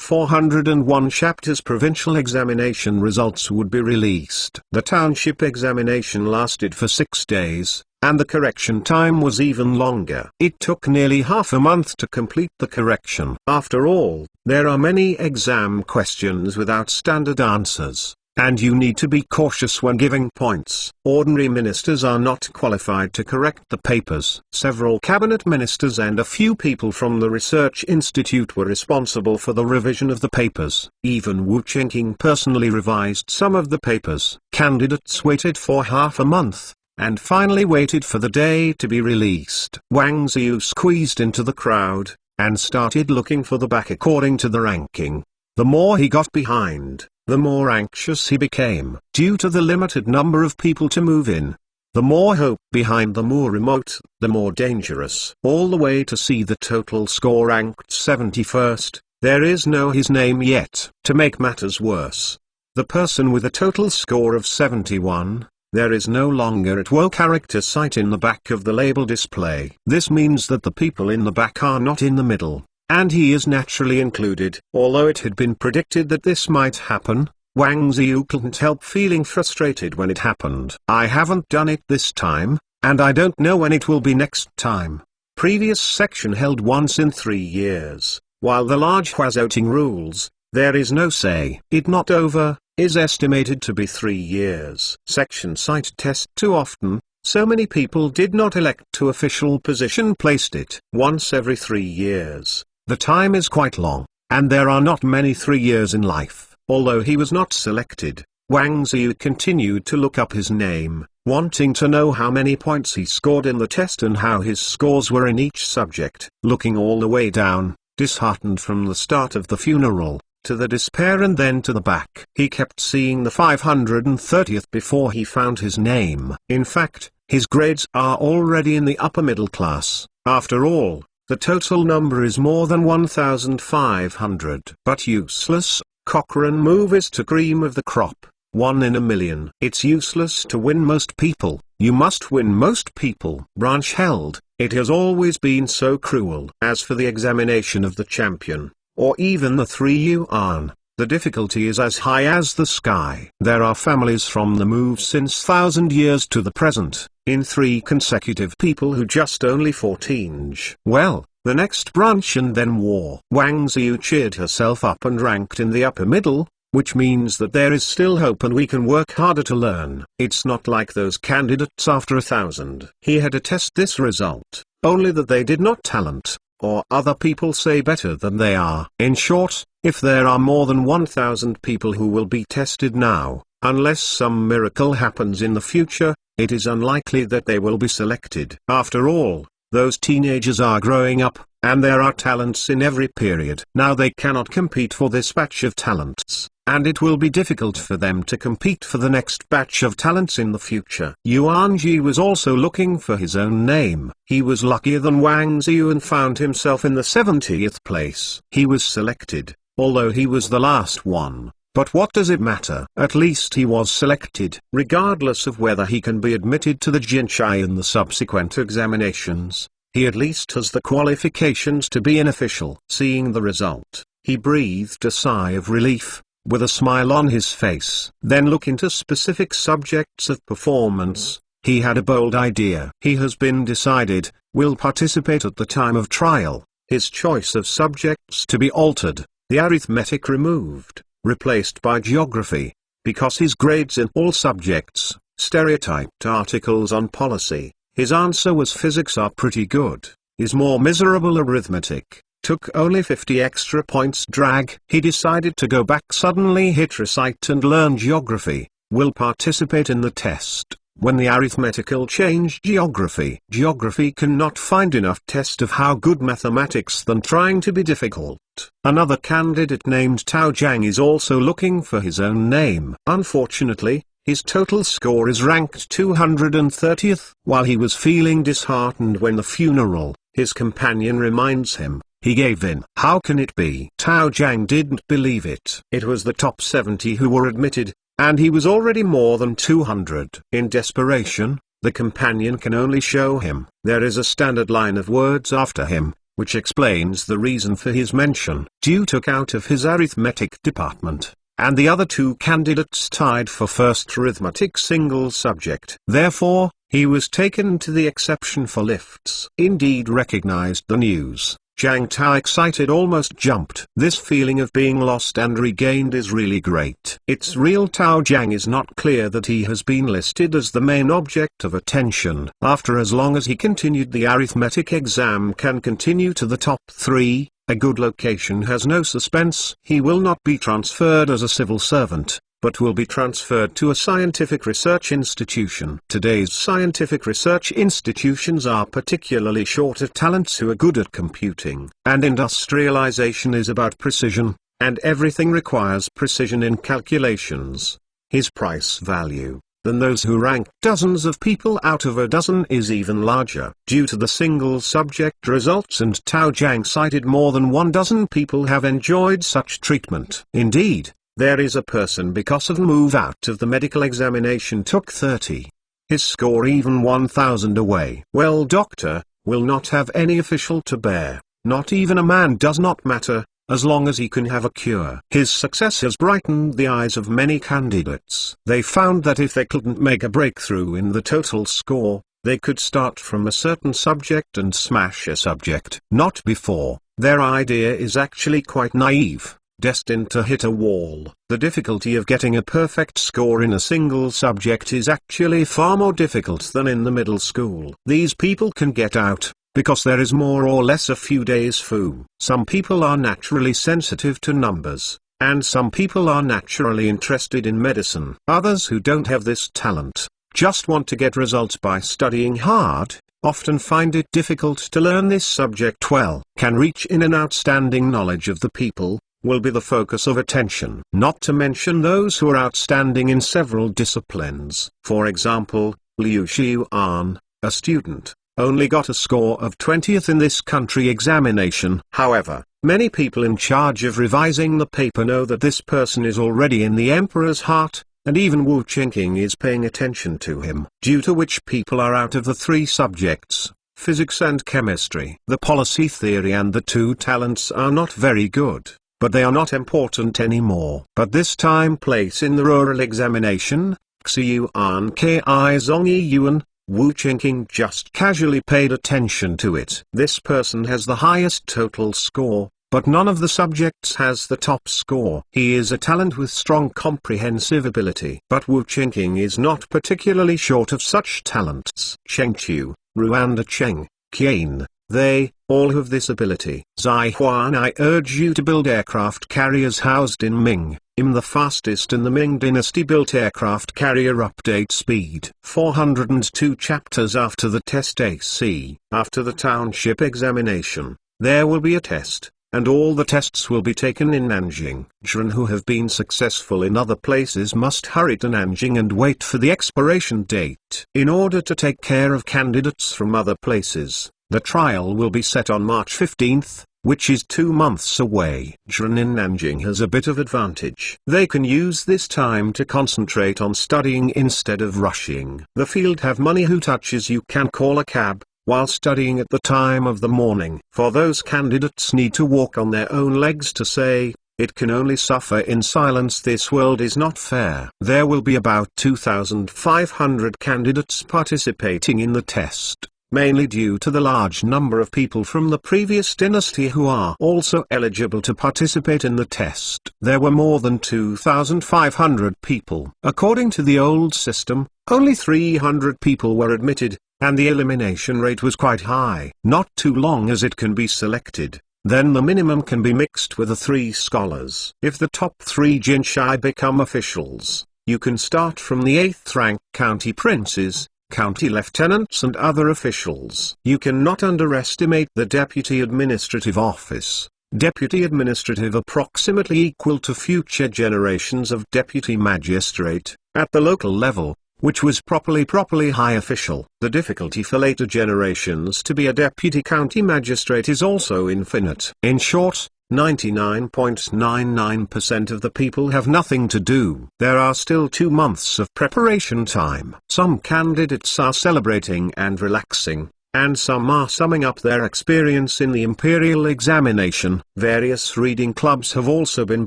401 chapters provincial examination results would be released. The township examination lasted for 6 days, and the correction time was even longer. It took nearly half a month to complete the correction. After all, there are many exam questions without standard answers, and you need to be cautious when giving points. Ordinary ministers are not qualified to correct the papers. Several cabinet ministers and a few people from the research institute were responsible for the revision of the papers. Even Wu Chengqing personally revised some of the papers. Candidates waited for half a month, and finally waited for the day to be released. Wang Ziyu squeezed into the crowd, and started looking for the back according to the ranking. The more he got behind, the more anxious he became. Due to the limited number of people to move in, the more hope behind the more remote, the more dangerous. All the way to see the total score ranked 71st, there is no his name yet. To make matters worse, the person with a total score of 71, there is no longer a 12 character sight in the back of the label display. This means that the people in the back are not in the middle, and he is naturally included. Although it had been predicted that this might happen, Wang Ziyu couldn't help feeling frustrated when it happened. I haven't done it this time, and I don't know when it will be next time. Previous section held once in 3 years, while the large Huazouting rules, there is no say. It not over, is estimated to be 3 years. Section site test too often, so many people did not elect to official position placed it once every 3 years. The time is quite long, and there are not many 3 years in life. Although he was not selected, Wang Ziyu continued to look up his name, wanting to know how many points he scored in the test and how his scores were in each subject. Looking all the way down, disheartened from the start of the funeral, to the despair and then to the back. He kept seeing the 530th before he found his name. In fact, his grades are already in the upper middle class. After all, the total number is more than 1,500. But useless, Cochrane move is to cream of the crop, 1 in a million. It's useless to win most people, you must win most people. Branch held, it has always been so cruel. As for the examination of the champion, or even the 3 yuan, the difficulty is as high as the sky. There are families from the move since 1,000 years to the present, in 3 consecutive people who just only 14. Well, the next branch and then war. Wang Ziyu cheered herself up and ranked in the upper middle, which means that there is still hope and we can work harder to learn. It's not like those candidates after 1,000. He had to test this result, only that they did not talent, or other people say better than they are. In short, if there are more than 1,000 people who will be tested now, unless some miracle happens in the future, it is unlikely that they will be selected. After all, those teenagers are growing up, and there are talents in every period. Now they cannot compete for this batch of talents, and it will be difficult for them to compete for the next batch of talents in the future. Yuan Ji was also looking for his own name. He was luckier than Wang Ziyu and found himself in the 70th place. He was selected, although he was the last one. But what does it matter? At least he was selected. Regardless of whether he can be admitted to the Jinchai in the subsequent examinations, he at least has the qualifications to be an official. Seeing the result, he breathed a sigh of relief, with a smile on his face. Then look into specific subjects of performance. He had a bold idea. He has been decided, will participate at the time of trial. His choice of subjects to be altered, the arithmetic removed, replaced by geography, because his grades in all subjects, stereotyped articles on policy. His answer was physics are pretty good. His more miserable arithmetic, took only 50 extra points drag. He decided to go back suddenly hit recite and learn geography, will participate in the test. When the arithmetical change geography. Geography cannot find enough test of how good mathematics than trying to be difficult. Another candidate named Tao Jiang is also looking for his own name. Unfortunately, his total score is ranked 230th. While he was feeling disheartened when the funeral, his companion reminds him, he gave in. How can it be? Tao Jiang didn't believe it. It was the top 70 who were admitted, and he was already more than 200. In desperation, the companion can only show him. There is a standard line of words after him, which explains the reason for his mention. Due took out of his arithmetic department, and the other two candidates tied for first arithmetic single subject. Therefore, he was taken to the exception for lifts. Indeed recognized the news. Zhang Tao excited almost jumped. This feeling of being lost and regained is really great. It's real. Tao Zhang is not clear that he has been listed as the main object of attention. After as long as he continued the arithmetic exam can continue to the top 3, a good location has no suspense. He will not be transferred as a civil servant, but will be transferred to a scientific research institution. Today's scientific research institutions are particularly short of talents who are good at computing. And industrialization is about precision, and everything requires precision in calculations. His price value, than those who rank dozens of people out of a dozen, is even larger. Due to the single subject results, and Tao Zhang cited more than 1 dozen people have enjoyed such treatment. Indeed, there is a person because of move out of the medical examination took 30. His score even 1,000 away. Well, doctor, will not have any official to bear, not even a man does not matter, as long as he can have a cure. His success has brightened the eyes of many candidates. They found that if they couldn't make a breakthrough in the total score, they could start from a certain subject and smash a subject. Not before. Their idea is actually quite naive, destined to hit a wall. The difficulty of getting a perfect score in a single subject is actually far more difficult than in the middle school. These people can get out, because there is more or less a few days fu. Some people are naturally sensitive to numbers, and some people are naturally interested in medicine. Others who don't have this talent, just want to get results by studying hard, often find it difficult to learn this subject well. Can reach in an outstanding knowledge of the people, will be the focus of attention. Not to mention those who are outstanding in several disciplines. For example, Liu Xiuan, a student, only got a score of 20th in this country examination. However, many people in charge of revising the paper know that this person is already in the emperor's heart, and even Wu Qingqing is paying attention to him. Due to which people are out of the 3 subjects, physics and chemistry. The policy theory and the 2 talents are not very good, but they are not important anymore. But this time place in the rural examination, Xiuan Ki Zongyi Yuan, Wu Qingqing just casually paid attention to it. This person has the highest total score, but none of the subjects has the top score. He is a talent with strong comprehensive ability. But Wu Qingqing is not particularly short of such talents. Chengqiu, Ruanda Cheng, Qian, they, all have this ability. Zai Huan, I urge you to build aircraft carriers housed in Ming. I'm the fastest in the Ming dynasty built aircraft carrier. Update speed. 402 chapters after the test AC. After the township examination, there will be a test, and all the tests will be taken in Nanjing. Children who have been successful in other places must hurry to Nanjing and wait for the expiration date. In order to take care of candidates from other places, the trial will be set on March 15th, which is 2 months away. Children in Nanjing has a bit of advantage. They can use this time to concentrate on studying instead of rushing. The field have money. Who touches you can call a cab, while studying at the time of the morning. For those candidates need to walk on their own legs to say, it can only suffer in silence. This world is not fair. There will be about 2,500 candidates participating in the test, mainly due to the large number of people from the previous dynasty who are also eligible to participate in the test. There were more than 2,500 people. According to the old system, only 300 people were admitted, and the elimination rate was quite high. Not too long as it can be selected, then the minimum can be mixed with the 3 scholars. If the top 3 jinshai become officials, you can start from the 8th rank county princes, county lieutenants and other officials. You cannot underestimate the deputy administrative office. Deputy administrative approximately equal to future generations of deputy magistrate, at the local level, which was properly high official. The difficulty for later generations to be a deputy county magistrate is also infinite. In short, 99.99% of the people have nothing to do. There are still 2 months of preparation time. Some candidates are celebrating and relaxing, and some are summing up their experience in the imperial examination. Various reading clubs have also been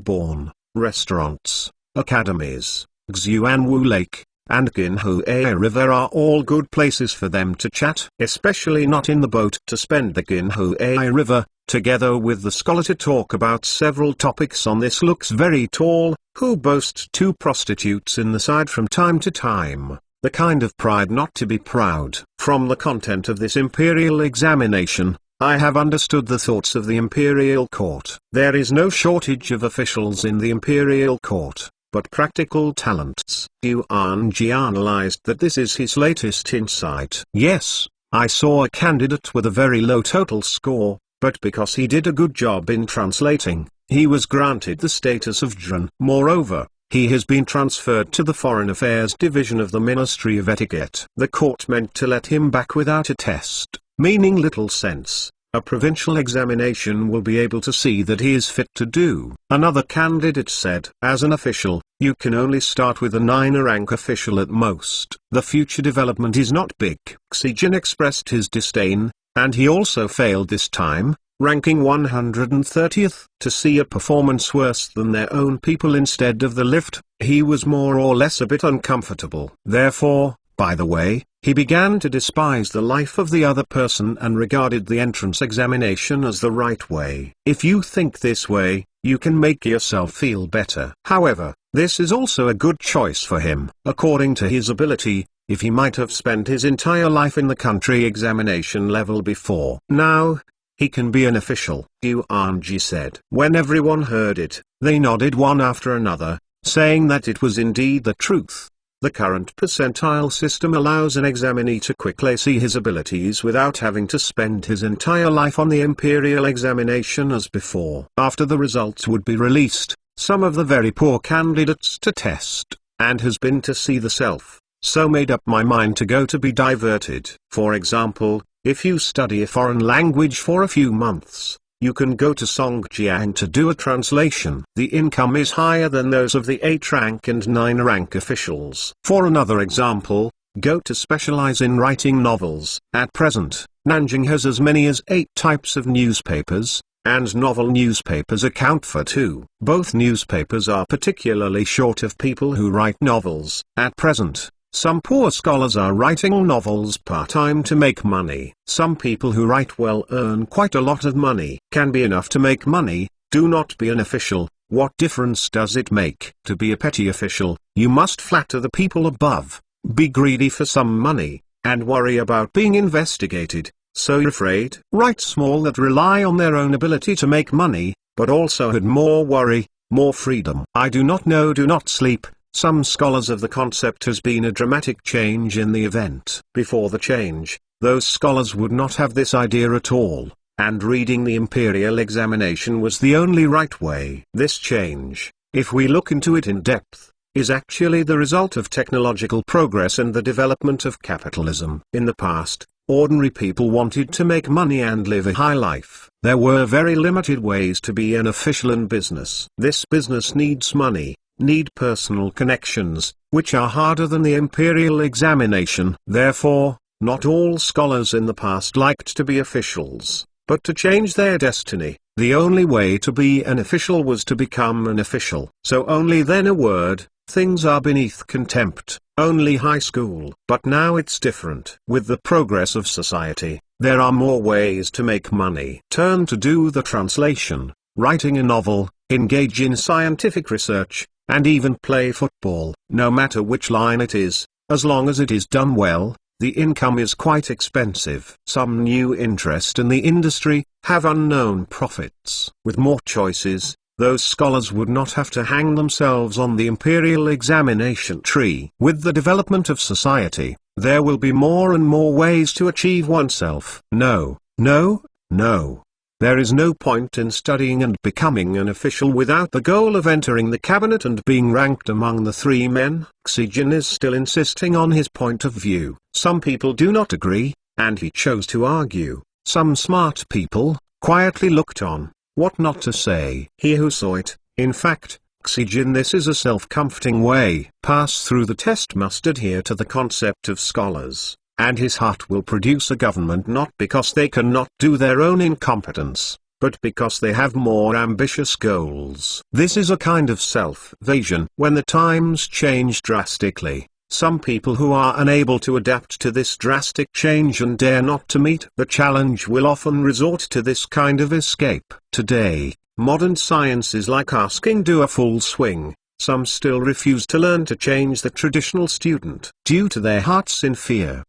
born, restaurants, academies, Xuanwu Lake, and Ginhuai River are all good places for them to chat, especially not in the boat. To spend the Ginhuai River, together with the scholar to talk about several topics on this looks very tall, who boast 2 prostitutes in the side from time to time, the kind of pride not to be proud. From the content of this imperial examination, I have understood the thoughts of the imperial court. There is no shortage of officials in the imperial court, but practical talents. Yuan Ji analyzed that this is his latest insight. Yes, I saw a candidate with a very low total score, but because he did a good job in translating, he was granted the status of Zhen. Moreover, he has been transferred to the Foreign Affairs Division of the Ministry of Etiquette. The court meant to let him back without a test, meaning little sense. A provincial examination will be able to see that he is fit to do. Another candidate said, as an official, you can only start with a 9-rank official at most. The future development is not big. Xi Jin expressed his disdain, and he also failed this time, ranking 130th. To see a performance worse than their own people instead of the lift, he was more or less a bit uncomfortable. Therefore, by the way, he began to despise the life of the other person and regarded the entrance examination as the right way. If you think this way, you can make yourself feel better. However, this is also a good choice for him. According to his ability, if he might have spent his entire life in the country examination level before now, he can be an official. Yuan Ji said. When everyone heard it, they nodded one after another, saying that it was indeed the truth. The current percentile system allows an examinee to quickly see his abilities without having to spend his entire life on the imperial examination as before. After the results would be released, some of the very poor candidates to test, and has been to see the self, so made up my mind to go to be diverted. For example, if you study a foreign language for a few months, you can go to Songjiang to do a translation. The income is higher than those of the 8-rank and 9-rank officials. For another example, go to specialize in writing novels. At present, Nanjing has as many as 8 types of newspapers, and novel newspapers account for 2. Both newspapers are particularly short of people who write novels. At present, some poor scholars are writing novels part-time to make money. Some people who write well earn quite a lot of money. Can be enough to make money. Do not be an official. What difference does it make? To be a petty official, you must flatter the people above, be greedy for some money, and worry about being investigated. So you're afraid? Write small that rely on their own ability to make money, but also had more worry, more freedom. I do not know. Do not sleep. Some scholars of the concept has been a dramatic change in the event. Before the change, those scholars would not have this idea at all, and reading the imperial examination was the only right way. This change, if we look into it in depth, is actually the result of technological progress and the development of capitalism. In the past, ordinary people wanted to make money and live a high life. There were very limited ways to be an official in business. This business needs money, need personal connections, which are harder than the imperial examination. Therefore, not all scholars in the past liked to be officials, but to change their destiny, the only way to be an official was to become an official. So only then a word, things are beneath contempt, only high school. But now it's different. With the progress of society, there are more ways to make money. Turn to do the translation, writing a novel, engage in scientific research, and even play football. No matter which line it is, as long as it is done well, the income is quite expensive. Some new interest in the industry, have unknown profits. With more choices, those scholars would not have to hang themselves on the imperial examination tree. With the development of society, there will be more and more ways to achieve oneself. No, no, no. There is no point in studying and becoming an official without the goal of entering the cabinet and being ranked among the 3 men. Xi Jin is still insisting on his point of view. Some people do not agree, and he chose to argue. Some smart people quietly looked on. What not to say? He who saw it, in fact, Xi Jin, this is a self-comforting way. Pass through the test must adhere to the concept of scholars. and his heart will produce a government not because they cannot do their own incompetence, but because they have more ambitious goals. This is a kind of self-evasion. When the times change drastically, some people who are unable to adapt to this drastic change and dare not to meet the challenge will often resort to this kind of escape. Today, modern science is like asking do a full swing. Some still refuse to learn to change the traditional student due to their hearts in fear,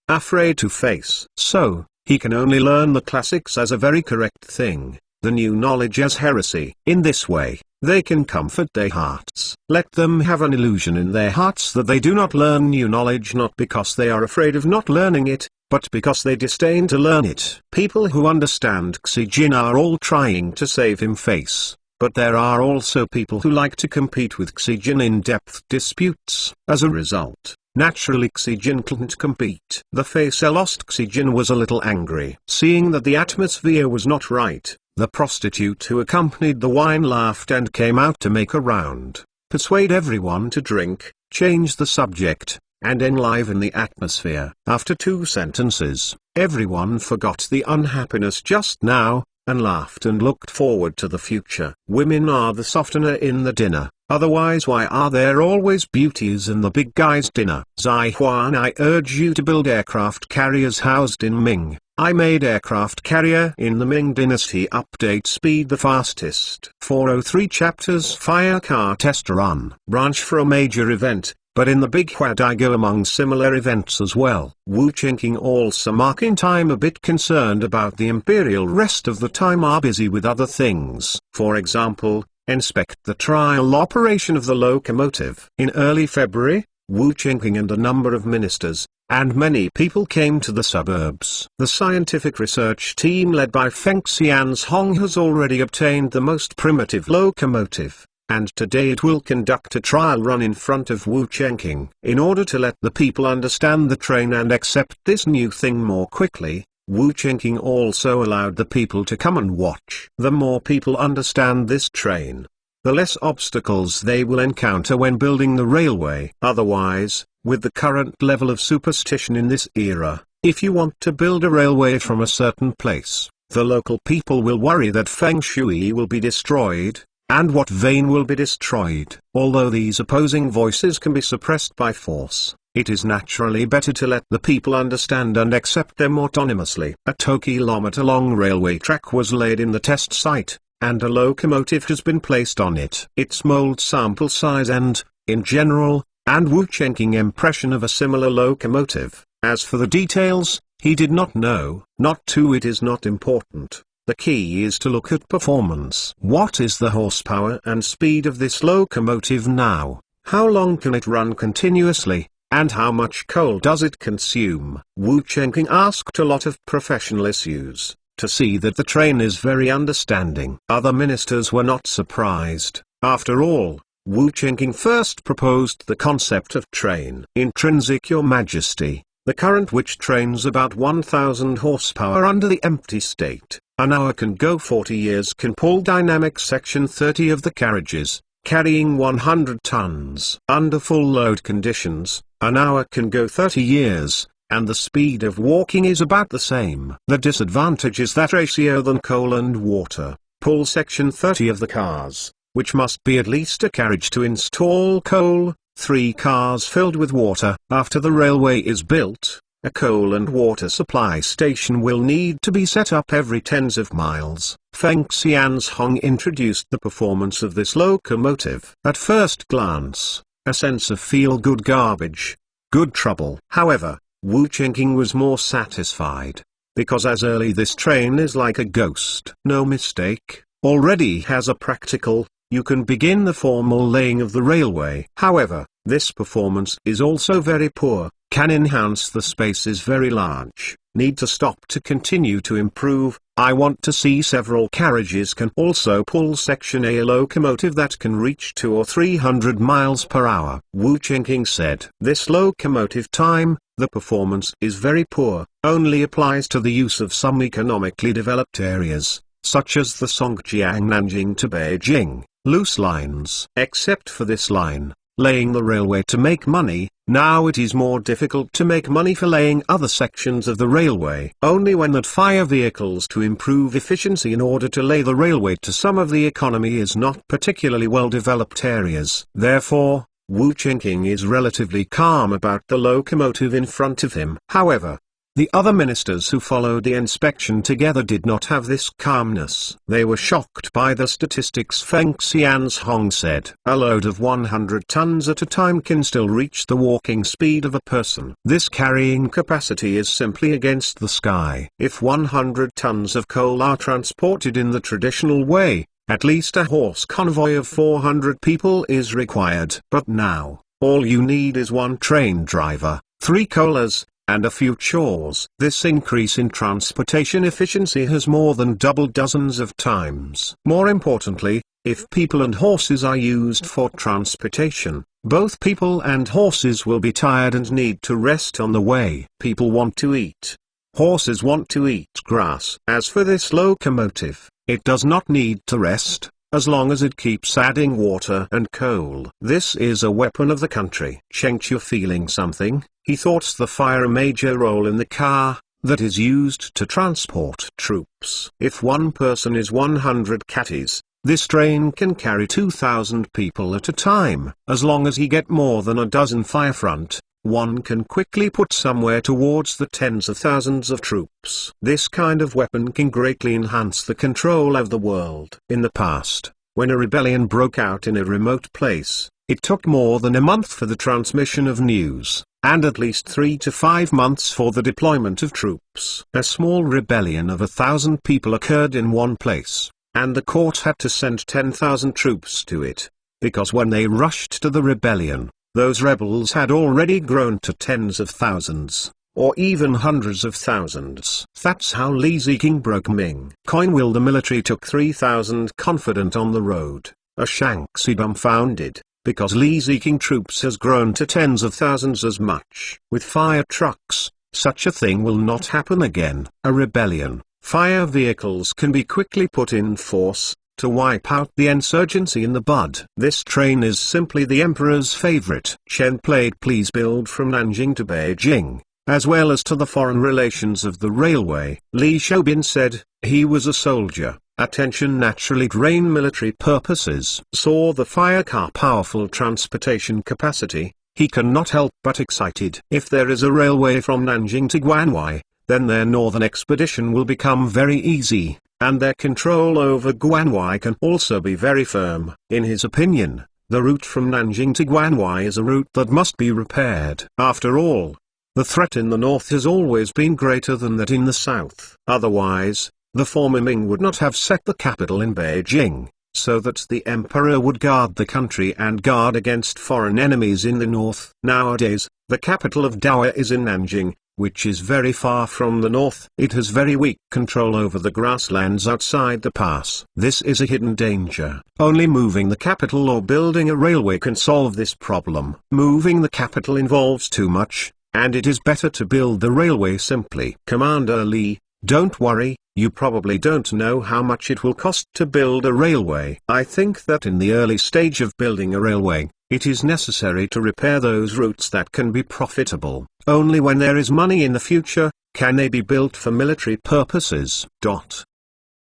afraid to face. So, he can only learn the classics as a very correct thing, the new knowledge as heresy. In this way, they can comfort their hearts. Let them have an illusion in their hearts that they do not learn new knowledge not because they are afraid of not learning it, but because they disdain to learn it. People who understand Xi are all trying to save him face. But there are also people who like to compete with Xi in in-depth disputes. As a result, naturally Xi couldn't compete. The face lost Xi was a little angry. Seeing that the atmosphere was not right, the prostitute who accompanied the wine laughed and came out to make a round, persuade everyone to drink, change the subject, and enliven the atmosphere. After 2 sentences, everyone forgot the unhappiness just now, and laughed and looked forward to the future. Women are the softener in the dinner, otherwise why are there always beauties in the big guy's dinner? Zai Huan, I urge you to build aircraft carriers housed in Ming. I made aircraft carrier in the Ming dynasty. Update speed the fastest. 403 chapters. Fire car test run. Branch for a major event, but in the big quad I go among similar events as well. Wu Qingqing also marking time a bit concerned about the imperial rest of the time are busy with other things. For example, inspect the trial operation of the locomotive. In early February, Wu Qingqing and a number of ministers, and many people came to the suburbs. The scientific research team led by Feng Xian's Hong has already obtained the most primitive locomotive, and today it will conduct a trial run in front of Wu Qingqing. In order to let the people understand the train and accept this new thing more quickly, Wu Qingqing also allowed the people to come and watch. The more people understand this train, the less obstacles they will encounter when building the railway. Otherwise, with the current level of superstition in this era, if you want to build a railway from a certain place, the local people will worry that feng shui will be destroyed, and what vein will be destroyed. Although these opposing voices can be suppressed by force, it is naturally better to let the people understand and accept them autonomously. A 2-kilometer-long railway track was laid in the test site, and a locomotive has been placed on it. Its mold sample size and, in general, and Wu Qingqing impression of a similar locomotive. As for the details, he did not know. It is not important. The key is to look at performance. What is the horsepower and speed of this locomotive now? How long can it run continuously? And how much coal does it consume? Wu Qingqing asked a lot of professional issues, to see that the train is very understanding. Other ministers were not surprised. After all, Wu Qingqing first proposed the concept of train. Intrinsic, Your Majesty, the current which trains about 1000 horsepower under the empty state. An hour can go 40 years can pull dynamic section 30 of the carriages, carrying 100 tons. Under full load conditions, an hour can go 30 years, and the speed of walking is about the same. The disadvantage is that ratio than coal and water, pull section 30 of the cars, which must be at least a carriage to install coal, 3 cars filled with water. After the railway is built, a coal and water supply station will need to be set up every tens of miles. Feng Xian's Hong introduced the performance of this locomotive. At first glance, a sense of feel-good garbage, good trouble. However, Wu Qingqing was more satisfied, because as early this train is like a ghost. No mistake, already has a practical, you can begin the formal laying of the railway. However, this performance is also very poor, can enhance the space is very large, need to stop to continue to improve. I want to see several carriages can also pull section A locomotive that can reach 200 or 300 miles per hour. Wu Qingqing said, this locomotive time, the performance is very poor, only applies to the use of some economically developed areas, such as the Songjiang Nanjing to Beijing, loose lines. Except for this line, laying the railway to make money, Now it is more difficult to make money for laying other sections of the railway. Only when that fire vehicles to improve efficiency in order to lay the railway to some of the economy is not particularly well developed areas. Therefore, Wu Qingqing is relatively calm about the locomotive in front of him. However, the other ministers who followed the inspection together did not have this calmness. They were shocked by the statistics. Feng Xianzhong said, "A load of 100 tons at a time can still reach the walking speed of a person. This carrying capacity is simply against the sky. If 100 tons of coal are transported in the traditional way, at least a horse convoy of 400 people is required. But now, all you need is one train driver, 3 coalers, and a few chores." This increase in transportation efficiency has more than doubled dozens of times. More importantly, if people and horses are used for transportation, both people and horses will be tired and need to rest on the way. People want to eat. Horses want to eat grass. As for this locomotive, it does not need to rest, as long as it keeps adding water and coal. This is a weapon of the country. Chengqiu feeling something, he thought the fire a major role in the car that is used to transport troops. If one person is 100 catties, this train can carry 2,000 people at a time. As long as he get more than a dozen firefront, one can quickly put somewhere towards the tens of thousands of troops. This kind of weapon can greatly enhance the control of the world. In the past, when a rebellion broke out in a remote place, it took more than a month for the transmission of news, and at least 3 to 5 months for the deployment of troops. A small rebellion of 1,000 people occurred in one place, and the court had to send 10,000 troops to it, because when they rushed to the rebellion, those rebels had already grown to tens of thousands, or even hundreds of thousands. That's how Li Ziqing broke Ming. Coinwill the military took 3,000 confident on the road. A Shanxi dumbfounded, because Li Ziqing troops has grown to tens of thousands as much. With fire trucks, such a thing will not happen again. A rebellion, fire vehicles can be quickly put in force, to wipe out the insurgency in the bud. This train is simply the emperor's favorite. Chen played please build from Nanjing to Beijing, as well as to the foreign relations of the railway. Li Xiaobin said, he was a soldier. Attention naturally drained military purposes. Saw the fire car powerful transportation capacity, he cannot help but excited. If there is a railway from Nanjing to Guanwai, then their northern expedition will become very easy, and their control over Guanwai can also be very firm. In his opinion, the route from Nanjing to Guanwai is a route that must be repaired. After all, the threat in the north has always been greater than that in the south. Otherwise, the former Ming would not have set the capital in Beijing, so that the emperor would guard the country and guard against foreign enemies in the north. Nowadays, the capital of Dawa is in Nanjing, which is very far from the north. It has very weak control over the grasslands outside the pass. This is a hidden danger. Only moving the capital or building a railway can solve this problem. Moving the capital involves too much, and it is better to build the railway simply. Commander Li, don't worry, you probably don't know how much it will cost to build a railway. I think that in the early stage of building a railway, it is necessary to repair those routes that can be profitable. Only when there is money in the future, can they be built for military purposes.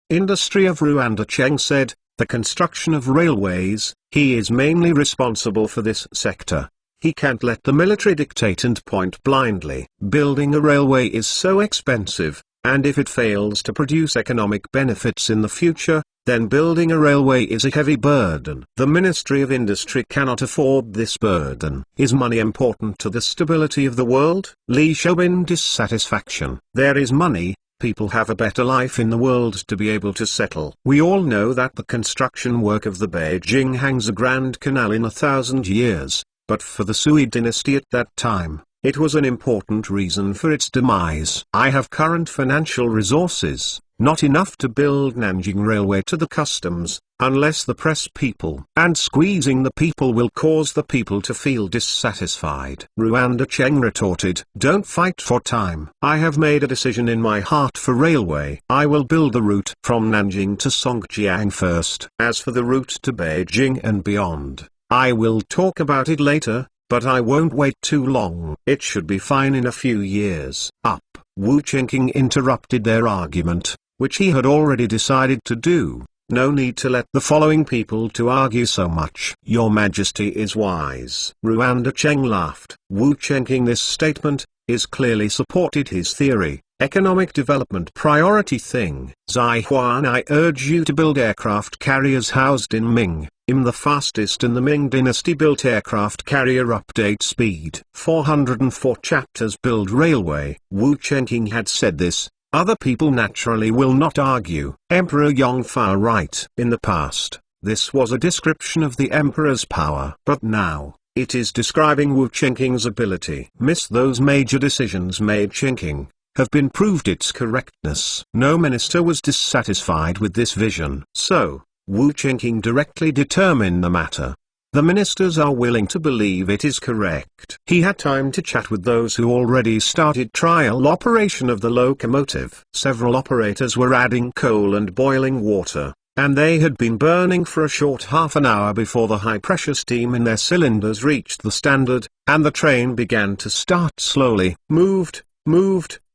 Industry of Rwanda. Cheng said, the construction of railways, he is mainly responsible for this sector. He can't let the military dictate and point blindly. Building a railway is so expensive, and if it fails to produce economic benefits in the future, then building a railway is a heavy burden. The Ministry of Industry cannot afford this burden. Is money important to the stability of the world? Li Xiaobin dissatisfaction. There is money, people have a better life in the world to be able to settle. We all know that the construction work of the Beijing Hangzhou Grand Canal in 1,000 years, but for the Sui dynasty at that time, it was an important reason for its demise. I have current financial resources, not enough to build Nanjing Railway to the customs, unless the press people. And squeezing the people will cause the people to feel dissatisfied. Rwanda. Cheng retorted, don't fight for time. I have made a decision in my heart for railway. I will build the route from Nanjing to Songjiang first. As for the route to Beijing and beyond, I will talk about it later. but I won't wait too long. It should be fine in a few years. Up. Wu Chengqing interrupted their argument, which he had already decided to do. No need to let the following people to argue so much. Your Majesty is wise. Ruanda Cheng laughed. Wu Chengqing, this statement is clearly supported his theory. Economic development priority thing. Zai Huan, I urge you to build aircraft carriers housed in Ming. The fastest in the Ming dynasty built aircraft carrier update speed. 404 chapters build railway. Wu Chengqing had said this. Other people naturally will not argue. Emperor Yongfa right. In the past, this was a description of the emperor's power. But now, it is describing Wu Chengqing's ability. Those major decisions made Chengqing have been proved its correctness. No minister was dissatisfied with this vision. So, Wu Chengqing directly determined the matter. The ministers are willing to believe it is correct. He had time to chat with those who already started trial operation of the locomotive. Several operators were adding coal and boiling water, and they had been burning for a short half an hour before the high-pressure steam in their cylinders reached the standard, and the train began to start slowly. Moved,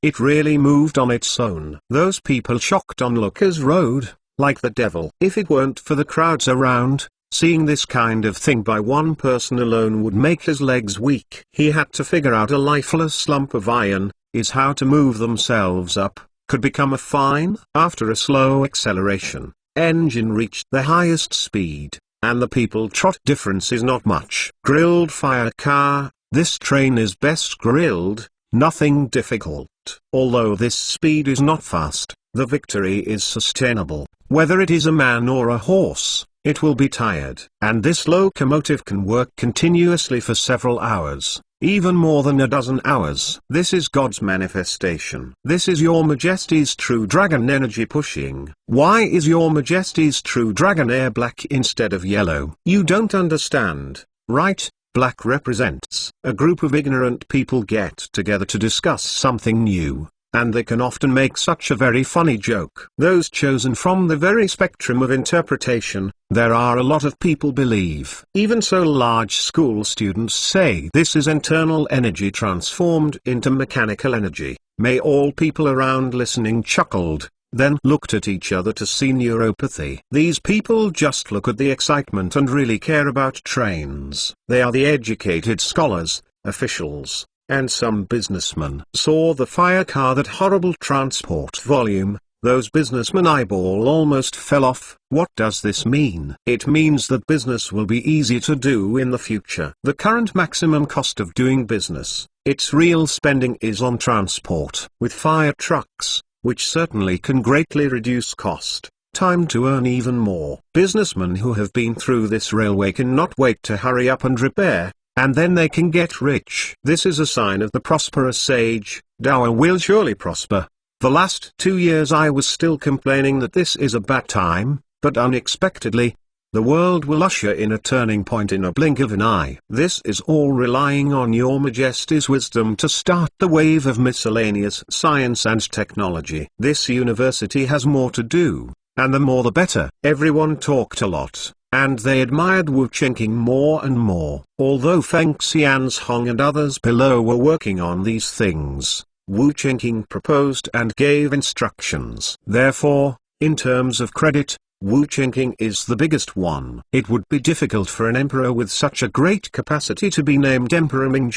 it really moved on its own. Those people shocked onlookers rode, like the devil. If it weren't for the crowds around, seeing this kind of thing by one person alone would make his legs weak. He had to figure out a lifeless lump of iron, is how to move themselves up, could become a fine. After a slow acceleration, engine reached the highest speed, and the people trot. Difference is not much. Grilled fire car, this train is best grilled, nothing difficult. Although this speed is not fast, the victory is sustainable. Whether it is a man or a horse, it will be tired. And this locomotive can work continuously for several hours, even more than a dozen hours. This is God's manifestation. This is your Majesty's true dragon energy pushing. Why is your Majesty's true dragon air black instead of yellow? You don't understand, right? Black represents a group of ignorant people get together to discuss something new. And they can often make such a very funny joke. Those chosen from the very spectrum of interpretation, there are a lot of people believe. Even so, large school students say this is internal energy transformed into mechanical energy. May all people around listening chuckled, then looked at each other to see neuropathy. These people just look at the excitement and really care about trains. They are the educated scholars, officials, and some businessmen. Saw the fire car, that horrible transport volume. Those businessmen eyeball almost fell off. What does this mean? It means that business will be easier to do in the future. The current maximum cost of doing business, its real spending is on transport. With fire trucks, which certainly can greatly reduce cost, time to earn even more. Businessmen who have been through this railway cannot wait to hurry up and repair, and then they can get rich. This is a sign of the prosperous age. Dower will surely prosper. The last 2 years I was still complaining that this is a bad time, but unexpectedly, the world will usher in a turning point in a blink of an eye. This is all relying on your Majesty's wisdom to start the wave of miscellaneous science and technology. This university has more to do, and the more the better. Everyone talked a lot, and they admired Wu Chengqing more and more. Although Feng Xianzhong and others below were working on these things, Wu Chengqing proposed and gave instructions. Therefore, in terms of credit, Wu Chengqing is the biggest one. It would be difficult for an emperor with such a great capacity to be named Emperor Ming.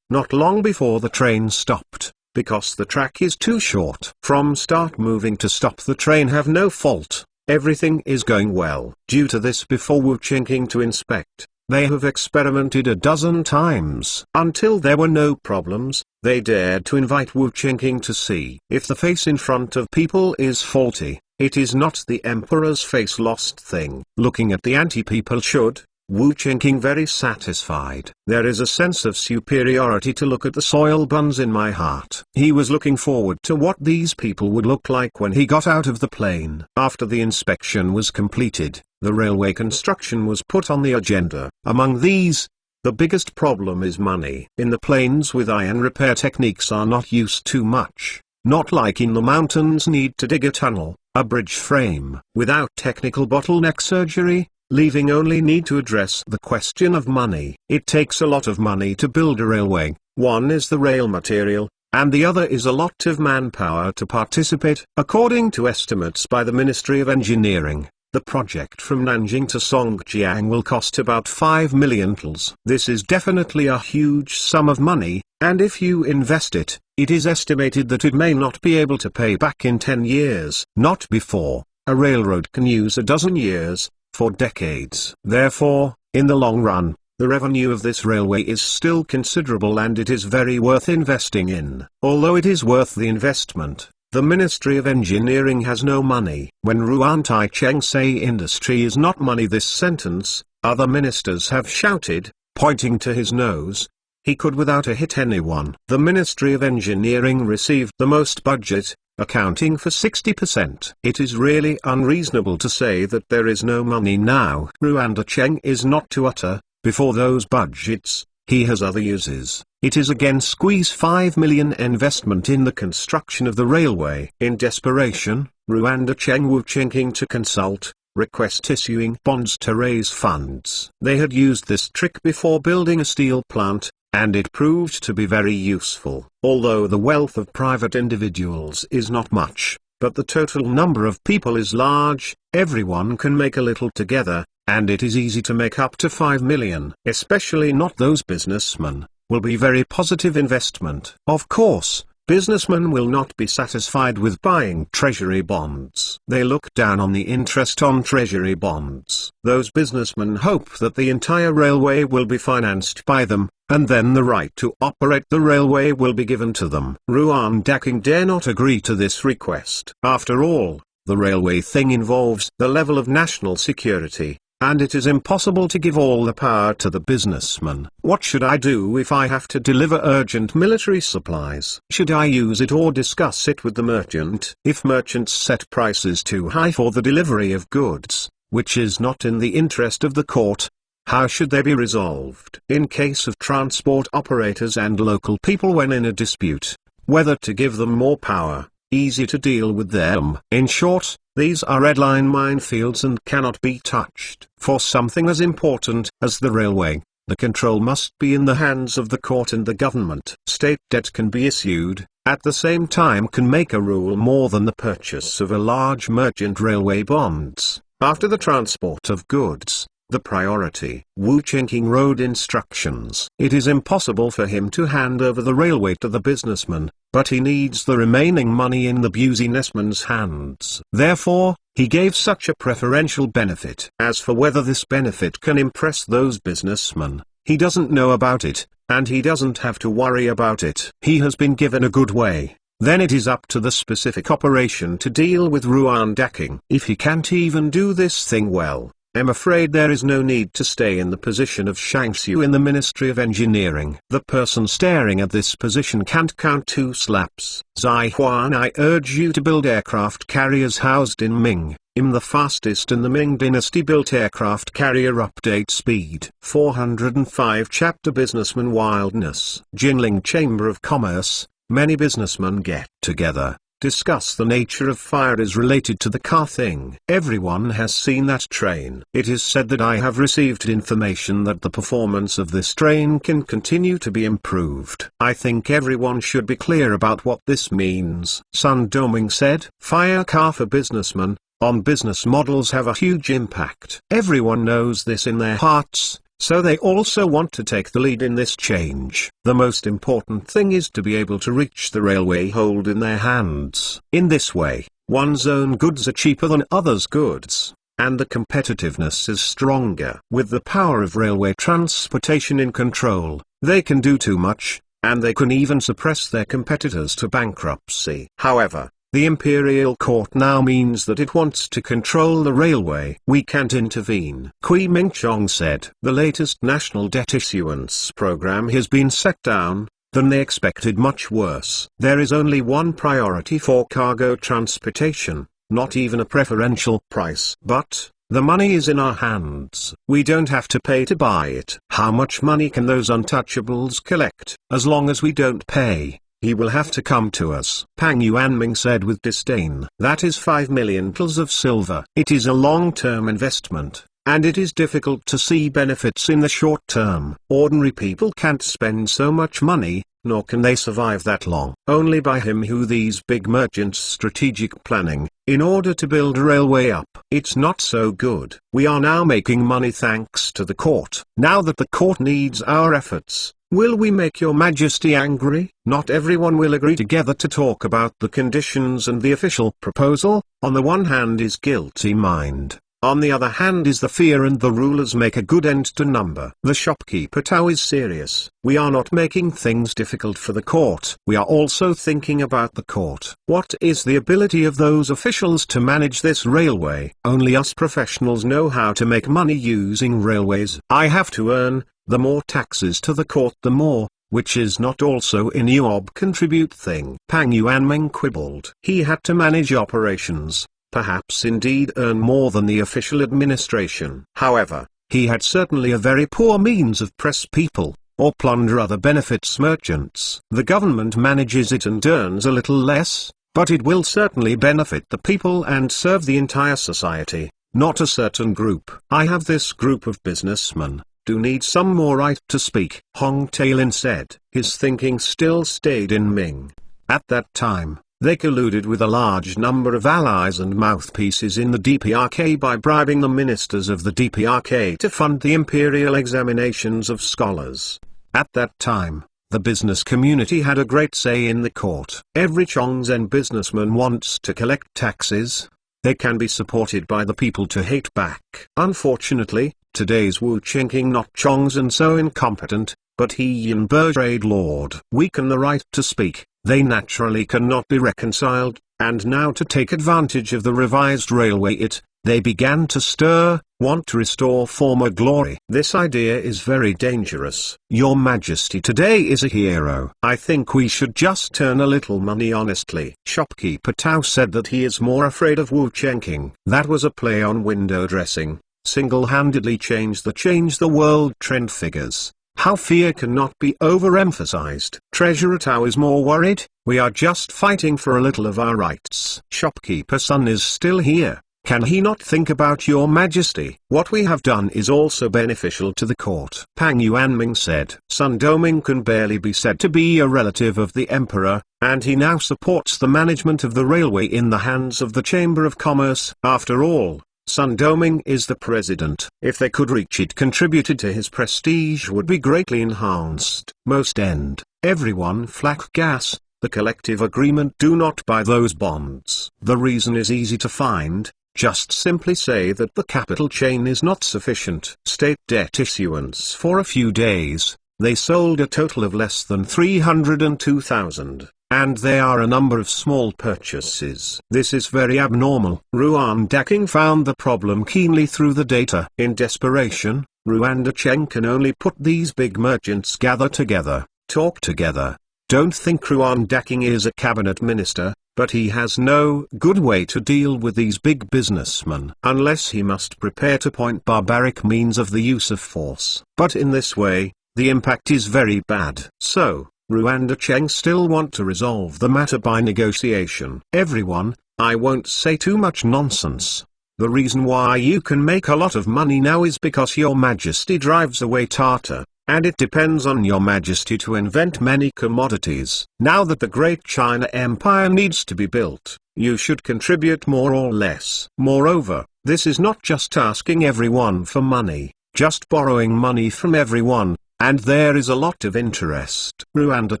Not long before the train stopped, because the track is too short. From start moving to stop the train have no fault. Everything is going well. Due to this, before Wu Chengqing to inspect, they have experimented a dozen times. Until there were no problems, they dared to invite Wu Chengqing to see. If the face in front of people is faulty, it is not the emperor's face lost thing. Looking at the anti-people should, Wu Chengqing very satisfied. There is a sense of superiority to look at the soil buns in my heart. He was looking forward to what these people would look like when he got out of the plane. After the inspection was completed, the railway construction was put on the agenda. Among these, the biggest problem is money. In the plains with iron, repair techniques are not used too much. Not like in the mountains, need to dig a tunnel, a bridge frame. Without technical bottleneck surgery, leaving only need to address the question of money. It takes a lot of money to build a railway. One is the rail material, and the other is a lot of manpower to participate. According to estimates by the Ministry of Engineering, the project from Nanjing to Songjiang will cost about 5 million tls. This is definitely a huge sum of money, and if you invest it, it is estimated that it may not be able to pay back in 10 years. Not before. A railroad can use a dozen years, for decades. Therefore, in the long run, the revenue of this railway is still considerable and it is very worth investing in. Although it is worth the investment, the Ministry of Engineering has no money. When Ruan Taicheng say industry is not money, this sentence, other ministers have shouted, pointing to his nose. He could without a hit anyone. The Ministry of Engineering received the most budget, accounting for 60%. It is really unreasonable to say that there is no money now. Ruan Taicheng is not to utter, before those budgets, he has other uses. It is again squeeze 5 million investment in the construction of the railway. In desperation, Ruan Taicheng were thinking to consult, request issuing bonds to raise funds. They had used this trick before building a steel plant, and it proved to be very useful. Although the wealth of private individuals is not much, but the total number of people is large, everyone can make a little together, and it is easy to make up to 5 million. Especially not those businessmen, will be very positive investment. Of course, businessmen will not be satisfied with buying treasury bonds. They look down on the interest on treasury bonds. Those businessmen hope that the entire railway will be financed by them, and then the right to operate the railway will be given to them. Ruan Daking dare not agree to this request. After all, the railway thing involves the level of national security, and it is impossible to give all the power to the businessman. What should I do if I have to deliver urgent military supplies? Should I use it or discuss it with the merchant? If merchants set prices too high for the delivery of goods, which is not in the interest of the court, how should they be resolved? In case of transport operators and local people when in a dispute, whether to give them more power, easy to deal with them. In short, these are red-line minefields and cannot be touched. For something as important as the railway, the control must be in the hands of the court and the government. State debt can be issued, at the same time can make a rule more than the purchase of a large merchant railway bonds. After the transport of goods, the priority. Wu Qingqing wrote instructions. It is impossible for him to hand over the railway to the businessman, but he needs the remaining money in the businessman's hands. Therefore, he gave such a preferential benefit. As for whether this benefit can impress those businessmen, he doesn't know about it, and he doesn't have to worry about it. He has been given a good way. Then it is up to the specific operation to deal with Ruan Daking. If he can't even do this thing well, I'm afraid there is no need to stay in the position of Shangxiu in the Ministry of Engineering. The person staring at this position can't count 2 slaps. Zai Huan, I urge you to build aircraft carriers housed in Ming. I'm the fastest in the Ming dynasty built aircraft carrier. Update speed. 405 Chapter Businessman Wildness. Jinling Chamber of Commerce. Many businessmen get together, discuss the nature of fire is related to the car thing. Everyone has seen that train. It is said that I have received information that the performance of this train can continue to be improved. I think everyone should be clear about what this means. Sun Doming said, fire car for businessmen, on business models have a huge impact. Everyone knows this in their hearts, so they also want to take the lead in this change. The most important thing is to be able to reach the railway hold in their hands. In this way, one's own goods are cheaper than others' goods, and the competitiveness is stronger. With the power of railway transportation in control, they can do too much, and they can even suppress their competitors to bankruptcy. However, the imperial court now means that it wants to control the railway. We can't intervene. Kui Mingchong said. The latest national debt issuance program has been set down, than they expected much worse. There is only one priority for cargo transportation, not even a preferential price. But, the money is in our hands. We don't have to pay to buy it. How much money can those untouchables collect? As long as we don't pay, he will have to come to us. Pang Yuanming said with disdain. That is 5 million tls of silver. It is a long-term investment, and it is difficult to see benefits in the short term. Ordinary people can't spend so much money, nor can they survive that long. Only by him who these big merchants strategic planning, in order to build a railway up. It's not so good. We are now making money thanks to the court. Now that the court needs our efforts, will we make your majesty angry? Not everyone will agree together to talk about the conditions and the official proposal. On the one hand is guilty mind. On the other hand is the fear, and the rulers make a good end to number. The shopkeeper Tao is serious. We are not making things difficult for the court. We are also thinking about the court. What is the ability of those officials to manage this railway? Only us professionals know how to make money using railways. I have to earn, the more taxes to the court the more, which is not also in Yuob contribute thing. Pang Yuanming quibbled. He had to manage operations. Perhaps indeed earn more than the official administration. However, he had certainly a very poor means of press people, or plunder other benefits merchants. The government manages it and earns a little less, but it will certainly benefit the people and serve the entire society, not a certain group. I have this group of businessmen, do need some more right to speak. Hong Tailin said. His thinking still stayed in Ming. At that time, they colluded with a large number of allies and mouthpieces in the DPRK by bribing the ministers of the DPRK to fund the imperial examinations of scholars. At that time, the business community had a great say in the court. Every Chongzhen businessman wants to collect taxes. They can be supported by the people to hate back. Unfortunately, today's Wu Qingking not Chongzhen so incompetent, but he Yin Bergrade Lord weaken the right to speak. They naturally cannot be reconciled, and now to take advantage of the revised railway they began to stir, want to restore former glory. This idea is very dangerous. Your Majesty today is a hero. I think we should just turn a little money honestly. Shopkeeper Tao said that he is more afraid of Wu Qingking. That was a play on window dressing. Single-handedly change the world trend figures. How fear cannot be overemphasized. Treasurer Tao is more worried. We are just fighting for a little of our rights. Shopkeeper Sun is still here. Can he not think about your majesty? What we have done is also beneficial to the court. Pang Yuanming said. Sun Doming can barely be said to be a relative of the emperor, and he now supports the management of the railway in the hands of the Chamber of Commerce. After all, Sun Doming is the president. If they could reach it, contributed to his prestige would be greatly enhanced. Most end, everyone flak gas, the collective agreement do not buy those bonds. The reason is easy to find, just simply say that the capital chain is not sufficient. State debt issuance for a few days, they sold a total of less than 302,000. And there are a number of small purchases. This is very abnormal. Ruan Daking found the problem keenly through the data. In desperation, Ruanda Cheng can only put these big merchants gather together, talk together. Don't think Ruan Daking is a cabinet minister, but he has no good way to deal with these big businessmen. Unless he must prepare to point barbaric means of the use of force. But in this way, the impact is very bad. So, Ruanda Cheng still want to resolve the matter by negotiation. Everyone, I won't say too much nonsense. The reason why you can make a lot of money now is because your majesty drives away Tartar, and it depends on your majesty to invent many commodities. Now that the great China Empire needs to be built, you should contribute more or less. Moreover, this is not just asking everyone for money, just borrowing money from everyone. And there is a lot of interest. Ruanda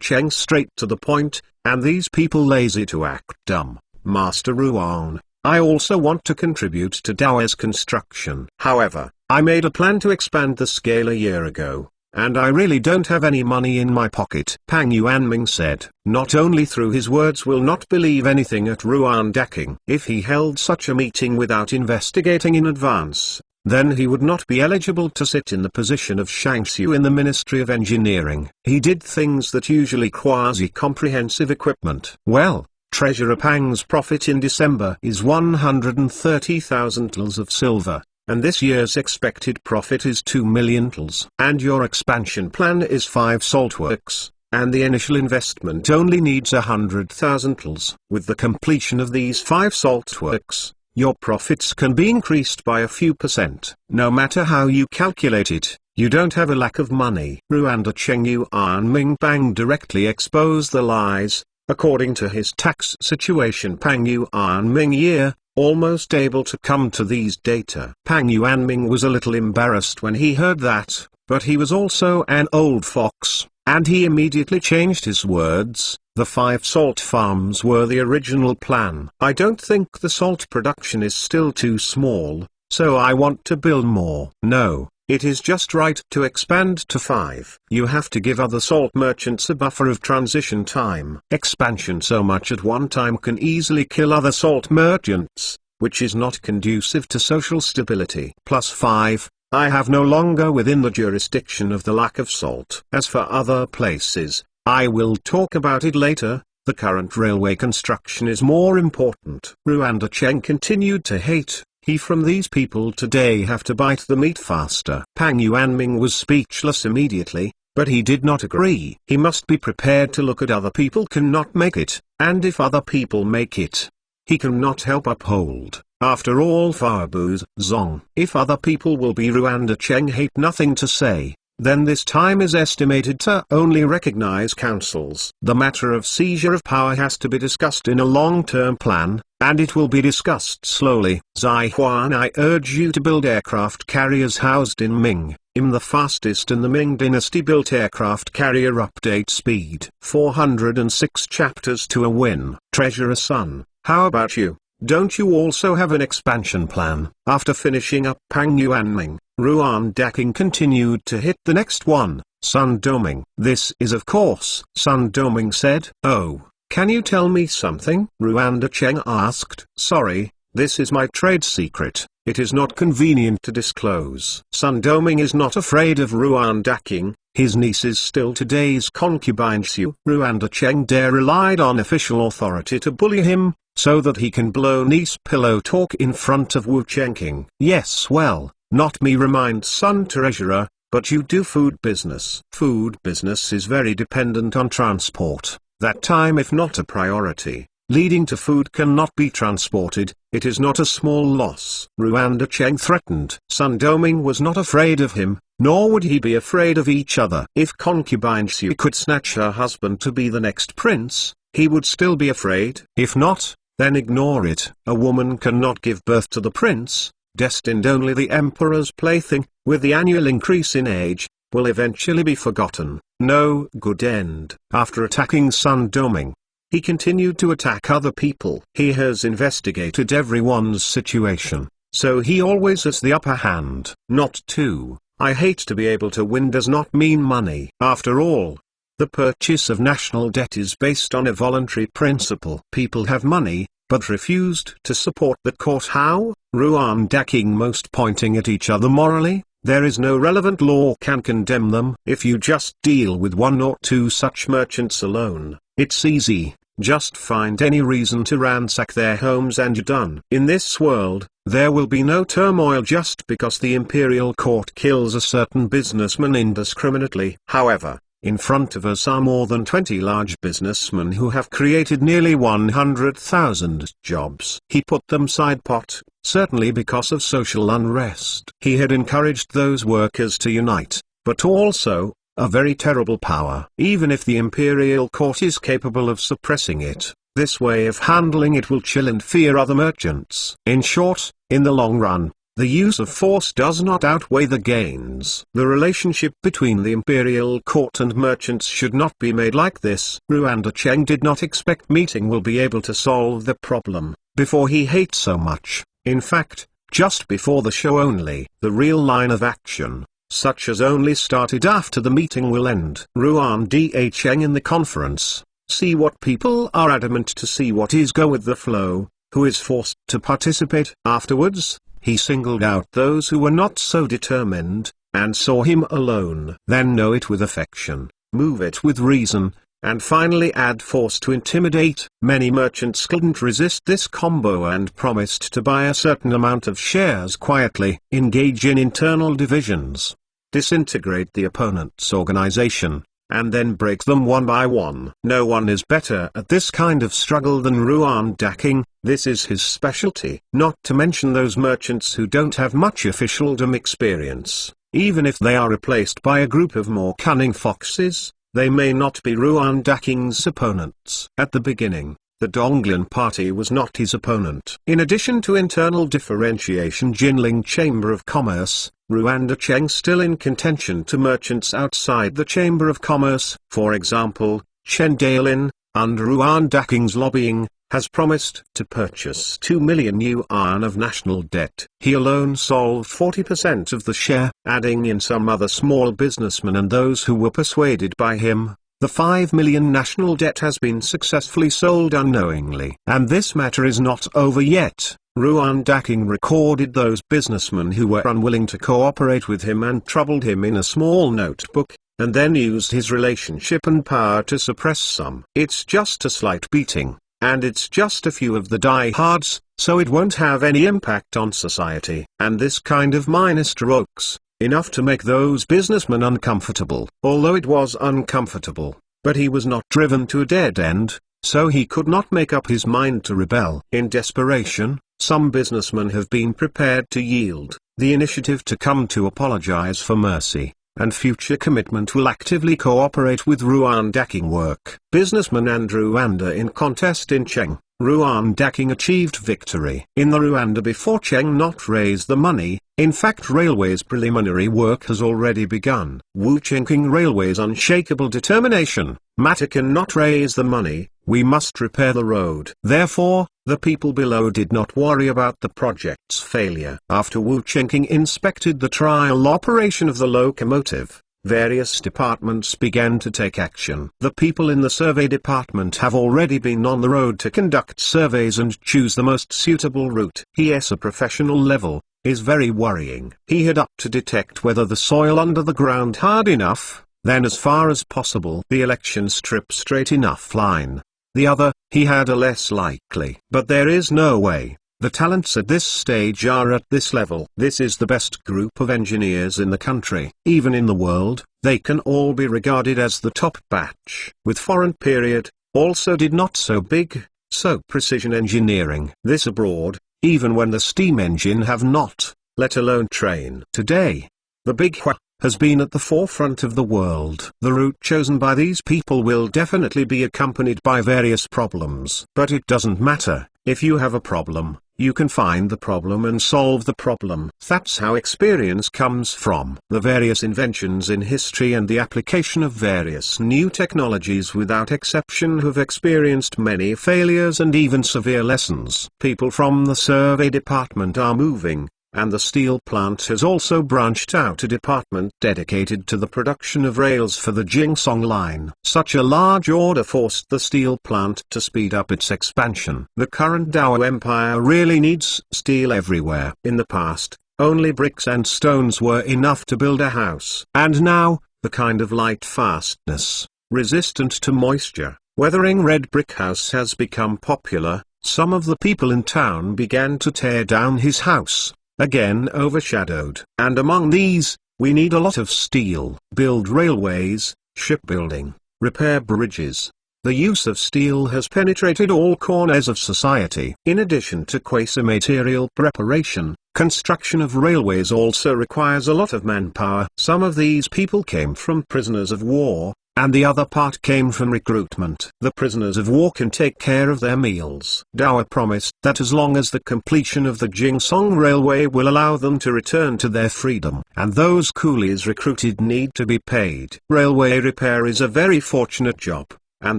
Cheng straight to the point, and these people lazy to act dumb. Master Ruan, I also want to contribute to Dao's construction. However, I made a plan to expand the scale a year ago, and I really don't have any money in my pocket. Pang Yuanming said. Not only through his words will not believe anything at Ruan Daking. If he held such a meeting without investigating in advance, then he would not be eligible to sit in the position of Shangxiu in the Ministry of Engineering. He did things that usually quasi-comprehensive equipment. Well, Treasurer Pang's profit in December is 130,000 tals of silver, and this year's expected profit is 2 million tals. And your expansion plan is 5 saltworks, and the initial investment only needs 100,000 tals. With the completion of these 5 saltworks, your profits can be increased by a few percent. No matter how you calculate it, you don't have a lack of money. Ruanda Cheng Yuan Ming Pang directly exposed the lies. According to his tax situation, Pang Yuan Ming year, almost able to come to these data. Pang Yuan Ming was a little embarrassed when he heard that, but he was also an old fox, and he immediately changed his words. The 5 salt farms were the original plan. I don't think the salt production is still too small, so I want to build more. No, it is just right to expand to 5. You have to give other salt merchants a buffer of transition time. Expansion so much at one time can easily kill other salt merchants, which is not conducive to social stability. Plus 5. I have no longer within the jurisdiction of the lack of salt. As for other places, I will talk about it later. The current railway construction is more important. Ruanda Cheng continued to hate. He from these people today have to bite the meat faster. Pang Yuanming was speechless immediately, but he did not agree. He must be prepared to look at other people cannot make it, and if other people make it, he cannot help uphold. After all, Fabu's Zong. If other people will be Ruanda Cheng hate nothing to say. Then this time is estimated to only recognize councils. The matter of seizure of power has to be discussed in a long-term plan, and it will be discussed slowly. Zai Huan, I urge you to build aircraft carriers housed in Ming. I'm the fastest in the Ming dynasty built aircraft carrier. Update speed 406 chapters to a win. Treasurer Sun, how about you? Don't you also have an expansion plan? After finishing up Pang Yuanming, Ruanda King continued to hit the next one, Sun Doming. This is of course, Sun Doming said. Oh, can you tell me something? Ruanda Cheng asked. Sorry, this is my trade secret. It is not convenient to disclose. Sun Doming is not afraid of Ruanda King. His niece is still today's concubine Xu. Ruanda Cheng dare relied on official authority to bully him, so that he can blow niece pillow talk in front of Wu Chengking. Yes, well, not me, reminds Sun Treasurer, but you do food business. Food business is very dependent on transport. That time if not a priority, leading to food cannot be transported, it is not a small loss. Ruanda Cheng threatened. Sun Doming was not afraid of him, nor would he be afraid of each other. If concubine Xu could snatch her husband to be the next prince, he would still be afraid. If not, then ignore it. A woman cannot give birth to the prince, destined only the emperor's plaything, with the annual increase in age, will eventually be forgotten. No good end. After attacking Sun Doming, he continued to attack other people. He has investigated everyone's situation, so he always has the upper hand. Not to. I hate to be able to win does not mean money. After all, the purchase of national debt is based on a voluntary principle. People have money, but refused to support the court. How? Ruanda King most pointing at each other morally. There is no relevant law can condemn them. If you just deal with 1 or 2 such merchants alone, it's easy. Just find any reason to ransack their homes and you're done. In this world, there will be no turmoil just because the imperial court kills a certain businessman indiscriminately. However, in front of us are more than 20 large businessmen who have created nearly 100,000 jobs. He put them side pot, certainly because of social unrest. He had encouraged those workers to unite, but also, a very terrible power. Even if the imperial court is capable of suppressing it, this way of handling it will chill and fear other merchants. In short, in the long run, the use of force does not outweigh the gains. The relationship between the imperial court and merchants should not be made like this. Ruanda Cheng did not expect meeting will be able to solve the problem, before he hates so much. In fact, just before the show only. The real line of action, such as only started after the meeting will end. Ruanda Cheng in the conference, see what people are adamant to see, what is go with the flow, who is forced to participate. Afterwards, he singled out those who were not so determined, and saw him alone. Then know it with affection, move it with reason, and finally add force to intimidate. Many merchants couldn't resist this combo and promised to buy a certain amount of shares quietly. Engage in internal divisions. Disintegrate the opponent's organization. and then break them one by one. No one is better at this kind of struggle than Ruan Daking. This is his specialty. Not to mention those merchants who don't have much officialdom experience. Even if they are replaced by a group of more cunning foxes, they may not be Ruan Daking's opponents. At the beginning, the Donglan party was not his opponent. In addition to internal differentiation, Jinling Chamber of Commerce, Ruanda Cheng still in contention to merchants outside the Chamber of Commerce. For example, Chen Daolin, under Ruan Daking's lobbying, has promised to purchase 2 million yuan of national debt. He alone solved 40% of the share. Adding in some other small businessmen and those who were persuaded by him, the 5 million national debt has been successfully sold unknowingly. And this matter is not over yet. Ruan Daking recorded those businessmen who were unwilling to cooperate with him and troubled him in a small notebook, and then used his relationship and power to suppress some. It's just a slight beating, and it's just a few of the diehards, so it won't have any impact on society. And this kind of minor strokes, enough to make those businessmen uncomfortable. Although it was uncomfortable, but he was not driven to a dead end, so he could not make up his mind to rebel. In desperation, some businessmen have been prepared to yield the initiative to come to apologize for mercy, and future commitment will actively cooperate with Ruan Daking work. Businessman and Rwanda in contest in Cheng. Ruan Daking achieved victory in the Rwanda before Cheng not raise the money. In fact, railways preliminary work has already begun. Wu Chengqing Railway's unshakable determination: matter cannot raise the money, we must repair the road. Therefore, the people below did not worry about the project's failure. After Wu Chengqing inspected the trial operation of the locomotive, various departments began to take action. The people in the survey department have already been on the road to conduct surveys and choose the most suitable route. Yes, a professional level is very worrying. He had up to detect whether the soil under the ground hard enough, then as far as possible the election strip straight enough line. The other, he had a less likely. But there is no way. The talents at this stage are at this level. This is the best group of engineers in the country. Even in the world, they can all be regarded as the top batch. With foreign period, also did not so big, so precision engineering. This abroad, even when the steam engine have not, let alone train. Today, the big Hua has been at the forefront of the world. The route chosen by these people will definitely be accompanied by various problems. But it doesn't matter. If you have a problem, you can find the problem and solve the problem. That's how experience comes from. The various inventions in history and the application of various new technologies without exception have experienced many failures and even severe lessons. People from the survey department are moving, and the steel plant has also branched out a department dedicated to the production of rails for the Jingsong line. Such a large order forced the steel plant to speed up its expansion. The current Dao Empire really needs steel everywhere. In the past, only bricks and stones were enough to build a house. And now, the kind of light fastness, resistant to moisture, weathering red brick house has become popular. Some of the people in town began to tear down his house, again overshadowed. And among these, we need a lot of steel. Build railways, shipbuilding, repair bridges. The use of steel has penetrated all corners of society. In addition to quasi-material preparation, construction of railways also requires a lot of manpower. Some of these people came from prisoners of war, and the other part came from recruitment. The prisoners of war can take care of their meals. Dower promised that as long as the completion of the Jingsong Railway will allow them to return to their freedom, and those coolies recruited need to be paid. Railway repair is a very fortunate job, and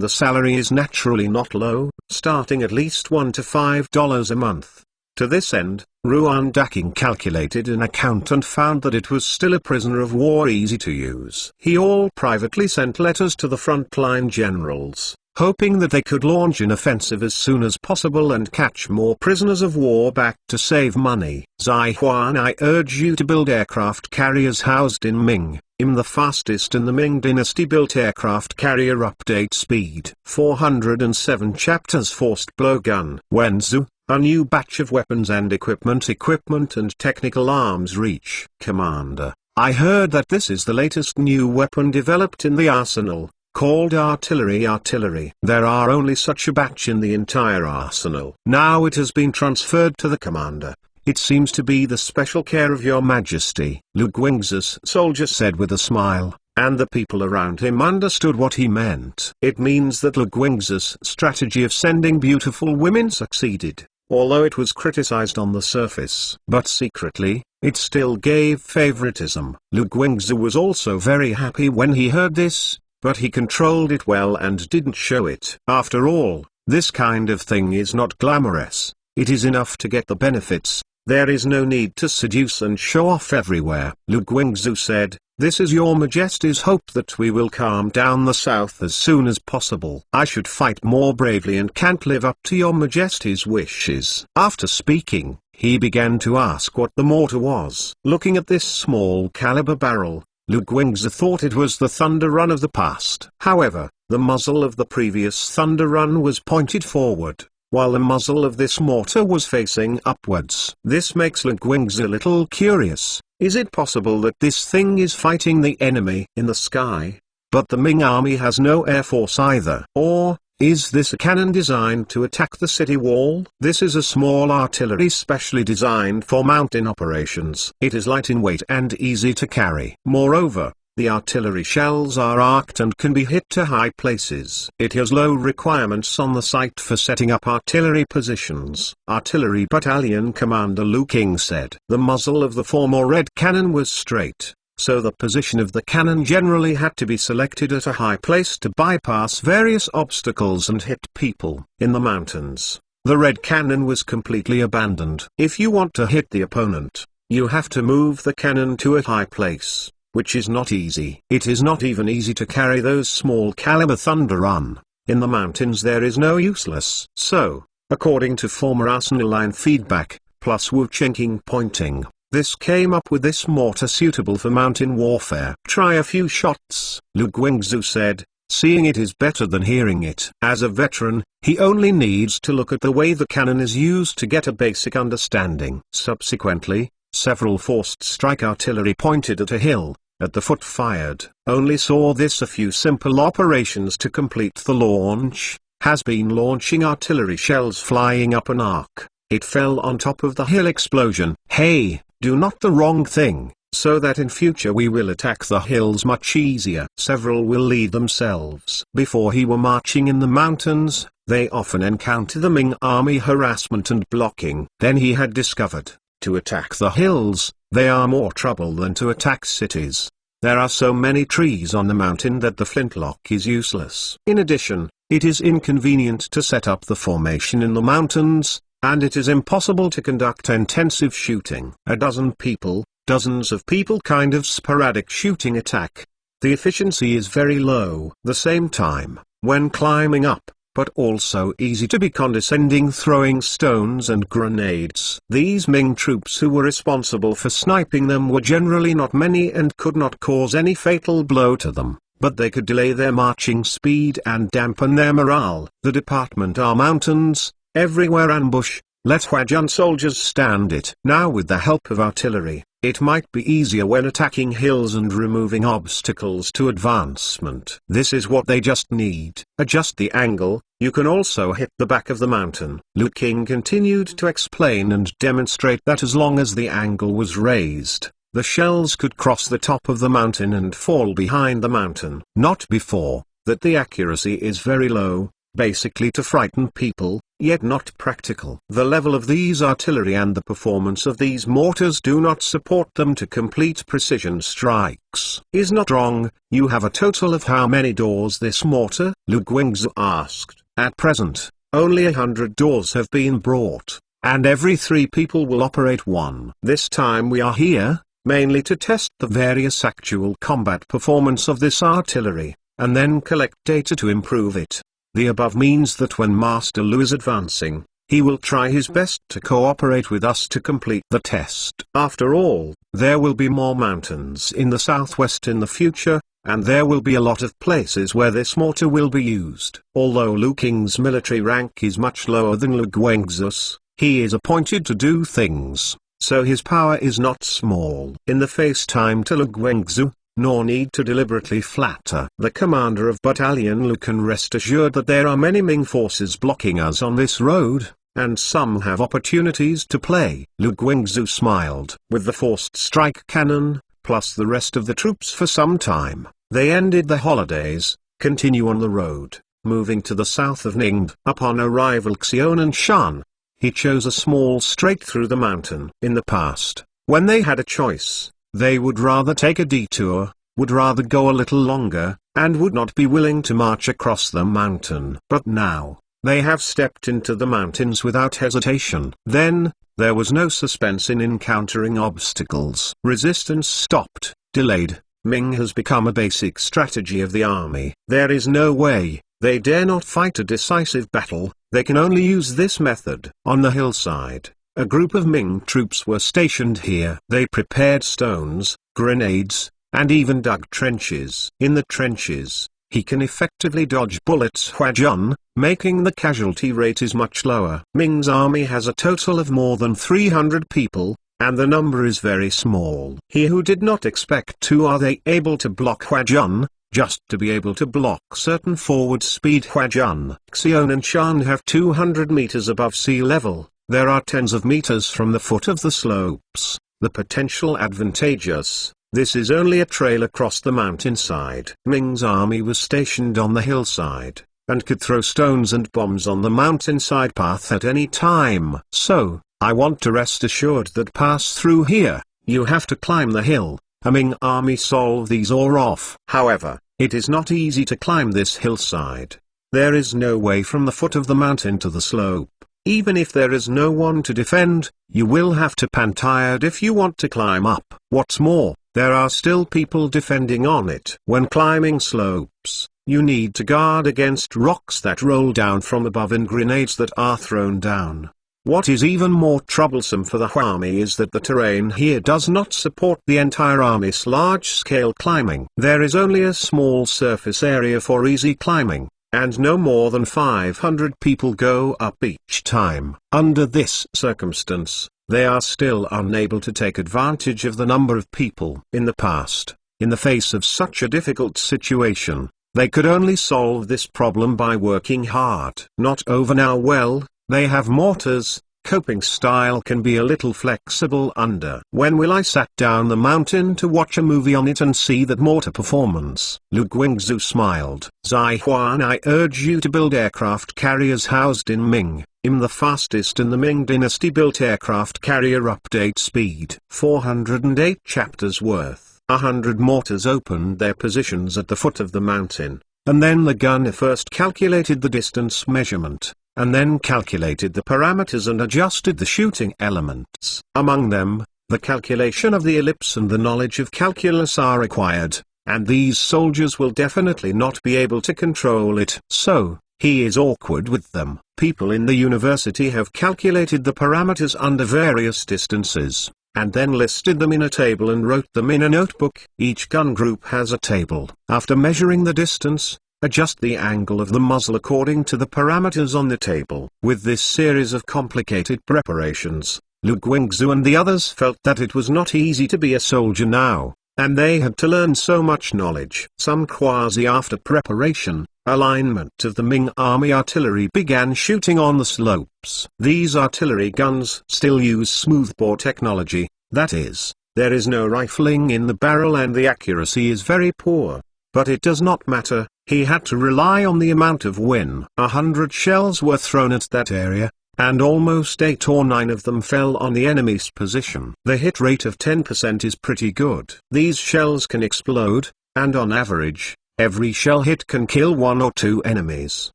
the salary is naturally not low, starting at least $1 to $5 a month. To this end, Ruan Daking calculated an account and found that it was still a prisoner of war easy to use. He all privately sent letters to the frontline generals, hoping that they could launch an offensive as soon as possible and catch more prisoners of war back to save money. Zai Huan, I urge you to build aircraft carriers housed in Ming. The fastest in the Ming dynasty built aircraft carrier update speed. 407 chapters forced blowgun. Wenzhou, a new batch of weapons and equipment and technical arms reach. Commander, I heard that this is the latest new weapon developed in the arsenal, called artillery. There are only such a batch in the entire arsenal. Now it has been transferred to the commander. It seems to be the special care of your majesty, Lu Guingzi's soldier said with a smile, and the people around him understood what he meant. It means that Lu Guingzi's strategy of sending beautiful women succeeded, although it was criticized on the surface. But secretly, it still gave favoritism. Lu Guingzi was also very happy when he heard this, but he controlled it well and didn't show it. After all, this kind of thing is not glamorous. It is enough to get the benefits. There is no need to seduce and show off everywhere. Lu Guingzi said, "This is your majesty's hope that we will calm down the south as soon as possible. I should fight more bravely and can't live up to your majesty's wishes." After speaking, he began to ask what the mortar was. Looking at this small caliber barrel, Lu Guingzi thought it was the Thunder Run of the past. However, the muzzle of the previous Thunder Run was pointed forward, while the muzzle of this mortar was facing upwards. This makes Lu Guingzi a little curious. Is it possible that this thing is fighting the enemy in the sky? But the Ming army has no air force either. Or, is this a cannon designed to attack the city wall? This is a small artillery specially designed for mountain operations. It is light in weight and easy to carry. Moreover, the artillery shells are arced and can be hit to high places. It has low requirements on the site for setting up artillery positions. Artillery Battalion Commander Lu King said. The muzzle of the former red cannon was straight, so the position of the cannon generally had to be selected at a high place to bypass various obstacles and hit people. In the mountains, the red cannon was completely abandoned. If you want to hit the opponent, you have to move the cannon to a high place, which is not easy. It is not even easy to carry those small caliber Thunder Run. In the mountains there is no useless. So, according to former arsenal line feedback, plus Wu Chenking pointing, this came up with this mortar suitable for mountain warfare. Try a few shots, Lu Guingzi said, seeing it is better than hearing it. As a veteran, he only needs to look at the way the cannon is used to get a basic understanding. Subsequently, several forced strike artillery pointed at a hill, at the foot fired. Only saw this a few simple operations to complete the launch, has been launching artillery shells flying up an arc. It fell on top of the hill explosion. Hey, do not the wrong thing, so that in future we will attack the hills much easier. Several will lead themselves. Before he were marching in the mountains, they often encounter the Ming army harassment and blocking. Then he had discovered, to attack the hills, they are more trouble than to attack cities. There are so many trees on the mountain that the flintlock is useless. In addition, it is inconvenient to set up the formation in the mountains, and it is impossible to conduct intensive shooting. A dozen people, dozens of people kind of sporadic shooting attack. The efficiency is very low. The same time, when climbing up, but also easy to be condescending throwing stones and grenades. These Ming troops who were responsible for sniping them were generally not many and could not cause any fatal blow to them, but they could delay their marching speed and dampen their morale. The department are mountains, everywhere ambush, let Huajun soldiers stand it. Now with the help of artillery, it might be easier when attacking hills and removing obstacles to advancement. This is what they just need. Adjust the angle, you can also hit the back of the mountain. Lu King continued to explain and demonstrate that as long as the angle was raised, the shells could cross the top of the mountain and fall behind the mountain. Not before, that the accuracy is very low, basically to frighten people, yet not practical. The level of these artillery and the performance of these mortars do not support them to complete precision strikes. Is not wrong. You have a total of how many doors this mortar? Lu Guingzi asked. At present, only 100 doors have been brought, and every 3 people will operate one. This time we are here, mainly to test the various actual combat performance of this artillery, and then collect data to improve it. The above means that when Master Lu is advancing, he will try his best to cooperate with us to complete the test. After all, there will be more mountains in the southwest in the future, and there will be a lot of places where this mortar will be used. Although Lu King's military rank is much lower than Lu Guangzi's, he is appointed to do things, so his power is not small. In the FaceTime to Lu Guangzhou, nor need to deliberately flatter the commander of Battalion Lu can rest assured that there are many Ming forces blocking us on this road, and some have opportunities to play. Lu Guangzhou smiled. With the forced strike cannon, plus the rest of the troops for some time, they ended the holidays, continue on the road, moving to the south of Ningde. Upon arrival Xiaonanshan, he chose a small straight through the mountain. In the past, when they had a choice, they would rather take a detour, would rather go a little longer, and would not be willing to march across the mountain. But now, they have stepped into the mountains without hesitation. Then, there was no suspense in encountering obstacles. Resistance stopped, delayed. Ming has become a basic strategy of the army. There is no way, they dare not fight a decisive battle, they can only use this method. On the hillside, a group of Ming troops were stationed here. They prepared stones, grenades, and even dug trenches. In the trenches, he can effectively dodge bullets. Huajun, making the casualty rate is much lower. Ming's army has a total of more than 300 people, and the number is very small. He who did not expect to are they able to block Huajun, just to be able to block certain forward speed Huajun. Xiaonanshan have 200 meters above sea level. There are tens of meters from the foot of the slopes. The potential advantageous. This is only a trail across the mountainside. Ming's army was stationed on the hillside, and could throw stones and bombs on the mountainside path at any time. So, I want to rest assured that pass through here, you have to climb the hill. A Ming army solve these or off. However, it is not easy to climb this hillside. There is no way from the foot of the mountain to the slope. Even if there is no one to defend, you will have to pan tired if you want to climb up. What's more, there are still people defending on it. When climbing slopes, you need to guard against rocks that roll down from above and grenades that are thrown down. What is even more troublesome for the army is that the terrain here does not support the entire army's large-scale climbing. There is only a small surface area for easy climbing, and no more than 500 people go up each time. Under this circumstance, they are still unable to take advantage of the number of people. In the past, in the face of such a difficult situation, they could only solve this problem by working hard. Not over now. Well, they have mortars. Coping style can be a little flexible under. When will I sat down the mountain to watch a movie on it and see that mortar performance? Lu Guangzhou smiled. Zai Huan, I urge you to build aircraft carriers housed in Ming. The fastest in the Ming dynasty built aircraft carrier update speed. 408 chapters worth. 100 mortars opened their positions at the foot of the mountain, and then the gunner first calculated the distance measurement, and then calculated the parameters and adjusted the shooting elements. Among them, the calculation of the ellipse and the knowledge of calculus are required, and these soldiers will definitely not be able to control it. So, he is awkward with them. People in the university have calculated the parameters under various distances, and then listed them in a table and wrote them in a notebook. Each gun group has a table. After measuring the distance, adjust the angle of the muzzle according to the parameters on the table. With this series of complicated preparations, Lu Guangzhou and the others felt that it was not easy to be a soldier now, and they had to learn so much knowledge. Some quasi after preparation, alignment of the Ming army artillery began shooting on the slopes. These artillery guns still use smoothbore technology, that is, there is no rifling in the barrel and the accuracy is very poor. But it does not matter, he had to rely on the amount of wind. 100 shells were thrown at that area, and almost 8 or 9 of them fell on the enemy's position. The hit rate of 10% is pretty good. These shells can explode, and on average, every shell hit can kill 1 or 2 enemies.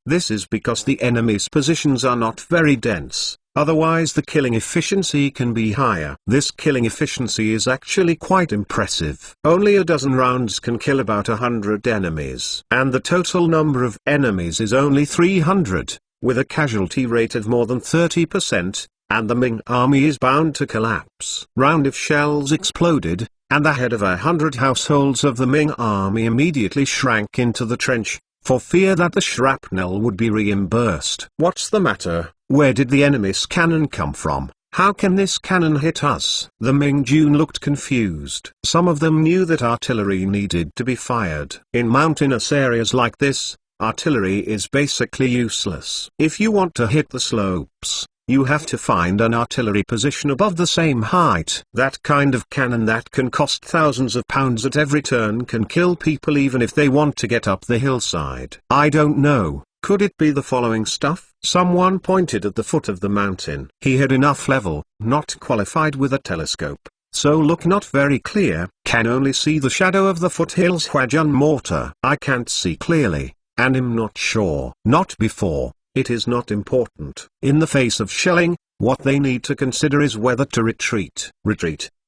This is because the enemy's positions are not very dense. Otherwise the killing efficiency can be higher. This killing efficiency is actually quite impressive. Only a dozen rounds can kill about 100 enemies. And the total number of enemies is only 300, with a casualty rate of more than 30%, and the Ming army is bound to collapse. Round of shells exploded, and the head of 100 households of the Ming army immediately shrank into the trench, for fear that the shrapnel would be reimbursed. What's the matter? Where did the enemy's cannon come from? How can this cannon hit us? The Ming Jun looked confused. Some of them knew that artillery needed to be fired. In mountainous areas like this, artillery is basically useless. If you want to hit the slopes, you have to find an artillery position above the same height. That kind of cannon that can cost thousands of pounds at every turn can kill people even if they want to get up the hillside. I don't know, could it be the following stuff? Someone pointed at the foot of the mountain. He had enough level, not qualified with a telescope, so look not very clear, can only see the shadow of the foothills Huajun mortar. I can't see clearly, and am not sure. Not before. It is not important. In the face of shelling, what they need to consider is whether to retreat.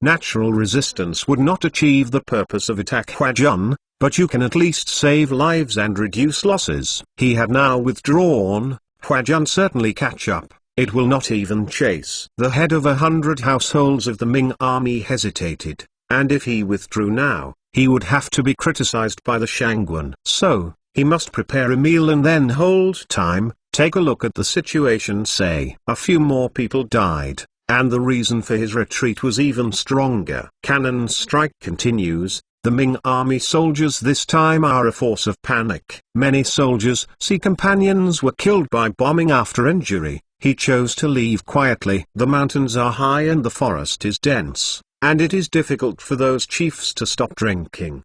Natural resistance would not achieve the purpose of attack Huajun, but you can at least save lives and reduce losses. He had now withdrawn. Huajun certainly catch up. It will not even chase. The head of 100 households of the Ming army hesitated, and if he withdrew now, he would have to be criticized by the Shangguan. So, he must prepare a meal and then hold time. Take a look at the situation. Say, a few more people died, and the reason for his retreat was even stronger. Cannon strike continues. The Ming army soldiers this time are a force of panic. Many soldiers, companions were killed by bombing after injury. He chose to leave quietly. The mountains are high and the forest is dense, and it is difficult for those chiefs to stop drinking.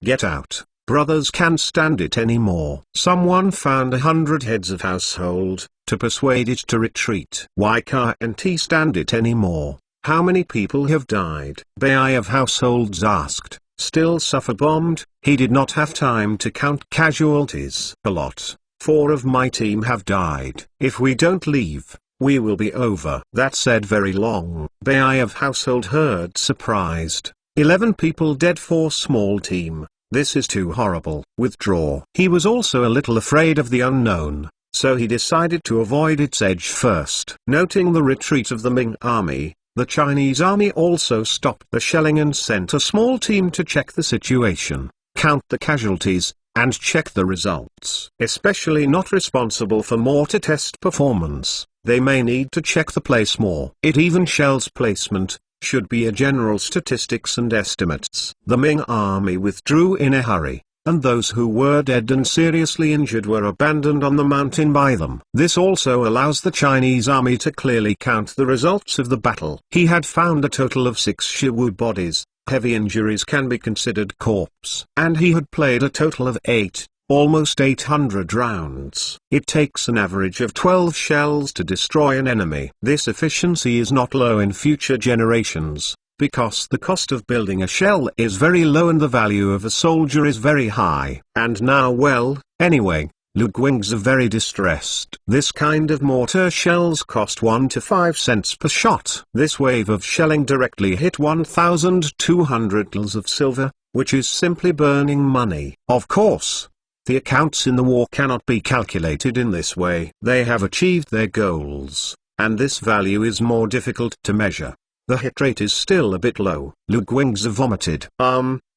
Get out. Brothers can't stand it anymore. Someone found 100 heads of household, to persuade it to retreat. Why can't he stand it anymore? How many people have died? Bai of households asked. Still suffer bombed? He did not have time to count casualties. A lot. 4 of my team have died. If we don't leave, we will be over. That said very long. Bai of household heard surprised. 11 people dead for small team. This is too horrible. Withdraw. He was also a little afraid of the unknown, so he decided to avoid its edge first. Noting the retreat of the Ming army, the Chinese army also stopped the shelling and sent a small team to check the situation, count the casualties, and check the results. Especially not responsible for mortar test performance, they may need to check the place more. It even shells placement should be a general statistics and estimates. The Ming army withdrew in a hurry, and those who were dead and seriously injured were abandoned on the mountain by them. This also allows the Chinese army to clearly count the results of the battle. He had found a total of 6 Shiwu bodies, heavy injuries can be considered corpse. And he had played a total of 8, almost 800 rounds. It takes an average of 12 shells to destroy an enemy. This efficiency is not low in future generations, because the cost of building a shell is very low and the value of a soldier is very high. And now anyway, Lu Guing's are very distressed. This kind of mortar shells cost 1 to 5 cents per shot. This wave of shelling directly hit 1,200 tals of silver, which is simply burning money. Of course, the accounts in the war cannot be calculated in this way. They have achieved their goals, and this value is more difficult to measure. The hit rate is still a bit low. Lu Guing's vomited.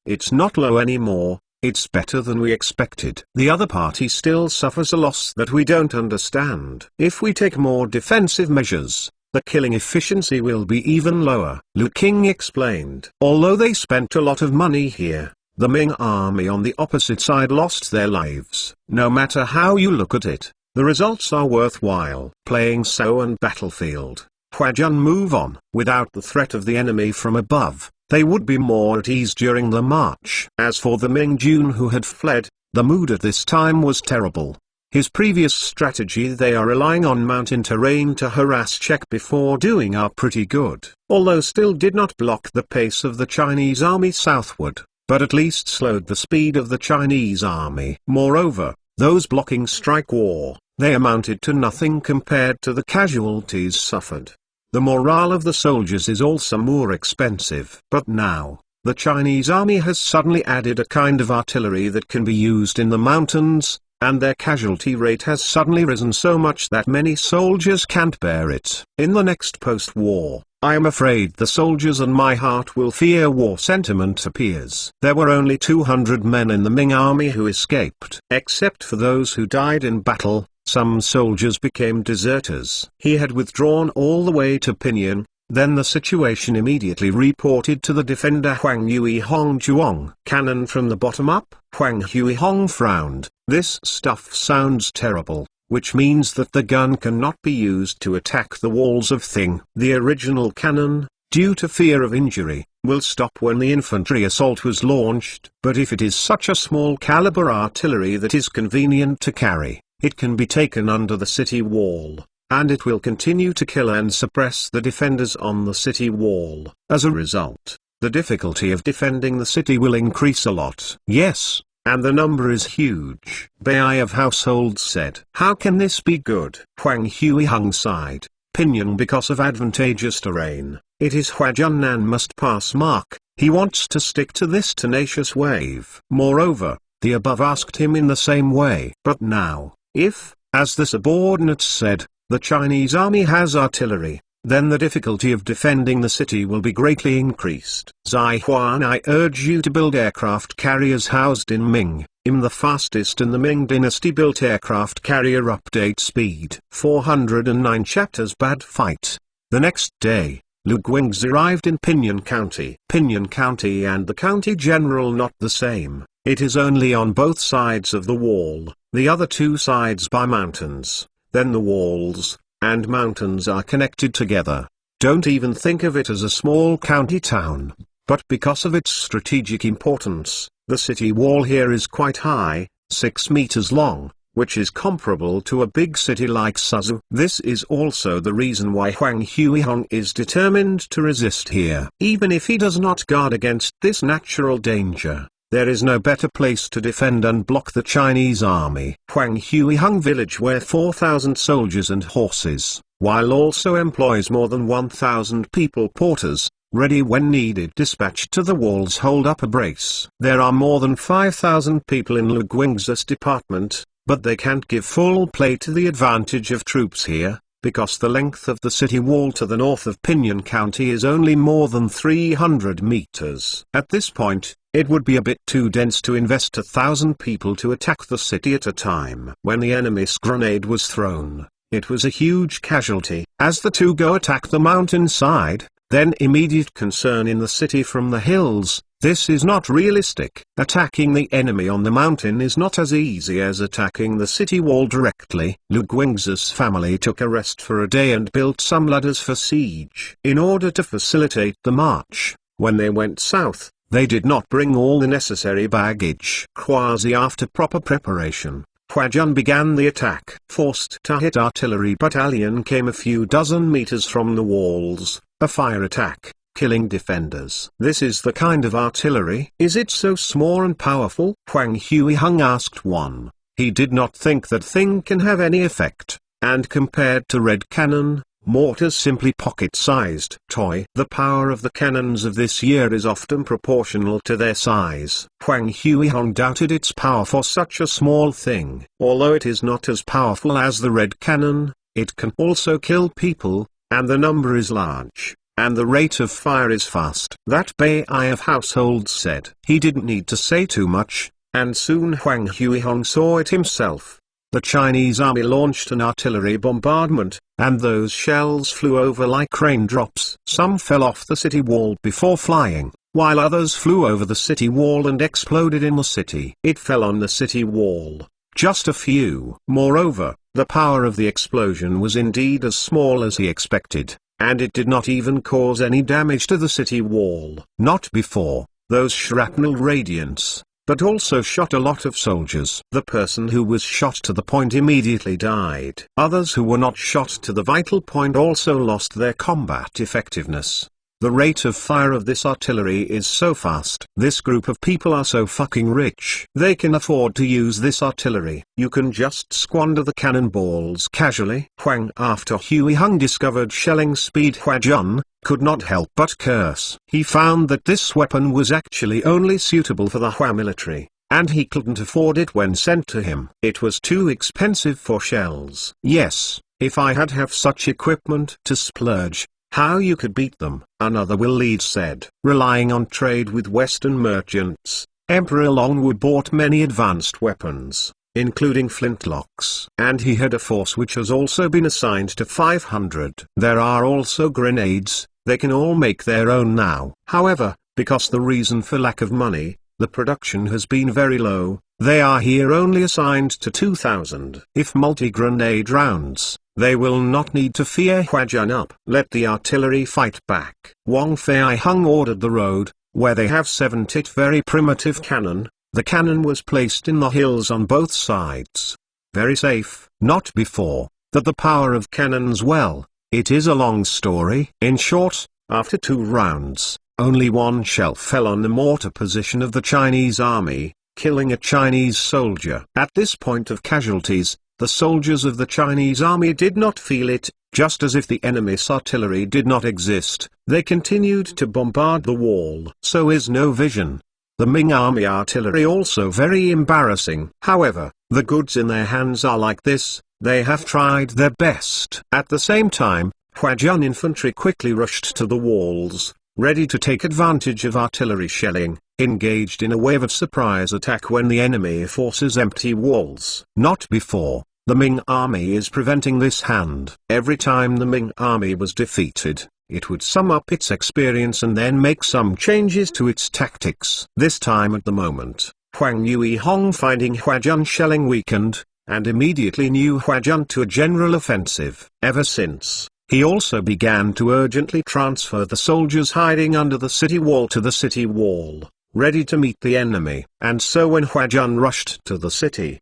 It's not low anymore, it's better than we expected. The other party still suffers a loss that we don't understand. If we take more defensive measures, the killing efficiency will be even lower. Lu King explained. Although they spent a lot of money here, the Ming army on the opposite side lost their lives. No matter how you look at it, the results are worthwhile. Playing so on battlefield, Huajun move on. Without the threat of the enemy from above, they would be more at ease during the march. As for the Ming Jun who had fled, the mood at this time was terrible. His previous strategy they are relying on mountain terrain to harass check before doing are pretty good, although still did not block the pace of the Chinese army southward, but at least slowed the speed of the Chinese army. Moreover, those blocking strike war, they amounted to nothing compared to the casualties suffered. The morale of the soldiers is also more expensive. But now, the Chinese army has suddenly added a kind of artillery that can be used in the mountains, and their casualty rate has suddenly risen so much that many soldiers can't bear it. In the next post-war, I am afraid the soldiers and my heart will fear war sentiment appears. There were only 200 men in the Ming army who escaped. Except for those who died in battle, Some soldiers became deserters. He had withdrawn all the way to Pinyin. Then the situation immediately reported to the defender Huang Yuihong Zhuang. Cannon from the bottom up. Huang Yuihong frowned. This stuff sounds terrible, which means that the gun cannot be used to attack the walls of Thing. The original cannon, due to fear of injury, will stop when the infantry assault was launched. But if it is such a small caliber artillery that is convenient to carry, it can be taken under the city wall, and it will continue to kill and suppress the defenders on the city wall. As a result, the difficulty of defending the city will increase a lot. Yes, and the number is huge. Bai of households said. How can this be good? Huang Huiheng sighed. Pinyin because of advantageous terrain. It is Huajunan must pass mark. He wants to stick to this tenacious wave. Moreover, the above asked him in the same way. But now, if, as the subordinates said, the Chinese army has artillery, then the difficulty of defending the city will be greatly increased. Zai Huan, I urge you to build aircraft carriers housed in Ming. The fastest in the Ming dynasty built aircraft carrier update speed. 409 chapters. Bad fight. The next day, Lu Guingzi arrived in Pinyin County. Pinyin County and the county general not the same. It is only on both sides of the wall, the other two sides by mountains. Then the walls and mountains are connected together. Don't even think of it as a small county town. But because of its strategic importance, the city wall here is quite high, 6 meters long, which is comparable to a big city like Suzhou. This is also the reason why Huang Huiheng is determined to resist here. Even if he does not guard against this natural danger, there is no better place to defend and block the Chinese army. Huang Huiheng village where 4,000 soldiers and horses, while also employs more than 1,000 people porters, ready when needed, dispatched to the walls hold up a brace. There are more than 5,000 people in Lu Guingzi's department, but they can't give full play to the advantage of troops here, because the length of the city wall to the north of Pinyin County is only more than 300 meters. At this point, it would be a bit too dense to invest 1,000 people to attack the city at a time. When the enemy's grenade was thrown, it was a huge casualty. As the two go attack the mountainside, then immediate concern in the city from the hills. This is not realistic. Attacking the enemy on the mountain is not as easy as attacking the city wall directly. Lu Guingzi's family took a rest for a day and built some ladders for siege. In order to facilitate the march, when they went south, they did not bring all the necessary baggage. Quasi after proper preparation, Huajun began the attack. Forced to hit artillery battalion came a few dozen meters from the walls. A fire attack, killing defenders. This is the kind of artillery. Is it so small and powerful? Huang Huiheng asked one. He did not think that thing can have any effect, and compared to red cannon, mortars simply pocket-sized toy. The power of the cannons of this year is often proportional to their size. Huang Huiheng doubted its power for such a small thing. Although it is not as powerful as the red cannon, it can also kill people, and the number is large, and the rate of fire is fast. That Bai of households said. He didn't need to say too much, and soon Huang Huiheng saw it himself. The Chinese army launched an artillery bombardment, and those shells flew over like raindrops. Some fell off the city wall before flying, while others flew over the city wall and exploded in the city. It fell on the city wall. Just a few. Moreover, the power of the explosion was indeed as small as he expected, and it did not even cause any damage to the city wall. Not before, those shrapnel radiants, but also shot a lot of soldiers. The person who was shot to the point immediately died. Others who were not shot to the vital point also lost their combat effectiveness. The rate of fire of this artillery is so fast. This group of people are so fucking rich. They can afford to use this artillery. You can just squander the cannonballs casually. Huang, after Huiheng discovered shelling speed, Huajun could not help but curse. He found that this weapon was actually only suitable for the Hua military, and he couldn't afford it when sent to him. It was too expensive for shells. Yes, if I had have such equipment to splurge, how you could beat them. Another will lead said. Relying on trade with Western merchants, Emperor Longwu bought many advanced weapons. including flintlocks. And he had a force which has also been assigned to 500. There are also grenades, they can all make their own now. However, because the reason for lack of money, the production has been very low, they are here only assigned to 2,000. If multi-grenade rounds, they will not need to fear Huajian up. Let the artillery fight back. Wang Fei Hung ordered the road, where they have 70 very primitive cannon. The cannon was placed in the hills on both sides. Very safe. Not before, that the power of cannons well, it is a long story. In short, after 2 rounds, only 1 shell fell on the mortar position of the Chinese army, killing a Chinese soldier. At this point of casualties, the soldiers of the Chinese army did not feel it, just as if the enemy's artillery did not exist, they continued to bombard the wall. So is no vision. The Ming army artillery also very embarrassing. However, the goods in their hands are like this, they have tried their best. At the same time, Huajian infantry quickly rushed to the walls, ready to take advantage of artillery shelling, engaged in a wave of surprise attack when the enemy forces empty walls. Not before. The Ming army is preventing this hand. Every time the Ming army was defeated, it would sum up its experience and then make some changes to its tactics. This time at the moment, Huang Yuihong finding Huajian shelling weakened, and immediately knew Huajian to a general offensive. Ever since, he also began to urgently transfer the soldiers hiding under the city wall to the city wall, ready to meet the enemy. And so when Huajian rushed to the city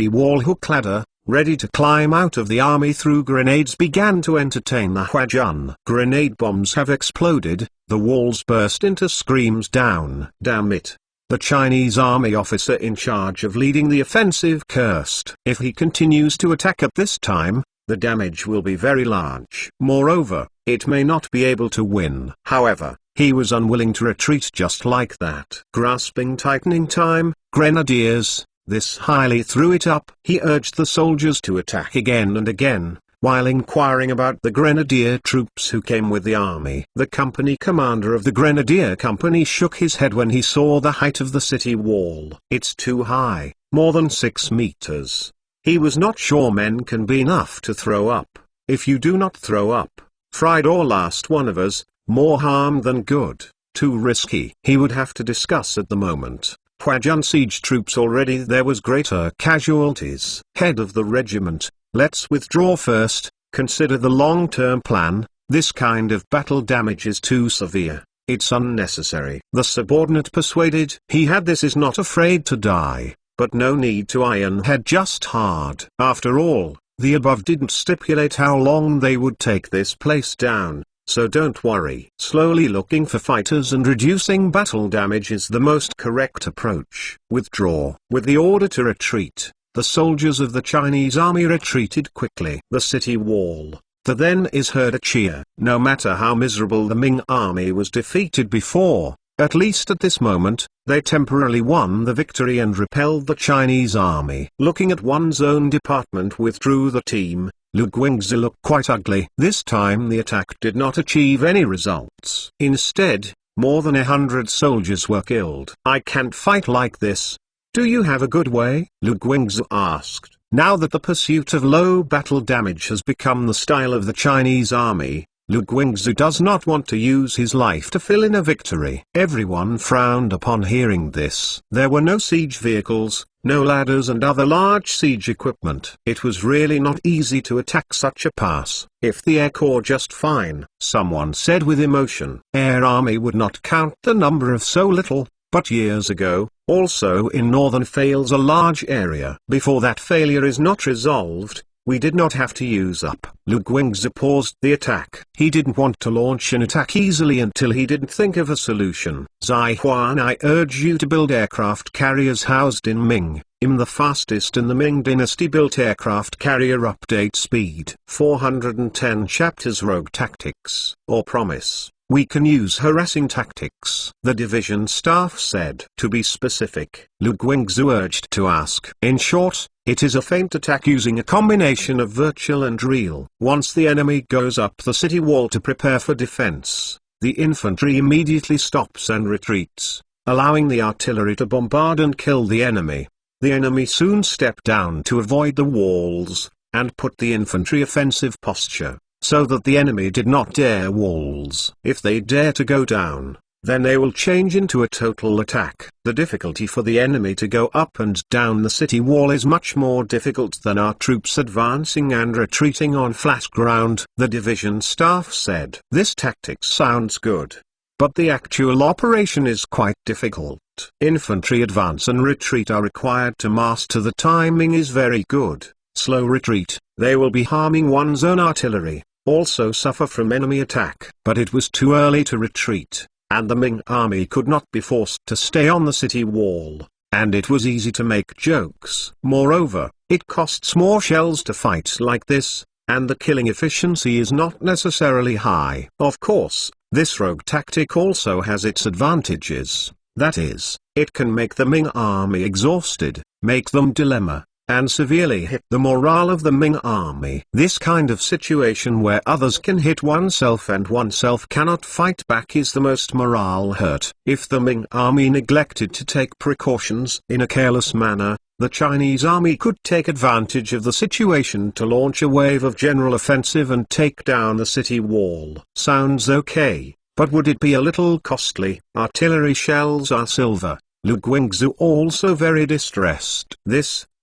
wall hook ladder, ready to climb out of the army through grenades began to entertain the Huajian. Grenade bombs have exploded, the walls burst into screams down. Damn it. The Chinese army officer in charge of leading the offensive cursed. If he continues to attack at this time, the damage will be very large. Moreover, it may not be able to win. However, he was unwilling to retreat just like that. Grasping tightening time, grenadiers, this highly threw it up. He urged the soldiers to attack again and again, while inquiring about the grenadier troops who came with the army. The company commander of the grenadier company shook his head when he saw the height of the city wall. It's too high, more than 6 meters. He was not sure men can be enough to throw up. If you do not throw up, fried or last one of us, more harm than good. Too risky. He would have to discuss at the moment. Huajian siege troops already there was greater casualties. Head of the regiment, let's withdraw first, consider the long-term plan, this kind of battle damage is too severe, it's unnecessary. The subordinate persuaded he had this is not afraid to die, but no need to iron head just hard. After all, the above didn't stipulate how long they would take this place down. So don't worry. Slowly looking for fighters and reducing battle damage is the most correct approach. Withdraw. With the order to retreat, the soldiers of the Chinese army retreated quickly. The city wall. Then is heard a cheer. No matter how miserable the Ming army was defeated before, at least at this moment, they temporarily won the victory and repelled the Chinese army. Looking at one's own department withdrew the team. Lu Guingzi looked quite ugly. This time the attack did not achieve any results. Instead, more than 100 soldiers were killed. I can't fight like this. Do you have a good way? Lu Guingzi asked. Now that the pursuit of low battle damage has become the style of the Chinese army, Lu Guingzi does not want to use his life to fill in a victory. Everyone frowned upon hearing this. There were no siege vehicles, no ladders and other large siege equipment. It was really not easy to attack such a pass. If the Air Corps just fine, someone said with emotion. Air Army would not count the number of so little, but years ago, also in northern fails a large area. Before that failure is not resolved, we did not have to use up. Lu Guingzi paused the attack. He didn't want to launch an attack easily until he didn't think of a solution. Zai Huan, I urge you to build aircraft carriers housed in Ming. I'm the fastest in the Ming dynasty built aircraft carrier. Update speed. 410 chapters. Rogue tactics. Or promise. We can use harassing tactics. The division staff said. To be specific, Lu Guingzi urged to ask. In short, it is a feint attack using a combination of virtual and real. Once the enemy goes up the city wall to prepare for defense, the infantry immediately stops and retreats, allowing the artillery to bombard and kill the enemy. The enemy soon stepped down to avoid the walls, and put the infantry offensive posture, so that the enemy did not dare walls. If they dare to go down, then they will change into a total attack. The difficulty for the enemy to go up and down the city wall is much more difficult than our troops advancing and retreating on flat ground. The division staff said, "This tactic sounds good, but the actual operation is quite difficult. Infantry advance and retreat are required to master. The timing is very good. Slow retreat, they will be harming one's own artillery, also suffer from enemy attack." But it was too early to retreat, and the Ming army could not be forced to stay on the city wall, and it was easy to make jokes. Moreover, it costs more shells to fight like this, and the killing efficiency is not necessarily high. Of course, this rogue tactic also has its advantages. That is, it can make the Ming army exhausted, make them dilemma, and severely hit the morale of the Ming army. This kind of situation where others can hit oneself and oneself cannot fight back is the most morale hurt. If the Ming army neglected to take precautions in a careless manner, the Chinese army could take advantage of the situation to launch a wave of general offensive and take down the city wall. Sounds okay, but would it be a little costly? Artillery shells are silver. Lu Guangzhou also very distressed.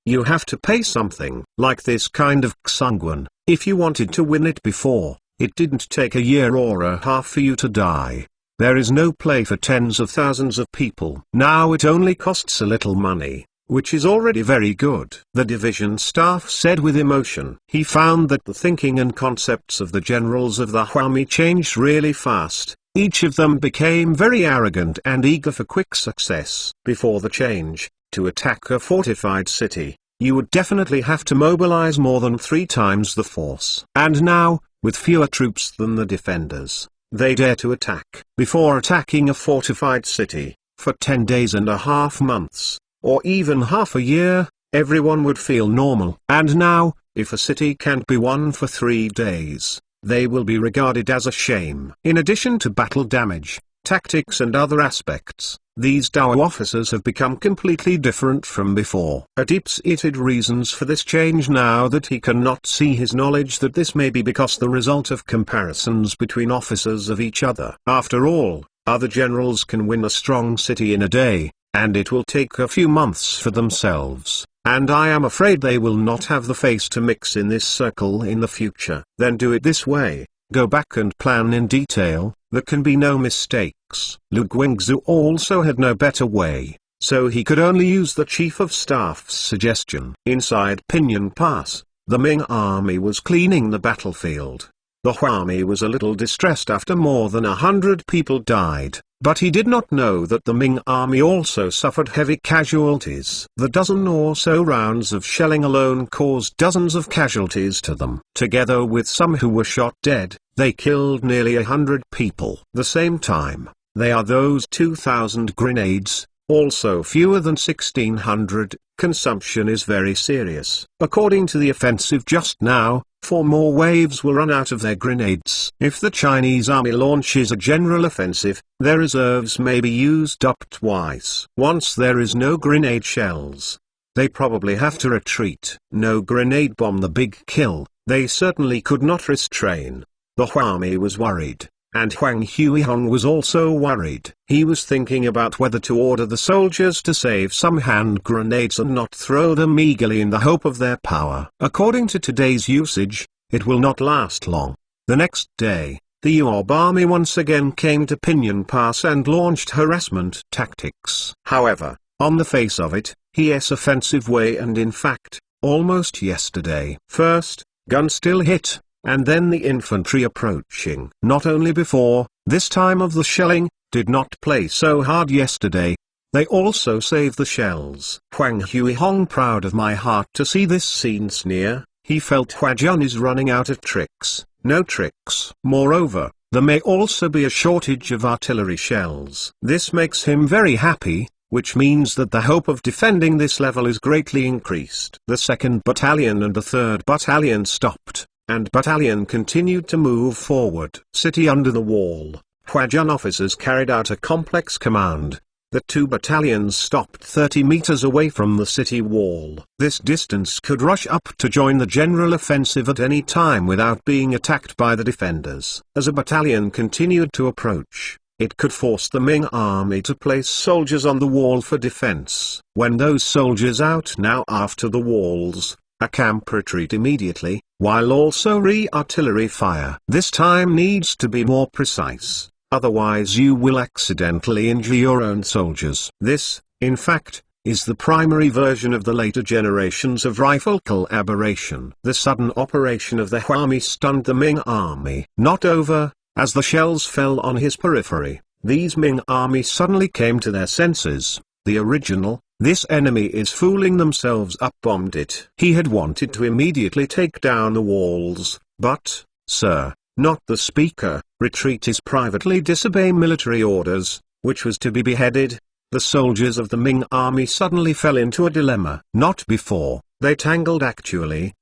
You have to pay something. Like this kind of Xungwan, if you wanted to win it before, it didn't take a year or a half for you to die. There is no play for tens of thousands of people. Now it only costs a little money, which is already very good. The division staff said with emotion. He found that the thinking and concepts of the generals of the army changed really fast. Each of them became very arrogant and eager for quick success. Before the change, to attack a fortified city, you would definitely have to mobilize more than 3 times the force. And now, with fewer troops than the defenders, they dare to attack. Before attacking a fortified city, for 10 days and a half months, or even half a year, everyone would feel normal. And now, if a city can't be won for 3 days, they will be regarded as a shame. In addition to battle damage, tactics and other aspects, these Dao officers have become completely different from before. A deep-seated reasons for this change now that he cannot see his knowledge that this may be because the result of comparisons between officers of each other. After all, other generals can win a strong city in a day, and it will take a few months for themselves, and I am afraid they will not have the face to mix in this circle in the future. Then do it this way, go back and plan in detail, there can be no mistakes. Lu Guangzhou also had no better way, so he could only use the chief of staff's suggestion. Inside Pinyon Pass, the Ming army was cleaning the battlefield. The army was a little distressed after more than 100 people died, but he did not know that the Ming army also suffered heavy casualties. The dozen or so rounds of shelling alone caused dozens of casualties to them. Together with some who were shot dead, they killed nearly 100 people. The same time, they are those 2,000 grenades, also fewer than 1,600. Consumption is very serious. According to the offensive just now, 4 more waves will run out of their grenades. If the Chinese army launches a general offensive, their reserves may be used up twice. Once there is no grenade shells, they probably have to retreat. No grenade bomb, the big kill, they certainly could not restrain. The army was worried, and Huang Huihong was also worried. He was thinking about whether to order the soldiers to save some hand grenades and not throw them eagerly in the hope of their power. According to today's usage, it will not last long. The next day, the Yob army once again came to Pinyon Pass and launched harassment tactics. However, on the face of it, yes, offensive way, and in fact, almost yesterday. First, gun still hit, and then the infantry approaching. Not only before, this time of the shelling, did not play so hard yesterday, they also saved the shells. Huang Huihong proud of my heart to see this scene sneer, he felt Huajun is running out of tricks, no tricks. Moreover, there may also be a shortage of artillery shells. This makes him very happy, which means that the hope of defending this level is greatly increased. The 2nd Battalion and the 3rd Battalion stopped, and battalion continued to move forward. City under the wall, Huajun officers carried out a complex command. The two battalions stopped 30 meters away from the city wall. This distance could rush up to join the general offensive at any time without being attacked by the defenders. As a battalion continued to approach, it could force the Ming army to place soldiers on the wall for defense. When those soldiers out now after the walls, a camp retreat immediately, while also re-artillery fire. This time needs to be more precise. Otherwise you will accidentally injure your own soldiers. This, in fact, is the primary version of the later generations of rifle collaboration. The sudden operation of the Army stunned the Ming army. Not over, as the shells fell on his periphery, these Ming army suddenly came to their senses. The original, "This enemy is fooling themselves up" bombed it. He had wanted to immediately take down the walls, but, sir, not the speaker, retreat is privately disobey military orders, which was to be beheaded. The soldiers of the Ming army suddenly fell into a dilemma. Not before, they tangled actually,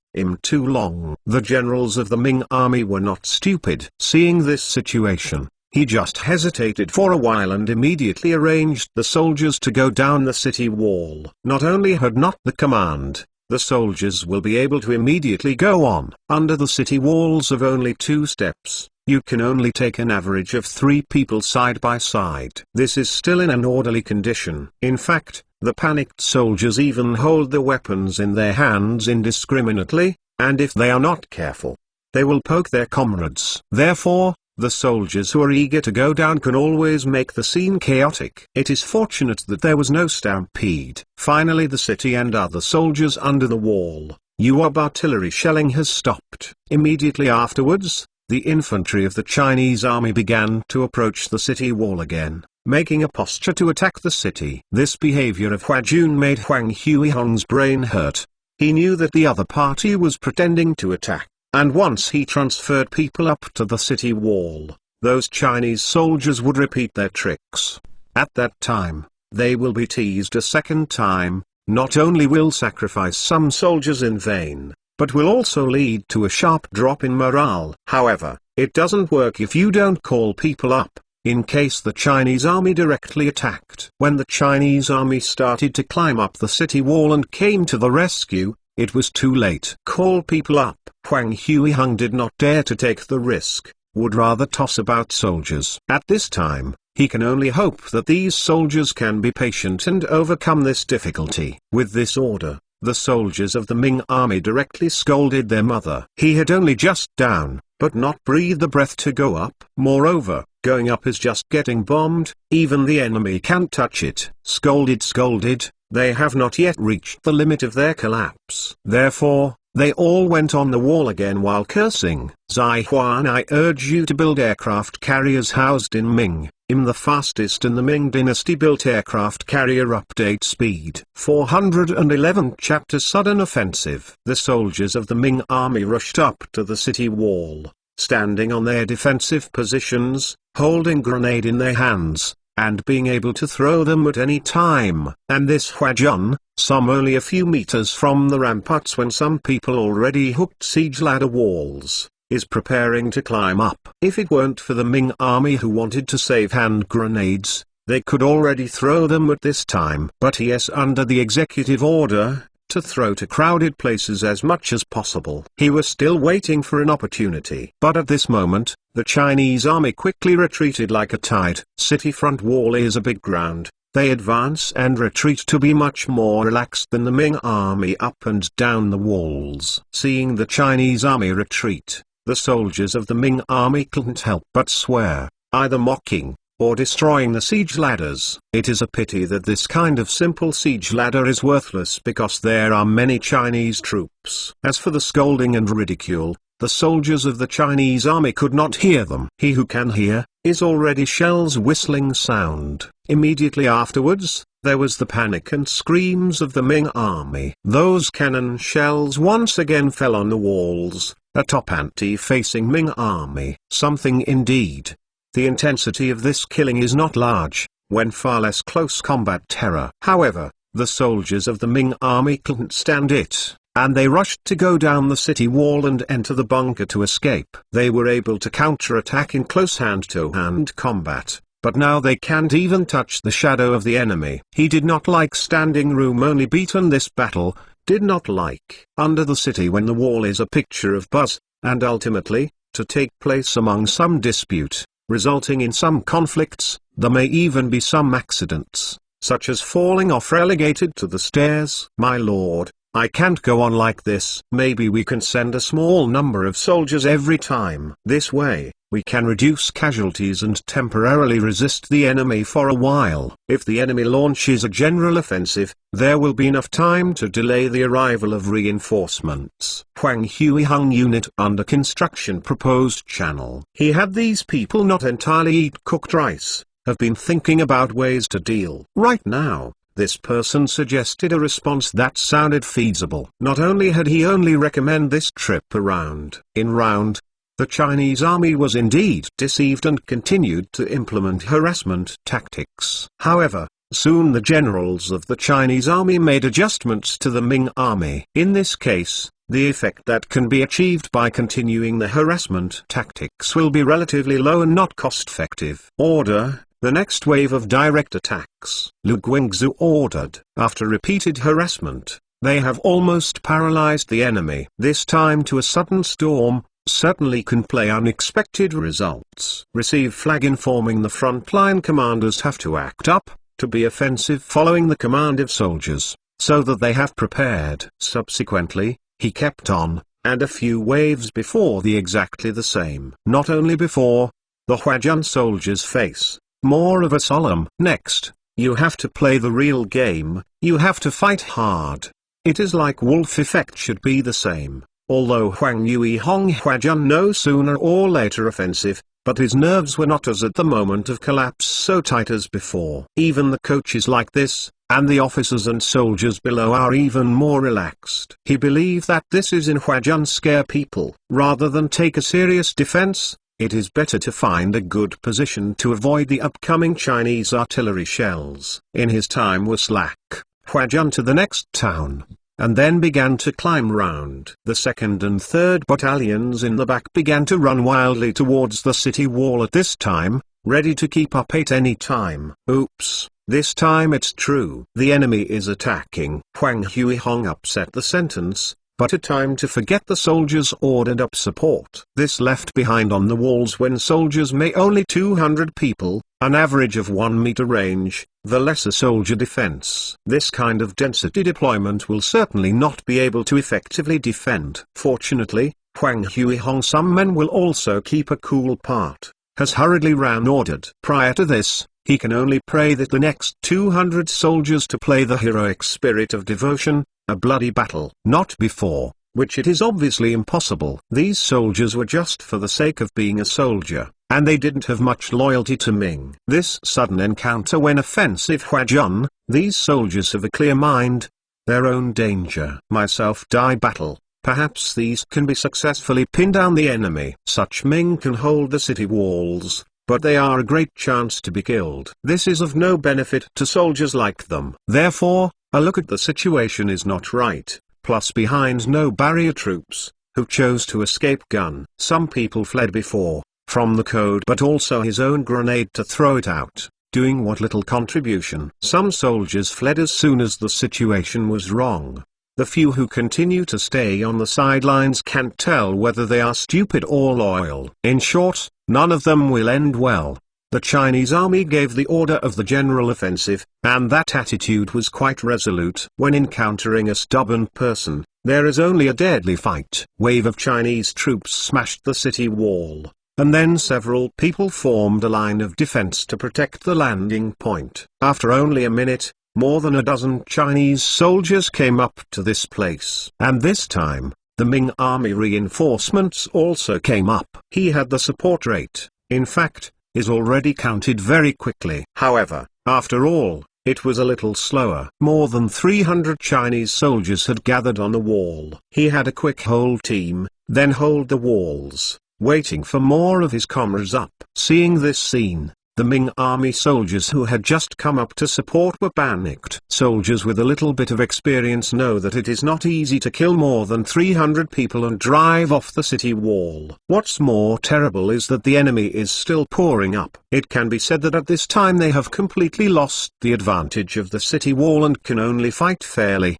too long. The generals of the Ming army were not stupid. Seeing this situation, he just hesitated for a while and immediately arranged the soldiers to go down the city wall. Not only had not the command, the soldiers will be able to immediately go on. Under the city walls of only 2 steps, you can only take an average of 3 people side by side. This is still in an orderly condition. In fact, the panicked soldiers even hold the weapons in their hands indiscriminately, and if they are not careful, they will poke their comrades. Therefore, the soldiers who are eager to go down can always make the scene chaotic. It is fortunate that there was no stampede. Finally the city and other soldiers under the wall. Artillery shelling has stopped. Immediately afterwards, the infantry of the Chinese army began to approach the city wall again, making a posture to attack the city. This behavior of Hua Jun made Huang Huihong's brain hurt. He knew that the other party was pretending to attack. And once he transferred people up to the city wall, those Chinese soldiers would repeat their tricks. At that time, they will be teased a second time. Not only will sacrifice some soldiers in vain, but will also lead to a sharp drop in morale. However, it doesn't work if you don't call people up, in case the Chinese army directly attacked. When the Chinese army started to climb up the city wall and came to the rescue, it was too late. Call people up. Huang Huihong did not dare to take the risk, would rather toss about soldiers. At this time, he can only hope that these soldiers can be patient and overcome this difficulty. With this order, the soldiers of the Ming army directly scolded their mother. He had only just down, but not breathed a breath to go up. Moreover, going up is just getting bombed, even the enemy can't touch it. Scolded, they have not yet reached the limit of their collapse. Therefore, they all went on the wall again while cursing. Zai Huan, I urge you to build aircraft carriers housed in Ming. The fastest in the Ming dynasty built aircraft carrier update speed. 411 Chapter Sudden Offensive. The soldiers of the Ming army rushed up to the city wall, standing on their defensive positions, holding grenade in their hands, and being able to throw them at any time. And this Huajun, some only a few meters from the ramparts when some people already hooked siege ladder walls, is preparing to climb up. If it weren't for the Ming army who wanted to save hand grenades, they could already throw them at this time. But he is under the executive order to throw to crowded places as much as possible. He was still waiting for an opportunity. But at this moment, the Chinese army quickly retreated like a tide. City front wall is a big ground. They advance and retreat to be much more relaxed than the Ming army up and down the walls. Seeing the Chinese army retreat, the soldiers of the Ming army couldn't help but swear, either mocking, or destroying the siege ladders. It is a pity that this kind of simple siege ladder is worthless because there are many Chinese troops. As for the scolding and ridicule, the soldiers of the Chinese army could not hear them. He who can hear, is already shells whistling sound. Immediately afterwards, there was the panic and screams of the Ming army. Those cannon shells once again fell on the walls, a top anti-facing Ming army. Something indeed. The intensity of this killing is not large, when far less close combat terror. However, the soldiers of the Ming army couldn't stand it, and they rushed to go down the city wall and enter the bunker to escape. They were able to counterattack in close hand-to-hand combat, but now they can't even touch the shadow of the enemy. He did not like standing room only beaten this battle, did not like under the city when the wall is a picture of buzz, and ultimately, to take place among some dispute, resulting in some conflicts. There may even be some accidents, such as falling off relegated to the stairs. My lord, I can't go on like this. Maybe we can send a small number of soldiers every time. This way, we can reduce casualties and temporarily resist the enemy for a while. If the enemy launches a general offensive, there will be enough time to delay the arrival of reinforcements. Huang Huihong unit under construction proposed channel. He had these people not entirely eat cooked rice, have been thinking about ways to deal. Right now, this person suggested a response that sounded feasible. Not only had he only recommend this trip around, the Chinese army was indeed deceived and continued to implement harassment tactics. However, soon the generals of the Chinese army made adjustments to the Ming army. In this case, the effect that can be achieved by continuing the harassment tactics will be relatively low and not cost-effective. Order the next wave of direct attacks. Lu Guangzhou ordered. After repeated harassment, they have almost paralyzed the enemy. This time to a sudden storm certainly can play unexpected results. Receive flag informing the frontline commanders have to act up to be offensive following the command of soldiers, so that they have prepared. Subsequently, he kept on, and a few waves before the exactly the same. Not only before the Huajun soldiers face more of a solemn. Next, you have to play the real game, you have to fight hard. It is like wolf effect should be the same. Although Huang Yuihong Huajun no sooner or later offensive, but his nerves were not as at the moment of collapse so tight as before. Even the coaches like this, and the officers and soldiers below are even more relaxed. He believed that this is in Huajun scare people. Rather than take a serious defense, it is better to find a good position to avoid the upcoming Chinese artillery shells. In his time was slack. Huajun to the next town, and then began to climb round. The 2nd and 3rd battalions in the back began to run wildly towards the city wall at this time, ready to keep up at any time. Oops, this time it's true. The enemy is attacking. Huang Huihong upset the sentence, but a time to forget the soldiers ordered up support. This left behind on the walls when soldiers may only 200 people, an average of 1 meter range, the lesser soldier defense. This kind of density deployment will certainly not be able to effectively defend. Fortunately, Huang Huihong some men will also keep a cool part, has hurriedly ran ordered. Prior to this, he can only pray that the next 200 soldiers to play the heroic spirit of devotion, a bloody battle. Not before, which it is obviously impossible. These soldiers were just for the sake of being a soldier, and they didn't have much loyalty to Ming. This sudden encounter when offensive Huajun, these soldiers have a clear mind, their own danger. Myself die battle. Perhaps these can be successfully pin down the enemy. Such Ming can hold the city walls, but they are a great chance to be killed. This is of no benefit to soldiers like them. Therefore, a look at the situation is not right, plus behind no barrier troops, who chose to escape gun. Some people fled before, from the code but also his own grenade to throw it out, doing what little contribution. Some soldiers fled as soon as the situation was wrong. The few who continue to stay on the sidelines can't tell whether they are stupid or loyal. In short, none of them will end well. The Chinese army gave the order of the general offensive, and that attitude was quite resolute. When encountering a stubborn person, there is only a deadly fight. Wave of Chinese troops smashed the city wall, and then several people formed a line of defense to protect the landing point. After only a minute, more than a dozen Chinese soldiers came up to this place. And this time, the Ming army reinforcements also came up. He had the support rate, in fact, is already counted very quickly. However, after all, it was a little slower. More than 300 Chinese soldiers had gathered on the wall. He had a quick hold team, then hold the walls, waiting for more of his comrades up. Seeing this scene, The Ming army soldiers who had just come up to support were panicked. Soldiers with a little bit of experience know that it is not easy to kill more than 300 people and drive off the city wall. What's more terrible is that the enemy is still pouring up. It can be said that at this time they have completely lost the advantage of the city wall and can only fight fairly.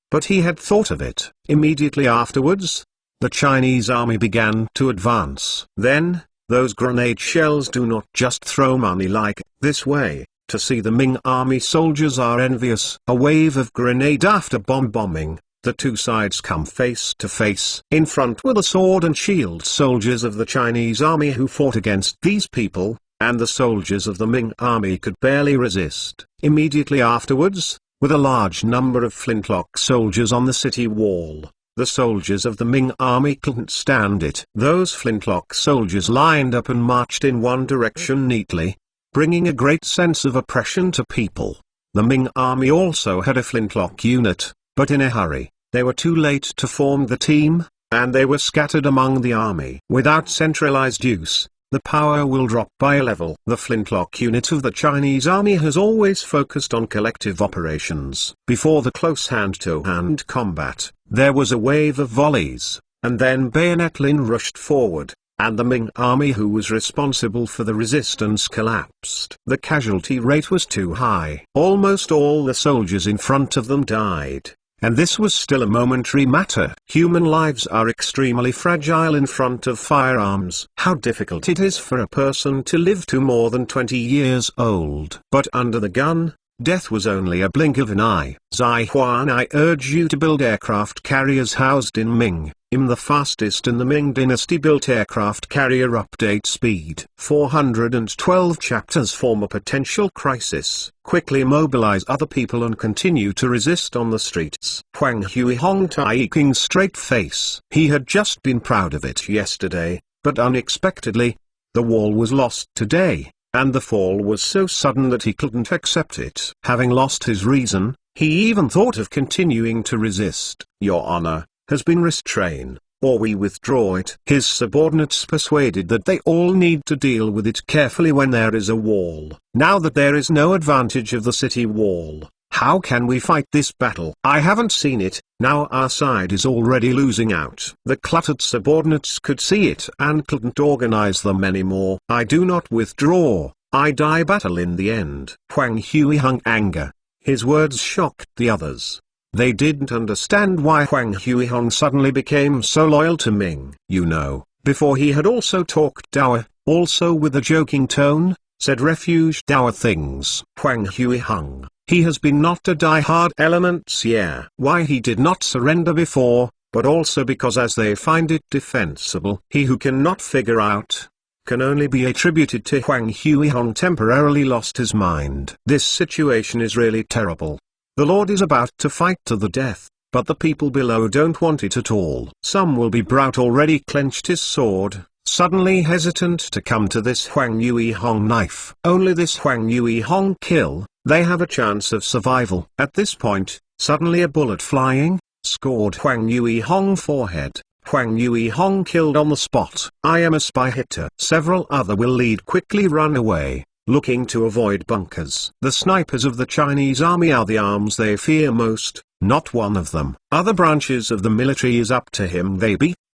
But he had thought of it. Immediately afterwards, the Chinese army began to advance. Then, those grenade shells do not just throw money like this way. To see the Ming army soldiers are envious. A wave of grenade after bombing, the two sides come face to face. In front were the sword and shield soldiers of the Chinese army who fought against these people, and the soldiers of the Ming army could barely resist. Immediately afterwards, with a large number of flintlock soldiers on the city wall, the soldiers of the Ming army couldn't stand it. Those flintlock soldiers lined up and marched in one direction neatly, bringing a great sense of oppression to people. The Ming army also had a flintlock unit, but in a hurry, they were too late to form the team, and they were scattered among the army. Without centralized use, the power will drop by a level. The flintlock unit of the Chinese army has always focused on collective operations. Before the close hand-to-hand combat, there was a wave of volleys, and then bayonet Lin rushed forward, and the Ming army who was responsible for the resistance collapsed. The casualty rate was too high. Almost all the soldiers in front of them died. And this was still a momentary matter. Human lives are extremely fragile in front of firearms. How difficult it is for a person to live to more than 20 years old. But under the gun, death was only a blink of an eye. Zai Huan, I urge you to build aircraft carriers housed in Ming. The fastest in the Ming dynasty built aircraft carrier update speed. 412 chapters form a potential crisis. Quickly mobilize other people and continue to resist on the streets. Huang Huihong Taiking's straight face. He had just been proud of it yesterday, but unexpectedly, the wall was lost today, and the fall was so sudden that he couldn't accept it. Having lost his reason, he even thought of continuing to resist. Your honor has been restrained, or we withdraw it. His subordinates persuaded that they all need to deal with it carefully when there is a wall. Now that there is no advantage of the city wall, how can we fight this battle? I haven't seen it. Now our side is already losing out. The cluttered subordinates could see it and couldn't organize them anymore. I do not withdraw. I die battle in the end. Huang Huihong anger. His words shocked the others. They didn't understand why Huang Huihong suddenly became so loyal to Ming. You know, before he had also talked dour, also with a joking tone, said refuge dour things. Huang Huihong, he has been not a die-hard elements yeah. Why he did not surrender before, but also because as they find it defensible. He who cannot figure out, can only be attributed to Huang Huihong temporarily lost his mind. This situation is really terrible. The Lord is about to fight to the death, but the people below don't want it at all. Some will be Brout already clenched his sword, suddenly hesitant to come to this Huang Huihong knife. Only this Huang Huihong kill, they have a chance of survival. At this point, suddenly a bullet flying, scored Huang Huihong forehead. Huang Huihong killed on the spot. I am a spy hitter. Several other will lead quickly run away, looking to avoid bunkers. The snipers of the Chinese army are the arms they fear most, not one of them. Other branches of the military is up to him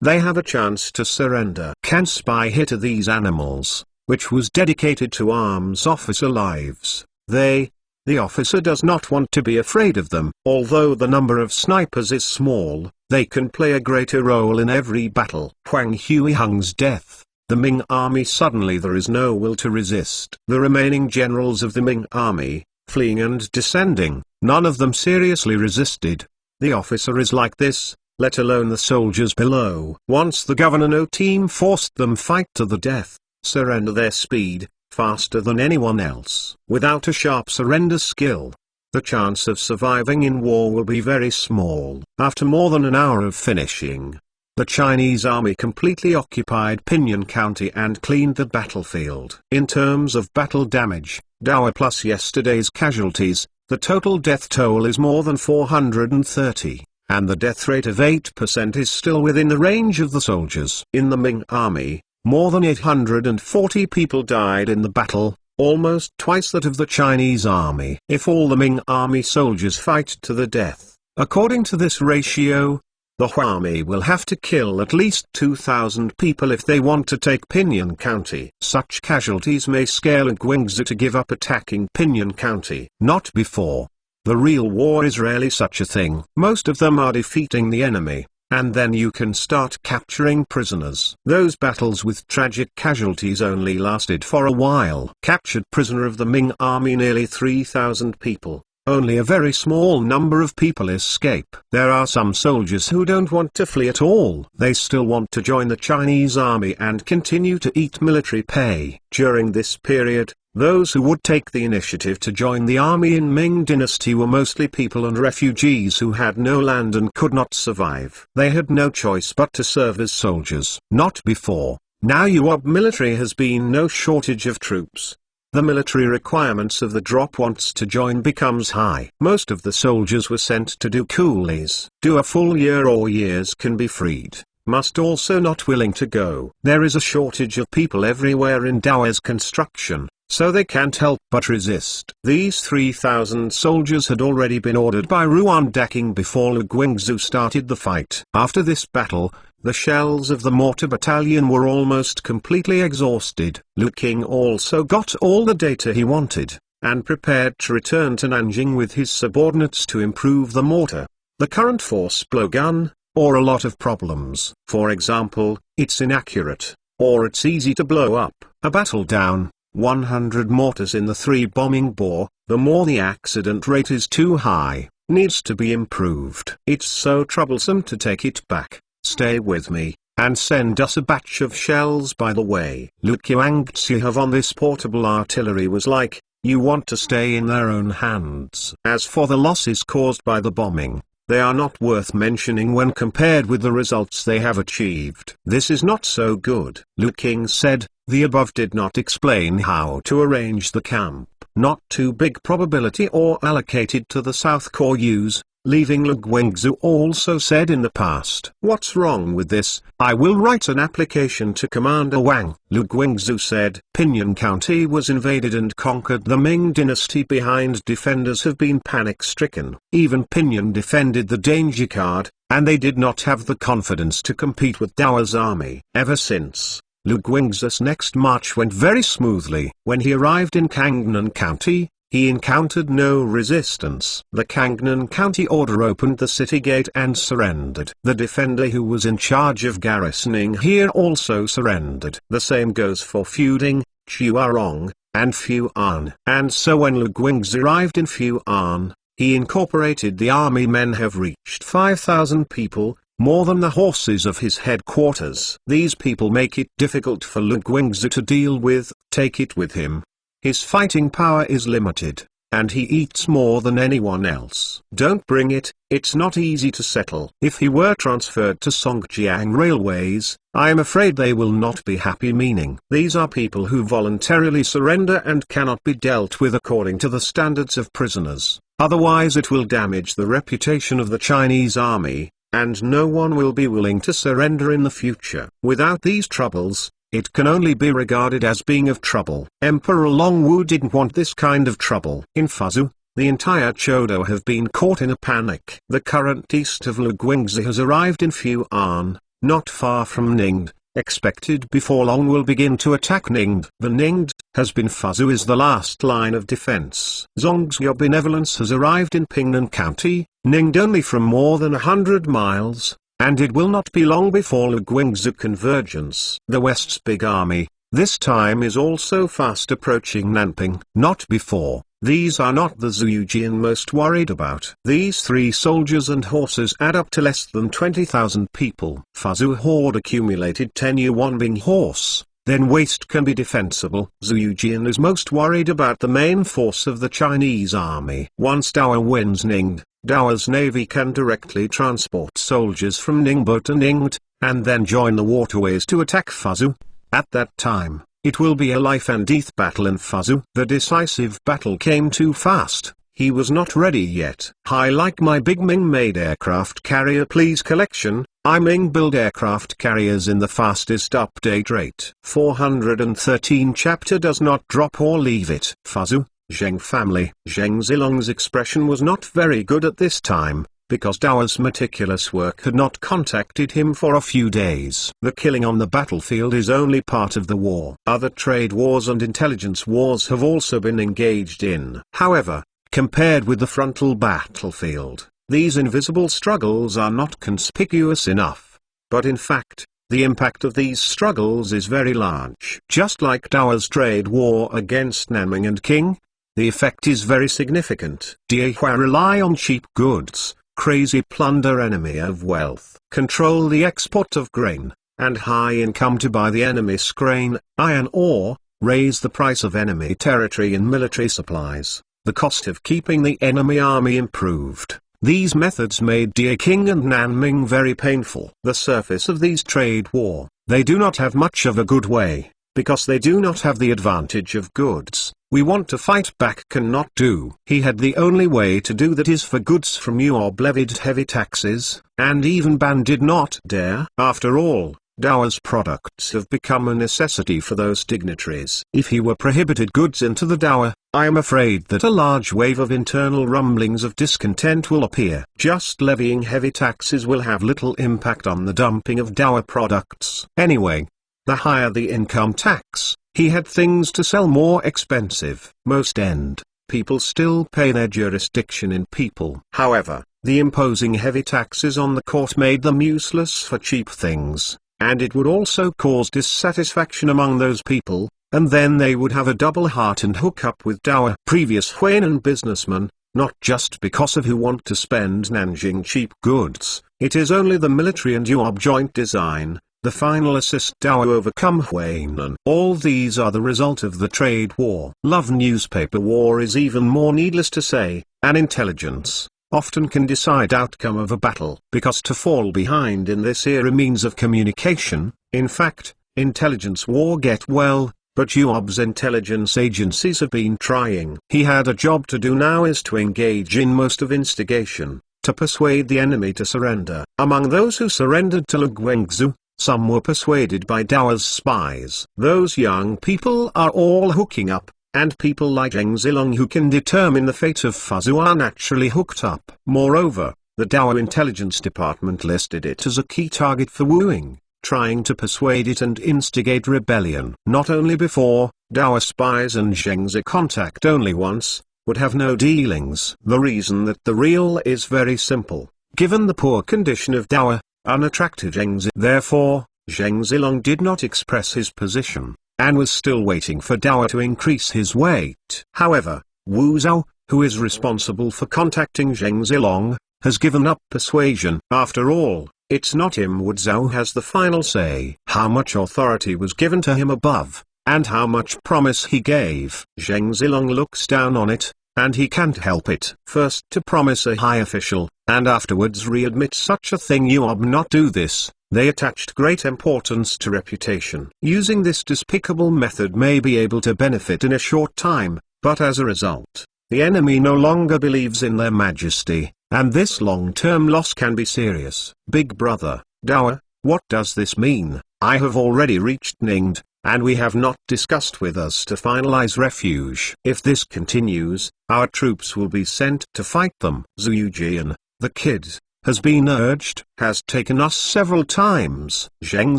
they have a chance to surrender. Can spy hitter these animals, which was dedicated to arms officer lives. The officer does not want to be afraid of them. Although the number of snipers is small, they can play a greater role in every battle. Huang Huihong's death. The Ming army suddenly there is no will to resist. The remaining generals of the Ming army, fleeing and descending, none of them seriously resisted. The officer is like this, let alone the soldiers below. Once the governor no team forced them fight to the death, surrender their speed, faster than anyone else. Without a sharp surrender skill, the chance of surviving in war will be very small. After more than an hour of finishing, the Chinese army completely occupied Pinyin County and cleaned the battlefield. In terms of battle damage, dour plus yesterday's casualties, the total death toll is more than 430, and the death rate of 8% is still within the range of the soldiers. In the Ming army, More than 840 people died in the battle, almost twice that of the Chinese army. If all the Ming army soldiers fight to the death, according to this ratio, the Hu army will have to kill at least 2,000 people if they want to take Pinyin County. Such casualties may scare Lu Guingzi to give up attacking Pinyin County. Not before. The real war is rarely such a thing. Most of them are defeating the enemy, and then you can start capturing prisoners. Those battles with tragic casualties only lasted for a while. Captured prisoner of the Ming army nearly 3,000 people. Only a very small number of people escape. There are some soldiers who don't want to flee at all. They still want to join the Chinese army and continue to eat military pay. During this period, those who would take the initiative to join the army in Ming dynasty were mostly people and refugees who had no land and could not survive. They had no choice but to serve as soldiers. Not before. Now Yuan military has been no shortage of troops. The military requirements of the drop wants to join becomes high. Most of the soldiers were sent to do coolies. Do a full year or years can be freed. Must also not willing to go. There is a shortage of people everywhere in Dao's construction, so they can't help but resist. These 3,000 soldiers had already been ordered by Ruan Daking before Lu Guingzi started the fight. After this battle, the shells of the mortar battalion were almost completely exhausted. Lu King also got all the data he wanted, and prepared to return to Nanjing with his subordinates to improve the mortar. The current force blowgun, or a lot of problems. For example, it's inaccurate, or it's easy to blow up. A battle down, 100 mortars in the 3 bombing bore, the more the accident rate is too high, needs to be improved. It's so troublesome to take it back. Stay with me, and send us a batch of shells by the way. Lu Qiangzi have on this portable artillery was like, you want to stay in their own hands. As for the losses caused by the bombing, they are not worth mentioning when compared with the results they have achieved. This is not so good. Lu King said, the above did not explain how to arrange the camp. Not too big probability or allocated to the South Corps use. Leaving Lu Guingzi also said in the past. What's wrong with this? I will write an application to Commander Wang. Lu Guingzi said. Pinyin County was invaded and conquered. The Ming dynasty behind defenders have been panic-stricken. Even Pinyin defended the danger card, and they did not have the confidence to compete with Dao's army. Ever since, Lu Guingzi's next march went very smoothly. When he arrived in Kangnan County, he encountered no resistance. The Kangnan County order opened the city gate and surrendered. The defender who was in charge of garrisoning here also surrendered. The same goes for Fuding, Chuarong, and Fuan. And so when Lu Guingzi arrived in Fuan, he incorporated the army. Men have reached 5,000 people, more than the horses of his headquarters. These people make it difficult for Lu Guingzi to deal with. Take it with him. His fighting power is limited, and he eats more than anyone else. Don't bring it, it's not easy to settle. If he were transferred to Songjiang Railways, I am afraid they will not be happy. Meaning, these are people who voluntarily surrender and cannot be dealt with according to the standards of prisoners. Otherwise it will damage the reputation of the Chinese army, and no one will be willing to surrender in the future. Without these troubles, it can only be regarded as being of trouble. Emperor Longwu didn't want this kind of trouble. In Fuzhou, the entire Chodo have been caught in a panic. The current east of Lu Guingzi has arrived in Fuan, not far from Ningde, expected before long will begin to attack Ningde. The Ningde has been Fuzhou is the last line of defense. Zongzhou benevolence has arrived in Pingnan County, Ningde only from more than 100 miles. And it will not be long before Lu Guingzi convergence. The West's big army, this time is also fast approaching Nanping. Not before. These are not the Zhujian most worried about. These 3 soldiers and horses add up to less than 20,000 people. Fuzhou horde accumulated 10 Yuanbing horse, then waste can be defensible. Zhujian is most worried about the main force of the Chinese army. Once Dao wins Ningde, Dao's navy can directly transport soldiers from Ningbo to Ningde, and then join the waterways to attack Fuzhou. At that time, it will be a life and death battle in Fuzhou. The decisive battle came too fast. he was not ready yet. I like my big Ming made aircraft carrier, please collection. I Ming build aircraft carriers in the fastest update rate. 413 chapter does not drop or leave it. Fuzu, Zheng family. Zheng Zilong's expression was not very good at this time, because Dao's meticulous work had not contacted him for a few days. The killing on the battlefield is only part of the war. Other trade wars and intelligence wars have also been engaged in. However, compared with the frontal battlefield, these invisible struggles are not conspicuous enough. But in fact, the impact of these struggles is very large. Just like Dao's trade war against Nanming and Qing, the effect is very significant. Diehua rely on cheap goods, crazy plunder enemy of wealth, control the export of grain, and high income to buy the enemy's grain, iron ore, raise the price of enemy territory and military supplies. The cost of keeping the enemy army improved. These methods made Dia King and Nanming very painful. The surface of these trade war, they do not have much of a good way, because they do not have the advantage of goods. We want to fight back cannot do. He had the only way to do that is for goods from you or levied heavy taxes, and even Ban did not dare. After all, Dao's products have become a necessity for those dignitaries. If he were prohibited goods into the Dao, I am afraid that a large wave of internal rumblings of discontent will appear. Just levying heavy taxes will have little impact on the dumping of Dao products. Anyway, the higher the income tax, he had things to sell more expensive. Most end, people still pay their jurisdiction in people. However, the imposing heavy taxes on the court made them useless for cheap things, and it would also cause dissatisfaction among those people, and then they would have a double heart and hook up with Dao. Previous Huainan businessmen, not just because of who want to spend Nanjing cheap goods, it is only the military and Yuob joint design. The final assist Dao overcome Huainan. All these are the result of the trade war. Love newspaper war is even more needless to say. An intelligence often can decide outcome of a battle, because to fall behind in this era means of communication. In fact, intelligence war get well, but Yuob's intelligence agencies have been trying. He had a job to do now is to engage in most of instigation, to persuade the enemy to surrender. Among those who surrendered to Lu Guangzhou, some were persuaded by Dao's spies. Those young people are all hooking up, and people like Zheng Zilong who can determine the fate of Fuzu are naturally hooked up. Moreover, the Dao intelligence department listed it as a key target for wooing, trying to persuade it and instigate rebellion. Not only before, Dao spies and Zheng Zi contact only once, would have no dealings. The reason that the real is very simple. Given the poor condition of Dao, unattractive Zheng Zi. Therefore, Zheng Zilong did not express his position, and was still waiting for Dao to increase his weight. However, Wu Zhao, who is responsible for contacting Zheng Zilong, has given up persuasion. After all, it's not him. Wu Zhao has the final say. How much authority was given to him above, and how much promise he gave. Zheng Zilong looks down on it, and he can't help it. First to promise a high official, and afterwards readmit such a thing. Yuob not do this. They attached great importance to reputation. Using this despicable method may be able to benefit in a short time, but as a result, the enemy no longer believes in their majesty, and this long-term loss can be serious. Big brother, Dao, what does this mean? I have already reached Ningde, and we have not discussed with us to finalize refuge. If this continues, our troops will be sent to fight them. Zhu Jian, the kid, has been urged, has taken us several times, Zheng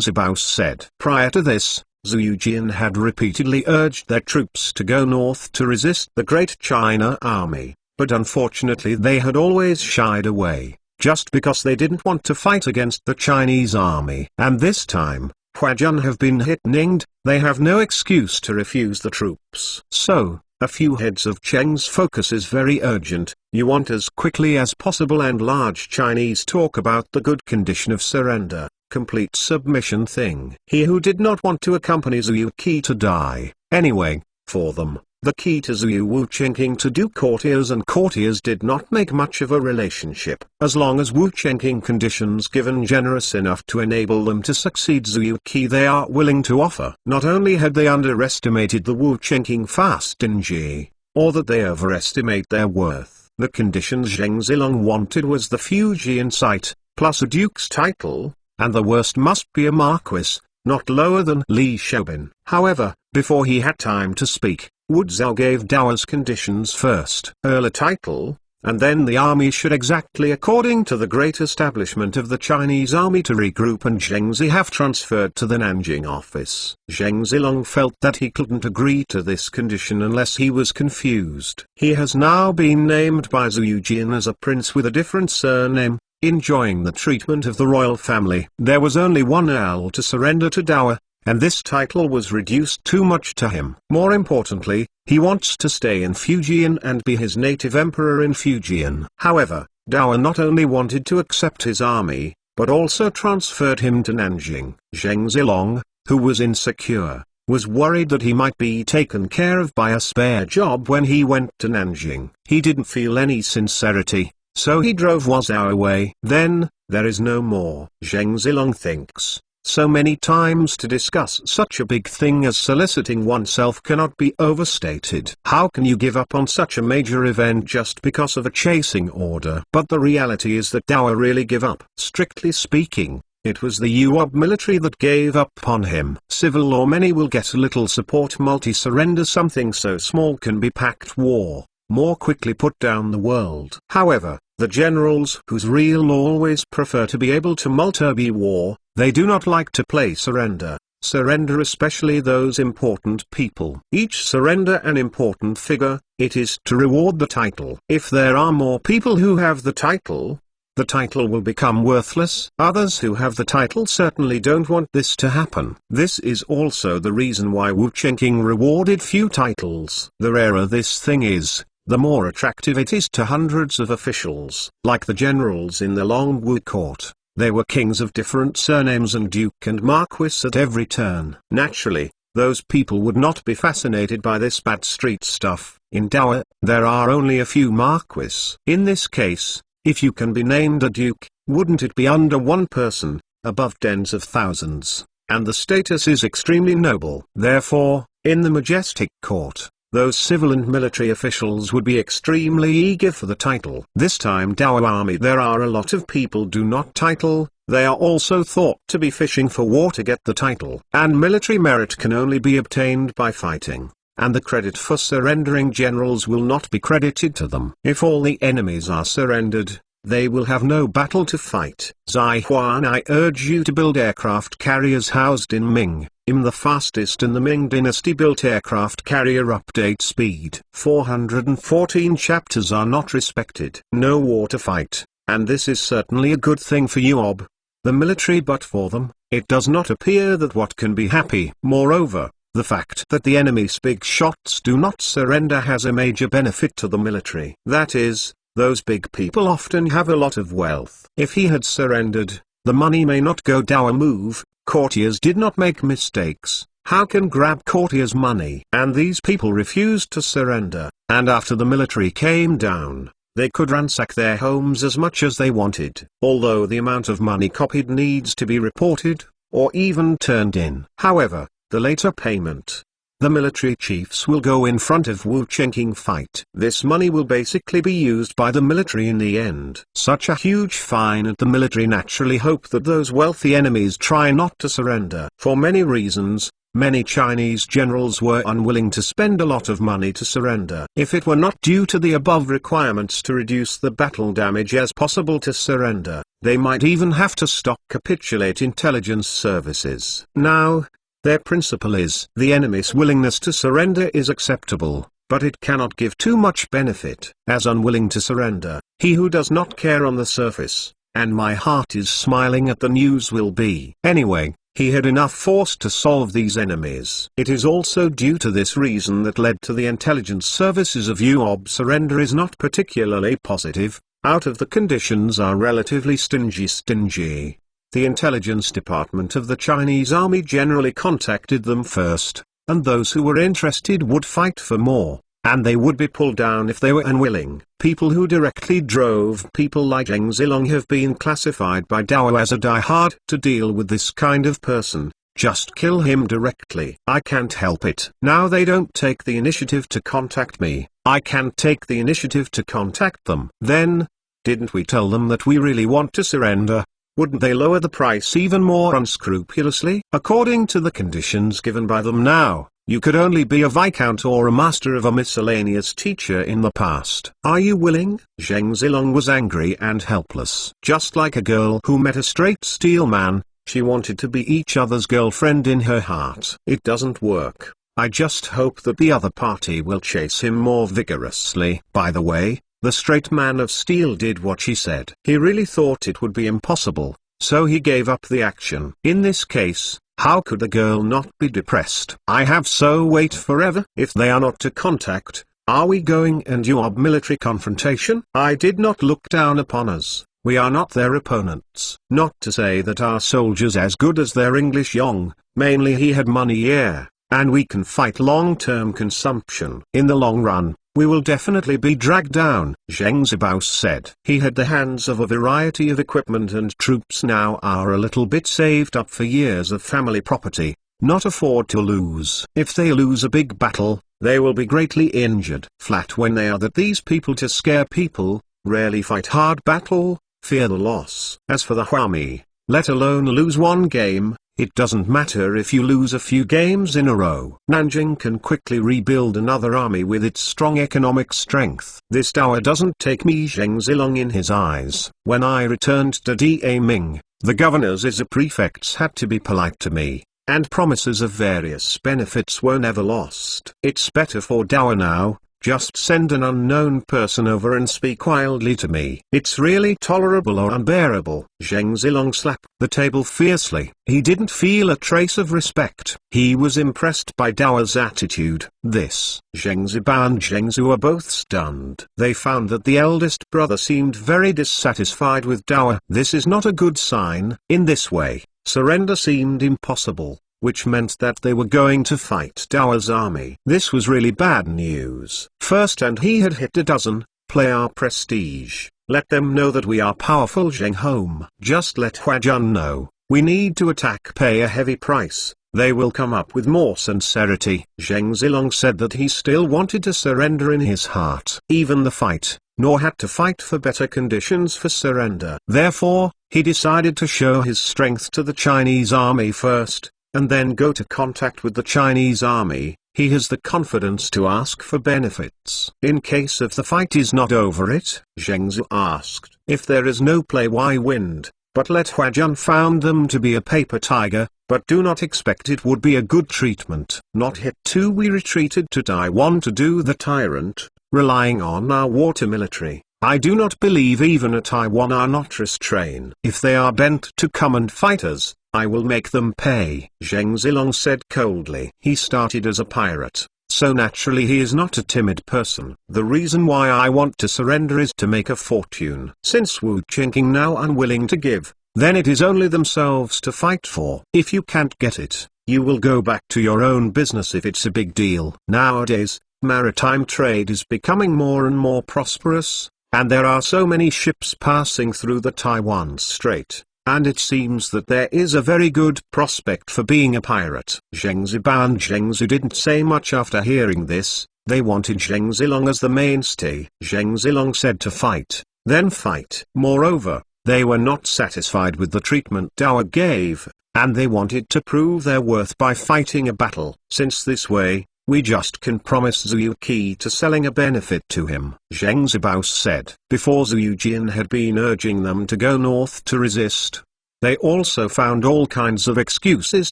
Zibao said. Prior to this, Zhu Jian had repeatedly urged their troops to go north to resist the Great China Army, but unfortunately they had always shied away, just because they didn't want to fight against the Chinese army. And this time, Huajun have been hit Ningde, they have no excuse to refuse the troops. So, a few heads of Cheng's focus is very urgent. You want as quickly as possible, and large Chinese talk about the good condition of surrender, complete submission thing. He who did not want to accompany Zhu Qi to die. Anyway, for them, the key to Zhu Wu Chengqing to do courtiers and courtiers did not make much of a relationship. As long as Wu Chengqing conditions given generous enough to enable them to succeed Zhu Qi, they are willing to offer. Not only had they underestimated the Wu Chengqing fast in Ji, or that they overestimate their worth. The condition Zheng Zilong wanted was the Fujian site, plus a duke's title, and the worst must be a marquis, not lower than Li Xiaobin. However, before he had time to speak, Wu Zhao gave Dao's conditions first. Earn a title, and then the army should exactly according to the great establishment of the Chinese army to regroup, and Zheng Zi have transferred to the Nanjing office. Zheng Zilong felt that he couldn't agree to this condition unless he was confused. He has now been named by Zhu Yujin as a prince with a different surname, enjoying the treatment of the royal family. There was only one earl to surrender to Dao, and this title was reduced too much to him. More importantly, he wants to stay in Fujian and be his native emperor in Fujian. However, Dao not only wanted to accept his army, but also transferred him to Nanjing. Zheng Zilong, who was insecure, was worried that he might be taken care of by a spare job when he went to Nanjing. He didn't feel any sincerity, so he drove Wu Zhao away. Then, there is no more. Zheng Zilong thinks, so many times to discuss such a big thing as soliciting oneself cannot be overstated. How can you give up on such a major event just because of a chasing order? But the reality is that Dao really give up. Strictly speaking, it was the Yuob military that gave up on him. Civil law many will get a little support. Multi-surrender something so small can be pact war, more quickly put down the world. However, the generals whose real law always prefer to be able to multi-be war, they do not like to play surrender. Surrender, especially those important people. Each surrender an important figure, it is to reward the title. If there are more people who have the title will become worthless. Others who have the title certainly don't want this to happen. This is also the reason why Wu Chengqing rewarded few titles. The rarer this thing is, the more attractive it is to hundreds of officials. Like the generals in the Long Wu court, they were kings of different surnames and duke and marquis at every turn. Naturally, those people would not be fascinated by this bad street stuff. In Dao, there are only a few marquis. In this case, if you can be named a duke, wouldn't it be under one person, above tens of thousands, and the status is extremely noble. Therefore, in the majestic court, those civil and military officials would be extremely eager for the title. This time Dao army there are a lot of people do not title, they are also thought to be fishing for war to get the title. And military merit can only be obtained by fighting, and the credit for surrendering generals will not be credited to them. If all the enemies are surrendered, they will have no battle to fight. Zai Huan, I urge you to build aircraft carriers housed in Ming. The fastest in the Ming dynasty built aircraft carrier update speed. 414 chapters are not respected. No war to fight, and this is certainly a good thing for Yuob, the military, but for them, it does not appear that what can be happy. Moreover, the fact that the enemy's big shots do not surrender has a major benefit to the military. That is, those big people often have a lot of wealth. If he had surrendered, the money may not go. Dao move. Courtiers did not make mistakes. How can grab courtiers' money? And these people refused to surrender, and after the military came down, they could ransack their homes as much as they wanted. Although the amount of money copied needs to be reported, or even turned in. However, the later payment, the military chiefs will go in front of Wu Chengqing fight. This money will basically be used by the military in the end. Such a huge fine at the military naturally hope that those wealthy enemies try not to surrender. For many reasons, many Chinese generals were unwilling to spend a lot of money to surrender. If it were not due to the above requirements to reduce the battle damage as possible to surrender, they might even have to stop capitulate intelligence services. Now, their principle is, the enemy's willingness to surrender is acceptable, but it cannot give too much benefit. As unwilling to surrender, he who does not care on the surface, and my heart is smiling at the news will be. Anyway, he had enough force to solve these enemies. It is also due to this reason that led to the intelligence services of Yuob surrender is not particularly positive, out of the conditions are relatively stingy. The intelligence department of the Chinese army generally contacted them first, and those who were interested would fight for more, and they would be pulled down if they were unwilling. People who directly drove people like Zheng Zilong have been classified by Dao as a die-hard. To deal with this kind of person, just kill him directly. I can't help it. Now they don't take the initiative to contact me. I can take the initiative to contact them. Then, didn't we tell them that we really want to surrender? Wouldn't they lower the price even more unscrupulously? According to the conditions given by them now, you could only be a viscount or a master of a miscellaneous teacher in the past. Are you willing? Zheng Zilong was angry and helpless. Just like a girl who met a straight steel man, she wanted to be each other's girlfriend in her heart. It doesn't work. I just hope that the other party will chase him more vigorously. By the way, the straight man of steel did what she said. He really thought it would be impossible, so he gave up the action. In this case, how could the girl not be depressed? I have so wait forever. If they are not to contact, are we going and you are military confrontation? I did not look down upon us. We are not their opponents. Not to say that our soldiers as good as their English Yong, mainly he had money, yeah, and we can fight long-term consumption. In the long run, we will definitely be dragged down, Zheng Zibaos said. He had the hands of a variety of equipment and troops now are a little bit saved up for years of family property, not afford to lose. If they lose a big battle, they will be greatly injured. Flat when they are that these people to scare people, rarely fight hard battle, fear the loss. As for the Huami, let alone lose one game, it doesn't matter if you lose a few games in a row. Nanjing can quickly rebuild another army with its strong economic strength. This tower doesn't take me Zheng Zilong in his eyes. When I returned to Da Ming, the governors as a prefects had to be polite to me, and promises of various benefits were never lost. It's better for Dower now. Just send an unknown person over and speak wildly to me. It's really tolerable or unbearable. Zheng Zilong slapped the table fiercely. He didn't feel a trace of respect. He was impressed by Dao's attitude. Zheng Zibao and Zheng Zu were both stunned. They found that the eldest brother seemed very dissatisfied with Dao. This is not a good sign. In this way, surrender seemed impossible, which meant that they were going to fight Dao's army. This was really bad news. First, and he had hit a dozen, play our prestige. Let them know that we are powerful. Zheng Home. Just let Huajun know, we need to attack, pay a heavy price. They will come up with more sincerity. Zheng Zilong said that he still wanted to surrender in his heart. Even the fight, nor had to fight for better conditions for surrender. Therefore, he decided to show his strength to the Chinese army first, and then go to contact with the Chinese army. He has the confidence to ask for benefits. In case if the fight is not over it, Zheng Zu asked. If there is no play, why wind? But let Huajun found them to be a paper tiger, but do not expect it would be a good treatment. Not hit two. We retreated to Taiwan to do the tyrant, relying on our water military. I do not believe even a Taiwan are not restrained. If they are bent to come and fight us, I will make them pay. Zheng Zilong said coldly. He started as a pirate, so naturally he is not a timid person. The reason why I want to surrender is to make a fortune. Since Wu Qingqing now unwilling to give, then it is only themselves to fight for. If you can't get it, you will go back to your own business if it's a big deal. Nowadays, maritime trade is becoming more and more prosperous, and there are so many ships passing through the Taiwan Strait, and it seems that there is a very good prospect for being a pirate. Zheng Zibao and Zheng Zu didn't say much after hearing this. They wanted Zheng Zilong as the mainstay. Zheng Zilong said to fight, then fight. Moreover, they were not satisfied with the treatment Dao gave, and they wanted to prove their worth by fighting a battle. Since this way, we just can promise Zhu key to selling a benefit to him, Zheng Zibaos said. Before Zhu Jin had been urging them to go north to resist. They also found all kinds of excuses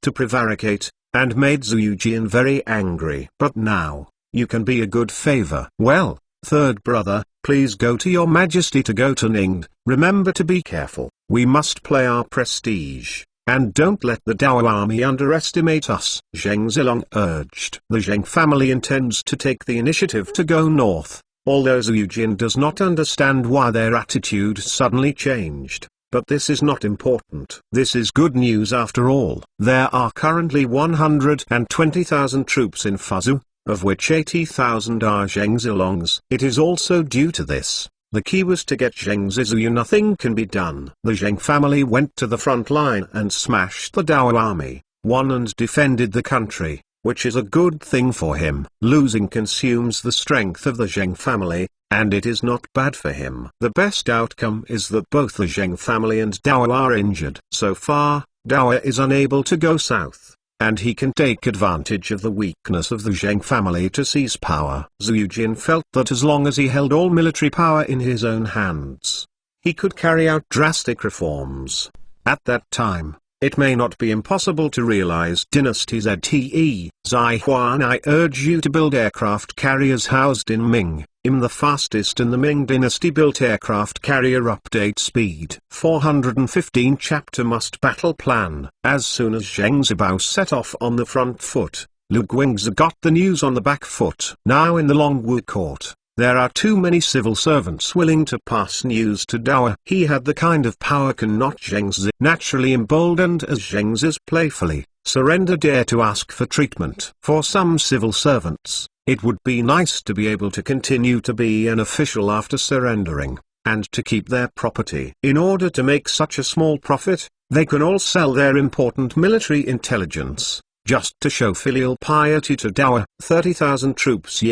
to prevaricate, and made Zhu Jin very angry. But now, you can be a good favor. Well, third brother, please go to your majesty to go to Ningde. Remember to be careful. We must play our prestige, and don't let the Dao army underestimate us, Zheng Zilong urged. The Zheng family intends to take the initiative to go north, although Zhu Jin does not understand why their attitude suddenly changed. But this is not important. This is good news after all. There are currently 120,000 troops in Fuzhou, of which 80,000 are Zheng Zilong's. It is also due to this. The key was to get Zheng Zizu. Nothing can be done. The Zheng family went to the front line and smashed the Dao army. won and defended the country, which is a good thing for him. Losing consumes the strength of the Zheng family, and it is not bad for him. The best outcome is that both the Zheng family and Dao are injured. So far, Dao is unable to go south, and he can take advantage of the weakness of the Zheng family to seize power. Zhu Jin felt that as long as he held all military power in his own hands, he could carry out drastic reforms. At that time, it may not be impossible to realize Dynasty ZTE. Zai Huan, I urge you to build aircraft carriers housed in Ming. The fastest in the Ming dynasty built aircraft carrier update speed. 415 Chapter Must Battle Plan. As soon as Zheng Zibao set off on the front foot, Lu Guingzi got the news on the back foot. Now in the Longwu court, there are too many civil servants willing to pass news to Dao. He had the kind of power cannot Zheng Zi. Naturally emboldened as Zheng Zi's playfully, surrender dare to ask for treatment. For some civil servants, it would be nice to be able to continue to be an official after surrendering, and to keep their property. In order to make such a small profit, they can all sell their important military intelligence, just to show filial piety to Dao. 30,000 troops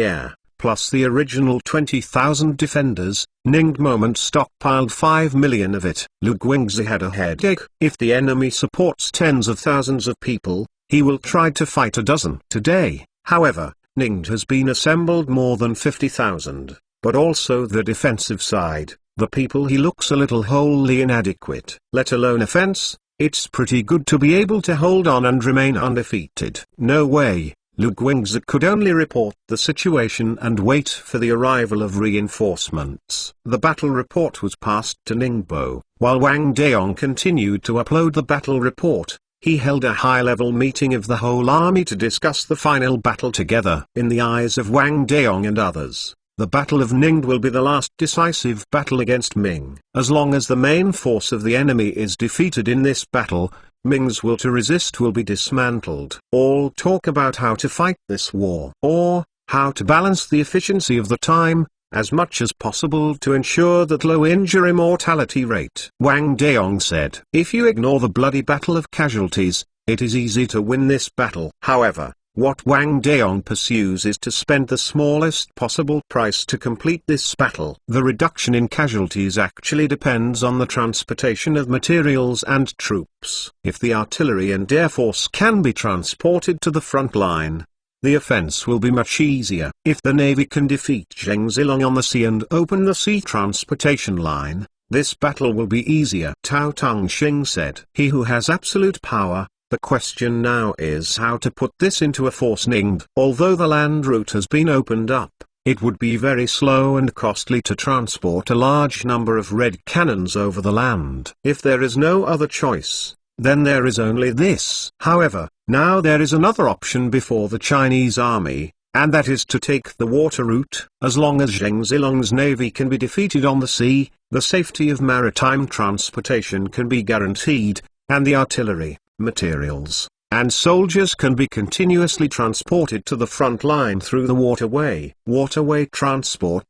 plus the original 20,000 defenders. Ning moment stockpiled 5 million of it. Lu Guingzi had a headache. If the enemy supports tens of thousands of people, he will try to fight a dozen. Today, however, Ning has been assembled more than 50,000, but also the defensive side. The people he looks a little wholly inadequate. Let alone offense, it's pretty good to be able to hold on and remain undefeated. No way. Lu Guingzi could only report the situation and wait for the arrival of reinforcements. The battle report was passed to Ningbo. While Wang Daong continued to upload the battle report, he held a high-level meeting of the whole army to discuss the final battle together. In the eyes of Wang Daong and others, the Battle of Ning will be the last decisive battle against Ming. As long as the main force of the enemy is defeated in this battle, Ming's will to resist will be dismantled. All talk about how to fight this war, or how to balance the efficiency of the time, as much as possible to ensure that low injury mortality rate. Wang Daong said, if you ignore the bloody battle of casualties, it is easy to win this battle. However, what Wang Daong pursues is to spend the smallest possible price to complete this battle. The reduction in casualties actually depends on the transportation of materials and troops. If the artillery and air force can be transported to the front line, the offense will be much easier. If the Navy can defeat Zheng Zilong on the sea and open the sea transportation line, this battle will be easier. Tao Tongxing said, he who has absolute power, the question now is how to put this into a force. Ning. Although the land route has been opened up, it would be very slow and costly to transport a large number of red cannons over the land. If there is no other choice, then there is only this. However, now there is another option before the Chinese army, and that is to take the water route. As long as Zheng Zilong's navy can be defeated on the sea, the safety of maritime transportation can be guaranteed, and the artillery, materials, and soldiers can be continuously transported to the front line through the waterway. Waterway transport,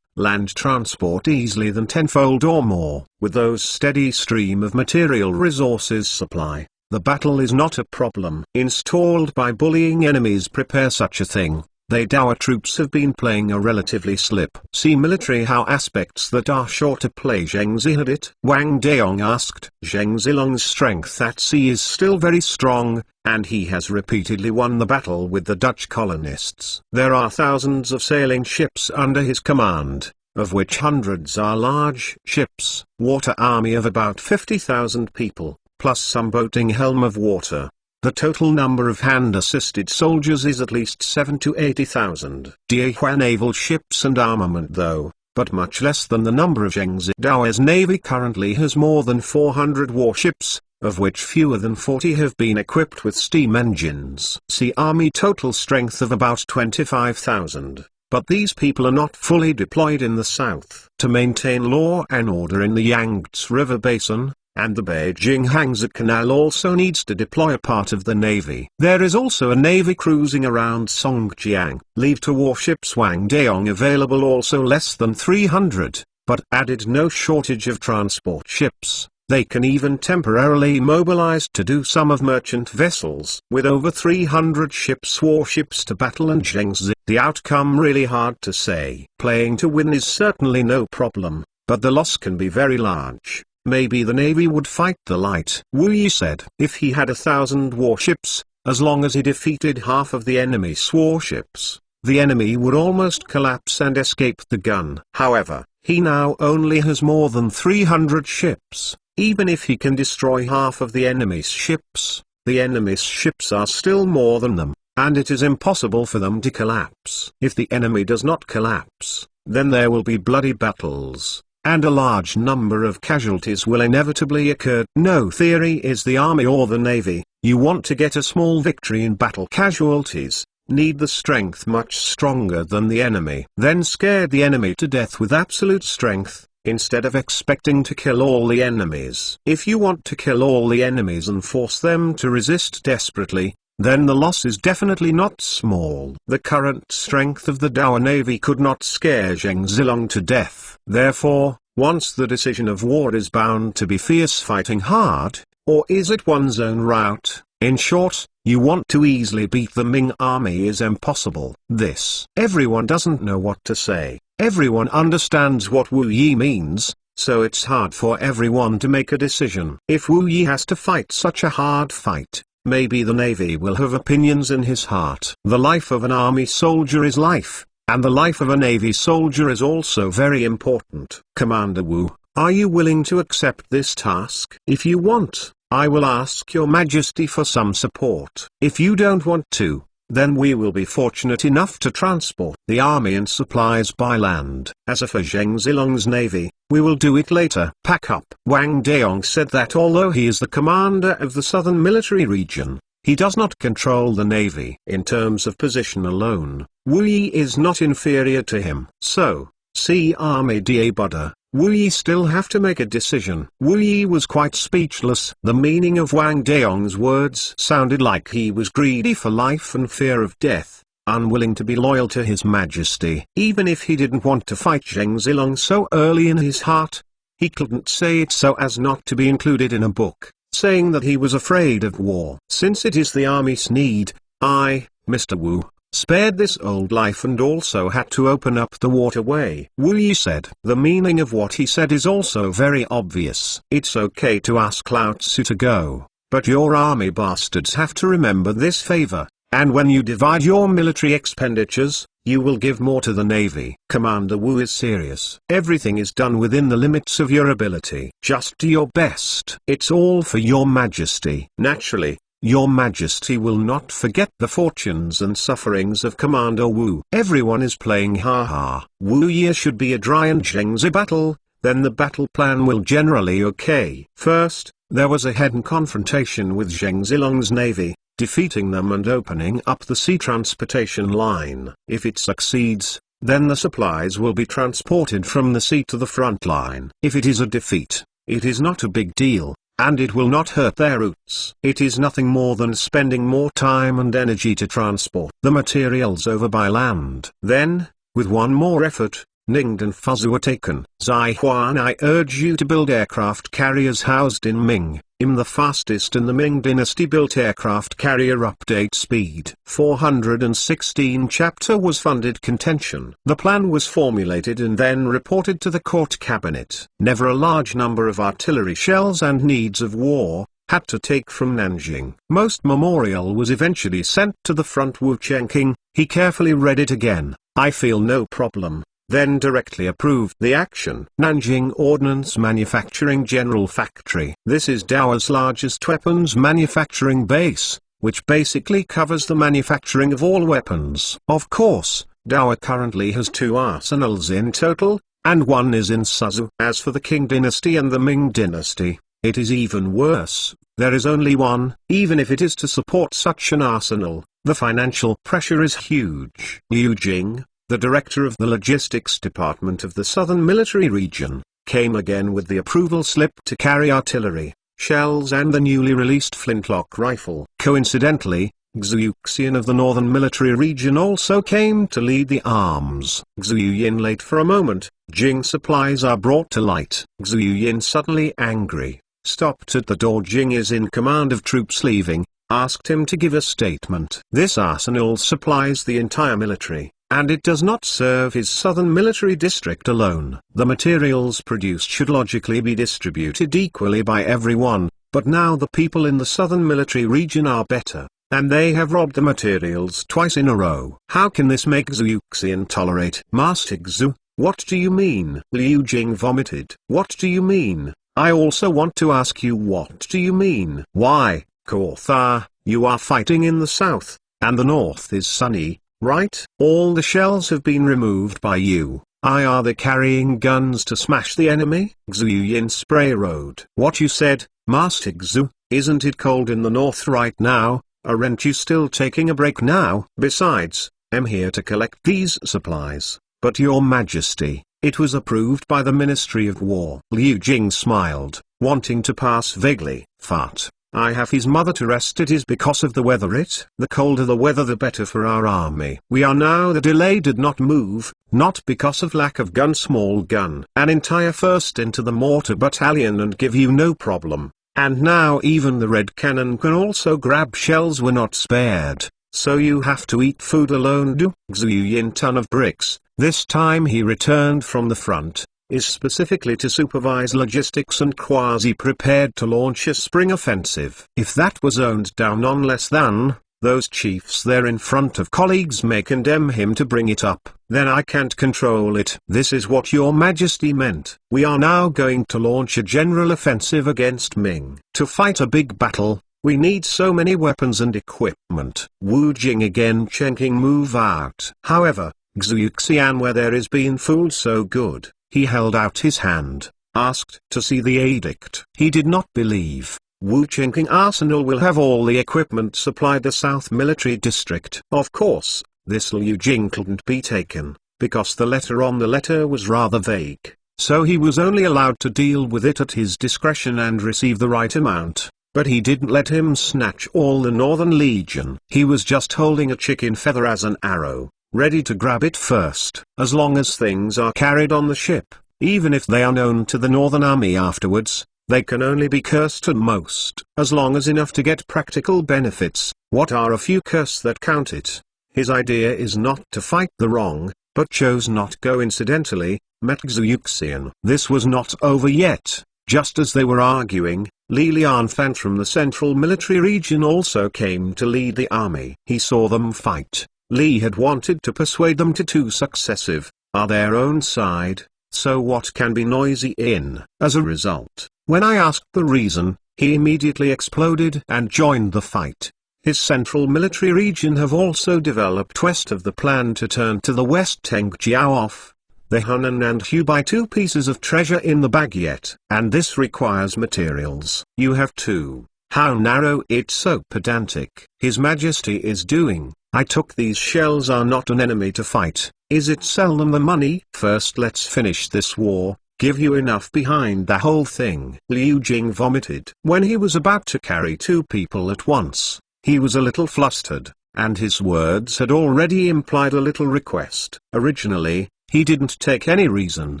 land transport easily than tenfold or more. With those steady stream of material resources supply, the battle is not a problem. Installed by bullying enemies prepare such a thing. They Dao troops have been playing a relatively slip. See military how aspects that are sure to play. Zheng Zi had it. Wang Daong asked. Zheng Zilong's strength at sea is still very strong, and he has repeatedly won the battle with the Dutch colonists. There are thousands of sailing ships under his command, of which hundreds are large ships. Water army of about 50,000 people, plus some boating helm of water. The total number of hand-assisted soldiers is at least 7 to 80,000. Diehua naval ships and armament though, but much less than the number of Zheng Zidao's navy currently has more than 400 warships, of which fewer than 40 have been equipped with steam engines. See army total strength of about 25,000. But these people are not fully deployed in the south. To maintain law and order in the Yangtze River Basin, and the Beijing-Hangzhou Canal also needs to deploy a part of the navy. There is also a navy cruising around Songjiang. Leave to warships Wang Daong available also less than 300, but added no shortage of transport ships. They can even temporarily mobilize to do some of merchant vessels. With over 300 ships, warships to battle and Zhengzi, the outcome really hard to say. Playing to win is certainly no problem, but the loss can be very large. Maybe the navy would fight the light. Wu Yi said, if he had 1,000 warships, as long as he defeated half of the enemy's warships, the enemy would almost collapse and escape the gun. However, he now only has more than 300 ships. Even if he can destroy half of the enemy's ships, the enemy's ships are still more than them, and it is impossible for them to collapse. If the enemy does not collapse, then there will be bloody battles, and a large number of casualties will inevitably occur. No theory is the army or the navy. You want to get a small victory in battle. Casualties need the strength much stronger than the enemy. Then scare the enemy to death with absolute strength, instead of expecting to kill all the enemies. If you want to kill all the enemies and force them to resist desperately, then the loss is definitely not small. The current strength of the Dao Navy could not scare Zheng Zilong to death. Therefore, once the decision of war is bound to be fierce fighting hard, or is it one's own route? In short, you want to easily beat the Ming army is impossible. This. Everyone doesn't know what to say. Everyone understands what Wu Yi means, so it's hard for everyone to make a decision. If Wu Yi has to fight such a hard fight, maybe the navy will have opinions in his heart. The life of an army soldier is life, and the life of a navy soldier is also very important. Commander Wu, are you willing to accept this task? If you want, I will ask your majesty for some support. If you don't want to, then we will be fortunate enough to transport the army and supplies by land. As for Zheng Zilong's navy, we will do it later. Pack up. Wang Daong said that although he is the commander of the southern military region, he does not control the navy. In terms of position alone, Wu Yi is not inferior to him. So, see Army Da Buddha, Wu Yi still have to make a decision. Wu Yi was quite speechless. The meaning of Wang Daong's words sounded like he was greedy for life and fear of death, unwilling to be loyal to his majesty. Even if he didn't want to fight Zheng Zilong so early in his heart, he couldn't say it so as not to be included in a book, saying that he was afraid of war. Since it is the army's need, I, Mr. Wu, spared this old life and also had to open up the waterway. Wu Yi said. The meaning of what he said is also very obvious. It's okay to ask Lao Tzu to go, but your army bastards have to remember this favor, and when you divide your military expenditures, you will give more to the navy. Commander Wu is serious. Everything is done within the limits of your ability. Just do your best. It's all for your majesty. Naturally, your majesty will not forget the fortunes and sufferings of Commander Wu. Everyone is playing ha-ha. Wu Yi should be a dry and Zhengzi battle, then the battle plan will generally okay. First, there was a head-on confrontation with Zheng Zilong's navy, defeating them and opening up the sea transportation line. If it succeeds, then the supplies will be transported from the sea to the front line. If it is a defeat, it is not a big deal, and it will not hurt their routes. It is nothing more than spending more time and energy to transport the materials over by land. Then, with one more effort, Ningde and Fuzhou were taken. Zai Huan, I urge you to build aircraft carriers housed in Ming. The fastest in the Ming dynasty built aircraft carrier update speed. 416 chapter was funded contention. The plan was formulated and then reported to the court cabinet. Never a large number of artillery shells and needs of war, had to take from Nanjing. Most memorial was eventually sent to the front. Wu Chengqing, he carefully read it again. I feel no problem. Then directly approved the action. Nanjing Ordnance Manufacturing General Factory. This is Dao's largest weapons manufacturing base, which basically covers the manufacturing of all weapons. Of course, Dao currently has 2 arsenals in total, and one is in Suzhou. As for the Qing dynasty and the Ming dynasty, it is even worse. There is only one. Even if it is to support such an arsenal, the financial pressure is huge. Liu Jing, the director of the logistics department of the southern military region, came again with the approval slip to carry artillery, shells and the newly released flintlock rifle. Coincidentally, Xu Yuxian of the northern military region also came to lead the arms. Xu Yin late for a moment. Jing supplies are brought to light. Xu Yin suddenly angry. stopped at the door. Jing is in command of troops leaving, asked him to give a statement. This arsenal supplies the entire military, and it does not serve his southern military district alone. The materials produced should logically be distributed equally by everyone, but now the people in the southern military region are better, and they have robbed the materials twice in a row. How can this make Xu Yuxian tolerate? Master Xu, what do you mean? Liu Jing vomited. What do you mean? I also want to ask you, what do you mean? Why, Kortha, you are fighting in the south, and the north is sunny, right? All the shells have been removed by you. Are they carrying guns to smash the enemy? Xu Yin spray road. What you said, Master Xu, isn't it cold in the north right now? Aren't you still taking a break now? Besides, I'm here to collect these supplies. But your majesty, it was approved by the Ministry of War. Liu Jing smiled, wanting to pass vaguely. Fart. I have his mother to rest. It is because of the weather. The colder the weather the better for our army. We are now. The delay did not move, not because of lack of gun. Small gun. An entire first into the mortar battalion and give you no problem. And now even the red cannon can also grab shells. Were not spared. So you have to eat food alone. Do Xu Yin ton of bricks. This time he returned from the front, is specifically to supervise logistics and quasi-prepared to launch a spring offensive. If that was owned down on less than, those chiefs there in front of colleagues may condemn him to bring it up, then I can't control it. This is what your majesty meant. We are now going to launch a general offensive against Ming. To fight a big battle, we need so many weapons and equipment. Wu Jing again. Chengqing move out. However, Xu Yuxian where there is been fooled so good. He held out his hand, asked to see the edict. He did not believe. Wu Chengqing arsenal will have all the equipment supplied the South Military District. Of course, this Liu Jing couldn't be taken, because the letter on the letter was rather vague, so he was only allowed to deal with it at his discretion and receive the right amount. But he didn't let him snatch all the Northern Legion. He was just holding a chicken feather as an arrow, ready to grab it first. As long as things are carried on the ship, even if they are known to the Northern Army afterwards, they can only be cursed at most. As long as enough to get practical benefits, what are a few curse that count it? His idea is not to fight the wrong, but chose not coincidentally, met Xu Yuxian. This was not over yet. Just as they were arguing, Li Lianfan from the Central Military Region also came to lead the army. He saw them fight. Li had wanted to persuade them to two successive, are their own side, so what can be noisy in? As a result, when I asked the reason, he immediately exploded and joined the fight. His Central Military Region have also developed west of the plan to turn to the west. Teng Jiao off. The Hunan and Hubei 2 pieces of treasure in the bag yet. And this requires materials. You have two. How narrow. It's so pedantic. His Majesty is doing. I took these shells are not an enemy to fight. Is it sell them the money? First let's finish this war. Give you enough behind the whole thing. Liu Jing vomited. When he was about to carry two people at once, he was a little flustered, and his words had already implied a little request. Originally, he didn't take any reason.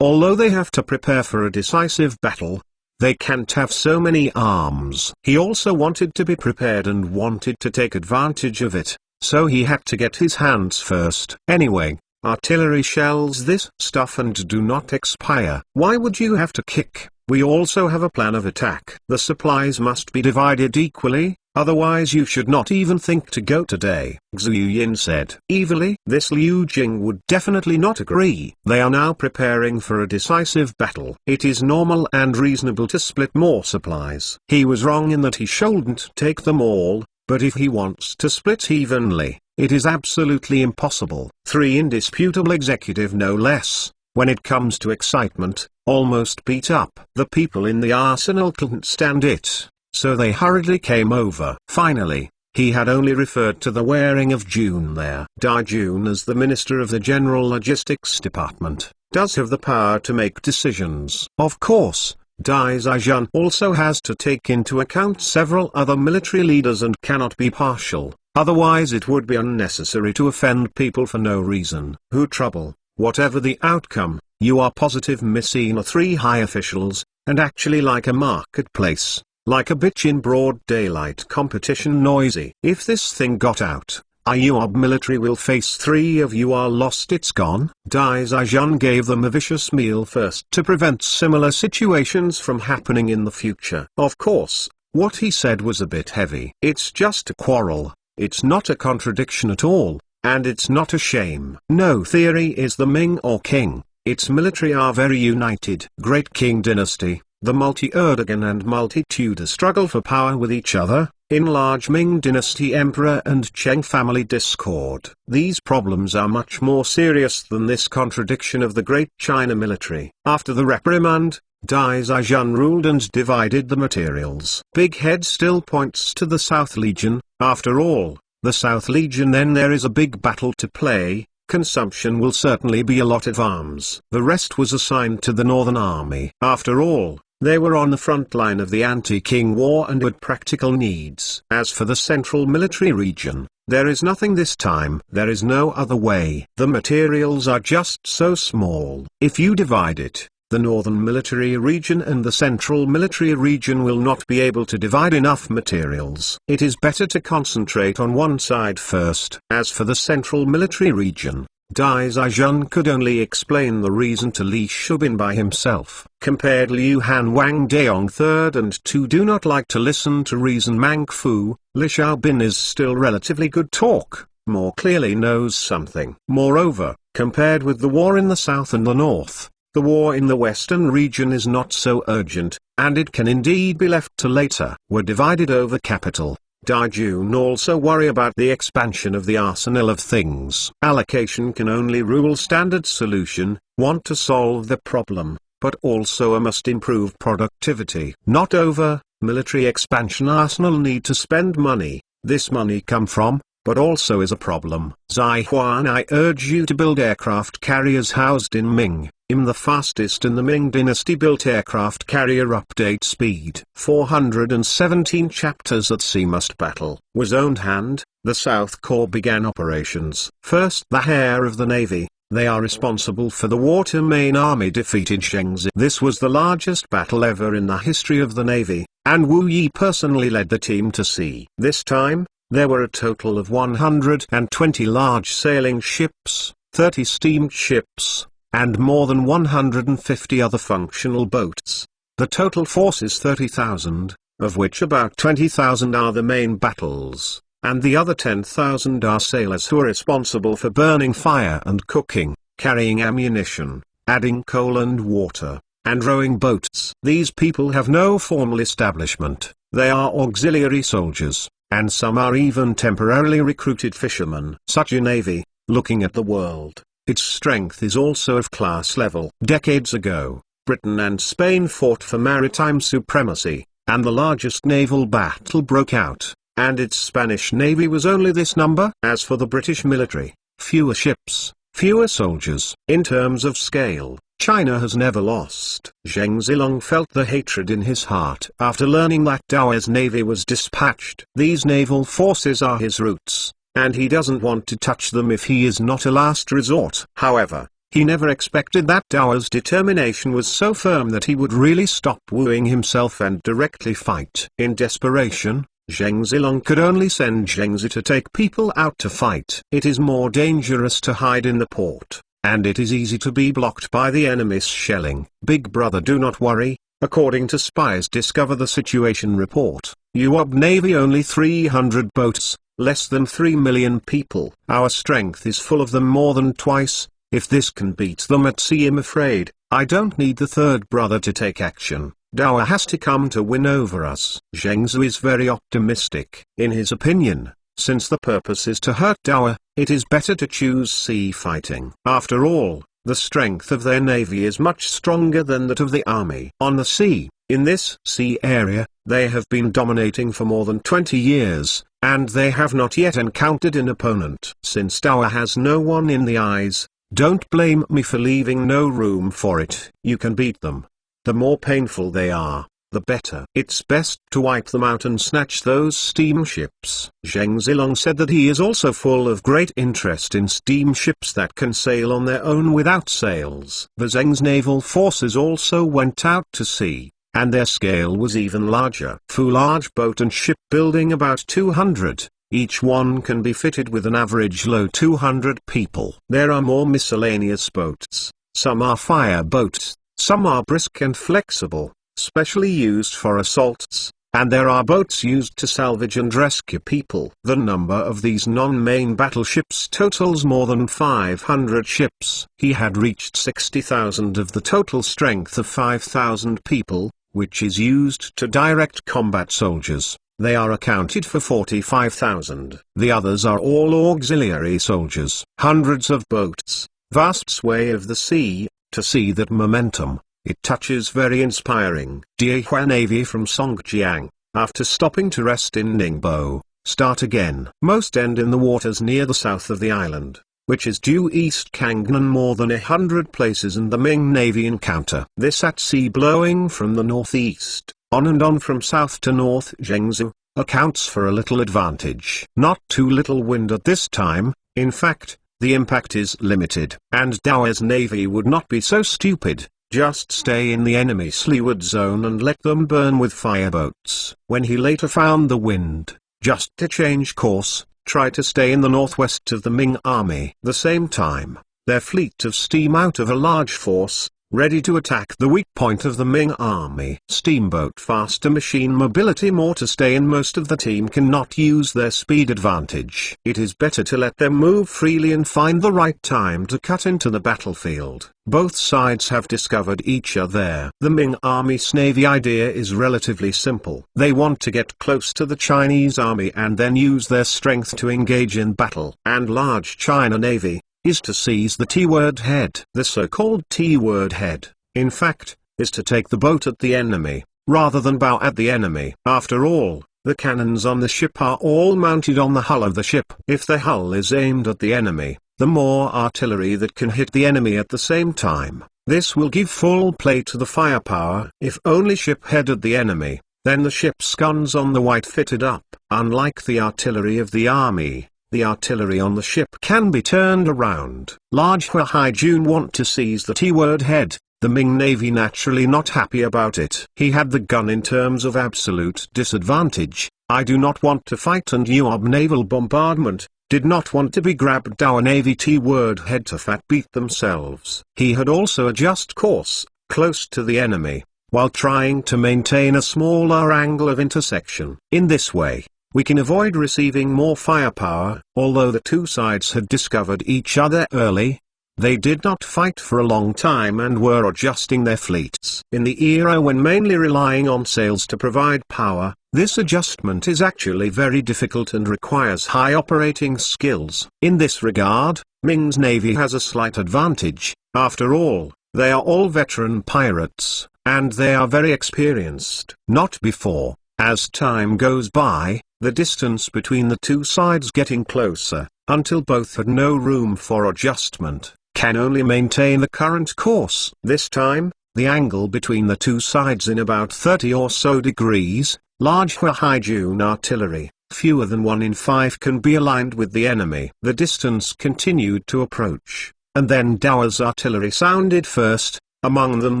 Although they have to prepare for a decisive battle, they can't have so many arms. He also wanted to be prepared and wanted to take advantage of it, so he had to get his hands first. Anyway, artillery shells this stuff and do not expire. Why would you have to kick? We also have a plan of attack. The supplies must be divided equally, otherwise you should not even think to go today, Xu Yin said. Evilly, this Liu Jing would definitely not agree. They are now preparing for a decisive battle. It is normal and reasonable to split more supplies. He was wrong in that he shouldn't take them all, but if he wants to split evenly, it is absolutely impossible. 3 indisputable executive no less, when it comes to excitement, almost beat up. The people in the arsenal couldn't stand it, so they hurriedly came over. Finally, he had only referred to the wearing of June there. Dai Jun as the Minister of the General Logistics Department, does have the power to make decisions. Of course, Dai Zijun also has to take into account several other military leaders and cannot be partial, otherwise it would be unnecessary to offend people for no reason. Who trouble? whatever the outcome, you are positive Messina 3 high officials, and actually like a marketplace, like a bitch in broad daylight competition noisy. If this thing got out, IUOB military will face 3 of you are lost, it's gone. Dai Zijun gave them a vicious meal first to prevent similar situations from happening in the future. Of course, what he said was a bit heavy. It's just a quarrel, it's not a contradiction at all, and it's not a shame. No theory is the Ming or King, its military are very united. Great King dynasty, the multi-Erdogan and multi-Tudor struggle for power with each other, enlarge Ming dynasty emperor and Cheng family discord. These problems are much more serious than this contradiction of the Great China military. After the reprimand, Dai Zijun ruled and divided the materials. Big Head still points to the South Legion. After all, the South Legion, then there is a big battle to play. Consumption will certainly be a lot of arms. The rest was assigned to the Northern Army. After all, they were on the front line of the anti-King war and had practical needs. As for the Central Military Region, there is nothing this time. There is no other way. The materials are just so small. If you divide it, the Northern Military Region and the Central Military Region will not be able to divide enough materials. It is better to concentrate on one side first. As for the Central Military Region, Dai Zijun could only explain the reason to Li Shubin by himself. Compared Liu Han Wang Daong III and II do not like to listen to reason. Mang Fu, Li Shubin is still relatively good talk, more clearly knows something. Moreover, compared with the war in the south and the north, the war in the western region is not so urgent, and it can indeed be left to later. Were divided over capital. Dai Jun also worry about the expansion of the arsenal of things. Allocation can only rule standard solution, want to solve the problem, but also a must improve productivity. Not over, military expansion arsenal need to spend money, this money come from, but also is a problem. Zai Huan, I urge you to build aircraft carriers housed in Ming. The fastest in the Ming dynasty built aircraft carrier update speed. 417 chapters at sea must battle. Was owned hand, the South Corps began operations. First the hair of the Navy, they are responsible for the water. Main Army defeated Zhengzi. This was the largest battle ever in the history of the Navy, and Wu Yi personally led the team to sea. This time, there were a total of 120 large sailing ships, 30 steamed ships, and more than 150 other functional boats. The total force is 30,000, of which about 20,000 are the main battles, and the other 10,000 are sailors who are responsible for burning fire and cooking, carrying ammunition, adding coal and water, and rowing boats. These people have no formal establishment, they are auxiliary soldiers, and some are even temporarily recruited fishermen. Such a navy, looking at the world, its strength is also of class level. Decades ago, Britain and Spain fought for maritime supremacy, and the largest naval battle broke out, and its Spanish navy was only this number. As for the British military, fewer ships, fewer soldiers. In terms of scale, China has never lost. Zheng Zilong felt the hatred in his heart after learning that Dao's navy was dispatched. These naval forces are his roots, and he doesn't want to touch them if he is not a last resort. However, he never expected that Dao's determination was so firm that he would really stop wooing himself and directly fight. In desperation, Zheng Zilong could only send Zhengzi to take people out to fight. It is more dangerous to hide in the port, and it is easy to be blocked by the enemy's shelling. Big brother, do not worry. According to spies, discover the situation report. UOB Navy only 300 boats, less than 3 million people. Our strength is full of them more than twice. If this can beat them at sea, I'm afraid I don't need the third brother to take action. Dao has to come to win over us. Zheng Zhu is very optimistic. In his opinion, since the purpose is to hurt Dao, it is better to choose sea fighting. After all, the strength of their navy is much stronger than that of the army. On the sea, in this sea area, they have been dominating for more than 20 years, and they have not yet encountered an opponent. Since Dao has no one in the eyes, don't blame me for leaving no room for it. You can beat them. The more painful they are, the better. It's best to wipe them out and snatch those steamships. Zheng Zilong said that he is also full of great interest in steamships that can sail on their own without sails. The Zheng's naval forces also went out to sea, and their scale was even larger. Fu large boat and ship building about 200. Each one can be fitted with an average low 200 people. There are more miscellaneous boats. Some are fire boats, some are brisk and flexible, specially used for assaults, and there are boats used to salvage and rescue people. The number of these non-main battleships totals more than 500 ships. He had reached 60,000 of the total strength of 5,000 people, which is used to direct combat soldiers. They are accounted for 45,000. The others are all auxiliary soldiers. Hundreds of boats, vast sway of the sea, to see that momentum, it touches very inspiring. Diehua Navy from Songjiang, after stopping to rest in Ningbo, start again. Most end in the waters near the south of the island, which is due east Kangnan more than 100 places, and the Ming Navy encounter. This at sea blowing from the northeast, on and on from south to north Zhengzhou, accounts for a little advantage. Not too little wind at this time, in fact, the impact is limited. And Dao's navy would not be so stupid, just stay in the enemy's leeward zone and let them burn with fireboats. When he later found the wind, just to change course, try to stay in the northwest of the Ming army. The same time, their fleet of steam out of a large force, ready to attack the weak point of the Ming army. Steamboat faster machine mobility more to stay in. Most of the team cannot use their speed advantage. It is better to let them move freely and find the right time to cut into the battlefield. Both sides have discovered each other. The Ming Army's navy idea is relatively simple. They want to get close to the Chinese army and then use their strength to engage in battle. And large China Navy is to seize the T-word head. The so-called T-word head, in fact, is to take the boat at the enemy, rather than bow at the enemy. After all, the cannons on the ship are all mounted on the hull of the ship. If the hull is aimed at the enemy, the more artillery that can hit the enemy at the same time, this will give full play to the firepower. If only ship head at the enemy, then the ship's guns on the white fitted up. Unlike the artillery of the army, the artillery on the ship can be turned around. Large Haijun want to seize the T-word head, the Ming Navy naturally not happy about it. He had the gun in terms of absolute disadvantage. I do not want to fight, and Yuob naval bombardment, did not want to be grabbed our Navy T-word head to fat beat themselves. He had also adjust course, close to the enemy, while trying to maintain a smaller angle of intersection. In this way, we can avoid receiving more firepower. Although the two sides had discovered each other early, they did not fight for a long time and were adjusting their fleets. In the era when mainly relying on sails to provide power, this adjustment is actually very difficult and requires high operating skills. In this regard, Ming's navy has a slight advantage. After all, they are all veteran pirates, and they are very experienced. Not before. As time goes by, the distance between the two sides getting closer, until both had no room for adjustment, can only maintain the current course. This time, the angle between the two sides in about 30 or so degrees. Large Haijun artillery, fewer than 1 in 5, can be aligned with the enemy. The distance continued to approach, and then Dao's artillery sounded first. Among them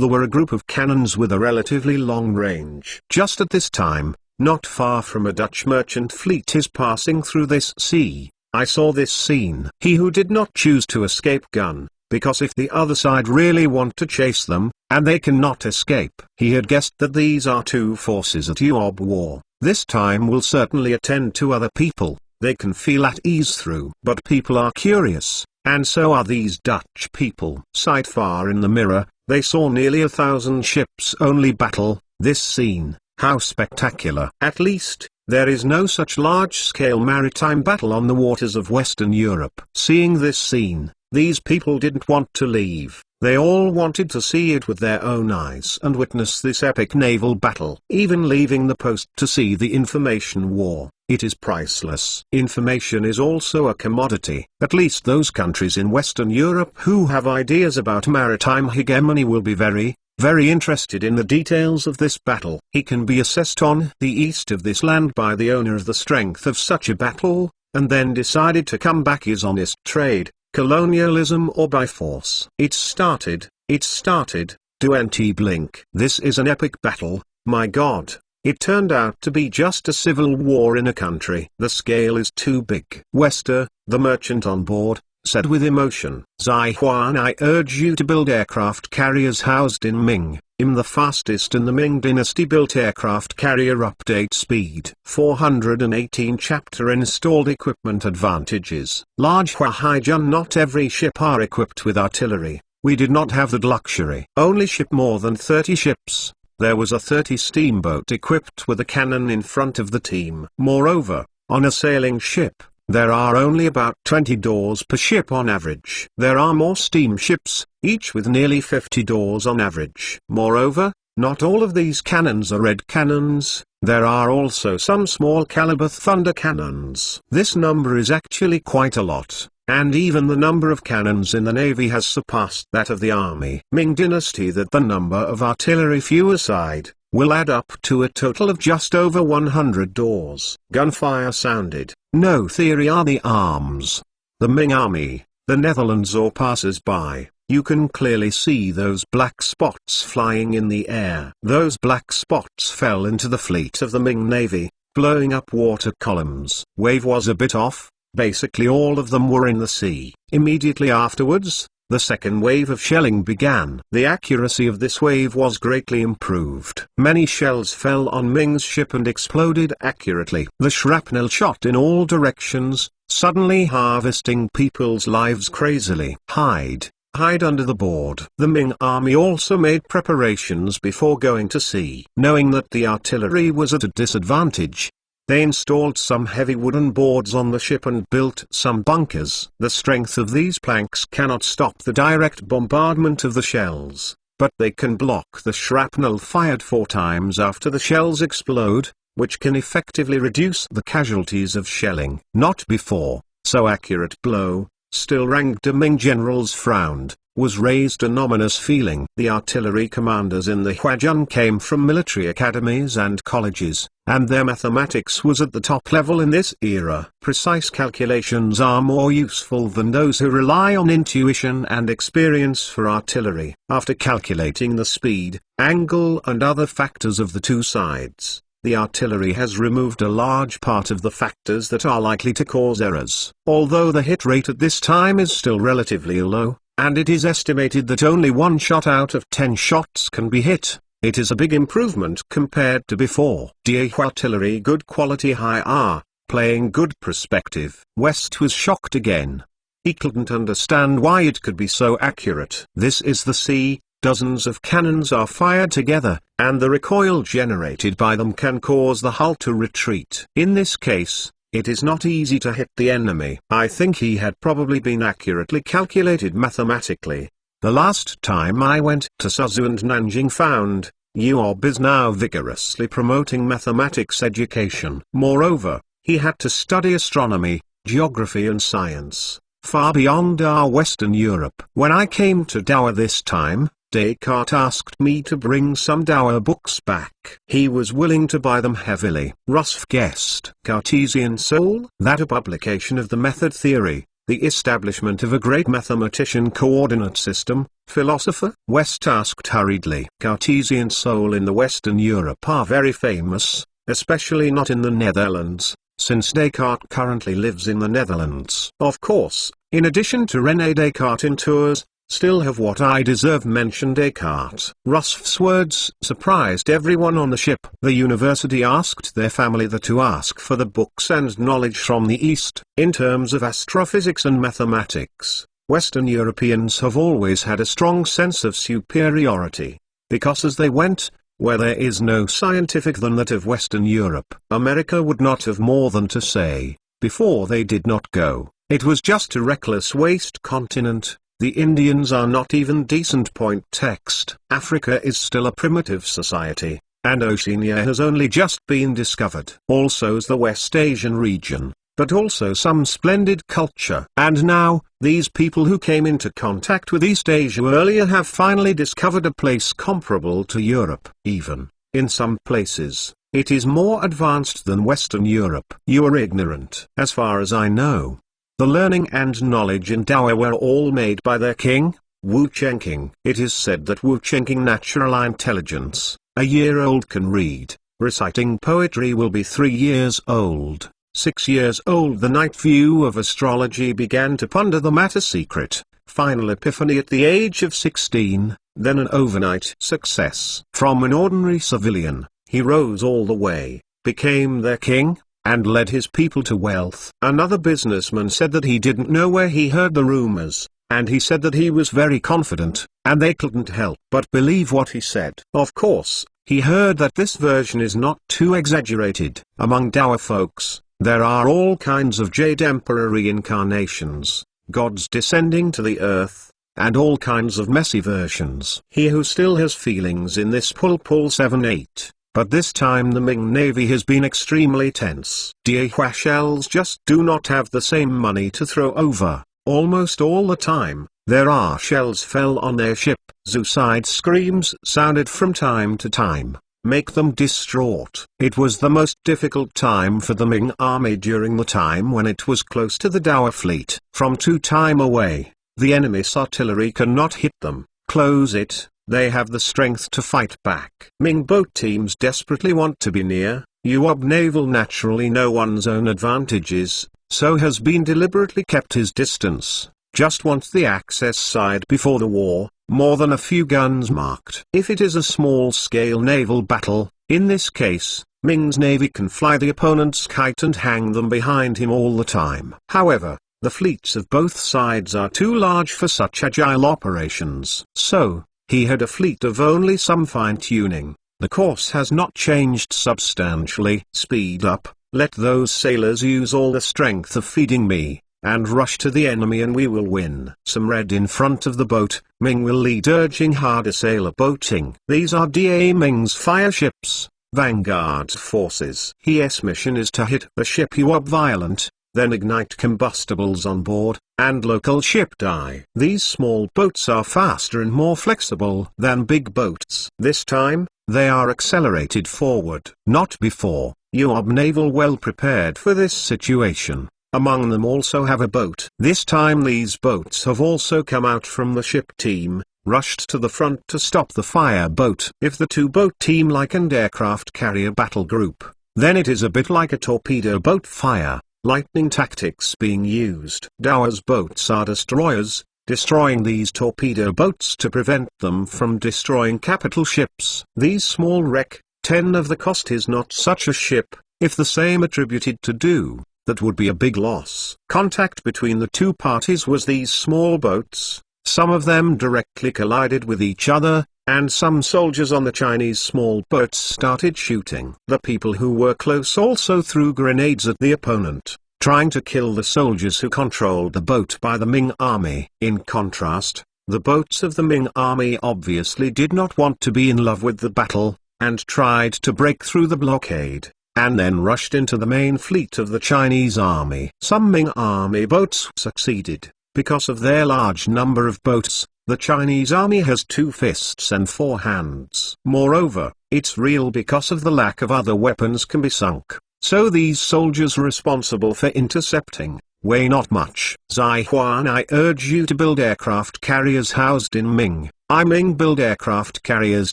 there were a group of cannons with a relatively long range. Just at this time, not far from a Dutch merchant fleet is passing through this sea. I saw this scene. He who did not choose to escape gun, because if the other side really want to chase them, and they cannot escape. He had guessed that these are two forces at Yuob war. This time will certainly attend to other people, they can feel at ease through. But people are curious, and so are these Dutch people. Sight far in the mirror, they saw nearly 1,000 ships only battle. This scene, how spectacular. At least, there is no such large-scale maritime battle on the waters of Western Europe. Seeing this scene, these people didn't want to leave. They all wanted to see it with their own eyes and witness this epic naval battle. Even leaving the post to see the information war, it is priceless. Information is also a commodity. At least those countries in Western Europe who have ideas about maritime hegemony will be very very interested in the details of this battle. He can be assessed on the east of this land by the owner of the strength of such a battle, and then decided to come back his honest trade, colonialism or by force. It started, do blink. This is an epic battle, my god. It turned out to be just a civil war in a country. The scale is too big. Wester, the merchant on board, said with emotion, Zai Huan, I urge you to build aircraft carriers housed in Ming. I'm the fastest in the Ming dynasty built aircraft carrier. Update speed 418. Chapter Installed equipment advantages. Large Huaijun. Not every ship are equipped with artillery. We did not have that luxury. Only ship more than 30 ships. There was a 30 steamboat equipped with a cannon in front of the team. Moreover, on a sailing ship, there are only about 20 doors per ship on average. There are more steamships, each with nearly 50 doors on average. Moreover, not all of these cannons are red cannons. There are also some small caliber thunder cannons. This number is actually quite a lot. And even the number of cannons in the Navy has surpassed that of the Army. Ming Dynasty. That the number of artillery few aside, will add up to a total of just over 100 doors. Gunfire sounded. No theory are the arms. The Ming Army, the Netherlands or passers-by, you can clearly see those black spots flying in the air. Those black spots fell into the fleet of the Ming Navy, blowing up water columns. Wave was a bit off. Basically all of them were in the sea. Immediately afterwards, the second wave of shelling began. The accuracy of this wave was greatly improved. Many shells fell on Ming's ship and exploded accurately. The shrapnel shot in all directions, suddenly harvesting people's lives crazily. Hide under the board. The Ming army also made preparations before going to sea. Knowing that the artillery was at a disadvantage, they installed some heavy wooden boards on the ship and built some bunkers. The strength of these planks cannot stop the direct bombardment of the shells, but they can block the shrapnel fired 4 times after the shells explode, which can effectively reduce the casualties of shelling. Not before, so accurate blow. Still ranked Ming generals frowned, was raised an ominous feeling. The artillery commanders in the Huajun came from military academies and colleges, and their mathematics was at the top level in this era. Precise calculations are more useful than those who rely on intuition and experience for artillery. After calculating the speed, angle and other factors of the two sides, the artillery has removed a large part of the factors that are likely to cause errors. Although the hit rate at this time is still relatively low, and it is estimated that only 1 shot out of 10 shots can be hit, it is a big improvement compared to before. DA artillery good quality high R, playing good perspective. West was shocked again. He couldn't understand why it could be so accurate. This is the sea. Dozens of cannons are fired together, and the recoil generated by them can cause the hull to retreat. In this case, it is not easy to hit the enemy. I think he had probably been accurately calculated mathematically. The last time I went to Suzhou and Nanjing found, UOB is now vigorously promoting mathematics education. Moreover, he had to study astronomy, geography and science, far beyond our Western Europe. When I came to Dower this time, Descartes asked me to bring some Dower books back. He was willing to buy them heavily. Rousseau guessed. Cartesian Soul? That a publication of the method theory, the establishment of a great mathematician coordinate system, philosopher? West asked hurriedly. Cartesian Soul in the Western Europe are very famous, especially not in the Netherlands, since Descartes currently lives in the Netherlands. Of course, in addition to René Descartes in Tours, still have what I deserve mention Descartes. Rousseau's words surprised everyone on the ship. The university asked their family to ask for the books and knowledge from the East. In terms of astrophysics and mathematics, Western Europeans have always had a strong sense of superiority, because as they went, where there is no scientific than that of Western Europe. America would not have more than to say, before they did not go. It was just a reckless waste continent. The Indians are not even decent. Point text. Africa is still a primitive society, and Oceania has only just been discovered. Also the West Asian region, but also some splendid culture. And now, these people who came into contact with East Asia earlier have finally discovered a place comparable to Europe. Even, in some places, it is more advanced than Western Europe. You are ignorant. As far as I know, the learning and knowledge in Dao were all made by their king, Wu Chengqing. It is said that Wu Chengqing natural intelligence, a year old can read, reciting poetry will be 3 years old. 6 years old the night view of astrology began to ponder the matter secret, final epiphany at the age of 16, then an overnight success. From an ordinary civilian, he rose all the way, became their king, and led his people to wealth. Another businessman said that he didn't know where he heard the rumors, and he said that he was very confident, and they couldn't help but believe what he said. Of course, he heard that this version is not too exaggerated. Among Dao folks, there are all kinds of Jade Emperor reincarnations, gods descending to the earth, and all kinds of messy versions. He who still has feelings in this pull 7-8. But this time the Ming Navy has been extremely tense. Diehua shells just do not have the same money to throw over. Almost all the time, there are shells fell on their ship. Suicide screams sounded from time to time, make them distraught. It was the most difficult time for the Ming army during the time when it was close to the Dao fleet. From 2 time away, the enemy's artillery cannot hit them. Close it. They have the strength to fight back. Ming boat teams desperately want to be near. Yuob naval naturally know one's own advantages, so has been deliberately kept his distance. Just wants the access side before the war, more than a few guns marked. If it is a small-scale naval battle, in this case, Ming's navy can fly the opponent's kite and hang them behind him all the time. However, the fleets of both sides are too large for such agile operations. So, he had a fleet of only some fine-tuning. The course has not changed substantially. Speed up, let those sailors use all the strength of feeding me, and rush to the enemy and we will win. Some red in front of the boat, Ming will lead urging harder sailor boating. These are Da Ming's fire ships, Vanguard's forces. His mission is to hit the ship Yuob violent, then ignite combustibles on board, and local ship die. These small boats are faster and more flexible than big boats. This time, they are accelerated forward. Not before. Yuob naval well prepared for this situation. Among them also have a boat. This time these boats have also come out from the ship team, rushed to the front to stop the fire boat. If the 2-boat team like an aircraft carrier battle group, then it is a bit like a torpedo boat fire. Lightning tactics being used. Dao's boats are destroyers, destroying these torpedo boats to prevent them from destroying capital ships. These small wreck, 10 of the cost is not such a ship, if the same attributed to Do, that would be a big loss. Contact between the 2 parties was these small boats, some of them directly collided with each other, and some soldiers on the Chinese small boats started shooting. The people who were close also threw grenades at the opponent, trying to kill the soldiers who controlled the boat by the Ming army. In contrast, the boats of the Ming army obviously did not want to be in love with the battle, and tried to break through the blockade, and then rushed into the main fleet of the Chinese army. Some Ming army boats succeeded. Because of their large number of boats, the Chinese army has 2 fists and 4 hands. Moreover, it's real because of the lack of other weapons can be sunk. So these soldiers responsible for intercepting, weigh not much. Zai Huan, I urge you to build aircraft carriers housed in Ming. I Ming build aircraft carriers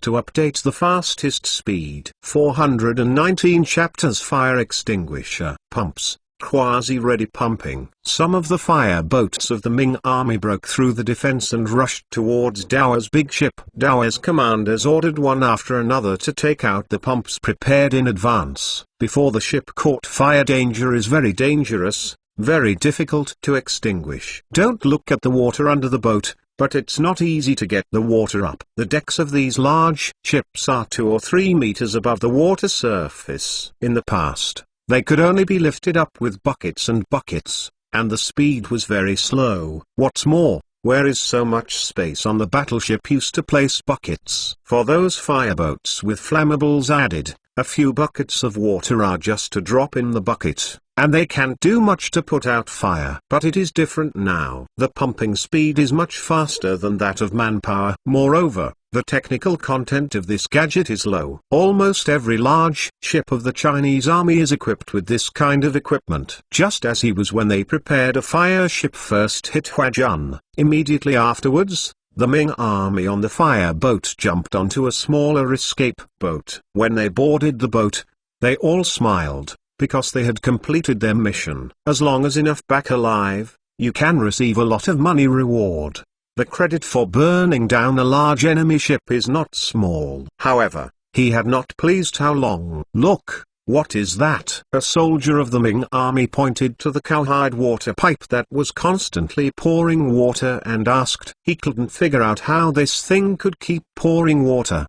to update the fastest speed. 419 chapters. Fire extinguisher pumps. Quasi-ready pumping. Some of the fire boats of the Ming army broke through the defense and rushed towards Dao's big ship. Dao's commanders ordered one after another to take out the pumps prepared in advance, before the ship caught fire. Danger is very dangerous, very difficult to extinguish. Don't look at the water under the boat, but it's not easy to get the water up. The decks of these large ships are 2 or 3 meters above the water surface. In the past, they could only be lifted up with buckets and buckets, and the speed was very slow. What's more, where is so much space on the battleship used to place buckets? For those fireboats with flammables added, a few buckets of water are just to drop in the bucket, and they can't do much to put out fire. But it is different now. The pumping speed is much faster than that of manpower. Moreover, the technical content of this gadget is low. Almost every large ship of the Chinese army is equipped with this kind of equipment. Just as he was when they prepared a fire ship first hit Huajun. Immediately afterwards, the Ming army on the fire boat jumped onto a smaller escape boat. When they boarded the boat, they all smiled, because they had completed their mission. As long as enough back alive, you can receive a lot of money reward. The credit for burning down a large enemy ship is not small. However, he had not pleased how long. Look, what is that? A soldier of the Ming army pointed to the cowhide water pipe that was constantly pouring water and asked. He couldn't figure out how this thing could keep pouring water.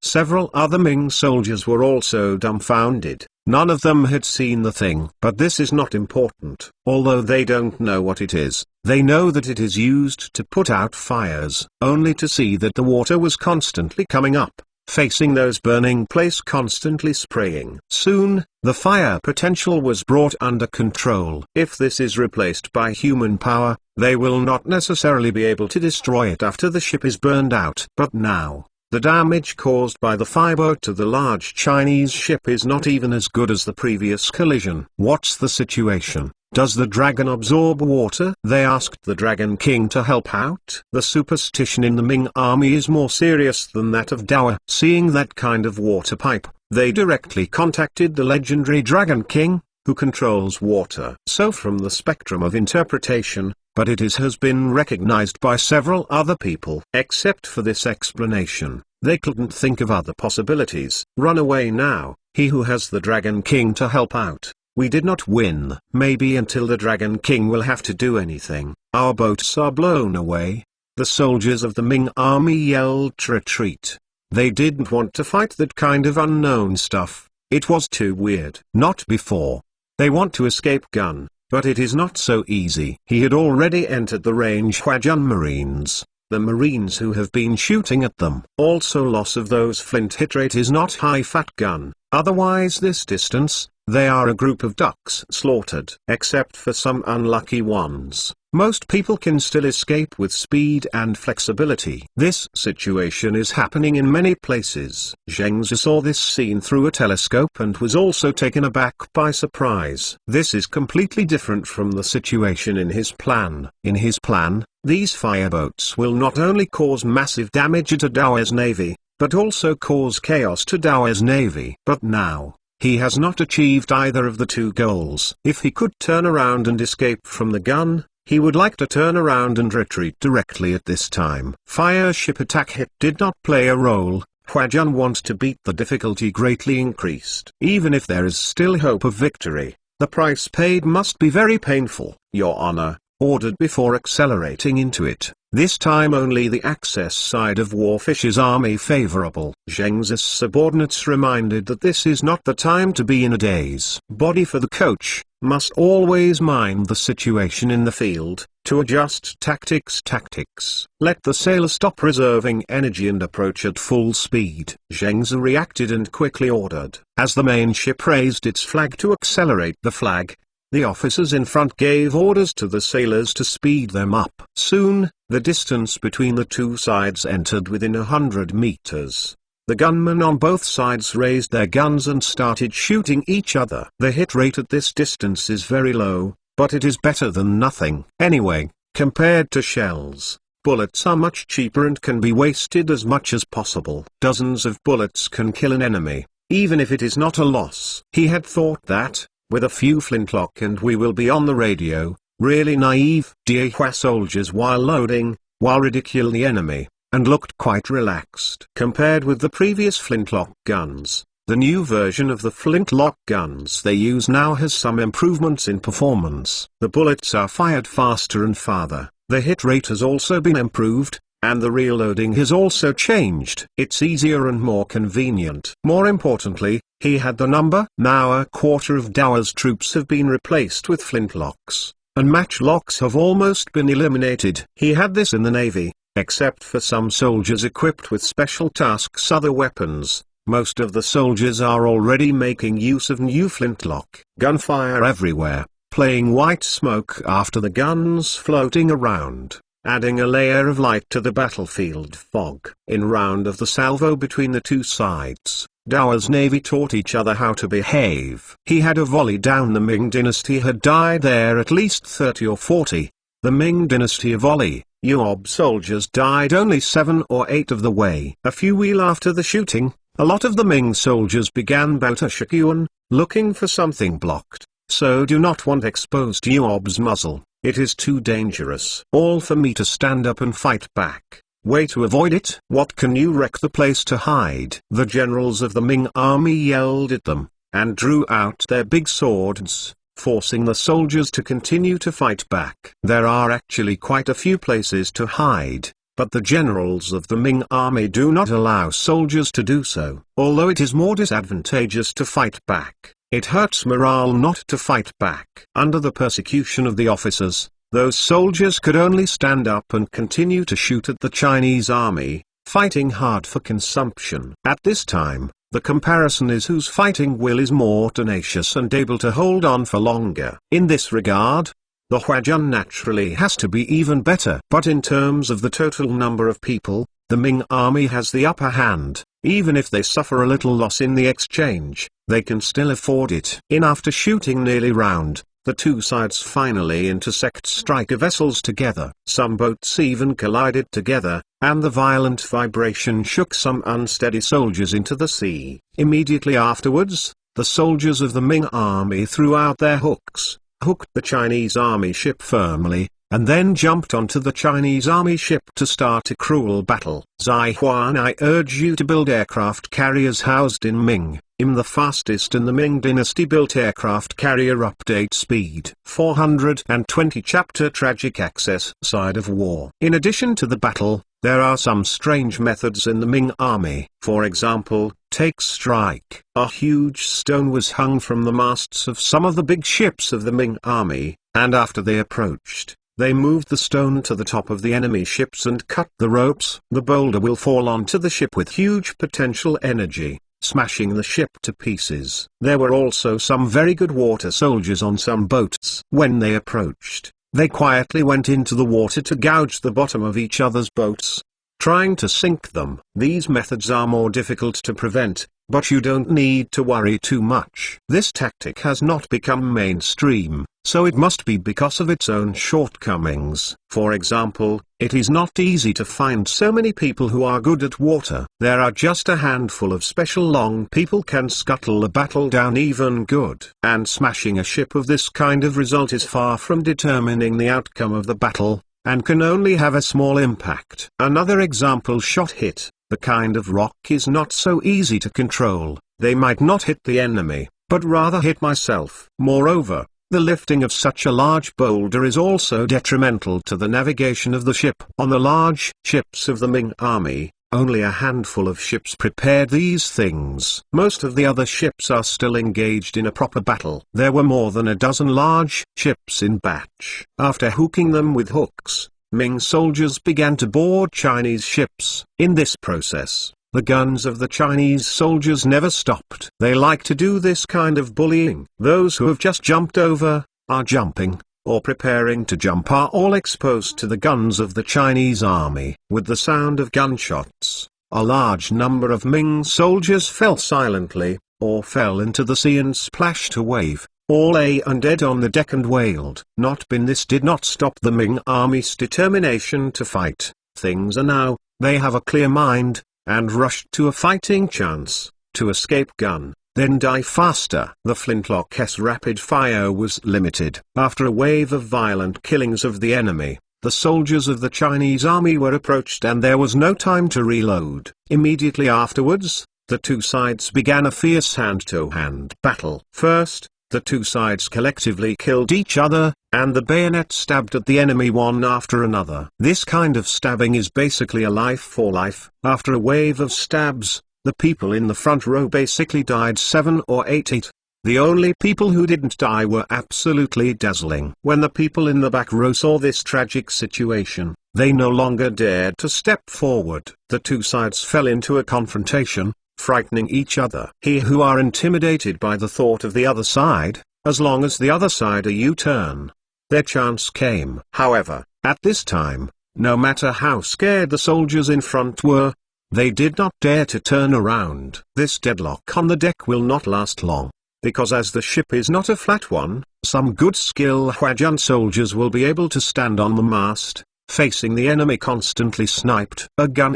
Several other Ming soldiers were also dumbfounded. None of them had seen the thing. But this is not important. Although they don't know what it is, they know that it is used to put out fires. Only to see that the water was constantly coming up, facing those burning place, constantly spraying. Soon, the fire potential was brought under control. If this is replaced by human power, they will not necessarily be able to destroy it after the ship is burned out. But now, the damage caused by the fireboat to the large Chinese ship is not even as good as the previous collision. What's the situation? Does the dragon absorb water? They asked the Dragon King to help out. The superstition in the Ming army is more serious than that of Dao. Seeing that kind of water pipe, they directly contacted the legendary Dragon King, who controls water. So from the spectrum of interpretation, but it has been recognized by several other people. Except for this explanation, they couldn't think of other possibilities. Run away now, he who has the Dragon King to help out. We did not win. Maybe until the Dragon King will have to do anything. Our boats are blown away. The soldiers of the Ming army yelled to retreat. They didn't want to fight that kind of unknown stuff. It was too weird. Not before. They want to escape gun, but it is not so easy. He had already entered the range. Huajun Marines, the Marines who have been shooting at them. Also loss of those flint hit rate is not high. Fat gun. Otherwise this distance, they are a group of ducks slaughtered. Except for some unlucky ones, most people can still escape with speed and flexibility. This situation is happening in many places. Zheng Zi saw this scene through a telescope and was also taken aback by surprise. This is completely different from the situation in his plan. In his plan, these fireboats will not only cause massive damage to Dao's navy, but also cause chaos to Dao's navy. But now, he has not achieved either of the two goals. If he could turn around and escape from the gun, he would like to turn around and retreat directly at this time. Fire ship attack hit did not play a role. Huajun want to beat the difficulty greatly increased. Even if there is still hope of victory, the price paid must be very painful. Your Honor, ordered before accelerating into it. This time only the access side of Warfish's army favorable. Zheng Zi's subordinates reminded that this is not the time to be in a daze. Body for the coach, must always mind the situation in the field, to adjust tactics. Let the sailor stop reserving energy and approach at full speed. Zheng Zi reacted and quickly ordered. As the main ship raised its flag to accelerate the flag, the officers in front gave orders to the sailors to speed them up. Soon, the distance between the two sides entered within 100 meters. The gunmen on both sides raised their guns and started shooting each other. The hit rate at this distance is very low, but it is better than nothing. Anyway, compared to shells, bullets are much cheaper and can be wasted as much as possible. Dozens of bullets can kill an enemy, even if it is not a loss. He had thought that, with a few flintlock and we will be on the radio. Really naive. Diehua soldiers while loading, while ridicule the enemy, and looked quite relaxed. Compared with the previous flintlock guns, the new version of the flintlock guns they use now has some improvements in performance. The bullets are fired faster and farther, the hit rate has also been improved, and the reloading has also changed. It's easier and more convenient. More importantly, he had the number. Now a quarter of Dao's troops have been replaced with flintlocks, and matchlocks have almost been eliminated. He had this in the navy, except for some soldiers equipped with special tasks. Other weapons, Most of the soldiers are already making use of new flintlock. Gunfire everywhere, playing white smoke after the guns floating around, adding a layer of light to the battlefield fog. In round of the salvo between the two sides, Dao's navy taught each other how to behave. He had a volley down. The Ming dynasty had died there at least 30 or 40. The Ming dynasty volley, Yuob soldiers died only 7 or 8 of the way. A few wheel after the shooting, a lot of the Ming soldiers began Baotashakuan, looking for something blocked. So do not want exposed Yuob's muzzle, it is too dangerous. All for me to stand up and fight back. Way to avoid it. What can you wreck the place to hide? The generals of the Ming army yelled at them, and drew out their big swords, forcing the soldiers to continue to fight back. There are actually quite a few places to hide, but the generals of the Ming army do not allow soldiers to do so. Although it is more disadvantageous to fight back, it hurts morale not to fight back. Under the persecution of the officers, those soldiers could only stand up and continue to shoot at the Chinese army, fighting hard for consumption. At this time, the comparison is whose fighting will is more tenacious and able to hold on for longer. In this regard, the Huajun naturally has to be even better. But in terms of the total number of people, the Ming army has the upper hand. Even if they suffer a little loss in the exchange, they can still afford it. After shooting nearly round, the two sides finally intersect striker vessels together. Some boats even collided together, and the violent vibration shook some unsteady soldiers into the sea. Immediately afterwards, the soldiers of the Ming army threw out their hooks, hooked the Chinese army ship firmly, and then jumped onto the Chinese army ship to start a cruel battle. Zai Huan, I urge you to build aircraft carriers housed in Ming. The fastest in the Ming dynasty built aircraft carrier update speed. 420 Chapter Tragic Access Side of War. In addition to the battle, there are some strange methods in the Ming army. For example, take strike. A huge stone was hung from the masts of some of the big ships of the Ming army, and after they approached, they moved the stone to the top of the enemy ships and cut the ropes. The boulder will fall onto the ship with huge potential energy, smashing the ship to pieces. There were also some very good water soldiers on some boats. When they approached, they quietly went into the water to gouge the bottom of each other's boats, trying to sink them. These methods are more difficult to prevent, but you don't need to worry too much. This tactic has not become mainstream, so it must be because of its own shortcomings. For example, it is not easy to find so many people who are good at water. There are just a handful of special long people can scuttle a battle down even good. And smashing a ship of this kind of result is far from determining the outcome of the battle, and can only have a small impact. Another example, shot hit. The kind of rock is not so easy to control. They might not hit the enemy, but rather hit myself. Moreover, the lifting of such a large boulder is also detrimental to the navigation of the ship. On the large ships of the Ming army, only a handful of ships prepared these things. Most of the other ships are still engaged in a proper battle. There were more than a dozen large ships in batch. After hooking them with hooks, Ming soldiers began to board Chinese ships. In this process, the guns of the Chinese soldiers never stopped. They like to do this kind of bullying. Those who have just jumped over, are jumping, or preparing to jump are all exposed to the guns of the Chinese army. With the sound of gunshots, a large number of Ming soldiers fell silently, or fell into the sea and splashed a wave. All lay undead on the deck and wailed. This did not stop the Ming army's determination to fight. Things are now, they have a clear mind, and rushed to a fighting chance, to escape gun, then die faster. The flintlock's rapid fire was limited. After a wave of violent killings of the enemy, the soldiers of the Chinese army were approached and there was no time to reload. Immediately afterwards, the two sides began a fierce hand-to-hand battle. First, the two sides collectively killed each other, and the bayonet stabbed at the enemy one after another. This kind of stabbing is basically a life for life. After a wave of stabs, the people in the front row basically died 7 or 8. The only people who didn't die were absolutely dazzling. When the people in the back row saw this tragic situation, they no longer dared to step forward. The two sides fell into a confrontation, frightening each other. He who are intimidated by the thought of the other side, as long as the other side a U-turn. Their chance came. However, at this time, no matter how scared the soldiers in front were, they did not dare to turn around. This deadlock on the deck will not last long, because as the ship is not a flat one, some good skill Huajun soldiers will be able to stand on the mast, facing the enemy constantly sniped. A gun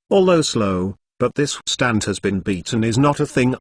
although slow, but this stand has been beaten is not a thing.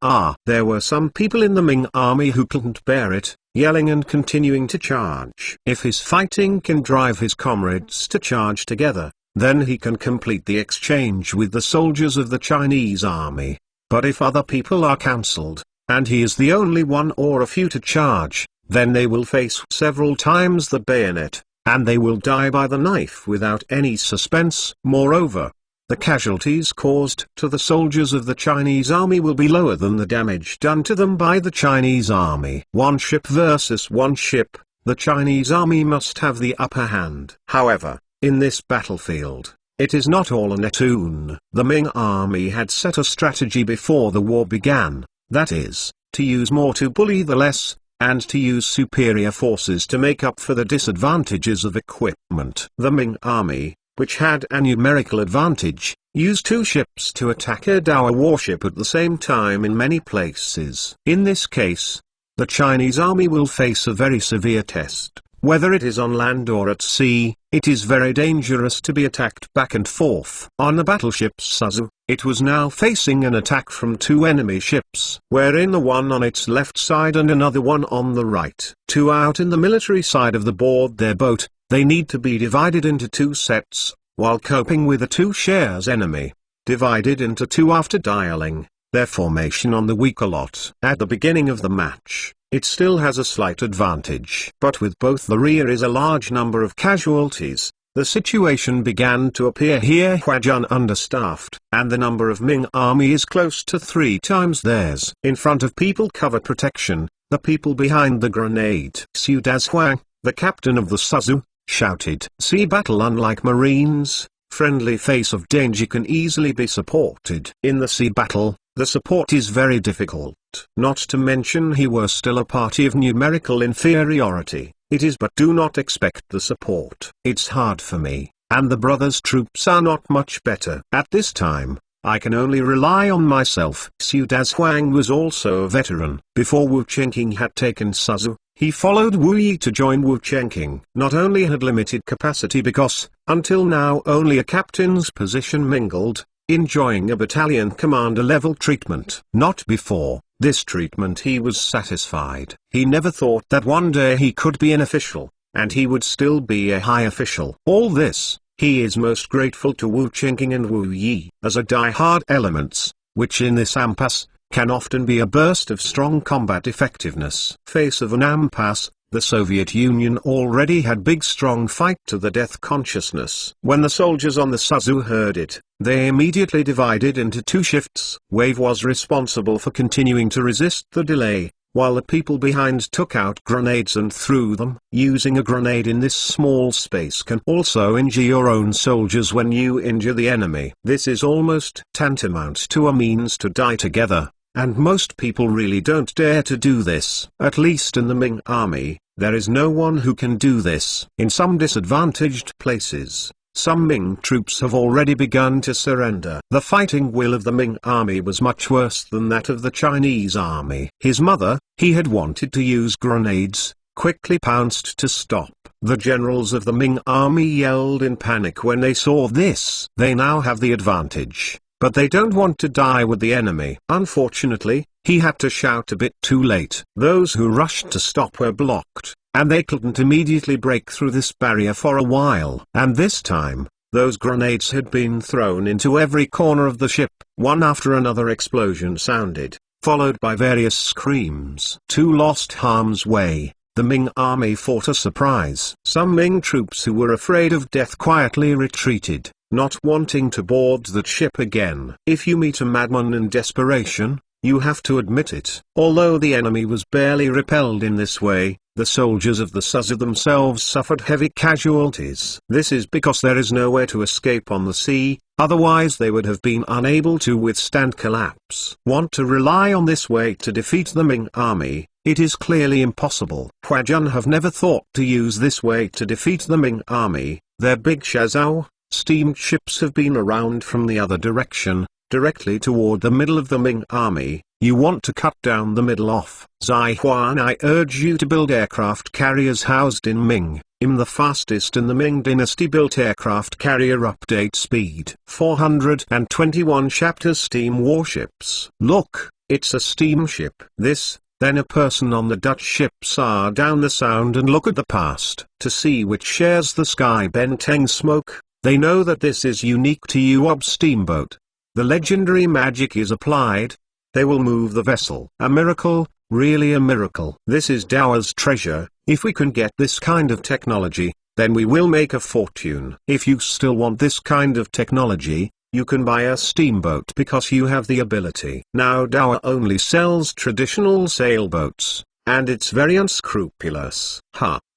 There were some people in the Ming army who couldn't bear it, yelling and continuing to charge. If his fighting can drive his comrades to charge together, then he can complete the exchange with the soldiers of the Chinese army. But if other people are cancelled, and he is the only one or a few to charge, then they will face several times the bayonet, and they will die by the knife without any suspense. Moreover, the casualties caused to the soldiers of the Chinese army will be lower than the damage done to them by the Chinese army. One ship versus one ship, the Chinese army must have the upper hand. However, in this battlefield, it is not all a netoon. The Ming army had set a strategy before the war began, that is, to use more to bully the less, and to use superior forces to make up for the disadvantages of equipment. The Ming army, which had a numerical advantage, used 2 ships to attack a Dowa warship at the same time in many places. In this case, the Chinese army will face a very severe test. Whether it is on land or at sea, it is very dangerous to be attacked back and forth. On the battleship Suzu, it was now facing an attack from 2 enemy ships, wherein the one on its left side and another one on the right. 2 out in the military side of the board their boat, they need to be divided into 2 sets, while coping with a 2 shares enemy, divided into 2 after dialing their formation on the weaker lot. At the beginning of the match, it still has a slight advantage. But with both the rear is a large number of casualties, the situation began to appear here Huajun understaffed, and the number of Ming army is close to 3 times theirs. In front of people cover protection, the people behind the grenade. Xu Dazhuang, the captain of the Suzu, shouted. Sea battle unlike marines, friendly face of danger can easily be supported. In the sea battle, the support is very difficult, not to mention he were still a party of numerical inferiority. It is but do not expect the support. It's hard for me, and the brothers' troops are not much better. At this time, I can only rely on myself. Xu Dazhuang was also a veteran. Before Wu Chenqing had taken Suzu, he followed Wu Yi to join Wu Chenqing. Not only had limited capacity because, until now only a captain's position mingled, enjoying a battalion commander level treatment. Not before this treatment he was satisfied. He never thought that one day he could be an official, and he would still be a high official. All this, he is most grateful to Wu Chenqing and Wu Yi. As a die-hard elements, which in this impasse, can often be a burst of strong combat effectiveness. Face of an impasse, the Soviet Union already had big strong fight to the death consciousness. When the soldiers on the Suzu heard it, they immediately divided into 2 shifts. Wave was responsible for continuing to resist the delay, while the people behind took out grenades and threw them. Using a grenade in this small space can also injure your own soldiers when you injure the enemy. This is almost tantamount to a means to die together. And most people really don't dare to do this. At least in the Ming army, there is no one who can do this. In some disadvantaged places, some Ming troops have already begun to surrender. The fighting will of the Ming army was much worse than that of the Chinese army. His mother, he had wanted to use grenades, quickly pounced to stop. The generals of the Ming army yelled in panic when they saw this. They now have the advantage, but they don't want to die with the enemy. Unfortunately, he had to shout a bit too late. Those who rushed to stop were blocked, and they couldn't immediately break through this barrier for a while. And this time, those grenades had been thrown into every corner of the ship. One after another explosion sounded, followed by various screams. 2 lost harm's way. The Ming army fought a surprise. Some Ming troops who were afraid of death quietly retreated, not wanting to board that ship again. If you meet a madman in desperation, you have to admit it. Although the enemy was barely repelled in this way, the soldiers of the Suzu themselves suffered heavy casualties. This is because there is nowhere to escape on the sea, otherwise they would have been unable to withstand collapse. Want to rely on this way to defeat the Ming army? It is clearly impossible. Huajun have never thought to use this way to defeat the Ming army. Their big Shazhou steamed ships have been around from the other direction, directly toward the middle of the Ming army. You want to cut down the middle off. Zai Huan, I urge you to build aircraft carriers housed in Ming. The fastest in the Ming dynasty built aircraft carrier update speed. 421 chapters steam warships. Look, it's a steamship. Then a person on the Dutch ship saw down the sound and look at the past to see which shares the sky benteng smoke. They know that this is unique to Yuob steamboat. The legendary magic is applied. They will move the vessel. A miracle, really a miracle. This is Dao's treasure. If we can get this kind of technology, then we will make a fortune. If you still want this kind of technology, you can buy a steamboat because you have the ability. Now Dao only sells traditional sailboats, and it's very unscrupulous.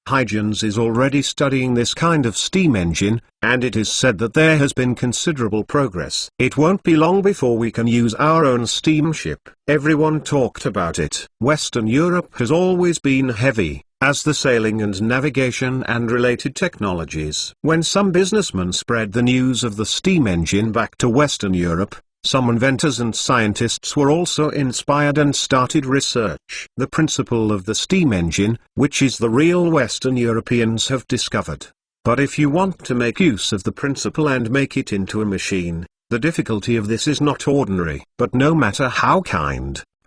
Hygiens is already studying this kind of steam engine, and it is said that there has been considerable progress. It won't be long before we can use our own steamship. Everyone talked about it. Western Europe has always been heavy, as the sailing and navigation and related technologies. When some businessmen spread the news of the steam engine back to Western Europe, some inventors and scientists were also inspired and started research. The principle of the steam engine, which is the real Western Europeans have discovered. But if you want to make use of the principle and make it into a machine, the difficulty of this is not ordinary. But no matter how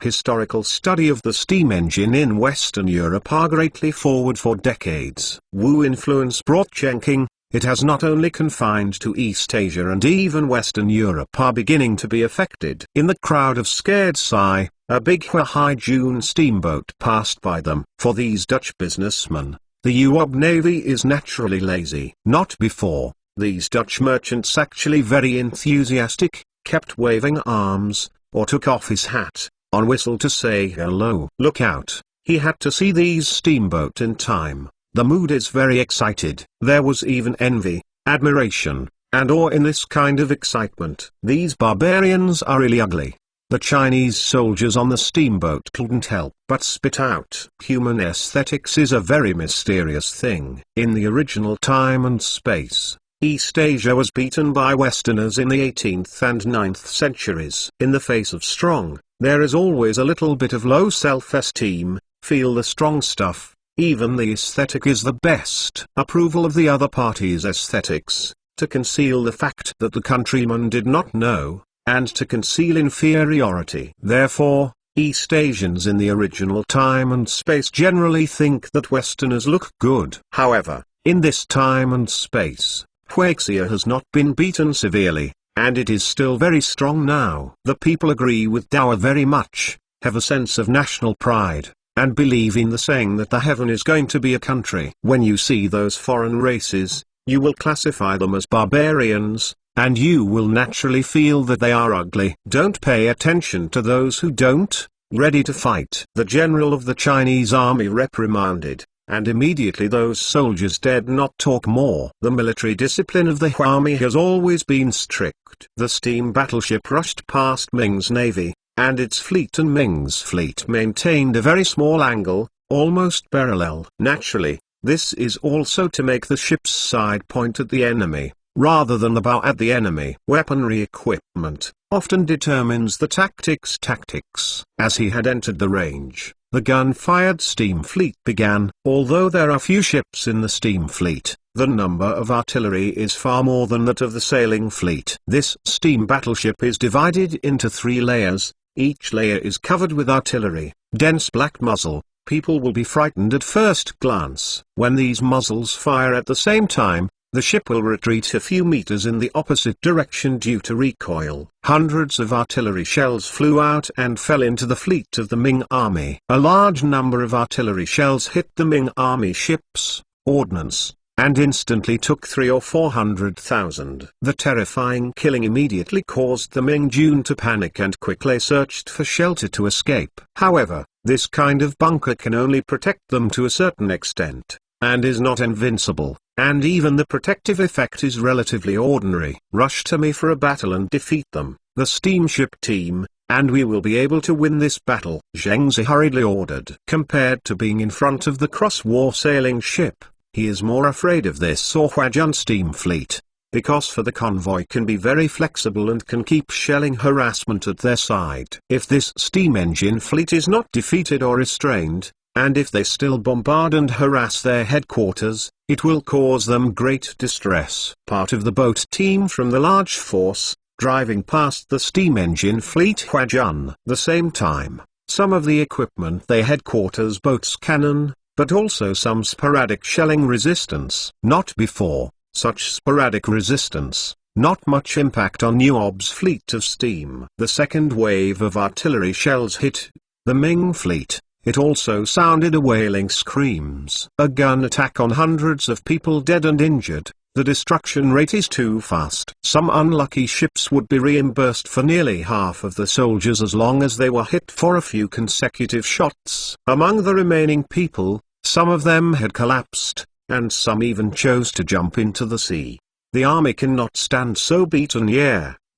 historical study of the steam engine in Western Europe are greatly forward for decades. Wu influence brought Chengqing. It has not only confined to East Asia, and even Western Europe are beginning to be affected. In the crowd of scared Sai, a big Huaijun steamboat passed by them. For these Dutch businessmen, the Yuob navy is naturally lazy. Not before. These Dutch merchants actually very enthusiastic, kept waving arms, or took off his hat, on whistle to say hello. Look out, he had to see these steamboat in time. The mood is very excited. There was even envy, admiration, and awe in this kind of excitement. These barbarians are really ugly. The Chinese soldiers on the steamboat couldn't help but spit out. Human aesthetics is a very mysterious thing. In the original time and space, East Asia was beaten by Westerners in the 18th and 9th centuries. In the face of strong, there is always a little bit of low self-esteem. Feel the strong stuff. Even the aesthetic is the best approval of the other party's aesthetics, to conceal the fact that the countryman did not know, and to conceal inferiority. Therefore, East Asians in the original time and space generally think that Westerners look good. However, in this time and space, Huaxia has not been beaten severely, and it is still very strong now. The people agree with Dao very much, have a sense of national pride, and believe in the saying that the heaven is going to be a country. When you see those foreign races, you will classify them as barbarians, and you will naturally feel that they are ugly. Don't pay attention to those who don't, ready to fight. The general of the Chinese army reprimanded, and immediately those soldiers dared not talk more. The military discipline of the army has always been strict. The steam battleship rushed past Ming's navy, and its fleet and Ming's fleet maintained a very small angle, almost parallel. Naturally, this is also to make the ship's side point at the enemy, rather than the bow at the enemy. Weaponry equipment often determines the tactics. As he had entered the range, the gun-fired steam fleet began. Although there are few ships in the steam fleet, the number of artillery is far more than that of the sailing fleet. This steam battleship is divided into 3 layers. Each layer is covered with artillery, dense black muzzle. People will be frightened at first glance. When these muzzles fire at the same time, the ship will retreat a few meters in the opposite direction due to recoil. Hundreds of artillery shells flew out and fell into the fleet of the Ming army. A large number of artillery shells hit the Ming army ships, ordnance, and instantly took 300,000 or 400,000. The terrifying killing immediately caused the Ming Jun to panic and quickly searched for shelter to escape. However, this kind of bunker can only protect them to a certain extent. and is not invincible, and even the protective effect is relatively ordinary. Rush to me for a battle and defeat them, the steamship team, and we will be able to win this battle," Zheng Zi hurriedly ordered. Compared to being in front of the cross-war sailing ship, he is more afraid of this or Huajun steam fleet, because the convoy can be very flexible and can keep shelling harassment at their side. If this steam engine fleet is not defeated or restrained, and if they still bombard and harass their headquarters, it will cause them great distress. Part of the boat team from the large force, driving past the steam engine fleet Huajun. The same time, some of the equipment their headquarters boats cannon, but also some sporadic shelling resistance. Not before. Such sporadic resistance, not much impact on Nuob's fleet of steam. The second wave of artillery shells hit the Ming fleet. It also sounded a wailing screams. A gun attack on hundreds of people dead and injured. The destruction rate is too fast. Some unlucky ships would be reimbursed for nearly half of the soldiers as long as they were hit for a few consecutive shots. Among the remaining people, some of them had collapsed, and some even chose to jump into the sea. The army cannot stand so beaten.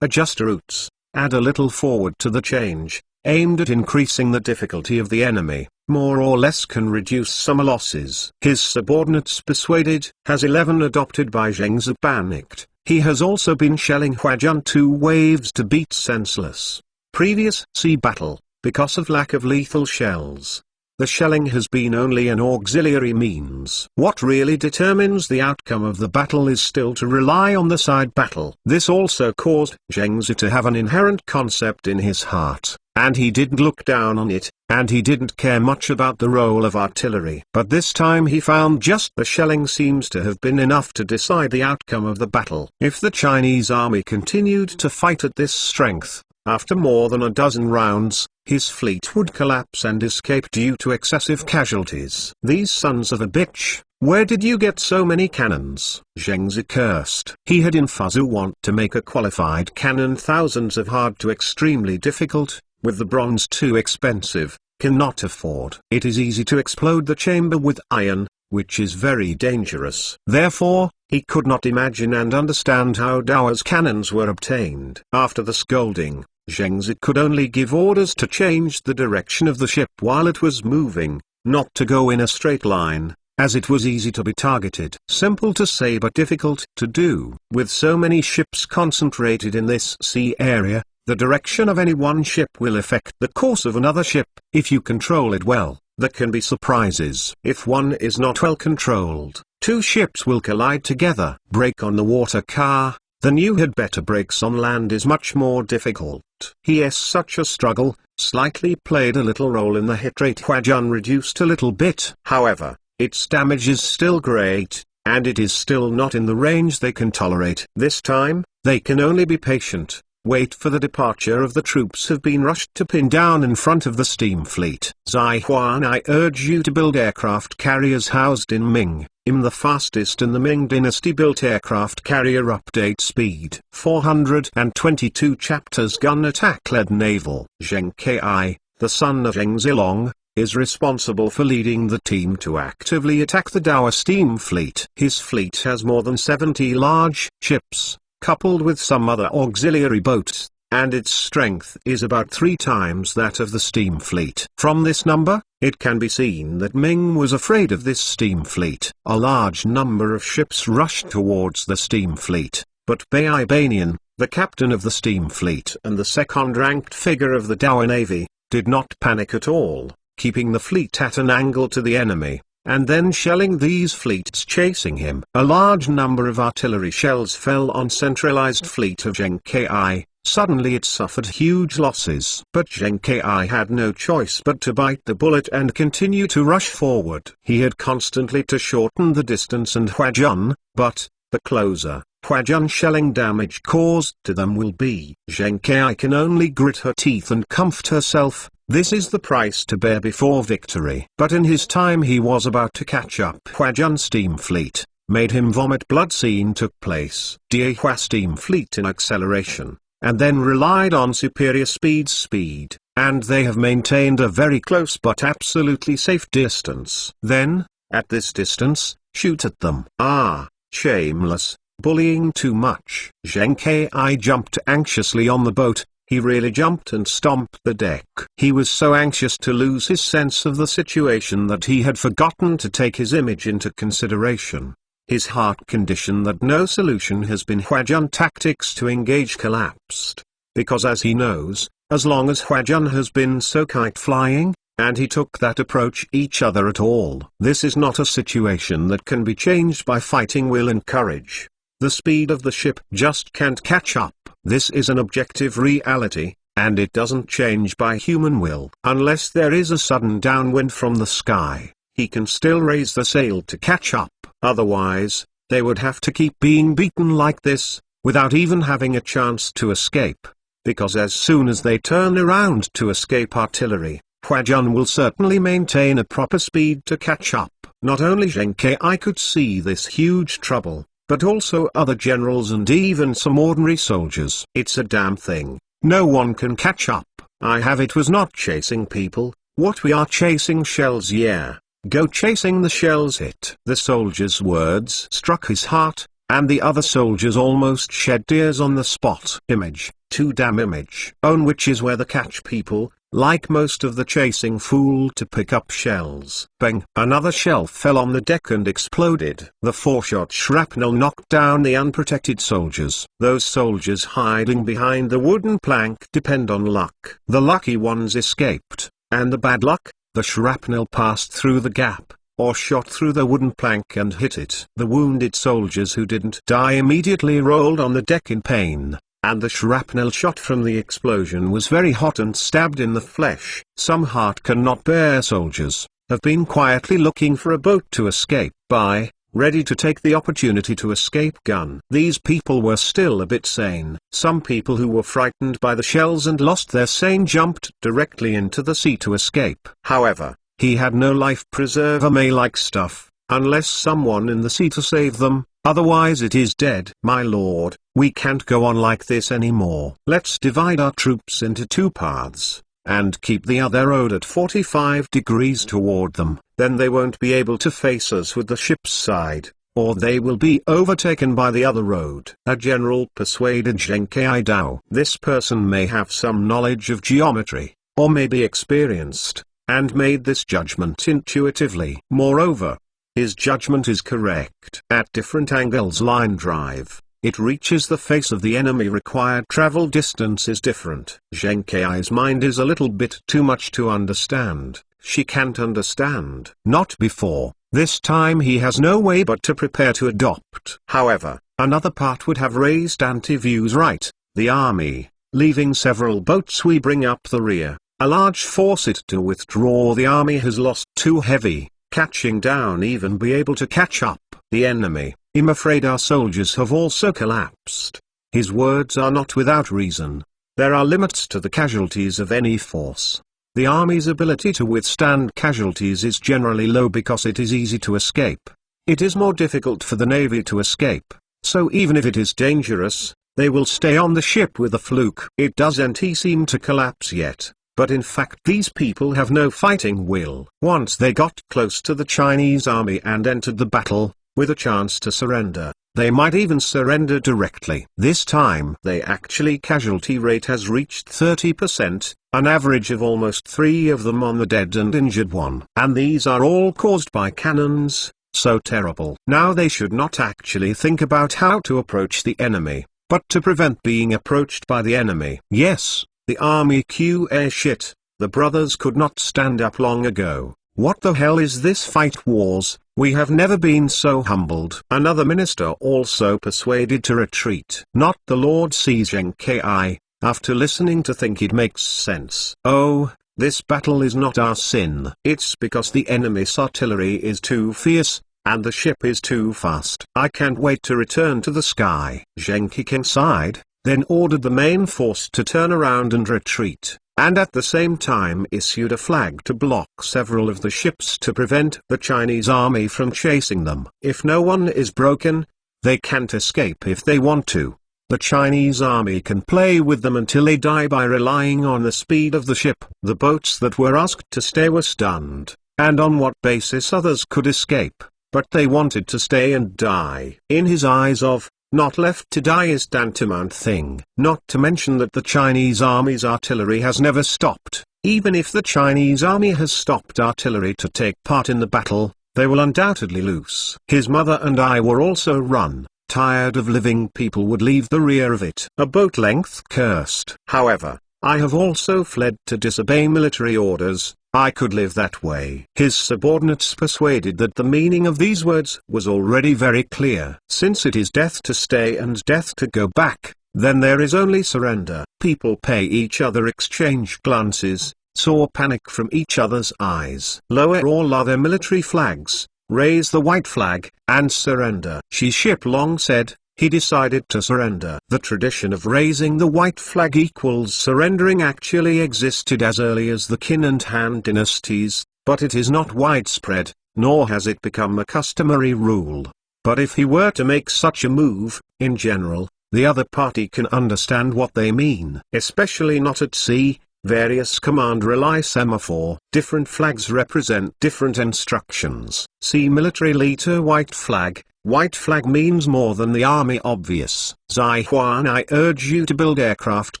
Adjust routes, add a little forward to the change, aimed at increasing the difficulty of the enemy, more or less can reduce some losses. His subordinates persuaded. Has 11 adopted by Zheng Zi panicked. He has also been shelling Huajun 2 waves to beat senseless. Previous sea battle, because of lack of lethal shells. The shelling has been only an auxiliary means. What really determines the outcome of the battle is still to rely on the side battle. This also caused Zheng Zi to have an inherent concept in his heart, and he didn't look down on it, and he didn't care much about the role of artillery. But this time he found just the shelling seems to have been enough to decide the outcome of the battle. If the Chinese army continued to fight at this strength, after more than a dozen rounds, his fleet would collapse and escape due to excessive casualties. These sons of a bitch, where did you get so many cannons? Zheng Zi cursed. He had in Fuzhou want to make a qualified cannon, thousands of hard to extremely difficult, with the bronze too expensive, cannot afford. It is easy to explode the chamber with iron, which is very dangerous. Therefore, he could not imagine and understand how Dao's cannons were obtained. After the scolding, Zheng Zi could only give orders to change the direction of the ship while it was moving, not to go in a straight line, as it was easy to be targeted. Simple to say but difficult to do. With so many ships concentrated in this sea area, the direction of any one ship will affect the course of another ship. If you control it well, there can be surprises. If one is not well controlled, 2 ships will collide together. Brake on the water car, then you had better brakes on land is much more difficult. Yes, such a struggle slightly played a little role in the hit rate. Huajun reduced a little bit. However, its damage is still great, and it is still not in the range they can tolerate. This time, they can only be patient. Wait for the departure of the troops have been rushed to pin down in front of the steam fleet. Zai Huan, I urge you to build aircraft carriers housed in Ming. I'm the fastest in the Ming dynasty built aircraft carrier. Update speed 422 chapters. Gun attack led naval. Zheng Ki, the son of Zheng Zilong, is responsible for leading the team to actively attack the Dao steam fleet. His fleet has more than 70 large ships, coupled with some other auxiliary boats, and its strength is about 3 times that of the steam fleet. From this number, it can be seen that Ming was afraid of this steam fleet. A large number of ships rushed towards the steam fleet, but Bai Banian, the captain of the steam fleet and the second-ranked figure of the Dao Navy, did not panic at all, keeping the fleet at an angle to the enemy, and then shelling these fleets chasing him. A large number of artillery shells fell on centralized fleet of Zheng Ki. Suddenly it suffered huge losses. But Zheng Ki had no choice but to bite the bullet and continue to rush forward. He had constantly to shorten the distance and Huajun, but, the closer Huajun shelling damage caused to them will be. Zheng Ki can only grit her teeth and comfort herself. This is the price to bear before victory. But in his time he was about to catch up. Huajun steam fleet, made him vomit. Blood scene took place. Diehua steam fleet in acceleration, and then relied on superior speed, and they have maintained a very close but absolutely safe distance. Then, At this distance, shoot at them. Ah, shameless, bullying too much. Zheng Kai jumped anxiously on the boat. He really jumped and stomped the deck. He was so anxious to lose his sense of the situation that he had forgotten to take his image into consideration. His heart condition that no solution has been Huajun tactics to engage collapsed. Because as he knows, as long as Huajun has been so kite flying, and he took that approach each other at all. This is not a situation that can be changed by fighting will and courage. The speed of the ship just can't catch up. This is an objective reality, and it doesn't change by human will. Unless there is a sudden downwind from the sky, he can still raise the sail to catch up. Otherwise, they would have to keep being beaten like this, without even having a chance to escape. Because as soon as they turn around to escape artillery, Huajun will certainly maintain a proper speed to catch up. Not only Zheng Kai could see this huge trouble, but also other generals and even some ordinary soldiers. It's a damn thing. No one can catch up. It was not chasing people. What we are chasing shells, yeah. Go chasing the shells hit. The soldier's words struck his heart, and the other soldiers almost shed tears on the spot. Image, too damn image. Own which is where the catch people, like most of the chasing fool to pick up shells. Bang! Another shell fell on the deck and exploded. The 4-shot shrapnel knocked down the unprotected soldiers. Those soldiers hiding behind the wooden plank depend on luck. The lucky ones escaped, and the bad luck, the shrapnel passed through the gap, or shot through the wooden plank and hit it. The wounded soldiers who didn't die immediately rolled on the deck in pain. And the shrapnel shot from the explosion was very hot and stabbed in the flesh. Some heart cannot bear soldiers have been quietly looking for a boat to escape by, ready to take the opportunity to escape gun. These people were still a bit sane. Some people who were frightened by the shells and lost their sane jumped directly into the sea to escape. However, he had no life preserver-like stuff, unless someone in the sea to save them. Otherwise it is dead. My lord, we can't go on like this anymore. Let's divide our troops into 2 paths, and keep the other road at 45 degrees toward them. Then they won't be able to face us with the ship's side, or they will be overtaken by the other road. A general persuaded Zheng Kai Dao. This person may have some knowledge of geometry, or may be experienced, and made this judgment intuitively. Moreover, his judgment is correct. At different angles line drive, it reaches the face of the enemy. Required travel distance is different. Zheng Kai's mind is a little bit too much to understand. She can't understand. Not before. This time he has no way but to prepare to adopt. However, another part would have raised anti-views right. The army, leaving several boats, we bring up the rear. A large force it to withdraw. The army has lost too heavy. Catching down even be able to catch up. The enemy, I'm afraid our soldiers have also collapsed. His words are not without reason. There are limits to the casualties of any force. The army's ability to withstand casualties is generally low because it is easy to escape. It is more difficult for the navy to escape, so even if it is dangerous, they will stay on the ship with a fluke. It doesn't seem to collapse yet. But in fact these people have no fighting will. Once they got close to the Chinese army and entered the battle, with a chance to surrender, they might even surrender directly. This time the actually casualty rate has reached 30%, an average of almost 3 of them on the dead and injured one. And these are all caused by cannons, so terrible. Now they should not actually think about how to approach the enemy, but to prevent being approached by the enemy. Yes. The army shit, the brothers could not stand up long ago. What the hell is this fight wars? We have never been so humbled. Another minister also persuaded to retreat. Not the Lord Zheng Kai, after listening to think it makes sense. Oh, this battle is not our sin. It's because the enemy's artillery is too fierce, and the ship is too fast. I can't wait to return to the sky. Zheng Kai sighed, then ordered the main force to turn around and retreat, and at the same time issued a flag to block several of the ships to prevent the Chinese army from chasing them. If no one is broken, they can't escape if they want to. The Chinese army can play with them until they die by relying on the speed of the ship. The boats that were asked to stay were stunned, and on what basis others could escape, but they wanted to stay and die. In his eyes not left to die is tantamount thing. Not to mention that the Chinese army's artillery has never stopped. Even if the Chinese army has stopped artillery to take part in the battle, they will undoubtedly lose. His mother and I were also run. Tired of living people would leave the rear of it. A boat length cursed. However, I have also fled to disobey military orders. I could live that way. His subordinates persuaded that the meaning of these words was already very clear. Since it is death to stay and death to go back, then there is only surrender. People pay each other, exchange glances, saw panic from each other's eyes. Lower all other military flags, raise the white flag, and surrender. Xi Shiplong said. He decided to surrender. The tradition of raising the white flag equals surrendering actually existed as early as the Qin and Han dynasties, but it is not widespread, nor has it become a customary rule. But if he were to make such a move, in general, the other party can understand what they mean. Especially not at sea. Various command relay semaphore. Different flags represent different instructions. See military leader white flag. White flag means more than the army obvious. Zai Huan, I urge you to build aircraft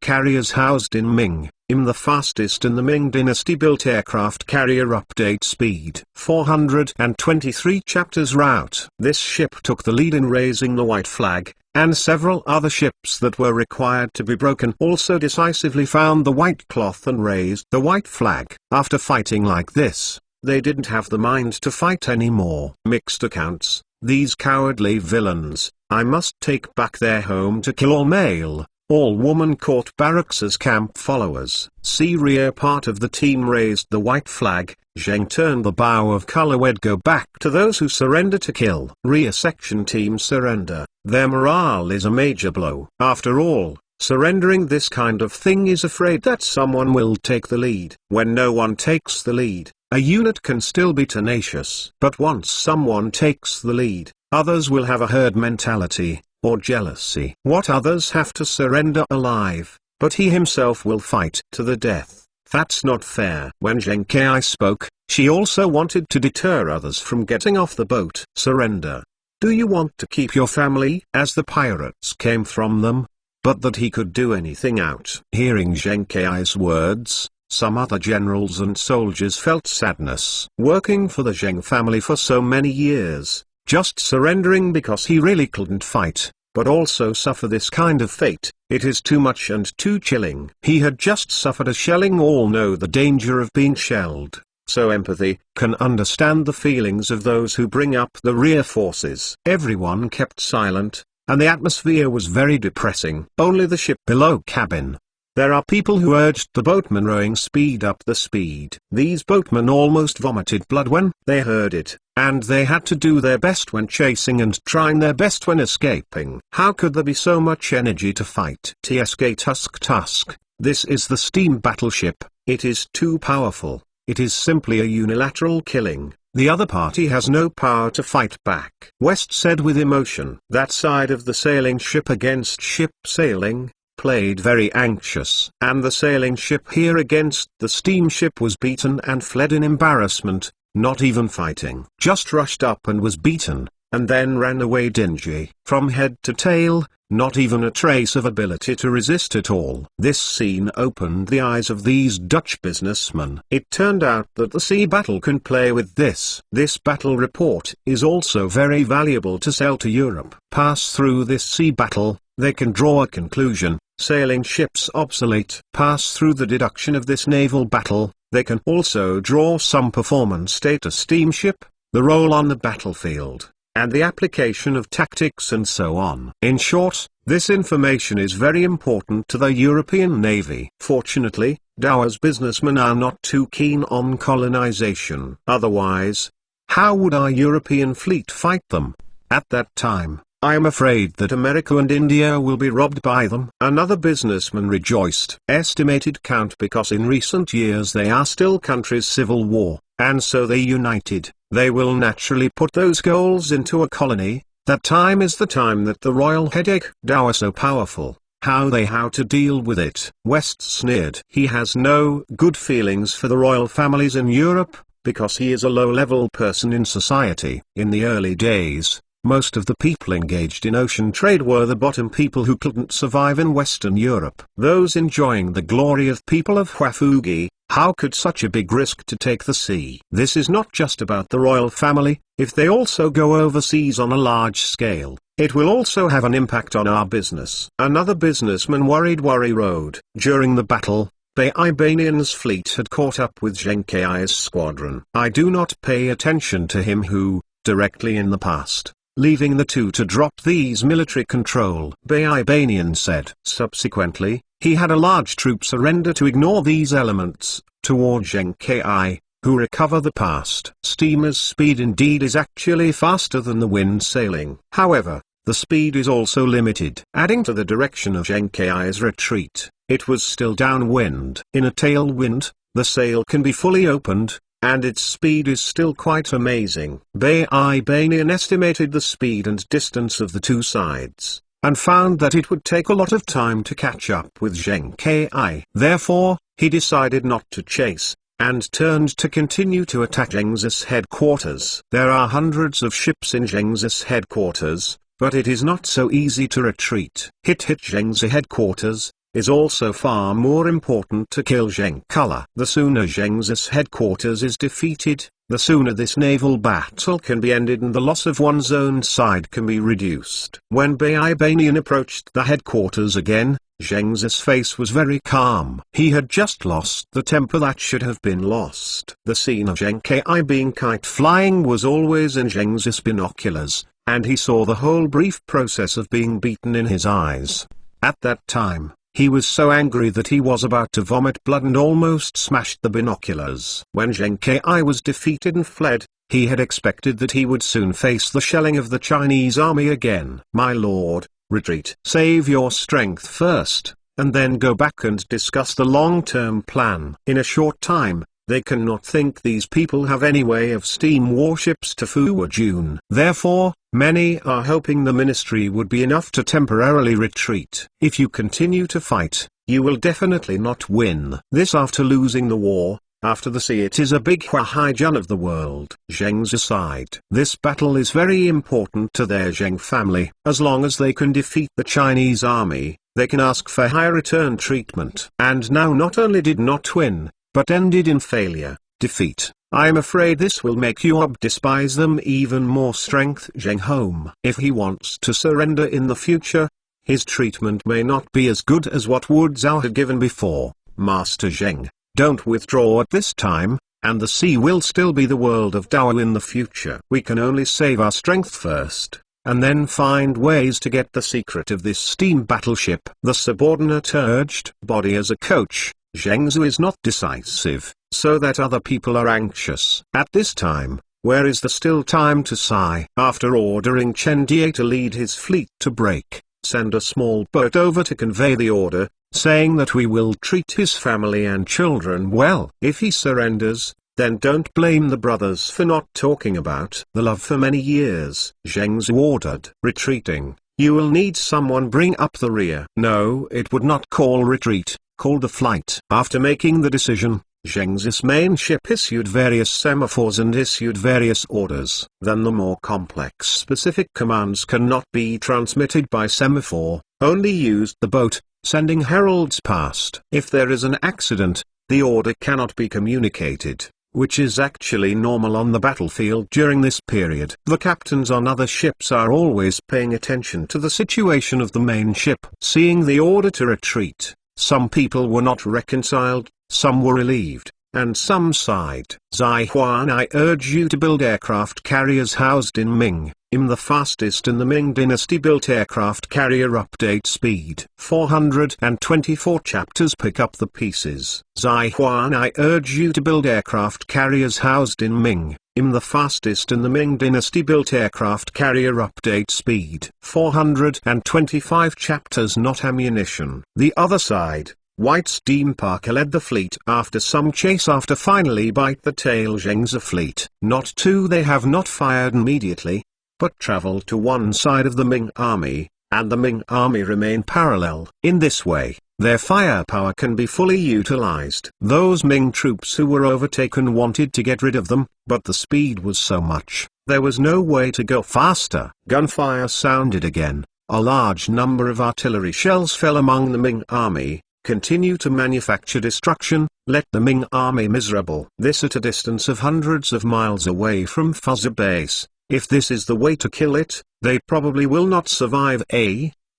carriers housed in Ming. I'm the fastest in the Ming dynasty built aircraft carrier. Update speed 423 chapters route. This ship took the lead in raising the white flag, and several other ships that were required to be broken also decisively found the white cloth and raised the white flag. After fighting like this, they didn't have the mind to fight anymore. Mixed accounts. These cowardly villains, I must take back their home to kill all male, all woman court barracks as camp followers. See rear part of the team raised the white flag. Zheng turned the bow of color wed go back to those who surrender to kill. Rear section team surrender. Their morale is a major blow. After all, surrendering this kind of thing is afraid that someone will take the lead. When no one takes the lead, a unit can still be tenacious. But once someone takes the lead, others will have a herd mentality, or jealousy. What others have to surrender alive, but he himself will fight to the death. That's not fair. When Zheng Kai spoke, she also wanted to deter others from getting off the boat. Surrender. Do you want to keep your family? As the pirates came from them, but that he could do anything out. Hearing Zheng Kai's words, some other generals and soldiers felt sadness. Working for the Zheng family for so many years, just surrendering because he really couldn't fight, but also suffer this kind of fate, it is too much and too chilling. He had just suffered a shelling. All know the danger of being shelled, so empathy can understand the feelings of those who bring up the rear forces. Everyone kept silent, and the atmosphere was very depressing. Only the ship below cabin. There are people who urged the boatmen rowing speed up the speed. These boatmen almost vomited blood when they heard it, and they had to do their best when chasing and trying their best when escaping. How could there be so much energy to fight? TSK Tusk. This is the steam battleship. It is too powerful. It is simply a unilateral killing. The other party has no power to fight back. West said with emotion. That side of the sailing ship against ship sailing played very anxious. And the sailing ship here against the steamship was beaten and fled in embarrassment, not even fighting. Just rushed up and was beaten, and then ran away dingy. From head to tail, not even a trace of ability to resist at all. This scene opened the eyes of these Dutch businessmen. It turned out that the sea battle can play with this. This battle report is also very valuable to sell to Europe. Pass through this sea battle, they can draw a conclusion. Sailing ships obsolete. Pass through the deduction of this naval battle, they can also draw some performance data. Steamship, the role on the battlefield, and the application of tactics and so on. In short, this information is very important to the European Navy. Fortunately, Dao's businessmen are not too keen on colonization. Otherwise, how would our European fleet fight them? At that time, I am afraid that America and India will be robbed by them. Another businessman rejoiced. Estimated count because in recent years they are still countries civil war, and so they united. They will naturally put those goals into a colony. That time is the time that the royal headache. Dow are so powerful. How to deal with it? West sneered. He has no good feelings for the royal families in Europe. because he is a low-level person in society. In the early days, most of the people engaged in ocean trade were the bottom people who couldn't survive in Western Europe. Those enjoying the glory of people of Huafugi. How could such a big risk to take the sea? This is not just about the royal family. If they also go overseas on a large scale, it will also have an impact on our business. Another businessman worried road. During the battle, the Ibanian's fleet had caught up with Zheng Kai's squadron. I do not pay attention to him who, directly in the past, leaving the two to drop these military control, Ibanian said. Subsequently, he had a large troop surrender to ignore these elements, toward Zheng Kai, who recover the past. Steamer's speed indeed is actually faster than the wind sailing. However, the speed is also limited. Adding to the direction of Zheng Kai's retreat, it was still downwind. In a tailwind, the sail can be fully opened, and its speed is still quite amazing. Ibanian estimated the speed and distance of the two sides, and found that it would take a lot of time to catch up with Zheng Kai. Therefore, he decided not to chase, and turned to continue to attack Zheng's headquarters. There are hundreds of ships in Zheng's headquarters, but it is not so easy to retreat. Hit Zheng's headquarters is also far more important to kill Zheng Kala. The sooner Zheng's headquarters is defeated, the sooner this naval battle can be ended and the loss of one's own side can be reduced. When Ibanian approached the headquarters again, Zheng's face was very calm. He had just lost the temper that should have been lost. The scene of Zheng Kai being kite flying was always in Zheng's binoculars, and he saw the whole brief process of being beaten in his eyes. At that time, he was so angry that he was about to vomit blood and almost smashed the binoculars. When Zheng Kai was defeated and fled, he had expected that he would soon face the shelling of the Chinese army again. My lord, retreat. Save your strength first, and then go back and discuss the long-term plan. In a short time, they cannot think these people have any way of steam warships to Fujian. Therefore, many are hoping the ministry would be enough to temporarily retreat. If you continue to fight, you will definitely not win. This after losing the war. After the sea it is a big Huaijun of the world. Zheng's side. This battle is very important to their Zheng family. As long as they can defeat the Chinese army, they can ask for high return treatment. And now not only did not win, but ended in failure, defeat. I am afraid this will make you despise them even more. Strength Zheng home. If he wants to surrender in the future, his treatment may not be as good as what Wu Zhao had given before. Master Zheng, don't withdraw at this time, and the sea will still be the world of Dao in the future. We can only save our strength first, and then find ways to get the secret of this steam battleship. The subordinate urged. Body as a coach, Zhengzu is not decisive, so that other people are anxious. At this time, where is the still time to sigh? After ordering Chen Die to lead his fleet to break, send a small boat over to convey the order, saying that we will treat his family and children well. If he surrenders, then don't blame the brothers for not talking about the love for many years. Zhengzu ordered. Retreating, you will need someone bring up the rear. No, it would not call retreat, call the flight. After making the decision, Zheng's main ship issued various semaphores and issued various orders. Then the more complex specific commands cannot be transmitted by semaphore, only used the boat, sending heralds past. If there is an accident, the order cannot be communicated, which is actually normal on the battlefield during this period. The captains on other ships are always paying attention to the situation of the main ship. Seeing the order to retreat, some people were not reconciled, some were relieved, and some sighed. Zai Huan, I urge you to build aircraft carriers housed in Ming. The fastest in the Ming dynasty built aircraft carrier update speed. 424 chapters. Pick up the pieces. Zai Huan, I urge you to build aircraft carriers housed in Ming. The fastest in the Ming dynasty built aircraft carrier update speed. 425 chapters. Not ammunition. The other side. White Steam Parker led the fleet after some chase after finally bite the tail Zheng's fleet. Not two, they have not fired immediately, but traveled to one side of the Ming army, and the Ming army remain parallel. In this way, their firepower can be fully utilized. Those Ming troops who were overtaken wanted to get rid of them, but the speed was so much, there was no way to go faster. Gunfire sounded again. A large number of artillery shells fell among the Ming army. Continue to manufacture destruction, let the Ming army miserable. This at a distance of hundreds of miles away from Fuzzer base. If this is the way to kill it, they probably will not survive.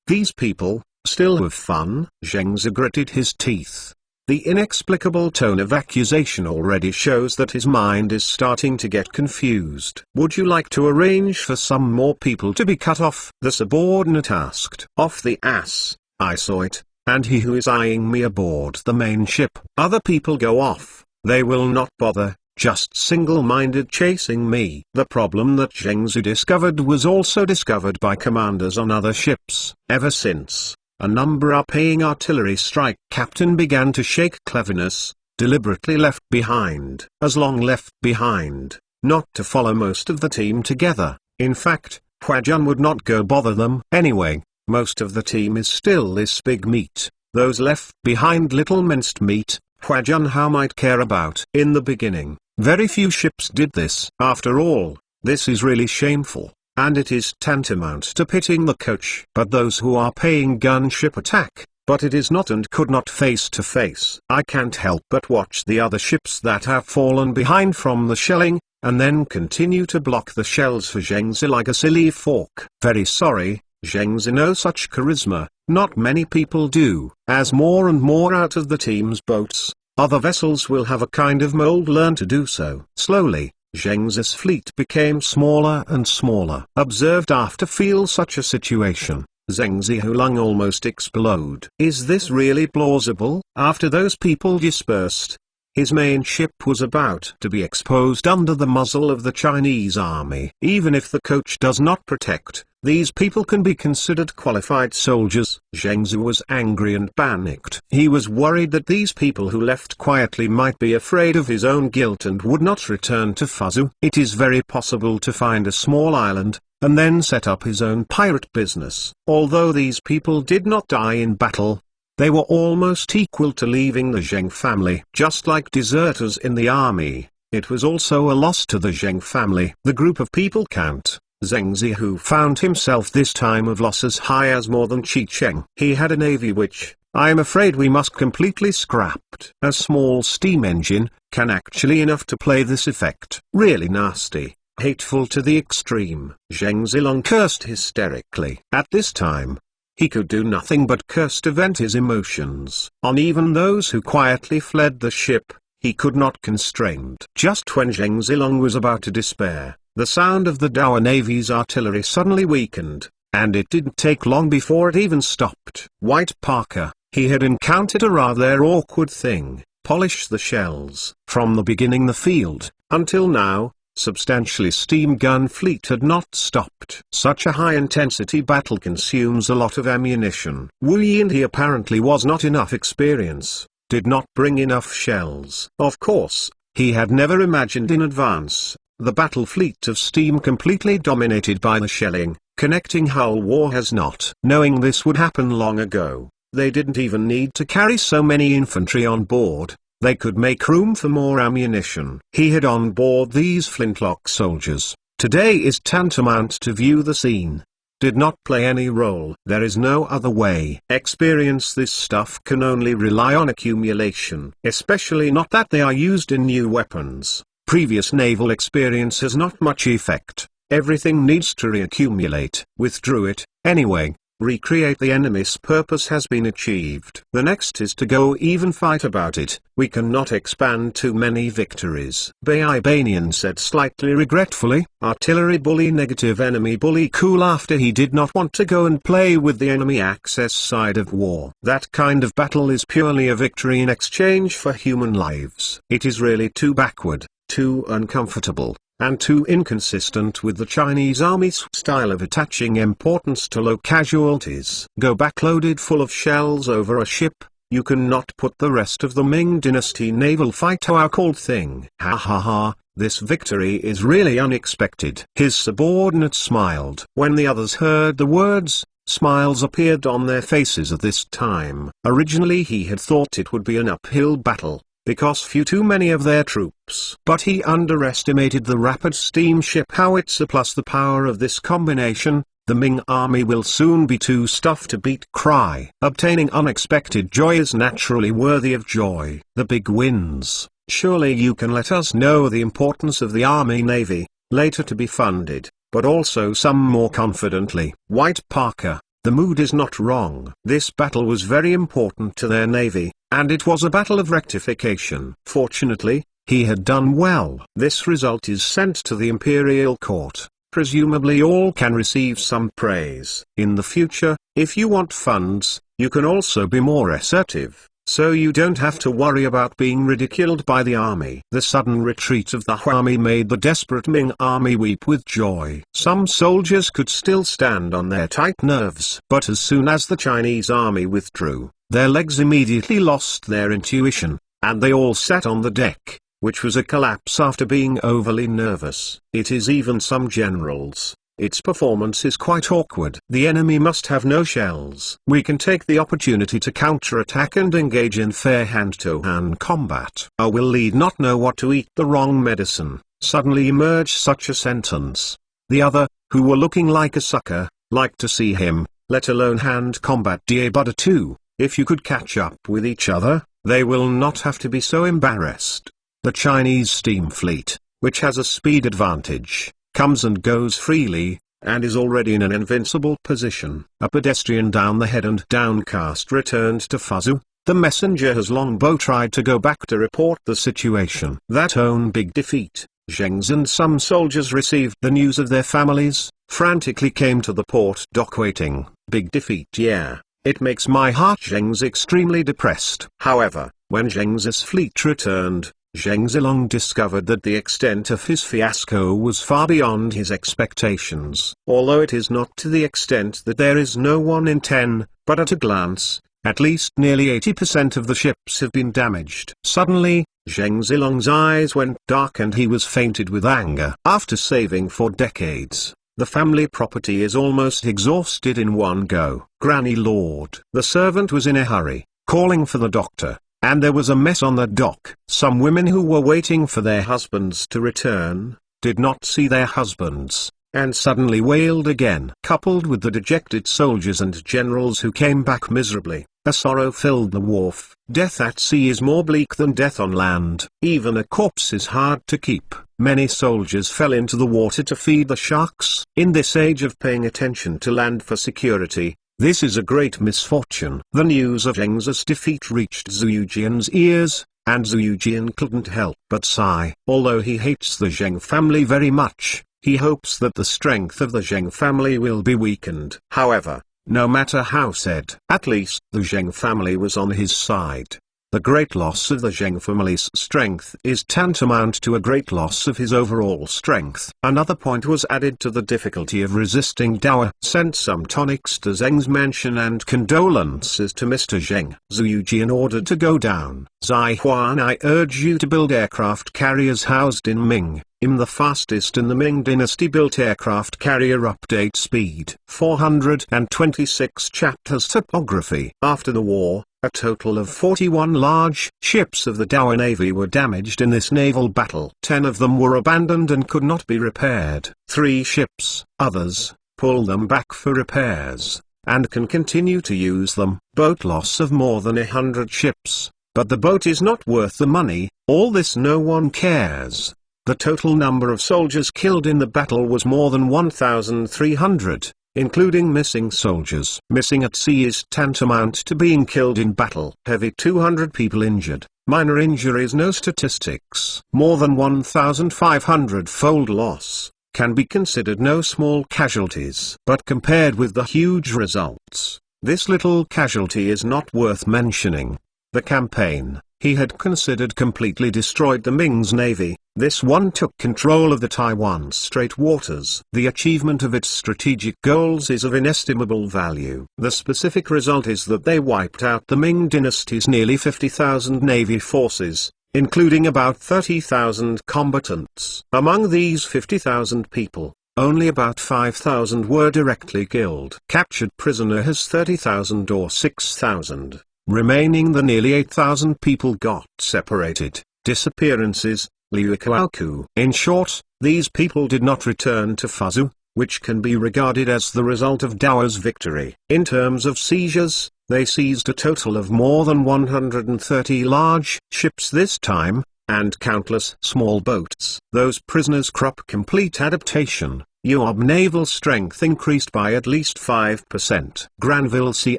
These people still have fun? Zhengzi gritted his teeth. The inexplicable tone of accusation already shows that his mind is starting to get confused. Would you like to arrange for some more people to be cut off? The subordinate asked. Off the ass, I saw it, and he who is eyeing me aboard the main ship. Other people go off, they will not bother, just single-minded chasing me. The problem that Zhengzi discovered was also discovered by commanders on other ships. Ever since a number are paying artillery strike. Captain began to shake. Cleverness, deliberately left behind. As long left behind, not to follow most of the team together. In fact, Huajun would not go bother them. Anyway, most of the team is still this big meat. Those left behind little minced meat, Huajun how might care about. In the beginning, very few ships did this. After all, this is really shameful. And it is tantamount to pitting the coach. But those who are paying gunship attack, but it is not and could not face to face. I can't help but watch the other ships that have fallen behind from the shelling, and then continue to block the shells for Zhengzi like a silly fork. Very sorry, Zhengzi no such charisma, not many people do. As more and more out of the team's boats, other vessels will have a kind of mold learn to do so. Slowly, Zhengzi's fleet became smaller and smaller. Observed after feel such a situation, Zhengzi Hulung almost explode. Is this really plausible? After those people dispersed, his main ship was about to be exposed under the muzzle of the Chinese army. Even if the coach does not protect, these people can be considered qualified soldiers. Zhengzi was angry and panicked. He was worried that these people who left quietly might be afraid of his own guilt and would not return to Fuzhou. It is very possible to find a small island, and then set up his own pirate business. Although these people did not die in battle, they were almost equal to leaving the Zheng family. Just like deserters in the army, it was also a loss to the Zheng family. The group of people count. Zhengzi who found himself this time of loss as high as more than Qi Cheng. He had a navy which, I am afraid we must completely scrapped. A small steam engine, can actually enough to play this effect. Really nasty, hateful to the extreme. Zheng Zilong cursed hysterically. At this time, he could do nothing but curse to vent his emotions. On even those who quietly fled the ship, he could not constrain. Just when Zheng Zilong was about to despair, the sound of the Dowa Navy's artillery suddenly weakened, and it didn't take long before it even stopped. White Parker, he had encountered a rather awkward thing: polish the shells. From the beginning the field, until now, substantially steam gun fleet had not stopped. Such a high-intensity battle consumes a lot of ammunition. Wu Yi and he apparently was not enough experience, did not bring enough shells. Of course, he had never imagined in advance the battle fleet of steam completely dominated by the shelling, connecting hull war has not. Knowing this would happen long ago, they didn't even need to carry so many infantry on board. They could make room for more ammunition. He had on board these flintlock soldiers. Today is tantamount to view the scene. Did not play any role. There is no other way. Experience this stuff can only rely on accumulation. Especially not that they are used in new weapons. Previous naval experience has not much effect. Everything needs to reaccumulate. Withdrew it, anyway. Recreate the enemy's purpose has been achieved. The next is to go even fight about it. We cannot expand too many victories. Banian said slightly regretfully. Artillery bully negative enemy bully cool after he did not want to go and play with the enemy access side of war. That kind of battle is purely a victory in exchange for human lives. It is really too backward, too uncomfortable, and too inconsistent with the Chinese army's style of attaching importance to low casualties. Go back loaded full of shells over a ship, you cannot put the rest of the Ming dynasty naval fight to our cold thing. Ha ha ha, this victory is really unexpected. His subordinate smiled. When the others heard the words, Smiles appeared on their faces at this time. Originally he had thought it would be an uphill battle, because few too many of their troops. But he underestimated the rapid steamship howitzer plus the power of this combination. The Ming army will soon be too stuffed to beat. Cry. Obtaining unexpected joy is naturally worthy of joy. The big wins. Surely you can let us know the importance of the Army Navy, later to be funded, but also some more confidently. White Parker. The mood is not wrong. This battle was very important to their navy, and it was a battle of rectification. Fortunately, he had done well. This result is sent to the imperial court. Presumably all can receive some praise. In the future, if you want funds, you can also be more assertive, so you don't have to worry about being ridiculed by the army. The sudden retreat of the Huami made the desperate Ming army weep with joy. Some soldiers could still stand on their tight nerves, but as soon as the Chinese army withdrew, their legs immediately lost their intuition, and they all sat on the deck, which was a collapse after being overly nervous. It is even some generals. Its performance is quite awkward. The enemy must have no shells. We can take the opportunity to counterattack and engage in fair hand-to-hand combat. I will lead not know what to eat. The wrong medicine. Suddenly emerged such a sentence. The other, who were looking like a sucker, like to see him, let alone hand combat. But too, if you could catch up with each other, they will not have to be so embarrassed. The Chinese steam fleet, which has a speed advantage, comes and goes freely, and is already in an invincible position. A pedestrian down the head and downcast returned to Fuzhou. The messenger has long ago tried to go back to report the situation. That own big defeat. Zheng's and some soldiers received the news of their families, frantically came to the port dock waiting. Big defeat, yeah. It makes my heart. Zheng's extremely depressed. However, when Zheng's fleet returned, Zheng Zilong discovered that the extent of his fiasco was far beyond his expectations. Although it is not to the extent that there is no 1 in 10, but at a glance, at least nearly 80% of the ships have been damaged. Suddenly, Zheng Zilong's eyes went dark and he was fainted with anger. After saving for decades, the family property is almost exhausted in one go. Granny Lord. The servant was in a hurry, calling for the doctor. And there was a mess on the dock. Some women who were waiting for their husbands to return, did not see their husbands, and suddenly wailed again. Coupled with the dejected soldiers and generals who came back miserably, a sorrow filled the wharf. Death at sea is more bleak than death on land. Even a corpse is hard to keep. Many soldiers fell into the water to feed the sharks. In this age of paying attention to land for security, this is a great misfortune. The news of Zheng's defeat reached Zhu Yujian's ears, and Zhu Yujian couldn't help but sigh. Although he hates the Zheng family very much, he hopes that the strength of the Zheng family will be weakened. However, no matter how sad, at least the Zheng family was on his side. The great loss of the Zheng family's strength is tantamount to a great loss of his overall strength. Another point was added to the difficulty of resisting Dower. Sent some tonics to Zheng's mansion and condolences to Mr. Zheng. Zhu Yujian ordered to go down. Zai Huan, I urge you to build aircraft carriers housed in Ming. I'm the fastest in the Ming dynasty built aircraft carrier. Update speed 426 chapters. Topography. After the war, a total of 41 large ships of the Dower Navy were damaged in this naval battle. 10 of them were abandoned and could not be repaired. 3 ships, others, pull them back for repairs, and can continue to use them. Boat loss of more than 100 ships, but the boat is not worth the money. All this no one cares. The total number of soldiers killed in the battle was more than 1,300. Including missing soldiers. Missing at sea is tantamount to being killed in battle. Heavy 200 people injured. Minor injuries no statistics. More than 1,500-fold loss, can be considered no small casualties. But compared with the huge results, this little casualty is not worth mentioning. The campaign, he had considered, completely destroyed the Ming's navy. This one took control of the Taiwan Strait waters. The achievement of its strategic goals is of inestimable value. The specific result is that they wiped out the Ming dynasty's nearly 50,000 navy forces, including about 30,000 combatants. Among these 50,000 people, only about 5,000 were directly killed. Captured prisoner has 30,000 or 6,000. Remaining the nearly 8,000 people got separated. Disappearances, Liukaoku. In short, these people did not return to Fuzhou, which can be regarded as the result of Dao's victory. In terms of seizures, they seized a total of more than 130 large ships this time, and countless small boats. Those prisoners crop complete adaptation. Yob naval strength increased by at least 5%. Granville Sea.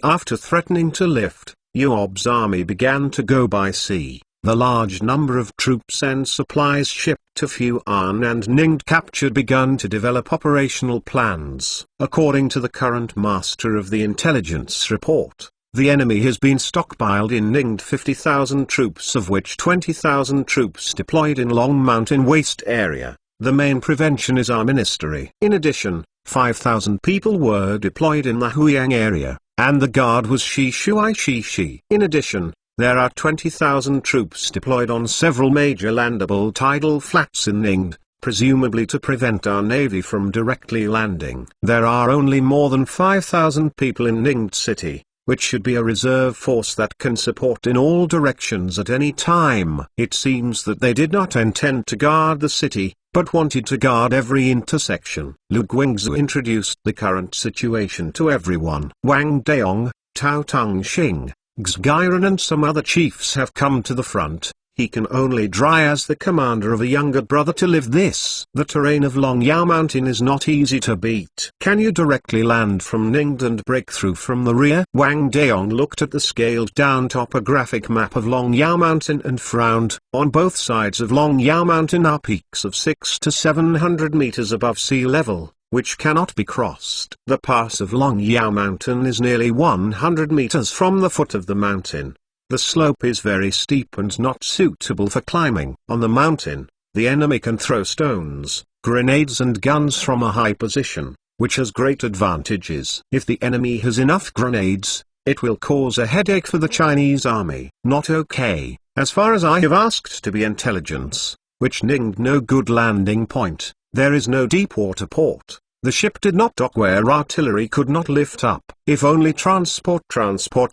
After threatening to lift, Yob's army began to go by sea. The large number of troops and supplies shipped to Fu'an and Ningde captured begun to develop operational plans. According to the current master of the intelligence report, the enemy has been stockpiled in Ningde 50,000 troops, of which 20,000 troops deployed in Long Mountain Waste area. The main prevention is our ministry. In addition, 5,000 people were deployed in the Huyang area, and the guard was Shishui. In addition, there are 20,000 troops deployed on several major landable tidal flats in Ningde, presumably to prevent our navy from directly landing. There are only more than 5,000 people in Ningde city, which should be a reserve force that can support in all directions at any time. It seems that they did not intend to guard the city, but wanted to guard every intersection. Lu Guangzu introduced the current situation to everyone. Wang Daong, Tao Tongxing, Xgiran and some other chiefs have come to the front. He can only try as the commander of a younger brother to live this. The terrain of Longyao Mountain is not easy to beat. Can you directly land from Ningde and break through from the rear? Wang Daong looked at the scaled-down topographic map of Longyao Mountain and frowned. On both sides of Longyao Mountain are peaks of 600 to 700 meters above sea level, which cannot be crossed. The pass of Longyao Mountain is nearly 100 meters from the foot of the mountain. The slope is very steep and not suitable for climbing. On the mountain, the enemy can throw stones, grenades and guns from a high position, which has great advantages. If the enemy has enough grenades, it will cause a headache for the Chinese army. Not okay. As far as I have asked to be intelligence, which Ningde no good landing point. There is no deep water port. The ship did not dock where artillery could not lift up. If only transport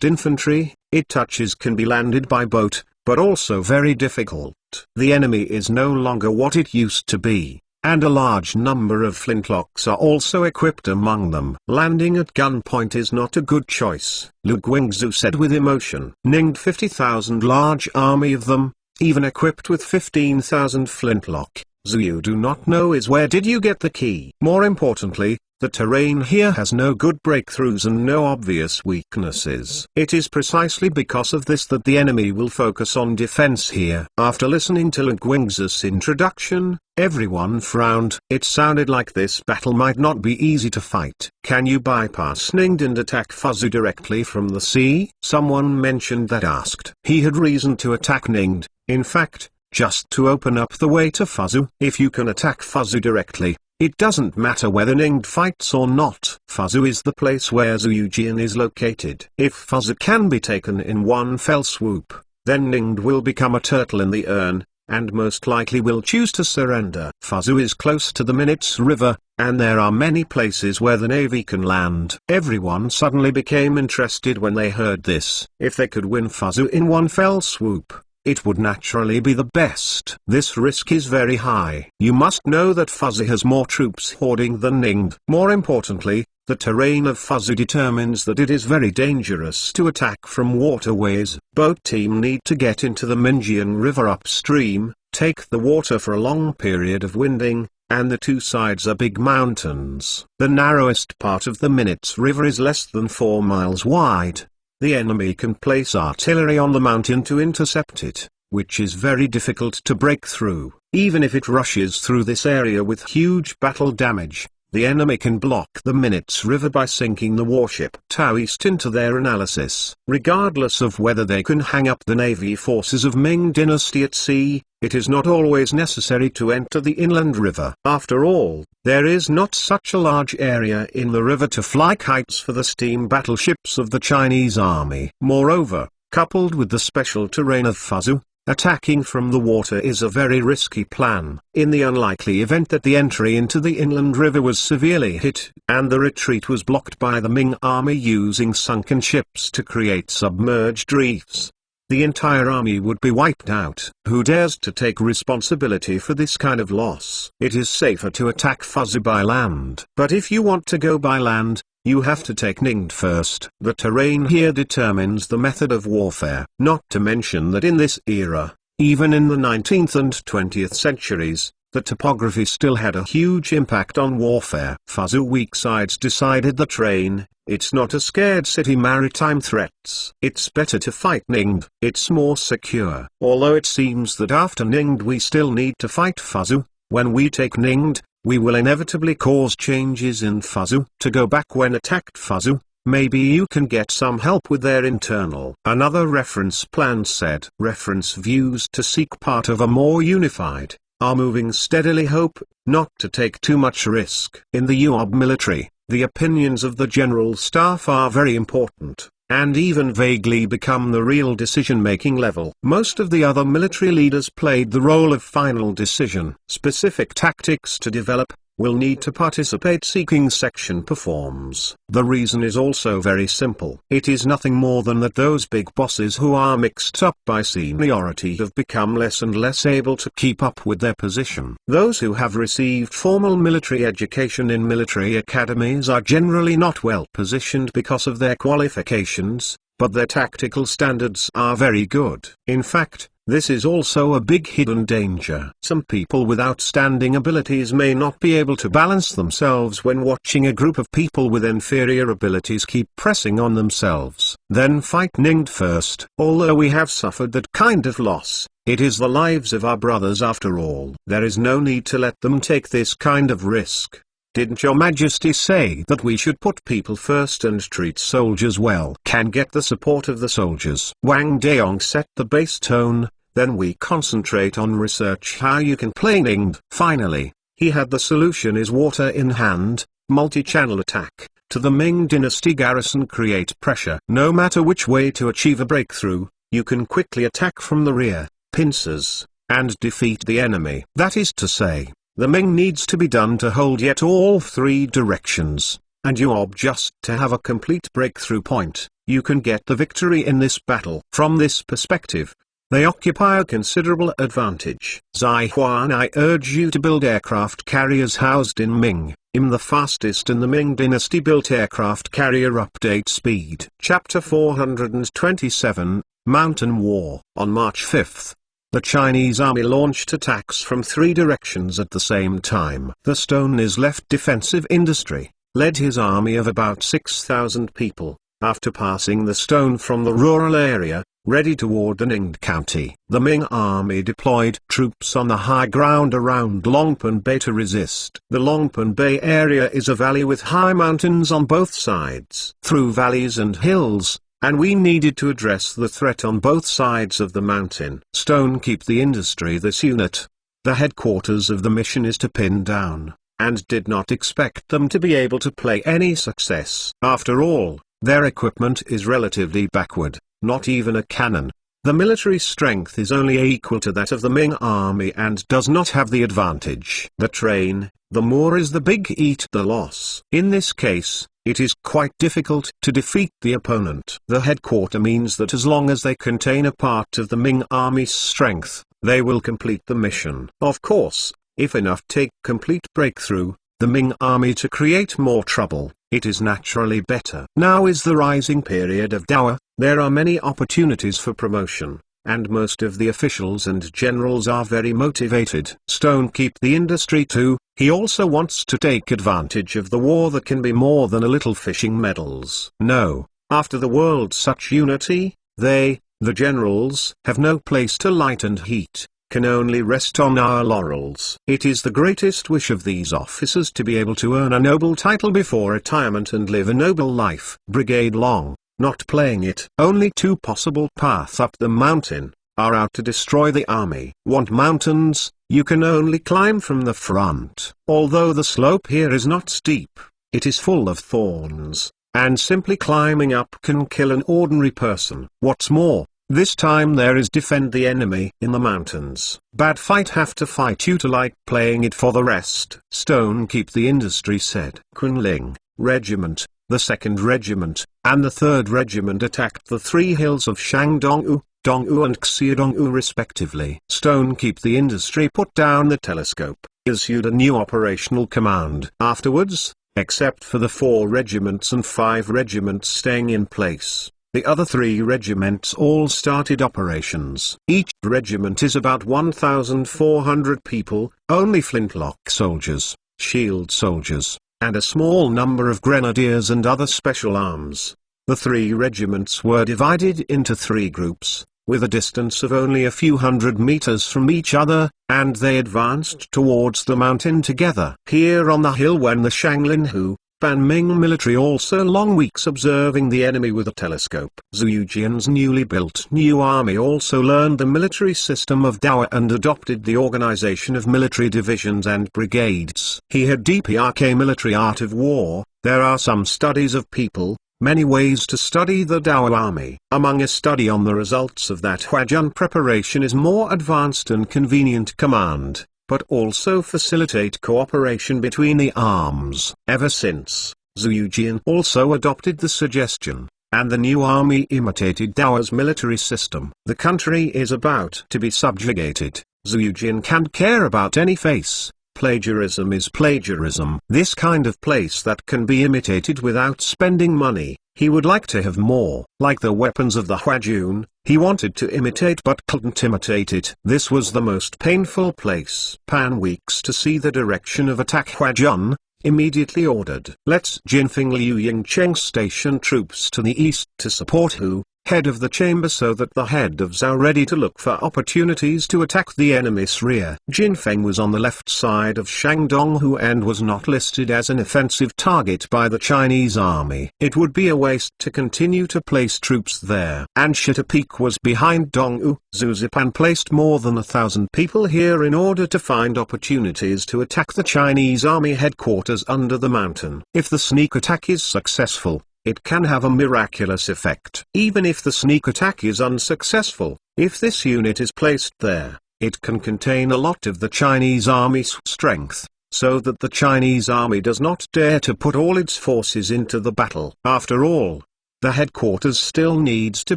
infantry, it touches can be landed by boat, but also very difficult. The enemy is no longer what it used to be, and a large number of flintlocks are also equipped among them. Landing at gunpoint is not a good choice, Lu Guangzu said with emotion. Ningde 50,000 large army of them, even equipped with 15,000 flintlock. You do not know is where did you get the key? More importantly, the terrain here has no good breakthroughs and no obvious weaknesses. It is precisely because of this that the enemy will focus on defense here. After listening to Lu Guangzu's introduction, everyone frowned. It sounded like this battle might not be easy to fight. Can you bypass Ningde and attack Fuzhou directly from the sea? Someone mentioned that asked. He had reason to attack Ningde, in fact, just to open up the way to Fuzhou. If you can attack Fuzhou directly, it doesn't matter whether Ningde fights or not. Fuzhou is the place where Zhujian is located. If Fuzhou can be taken in one fell swoop, then Ningde will become a turtle in the urn, and most likely will choose to surrender. Fuzhou is close to the Minutes River, and there are many places where the navy can land. Everyone suddenly became interested when they heard this. If they could win Fuzhou in one fell swoop, it would naturally be the best. This risk is very high. You must know that Fuzhou has more troops hoarding than Ningde. More importantly, the terrain of Fuzhou determines that it is very dangerous to attack from waterways. Boat team need to get into the Mingjiang River upstream, take the water for a long period of winding, and the two sides are big mountains. The narrowest part of the Minutes River is less than 4 miles wide. The enemy can place artillery on the mountain to intercept it, which is very difficult to break through. Even if it rushes through this area with huge battle damage, the enemy can block the Minutes River by sinking the warship Taoist into their analysis. Regardless of whether they can hang up the navy forces of Ming dynasty at sea, it is not always necessary to enter the inland river. After all, there is not such a large area in the river to fly kites for the steam battleships of the Chinese army. Moreover, coupled with the special terrain of Fuzhou, Attacking from the water is a very risky plan. In the unlikely event that the entry into the inland river was severely hit, and the retreat was blocked by the Ming army using sunken ships to create submerged reefs, the entire army would be wiped out. Who dares to take responsibility for this kind of loss? It is safer to attack Fuzhou by land. But if you want to go by land, you have to take Ningde first. The terrain here determines the method of warfare. Not to mention that in this era, even in the 19th and 20th centuries, the topography still had a huge impact on warfare. Fuzhou weak sides decided that it's not a scared city. Maritime threats. It's better to fight Ningde. It's more secure. Although it seems that after Ningde we still need to fight Fuzhou, when we take Ningde, we will inevitably cause changes in Fuzhou. To go back when attacked Fuzhou, maybe you can get some help with their internal. Another reference plan said. Reference views to seek part of a more unified, are moving steadily. Hope, not to take too much risk. In the UOB military, the opinions of the general staff are very important, and even vaguely become the real decision-making level. Most of the other military leaders played the role of final decision. Specific tactics to develop, will need to participate. Seeking section performs. The reason is also very simple. It is nothing more than that those big bosses who are mixed up by seniority have become less and less able to keep up with their position. Those who have received formal military education in military academies are generally not well positioned because of their qualifications, but their tactical standards are very good. In fact, this is also a big hidden danger. Some people with outstanding abilities may not be able to balance themselves when watching a group of people with inferior abilities keep pressing on themselves. Then fight Ningde first. Although we have suffered that kind of loss, it is the lives of our brothers after all. There is no need to let them take this kind of risk. Didn't your Majesty say that we should put people first and treat soldiers well? Can get the support of the soldiers. Wang Daong set the base tone. Then we concentrate on research how you can play Ningde. Finally, he had the solution is water in hand, multi-channel attack, to the Ming dynasty garrison. Create pressure. No matter which way to achieve a breakthrough, you can quickly attack from the rear, pincers, and defeat the enemy. That is to say, the Ming needs to be done to hold yet all three directions, and you are just to have a complete breakthrough point. You can get the victory in this battle. From this perspective, they occupy a considerable advantage. Zai Huan, I urge you to build aircraft carriers housed in Ming. The fastest in the Ming dynasty built aircraft carrier. Update speed. Chapter 427, Mountain War. On March 5th, the Chinese army launched attacks from three directions at the same time. The Stone is left defensive industry, led his army of about 6,000 people, after passing the Stone from the rural area, ready toward the Ningde county. The Ming army deployed troops on the high ground around Longpan Bay to resist. The Longpan Bay area is a valley with high mountains on both sides. Through valleys and hills, and we needed to address the threat on both sides of the mountain. Stone keep the industry. This unit, the headquarters of the mission, is to pin down, and did not expect them to be able to play any success. After all, their equipment is relatively backward. Not even a cannon. The military strength is only equal to that of the Ming army and does not have the advantage. The train, the more is the big eat the loss. In this case, it is quite difficult to defeat the opponent. The headquarter means that as long as they contain a part of the Ming army's strength, they will complete the mission. Of course, if enough take complete breakthrough, the Ming army to create more trouble, it is naturally better. Now is the rising period of Dower. There are many opportunities for promotion, and most of the officials and generals are very motivated. Stone keep the industry too. He also wants to take advantage of the war that can be more than a little fishing medals. No, after the world such unity, they, the generals, have no place to light and heat, can only rest on our laurels. It is the greatest wish of these officers to be able to earn a noble title before retirement and live a noble life. Brigade Long, not playing it. Only two possible paths up the mountain, are out to destroy the army. Want mountains? You can only climb from the front. Although the slope here is not steep, it is full of thorns, and simply climbing up can kill an ordinary person. What's more, This time there is defend the enemy in the mountains. Bad fight have to fight you to like playing it for the rest. Stone keep the industry said. Kunling Regiment, the 2nd Regiment, and the 3rd Regiment attacked the 3 hills of Shangdong-u, Dong-u and Xiadong-u respectively. Stone keep the industry put down the telescope, issued a new operational command. Afterwards, except for the 4 regiments and 5 regiments staying in place, the other 3 regiments all started operations. Each regiment is about 1,400 people, only flintlock soldiers, shield soldiers, and a small number of grenadiers and other special arms. The 3 regiments were divided into 3 groups, with a distance of only a few hundred meters from each other, and they advanced towards the mountain together. Here on the hill when the Shanglin-hu, Ban Ming military also long weeks observing the enemy with a telescope. Zhu Yujian's newly built new army also learned the military system of Dawa and adopted the organization of military divisions and brigades. He had DPRK military art of war. There are some studies of people, many ways to study the Dawa army. Among a study on the results of that Huajun preparation is more advanced and convenient command, but also facilitate cooperation between the arms. Ever since, Zhu Yujian also adopted the suggestion, and the new army imitated Dawa's military system. The country is about to be subjugated. Zhu Yujian can't care about any face. Plagiarism is plagiarism. This kind of place that can be imitated without spending money, he would like to have more. Like the weapons of the Huajun, he wanted to imitate but couldn't imitate it. This was the most painful place. Pan Weeks to see the direction of attack. Huajun immediately ordered. Let's Jinfeng Liu Yingcheng station troops to the east to support Hu, head of the chamber, so that the head of Zhao ready to look for opportunities to attack the enemy's rear. Jinfeng was on the left side of Shangdong-hu and was not listed as an offensive target by the Chinese army. It would be a waste to continue to place troops there. And Shitapik was behind Dong-u. Zhu Zipan placed more than 1,000 people here in order to find opportunities to attack the Chinese army headquarters under the mountain. If the sneak attack is successful, it can have a miraculous effect. Even if the sneak attack is unsuccessful, if this unit is placed there, it can contain a lot of the Chinese army's strength, so that the Chinese army does not dare to put all its forces into the battle. After all, the headquarters still needs to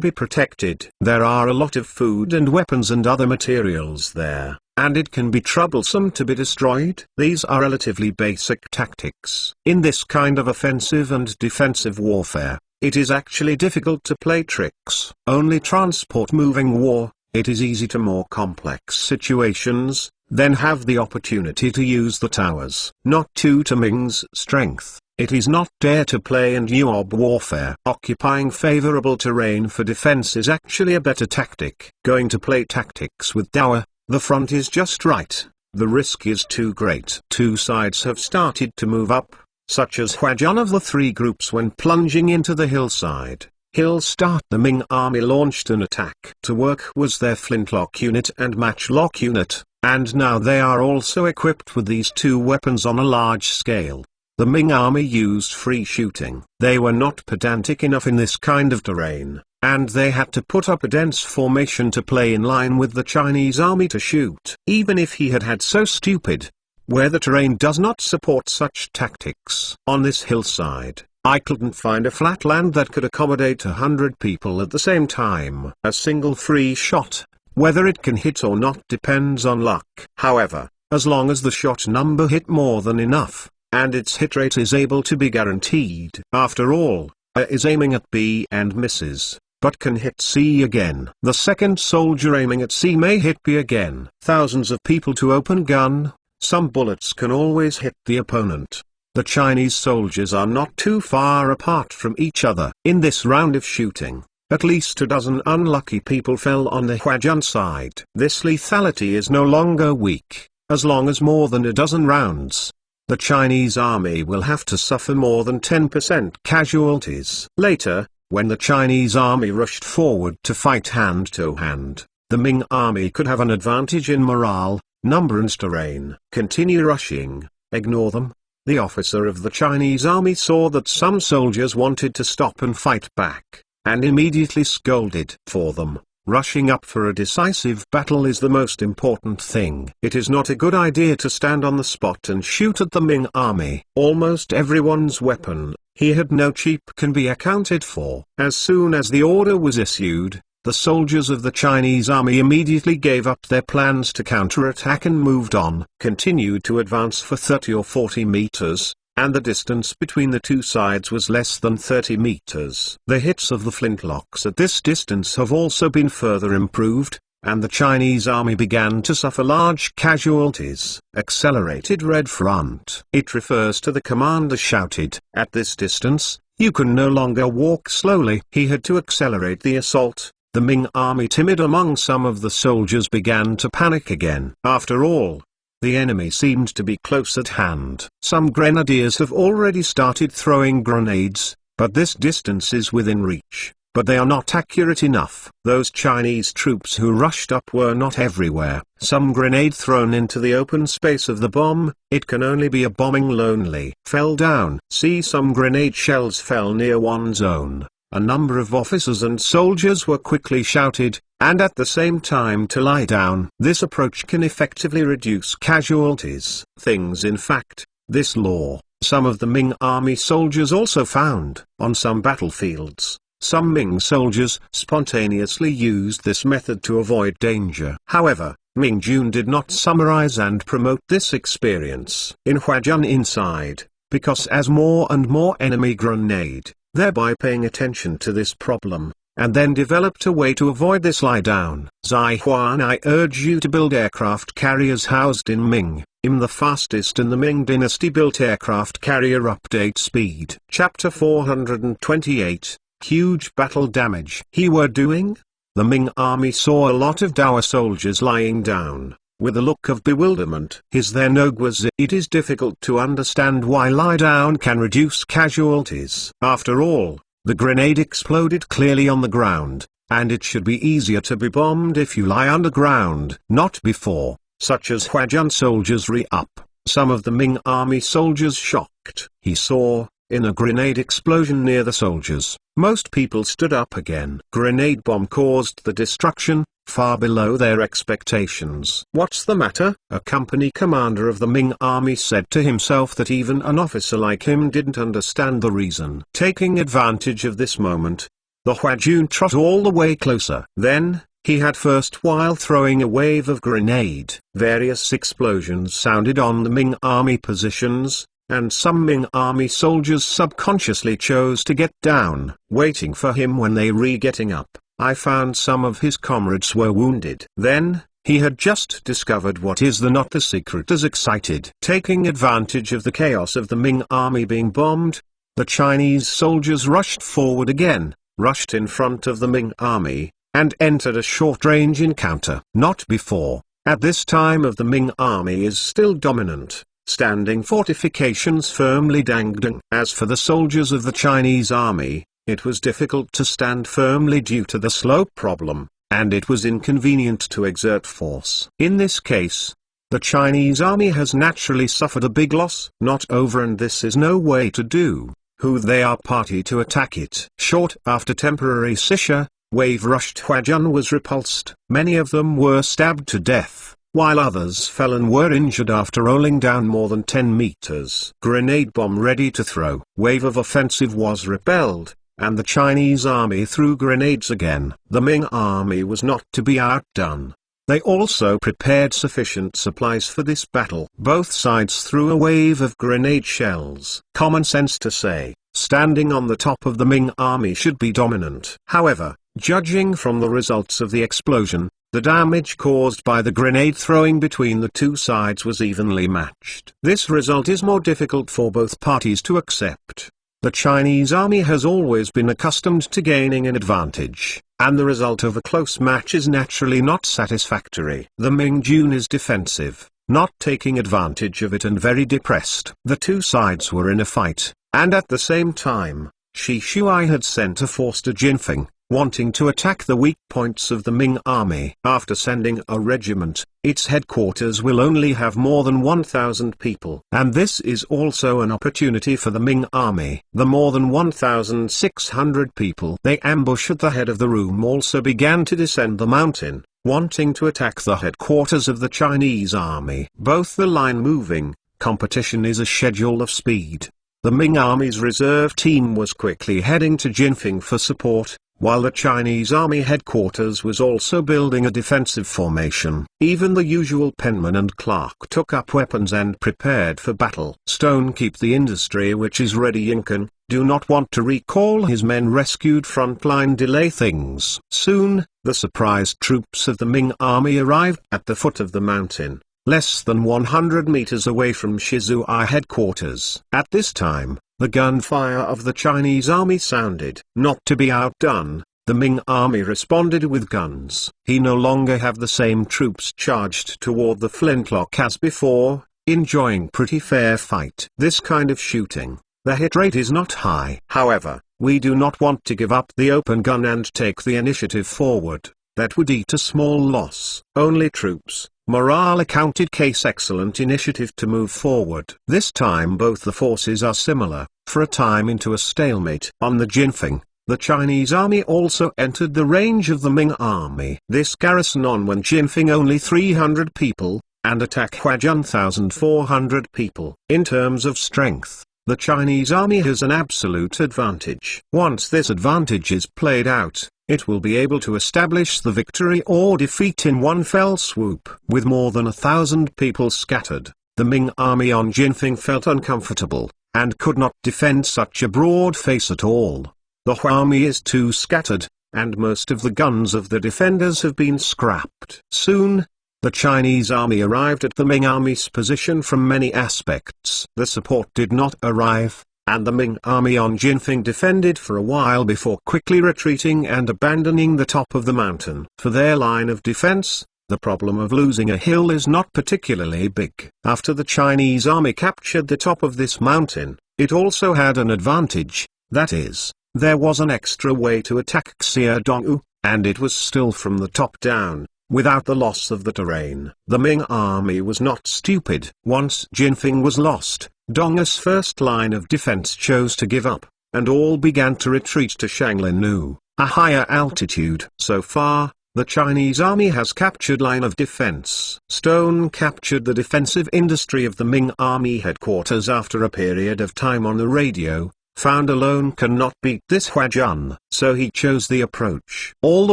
be protected. There are a lot of food and weapons and other materials there, and it can be troublesome to be destroyed. These are relatively basic tactics. In this kind of offensive and defensive warfare, it is actually difficult to play tricks. Only transport moving war, it is easy to more complex situations, then have the opportunity to use the towers. Not to Ming's strength. It is not dare to play and Nuob warfare. Occupying favorable terrain for defense is actually a better tactic. Going to play tactics with Dawa, the front is just right, the risk is too great. 2 sides have started to move up, such as Huajun of the 3 groups when plunging into the hillside. Hill start. The Ming army launched an attack. To work was their flintlock unit and matchlock unit, and now they are also equipped with these 2 weapons on a large scale. The Ming army used free shooting. They were not pedantic enough in this kind of terrain, and they had to put up a dense formation to play in line with the Chinese army to shoot. Even if he had so stupid, where the terrain does not support such tactics. On this hillside, I couldn't find a flat land that could accommodate 100 people at the same time. A single free shot, whether it can hit or not depends on luck. However, as long as the shot number hit more than enough, and its hit rate is able to be guaranteed. After all, A is aiming at B and misses, but can hit C again. The second soldier aiming at C may hit B again. Thousands of people to open gun, some bullets can always hit the opponent. The Chinese soldiers are not too far apart from each other. In this round of shooting, at least 12 unlucky people fell on the Huajun side. This lethality is no longer weak, as long as more than 12 rounds. The Chinese army will have to suffer more than 10% casualties. Later, when the Chinese army rushed forward to fight hand to hand, the Ming army could have an advantage in morale, number and terrain. Continue rushing, ignore them. The officer of the Chinese army saw that some soldiers wanted to stop and fight back, and immediately scolded for them. rushing up for a decisive battle is the most important thing. It is not a good idea to stand on the spot and shoot at the Ming army. Almost everyone's weapon, he had no cheap, can be accounted for. As soon as the order was issued, the soldiers of the Chinese army immediately gave up their plans to counterattack and moved on, continued to advance for 30 or 40 meters, and the distance between the two sides was less than 30 meters. The hits of the flintlocks at this distance have also been further improved, and the Chinese army began to suffer large casualties. Accelerated Red Front. It refers to the commander shouted, "At this distance, you can no longer walk slowly." He had to accelerate the assault. The Ming army, timid among some of the soldiers, began to panic again. After all, the enemy seemed to be close at hand. Some grenadiers have already started throwing grenades, but this distance is within reach. But they are not accurate enough. Those Chinese troops who rushed up were not everywhere. Some grenade thrown into the open space of the bomb, it can only be a bombing lonely, fell down. See, some grenade shells fell near one's own. A number of officers and soldiers were quickly shouted, and at the same time to lie down. This approach can effectively reduce casualties. In fact, this law, some of the Ming army soldiers also found. On some battlefields, some Ming soldiers spontaneously used this method to avoid danger. However, Ming Jun did not summarize and promote this experience in Huajun inside, because as more and more enemy grenade, thereby paying attention to this problem, and then developed a way to avoid this lie down. Zihuan, I urge you to build aircraft carriers housed in Ming. I'm the fastest in the Ming dynasty built aircraft carrier update speed. Chapter 428, Huge Battle Damage. He were doing? The Ming army saw a lot of Dao soldiers lying down, with a look of bewilderment. Is there no guazi? It is difficult to understand why lie down can reduce casualties. After all, the grenade exploded clearly on the ground, and it should be easier to be bombed if you lie underground, not before. Such as Huajun soldiers re-up. Some of the Ming army soldiers shocked. He saw, in a grenade explosion near the soldiers, most people stood up again. Grenade bomb caused the destruction, far below their expectations. What's the matter? A company commander of the Ming army said to himself that even an officer like him didn't understand the reason. Taking advantage of this moment, the Huajun trot all the way closer. Then, he had first while throwing a wave of grenade. Various explosions sounded on the Ming army positions, and some Ming army soldiers subconsciously chose to get down, waiting for him when they getting up. I found some of his comrades were wounded. Then, he had just discovered what is not the secret. As excited. Taking advantage of the chaos of the Ming army being bombed, the Chinese soldiers rushed forward again, rushed in front of the Ming army, and entered a short-range encounter. Not before. At this time of the Ming army is still dominant, standing fortifications firmly dangling. As for the soldiers of the Chinese army, it was difficult to stand firmly due to the slope problem, and it was inconvenient to exert force. In this case, the Chinese army has naturally suffered a big loss. Not over, and this is no way to do, who they are party to attack it. Short after temporary seizure, wave rushed Huajun was repulsed. Many of them were stabbed to death, while others fell and were injured after rolling down more than 10 meters. Grenade bomb ready to throw. Wave of offensive was repelled, and the Chinese army threw grenades again. The Ming army was not to be outdone. They also prepared sufficient supplies for this battle. Both sides threw a wave of grenade shells. Common sense to say, standing on the top of the Ming army should be dominant. However, judging from the results of the explosion, the damage caused by the grenade throwing between the two sides was evenly matched. This result is more difficult for both parties to accept. The Chinese army has always been accustomed to gaining an advantage, and the result of a close match is naturally not satisfactory. The Ming Jun is defensive, not taking advantage of it, and very depressed. The two sides were in a fight, and at the same time, Shi Shuai had sent a force to Jinfeng, wanting to attack the weak points of the Ming army. After sending a regiment, its headquarters will only have more than 1,000 people. And this is also an opportunity for the Ming army. The more than 1,600 people they ambush at the head of the room also began to descend the mountain, wanting to attack the headquarters of the Chinese army. Both the line moving, competition is a schedule of speed. The Ming army's reserve team was quickly heading to Jinfeng for support, while the Chinese army headquarters was also building a defensive formation. Even the usual penman and clerk took up weapons and prepared for battle. Stone keep the industry which is ready. Yinkan do not want to recall his men rescued. Frontline delay things. Soon, the surprise troops of the Ming army arrived at the foot of the mountain, less than 100 meters away from Shizui headquarters. At this time, the gunfire of the Chinese army sounded. Not to be outdone, the Ming army responded with guns. He no longer have the same troops charged toward the flintlock as before, enjoying pretty fair fight. This kind of shooting, the hit rate is not high. However, we do not want to give up the open gun and take the initiative forward. That would eat a small loss. Only troops, morale accounted case excellent initiative to move forward. This time both the forces are similar, for a time into a stalemate. On the Jinfeng, the Chinese army also entered the range of the Ming army. This garrison on when Jinfeng only 300 people, and attack Huajun 1,400 people. In terms of strength, the Chinese army has an absolute advantage. Once this advantage is played out, it will be able to establish the victory or defeat in one fell swoop. With more than 1,000 people scattered, the Ming army on Jinfeng felt uncomfortable, and could not defend such a broad face at all. The Hu army is too scattered, and most of the guns of the defenders have been scrapped. Soon, the Chinese army arrived at the Ming army's position from many aspects. The support did not arrive, and the Ming army on Jinfeng defended for a while before quickly retreating and abandoning the top of the mountain. For their line of defense, the problem of losing a hill is not particularly big. After the Chinese army captured the top of this mountain, it also had an advantage, that is, there was an extra way to attack Xiaodongwu, and it was still from the top down, without the loss of the terrain. The Ming army was not stupid. Once Jinfeng was lost, Dong's first line of defense chose to give up, and all began to retreat to Shanglinu, a higher altitude. So far, the Chinese army has captured line of defense. Stone captured the defensive industry of the Ming army headquarters after a period of time on the radio, found alone cannot beat this Huajun, so he chose the approach. All the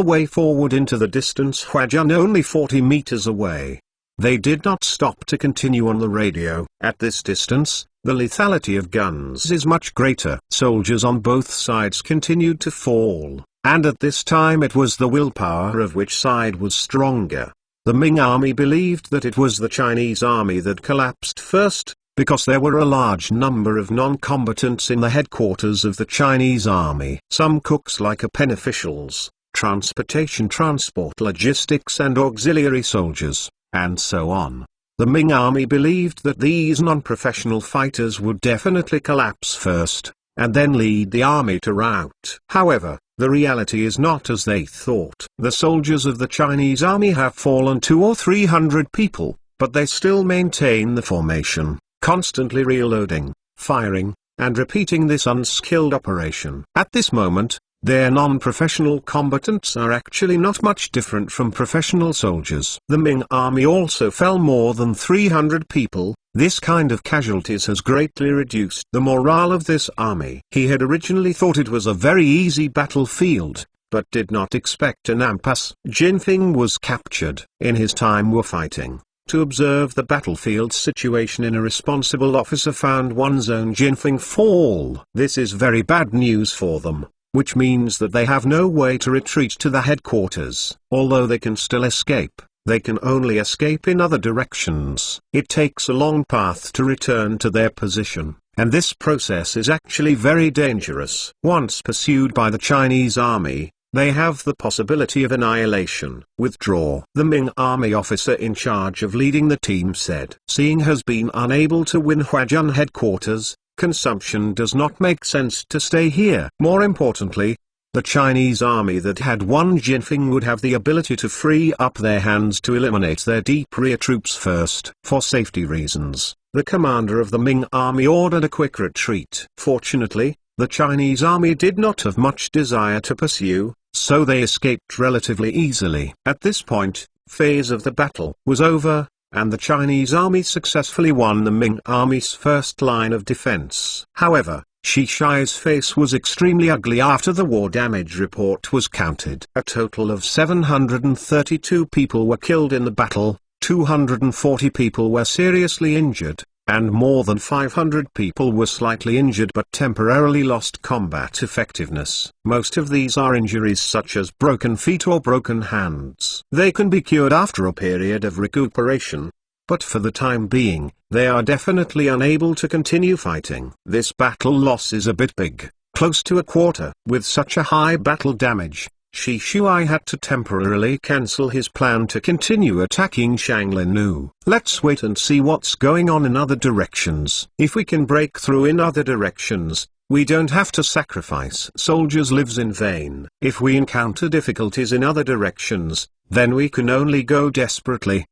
way forward into the distance, Huajun only 40 meters away. They did not stop to continue on the radio. At this distance, the lethality of guns is much greater. Soldiers on both sides continued to fall, and at this time it was the willpower of which side was stronger. The Ming army believed that it was the Chinese army that collapsed first, because there were a large number of non-combatants in the headquarters of the Chinese army. Some cooks like pen officials, transport logistics and auxiliary soldiers, and so on. The Ming army believed that these non-professional fighters would definitely collapse first, and then lead the army to rout. However, the reality is not as they thought. The soldiers of the Chinese army have fallen 200 or 300 people, but they still maintain the formation, constantly reloading, firing, and repeating this unskilled operation. At this moment, their non-professional combatants are actually not much different from professional soldiers. The Ming army also fell more than 300 people. This kind of casualties has greatly reduced the morale of this army. He had originally thought it was a very easy battlefield, but did not expect an impasse. Jinfeng was captured. In his time were fighting. To observe the battlefield situation, in a responsible officer found one's own Jinfeng fall. This is very bad news for them, which means that they have no way to retreat to the headquarters. Although they can still escape, they can only escape in other directions. It takes a long path to return to their position, and this process is actually very dangerous. Once pursued by the Chinese army, they have the possibility of annihilation. Withdraw. The Ming army officer in charge of leading the team said, "Seeing has been unable to win Huajun headquarters, consumption does not make sense to stay here. More importantly, The Chinese army that had won Jinfeng would have the ability to free up their hands to eliminate their deep rear troops first. For safety reasons, the commander of the Ming army ordered a quick retreat. Fortunately, the Chinese army did not have much desire to pursue, so they escaped relatively easily. At this point, phase of the battle was over, and the Chinese army successfully won the Ming army's first line of defense. However, Shi Shi's face was extremely ugly after the war damage report was counted. A total of 732 people were killed in the battle, 240 people were seriously injured, and more than 500 people were slightly injured but temporarily lost combat effectiveness. Most of these are injuries such as broken feet or broken hands. They can be cured after a period of recuperation, but for the time being, they are definitely unable to continue fighting. This battle loss is a bit big, close to a quarter. With such a high battle damage, Shi Shui had to temporarily cancel his plan to continue attacking Shanglinu. Let's wait and see what's going on in other directions. If we can break through in other directions, we don't have to sacrifice soldiers' lives in vain. If we encounter difficulties in other directions, then we can only go desperately.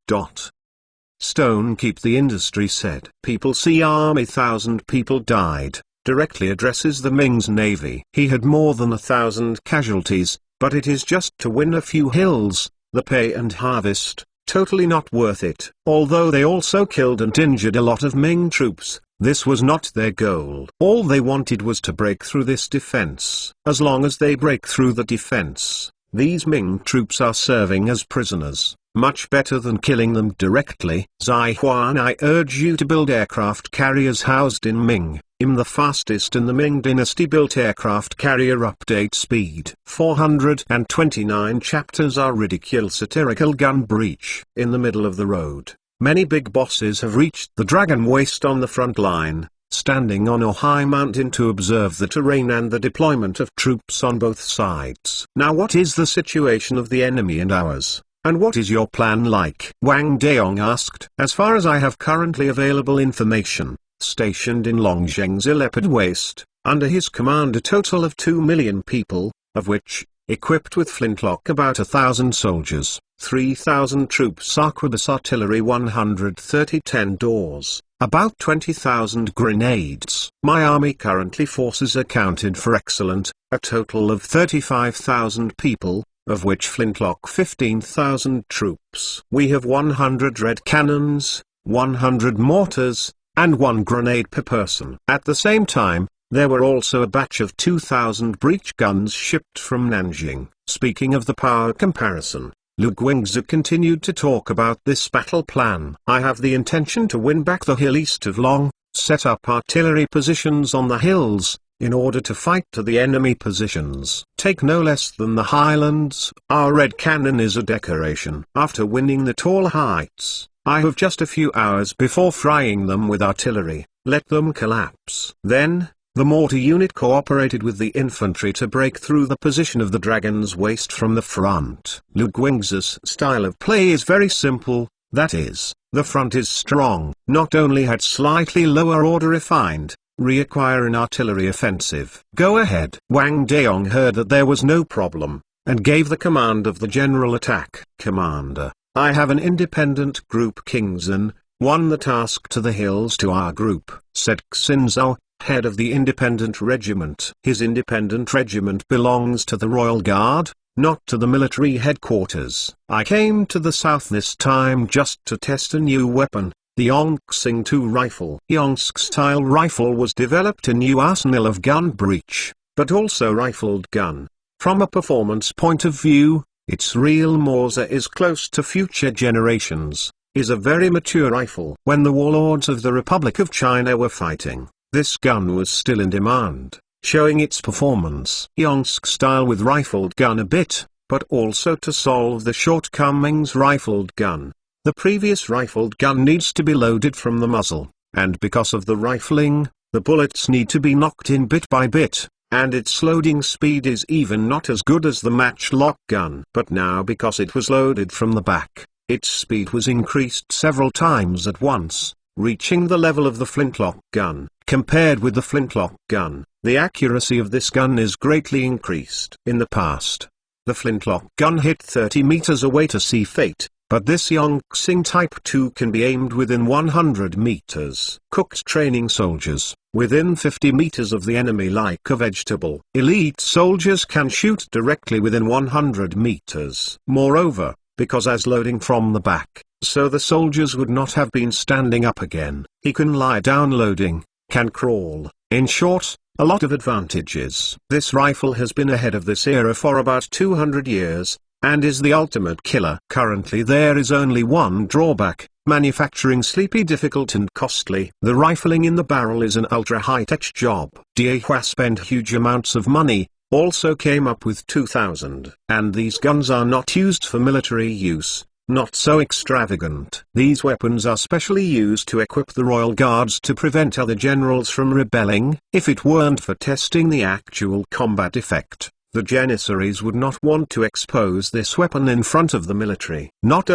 Stone Keep the Industry said. People see army 1,000 people died, directly addresses the Ming's navy. He had more than 1,000 casualties, but it is just to win a few hills, the pay and harvest, totally not worth it. Although they also killed and injured a lot of Ming troops, this was not their goal. All they wanted was to break through this defense. As long as they break through the defense, these Ming troops are serving as prisoners. Much better than killing them directly. Zai Huan, I urge you to build aircraft carriers housed in Ming. The fastest in the Ming dynasty built aircraft carrier update speed. 429 chapters are ridicule satirical gun breach. In the middle of the road, many big bosses have reached the dragon waste on the front line, standing on a high mountain to observe the terrain and the deployment of troops on both sides. Now what is the situation of the enemy and ours? And what is your plan like? Wang Deong asked. As far as I have currently available information, stationed in Longzheng's Leopard Waste, under his command a total of 2 million people, of which, equipped with flintlock about 1,000 soldiers, 3,000 troops arquebus artillery 130 10 doors, about 20,000 grenades. My army currently forces accounted for excellent, a total of 35,000 people, of which flintlock 15,000 troops. We have 100 red cannons, 100 mortars, and 1 grenade per person. At the same time, there were also a batch of 2,000 breech guns shipped from Nanjing. Speaking of the power comparison, Lu Guangzi continued to talk about this battle plan. I have the intention to win back the hill east of Long, set up artillery positions on the hills, in order to fight to the enemy positions. Take no less than the highlands. Our red cannon is a decoration. After winning the tall heights, I have just a few hours before frying them with artillery. Let them collapse. Then, the mortar unit cooperated with the infantry to break through the position of the dragon's waist from the front. Lu Guangzi's style of play is very simple, that is, the front is strong. Not only had slightly lower order refined, reacquire an artillery offensive. Go ahead. Wang Deong heard that there was no problem, and gave the command of the general attack. Commander, I have an independent group Kingzhen, won the task to the hills to our group, said Xinzhao, head of the independent regiment. His independent regiment belongs to the Royal Guard, not to the military headquarters. I came to the south this time just to test a new weapon, the Yongxing 2 rifle. Yongx-style rifle was developed a new arsenal of gun breech, but also rifled gun. From a performance point of view, its real Morza is close to future generations, is a very mature rifle. When the warlords of the Republic of China were fighting, this gun was still in demand, showing its performance. Yongx-style with rifled gun a bit, but also to solve the shortcomings rifled gun. The previous rifled gun needs to be loaded from the muzzle, and because of the rifling, the bullets need to be knocked in bit by bit, and its loading speed is even not as good as the matchlock gun. But now because it was loaded from the back, its speed was increased several times at once, reaching the level of the flintlock gun. Compared with the flintlock gun, the accuracy of this gun is greatly increased. In the past, the flintlock gun hit 30 meters away to see fate, but this Yongxing Type 2 can be aimed within 100 meters. Cooked training soldiers, within 50 meters of the enemy like a vegetable. Elite soldiers can shoot directly within 100 meters. Moreover, because as loading from the back, so the soldiers would not have been standing up again. He can lie down loading, can crawl, in short, a lot of advantages. This rifle has been ahead of this era for about 200 years, and is the ultimate killer. Currently there is only one drawback: manufacturing sleepy, difficult and costly. The rifling in the barrel is an ultra high-tech job. Dehua spent huge amounts of money, also came up with 2000. And these guns are not used for military use, not so extravagant. These weapons are specially used to equip the royal guards to prevent other generals from rebelling. If it weren't for testing the actual combat effect, the Janissaries would not want to expose this weapon in front of the military. Not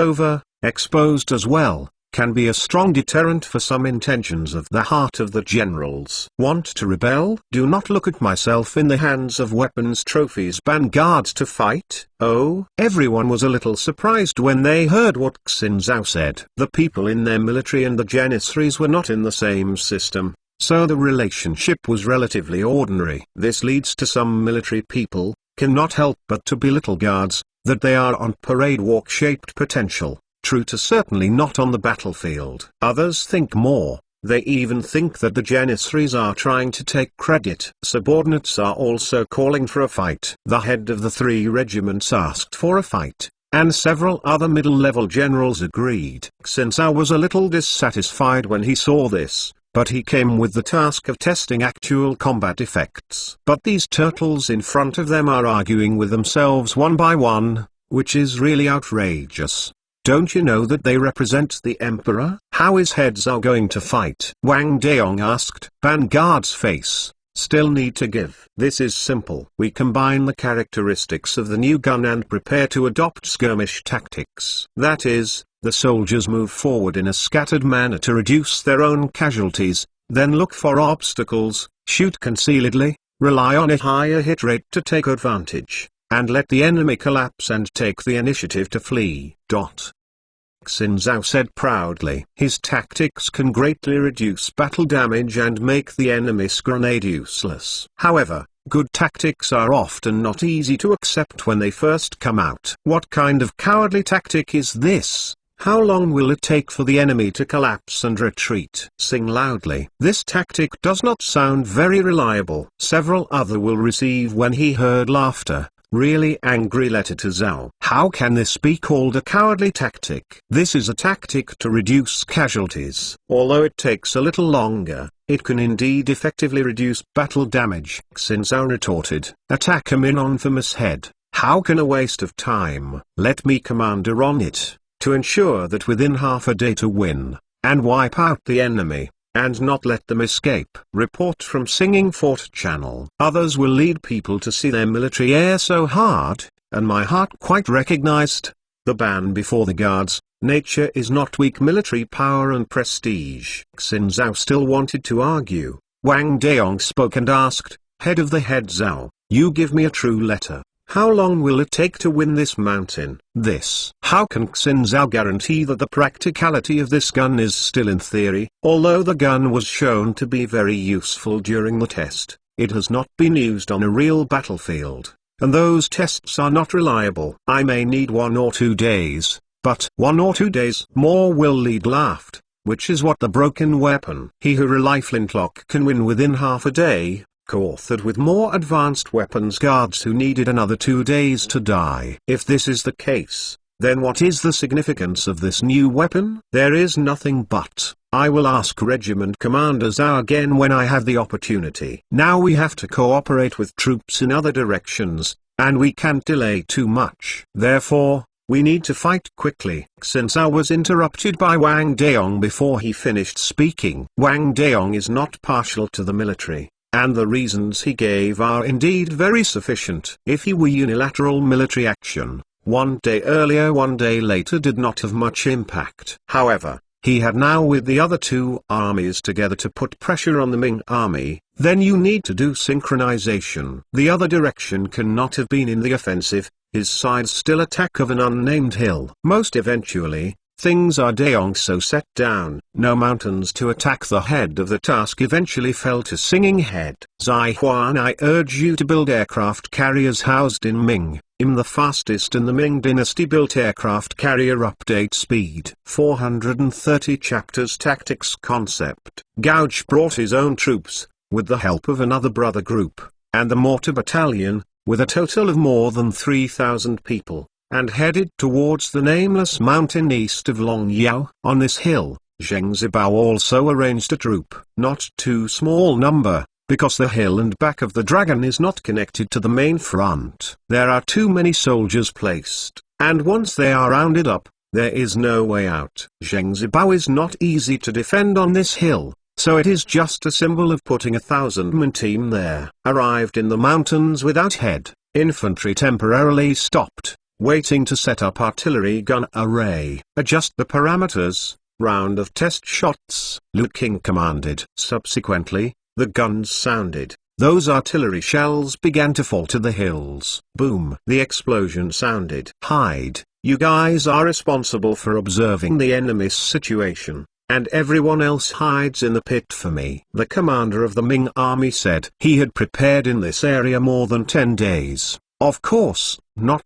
exposed as well, can be a strong deterrent for some intentions of the heart of the generals. Want to rebel? Do not look at myself in the hands of weapons trophies ban guards to fight. Oh, everyone was a little surprised when they heard what Xin Zhao said. The people in their military and the Janissaries were not in the same system, so the relationship was relatively ordinary. This leads to some military people, cannot help but to belittle guards, that they are on parade walk-shaped potential. True to certainly not on the battlefield. Others think more, they even think that the Janissaries are trying to take credit. Subordinates are also calling for a fight. The head of the 3 regiments asked for a fight, and several other middle-level generals agreed. Xin Zhao was a little dissatisfied when he saw this, but he came with the task of testing actual combat effects. But these turtles in front of them are arguing with themselves one by one, which is really outrageous. Don't you know that they represent the emperor? How is Head Zhao going to fight? Wang Daong asked. Vanguard's face, still need to give. This is simple. We combine the characteristics of the new gun and prepare to adopt skirmish tactics. That is, the soldiers move forward in a scattered manner to reduce their own casualties, then look for obstacles, shoot concealedly, rely on a higher hit rate to take advantage, and let the enemy collapse and take the initiative to flee. Xin Zhao said proudly. His tactics can greatly reduce battle damage and make the enemy's grenade useless. However, good tactics are often not easy to accept when they first come out. What kind of cowardly tactic is this? How long will it take for the enemy to collapse and retreat? Sing loudly. This tactic does not sound very reliable. Several other will receive when he heard laughter. Really angry letter to Zhao. How can this be called a cowardly tactic? This is a tactic to reduce casualties. Although it takes a little longer, it can indeed effectively reduce battle damage. Xin Zhao retorted. Attack him in on famous head. How can a waste of time? Let me commander on it, to ensure that within half a day to win, and wipe out the enemy, and not let them escape. Report from Singing Fort Channel. Others will lead people to see their military air so hard, and my heart quite recognized. The ban before the guards, nature is not weak military power and prestige. Xin Zhao still wanted to argue. Wang Daong spoke and asked, Head of the Head Zhao, you give me a true letter. How long will it take to win this mountain? How can Xin Zhao guarantee that the practicality of this gun is still in theory? Although the gun was shown to be very useful during the test, it has not been used on a real battlefield, and those tests are not reliable. I may need 1 or 2 days, but 1 or 2 days more will lead laughed, which is what the broken weapon. He who rely flintlock can win within half a day. Co-authored with more advanced weapons guards who needed another 2 days to die. If this is the case, then what is the significance of this new weapon? There is nothing but, I will ask regiment commanders again when I have the opportunity. Now we have to cooperate with troops in other directions, and we can't delay too much. Therefore, we need to fight quickly. Xin Zhao was interrupted by Wang Daong before he finished speaking. Wang Daong is not partial to the military, and the reasons he gave are indeed very sufficient. If he were unilateral military action, 1 day earlier 1 day later did not have much impact. However, He had now with the other two armies together to put pressure on the Ming army. Then you need to do synchronization. The other direction cannot have been in the offensive, his sides still attack of an unnamed hill. Most eventually, things are so set down. No mountains to attack. The head of the task eventually fell to Singing Head. Zai Huan, I urge you to build aircraft carriers housed in Ming. The fastest in the Ming dynasty built aircraft carrier. Update speed 430 chapters. Tactics concept. Gouge brought his own troops, with the help of another brother group, and the mortar battalion, with a total of more than 3,000 people, and headed towards the nameless mountain east of Longyao. On this hill, Zheng Zibao also arranged a troop. Not too small number, because the hill and back of the dragon is not connected to the main front. There are too many soldiers placed, and once they are rounded up, there is no way out. Zheng Zibao is not easy to defend on this hill, so it is just a symbol of putting 1,000-man team there. Arrived in the mountains without head, infantry temporarily stopped, waiting to set up artillery gun array. Adjust the parameters. Round of test shots. Lu King commanded. Subsequently, the guns sounded. Those artillery shells began to fall to the hills. Boom. The explosion sounded. Hide. You guys are responsible for observing the enemy's situation, and everyone else hides in the pit for me. The commander of the Ming army said he had prepared in this area more than 10 days. Of course,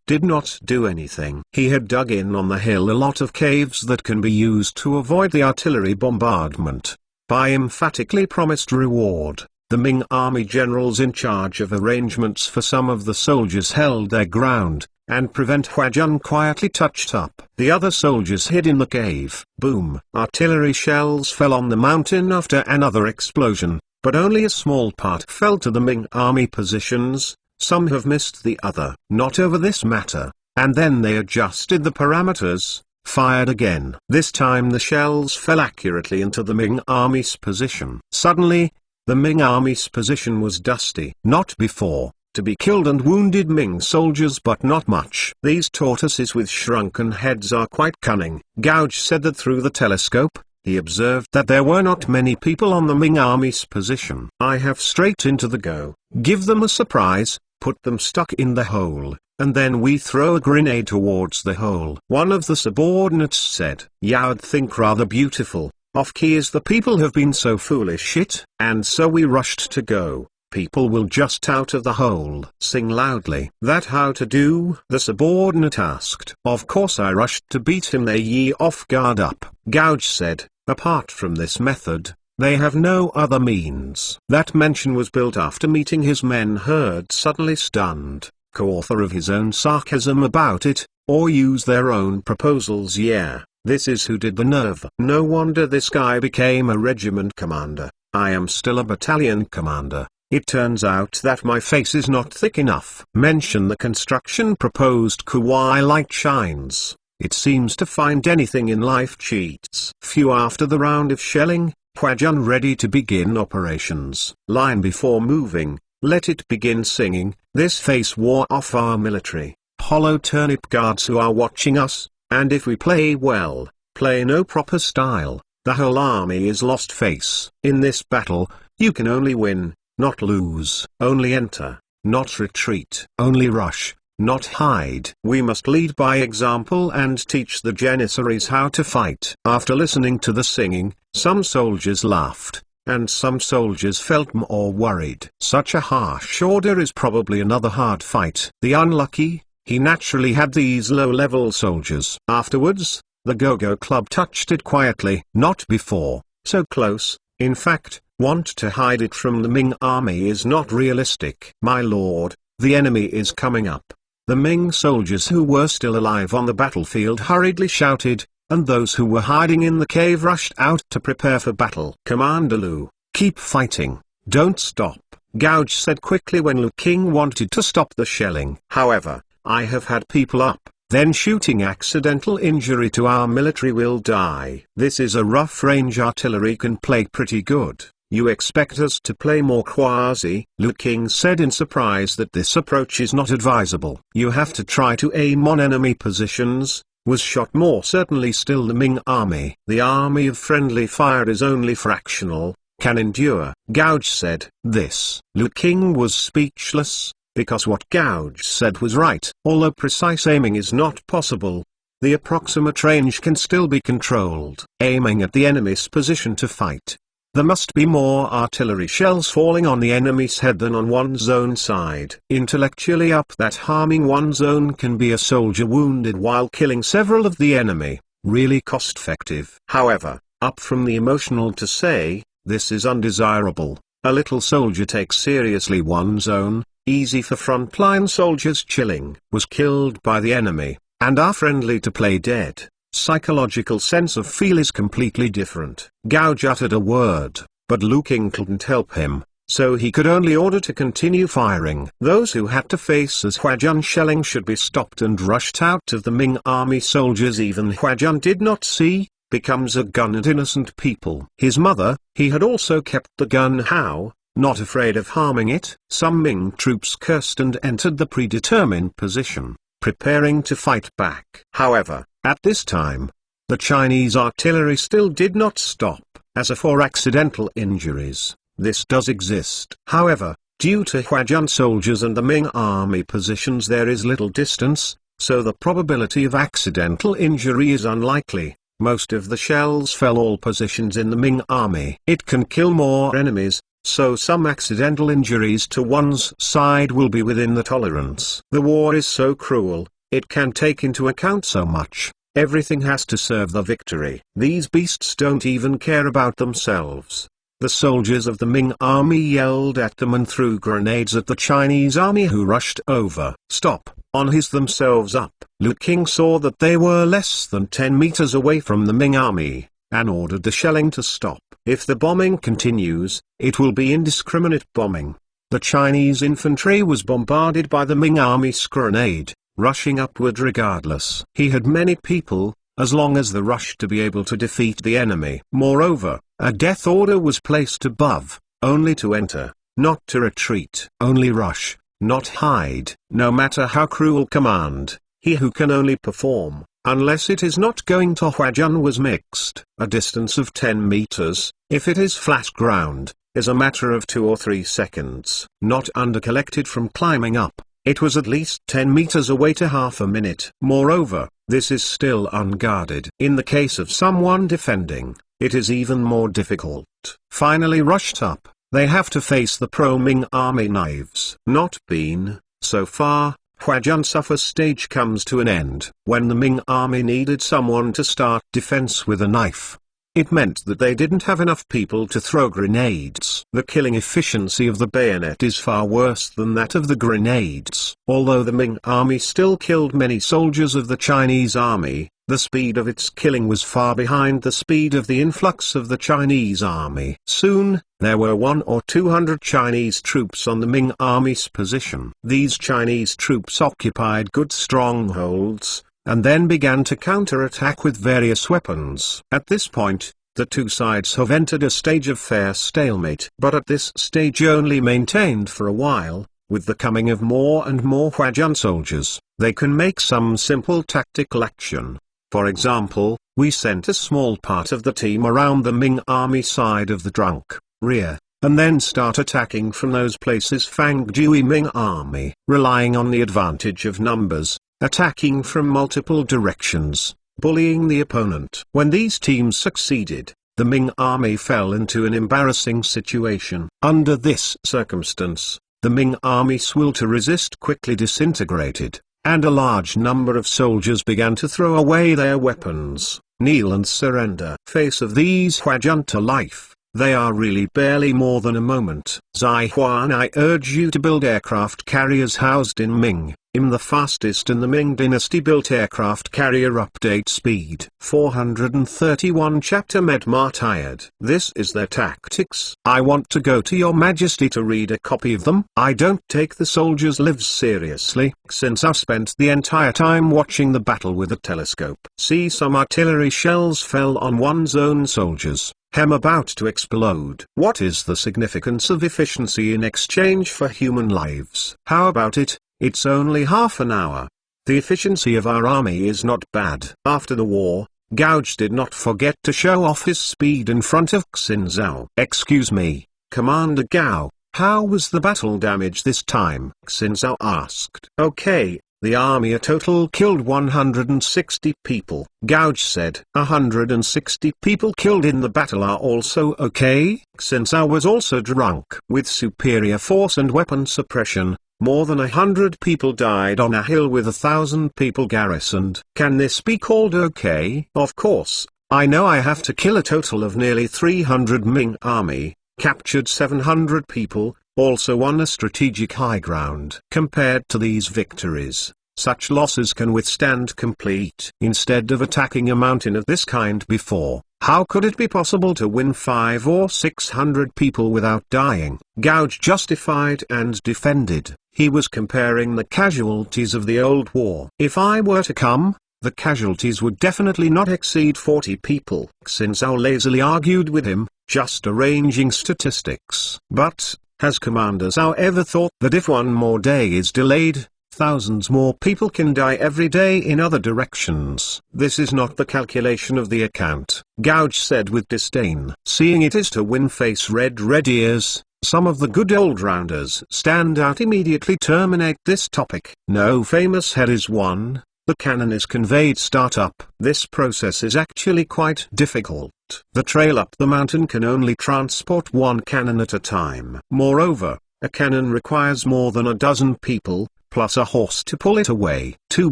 did not do anything. He had dug in on the hill a lot of caves that can be used to avoid the artillery bombardment. By emphatically promised reward, the Ming army generals in charge of arrangements for some of the soldiers held their ground, and prevent Huajun quietly touched up. The other soldiers hid in the cave. Boom. Artillery shells fell on the mountain after another explosion, but only a small part fell to the Ming army positions. Some have missed the other. Not over this matter. And then they adjusted the parameters, fired again. This time the shells fell accurately into the Ming army's position. Suddenly, the Ming army's position was dusty. Not before. To be killed and wounded Ming soldiers, but not much. These tortoises with shrunken heads are quite cunning. Gouge said that through the telescope, he observed that there were not many people on the Ming army's position. I have straight into the go. Give them a surprise, put them stuck in the hole, and then we throw a grenade towards the hole. One of the subordinates said, You'd think rather beautiful. Off key is the people have been so foolish it, and so we rushed to go. People will just out of the hole. Sing loudly. That how to do? The subordinate asked. Of course I rushed to beat him they ye off guard up. Gouge said, apart from this method, they have no other means. That mention was built after meeting his men heard suddenly stunned, co-author of his own sarcasm about it, or use their own proposals. Yeah, this is who did the nerve. No wonder this guy became a regiment commander. I am still a battalion commander. It turns out that my face is not thick enough. Mention the construction proposed. Kuwai light shines. It seems to find anything in life cheats. Few after the round of shelling, Huajun ready to begin operations. Line before moving, let it begin singing. This face wore off our military. Hollow turnip guards who are watching us, and if we play well, play no proper style, the whole army is lost face. In this battle, you can only win, not lose. Only enter, not retreat. Only rush, not hide. We must lead by example and teach the Janissaries how to fight. After listening to the singing, some soldiers laughed, and some soldiers felt more worried. Such a harsh order is probably another hard fight. The unlucky, he naturally had these low-level soldiers. Afterwards, the Go-Go Club touched it quietly. Not before, so close, in fact. Want to hide it from the Ming army is not realistic. My lord, the enemy is coming up. The Ming soldiers who were still alive on the battlefield hurriedly shouted, and those who were hiding in the cave rushed out to prepare for battle. Commander Lu, keep fighting, don't stop, Gouge said quickly when Lu King wanted to stop the shelling. However, I have had people up, then shooting accidental injury to our military will die. This is a rough range artillery can play pretty good. You expect us to play more quasi? Lu King said in surprise that this approach is not advisable. You have to try to aim on enemy positions, was shot more certainly still the Ming army. The army of friendly fire is only fractional, can endure. Gouge said. This. Lu King was speechless, because what Gouge said was right. Although precise aiming is not possible, the approximate range can still be controlled. Aiming at the enemy's position to fight. There must be more artillery shells falling on the enemy's head than on one's own side. Intellectually up that harming one's own can be a soldier wounded while killing several of the enemy, really cost-effective. However, up from the emotional to say, this is undesirable. A little soldier takes seriously one's own, easy for frontline soldiers chilling, was killed by the enemy, and are friendly to play dead. Psychological sense of feel is completely different. Gouge uttered a word, but Lu King couldn't help him, so he could only order to continue firing. Those who had to face as Huajun shelling should be stopped and rushed out of the Ming army. Soldiers even Huajun did not see, becomes a gun at innocent people. His mother, he had also kept the gun how, not afraid of harming it. Some Ming troops cursed and entered the predetermined position, preparing to fight back. However, at this time, the Chinese artillery still did not stop, as for accidental injuries. This does exist. However, due to Huajun soldiers and the Ming army positions there is little distance, so the probability of accidental injury is unlikely. Most of the shells fell all positions in the Ming army. It can kill more enemies, so some accidental injuries to one's side will be within the tolerance. The war is so cruel, it can take into account so much. Everything has to serve the victory. These beasts don't even care about themselves. The soldiers of the Ming army yelled at them and threw grenades at the Chinese army who rushed over. Stop, on his themselves up. Lu King saw that they were less than 10 meters away from the Ming army, and ordered the shelling to stop. If the bombing continues, it will be indiscriminate bombing. The Chinese infantry was bombarded by the Ming army's grenade, rushing upward regardless. He had many people, as long as the rush to be able to defeat the enemy. Moreover, a death order was placed above, only to enter, not to retreat. Only rush, not hide. No matter how cruel command, he who can only perform, unless it is not going to Huajun was mixed. A distance of 10 meters, if it is flat ground, is a matter of 2 or 3 seconds. Not under-collected from climbing up. It was at least 10 meters away to half a minute. Moreover, this is still unguarded. In the case of someone defending, it is even more difficult. Finally rushed up, they have to face the pro-Ming army knives. Not been, so far, Huajun suffer stage comes to an end. When the Ming army needed someone to start defense with a knife, it meant that they didn't have enough people to throw grenades. The killing efficiency of the bayonet is far worse than that of the grenades. Although the Ming army still killed many soldiers of the Chinese army, the speed of its killing was far behind the speed of the influx of the Chinese army. Soon, there were 100 or 200 Chinese troops on the Ming army's position. These Chinese troops occupied good strongholds, and then began to counterattack with various weapons. At this point, the two sides have entered a stage of fair stalemate. But at this stage only maintained for a while, with the coming of more and more Huajun soldiers, they can make some simple tactical action. For example, we sent a small part of the team around the Ming army side of the trunk, rear, and then start attacking from those places. Fangdui Ming army, relying on the advantage of numbers, attacking from multiple directions, bullying the opponent. When these teams succeeded, the Ming army fell into an embarrassing situation. Under this circumstance, the Ming army's will to resist quickly disintegrated, and a large number of soldiers began to throw away their weapons, kneel and surrender. Face of these Huajun to life, they are really barely more than a moment. Zai Huan, I urge you to build aircraft carriers housed in Ming. The fastest in the Ming dynasty built aircraft carrier update speed. 431 Chapter Medmar tired. This is their tactics. I want to go to your majesty to read a copy of them. I don't take the soldiers' lives seriously, since I spent the entire time watching the battle with a telescope. See, some artillery shells fell on one's own soldiers. Hem about to explode. What is the significance of efficiency in exchange for human lives? How about it? It's only half an hour. The efficiency of our army is not bad. After the war, Gouge did not forget to show off his speed in front of Xin Zhao. "Excuse me, Commander Gao, how was the battle damage this time?" Xin Zhao asked. "Okay, the army a total killed 160 people." Gouge said. 160 people killed in the battle are also okay? Xin Zhao was also drunk. With superior force and weapon suppression, more than 100 people died on a hill with 1,000 people garrisoned. Can this be called okay? Of course, I know I have to kill a total of nearly 300 Ming army, captured 700 people, also won a strategic high ground. Compared to these victories, such losses can withstand complete. Instead of attacking a mountain of this kind before, how could it be possible to win 500 or 600 people without dying? Gouge justified and defended. He was comparing the casualties of the old war. "If I were to come, the casualties would definitely not exceed 40 people." Xin Zhao lazily argued with him, just arranging statistics. But, has Commander Zhao ever thought that if one more day is delayed, thousands more people can die every day in other directions? This is not the calculation of the account, Gouge said with disdain. Seeing it is to win face red ears, some of the good old rounders stand out immediately terminate this topic. No famous head is won, the cannon is conveyed start up. This process is actually quite difficult. The trail up the mountain can only transport one cannon at a time. Moreover, a cannon requires more than a dozen people, plus a horse to pull it away. Two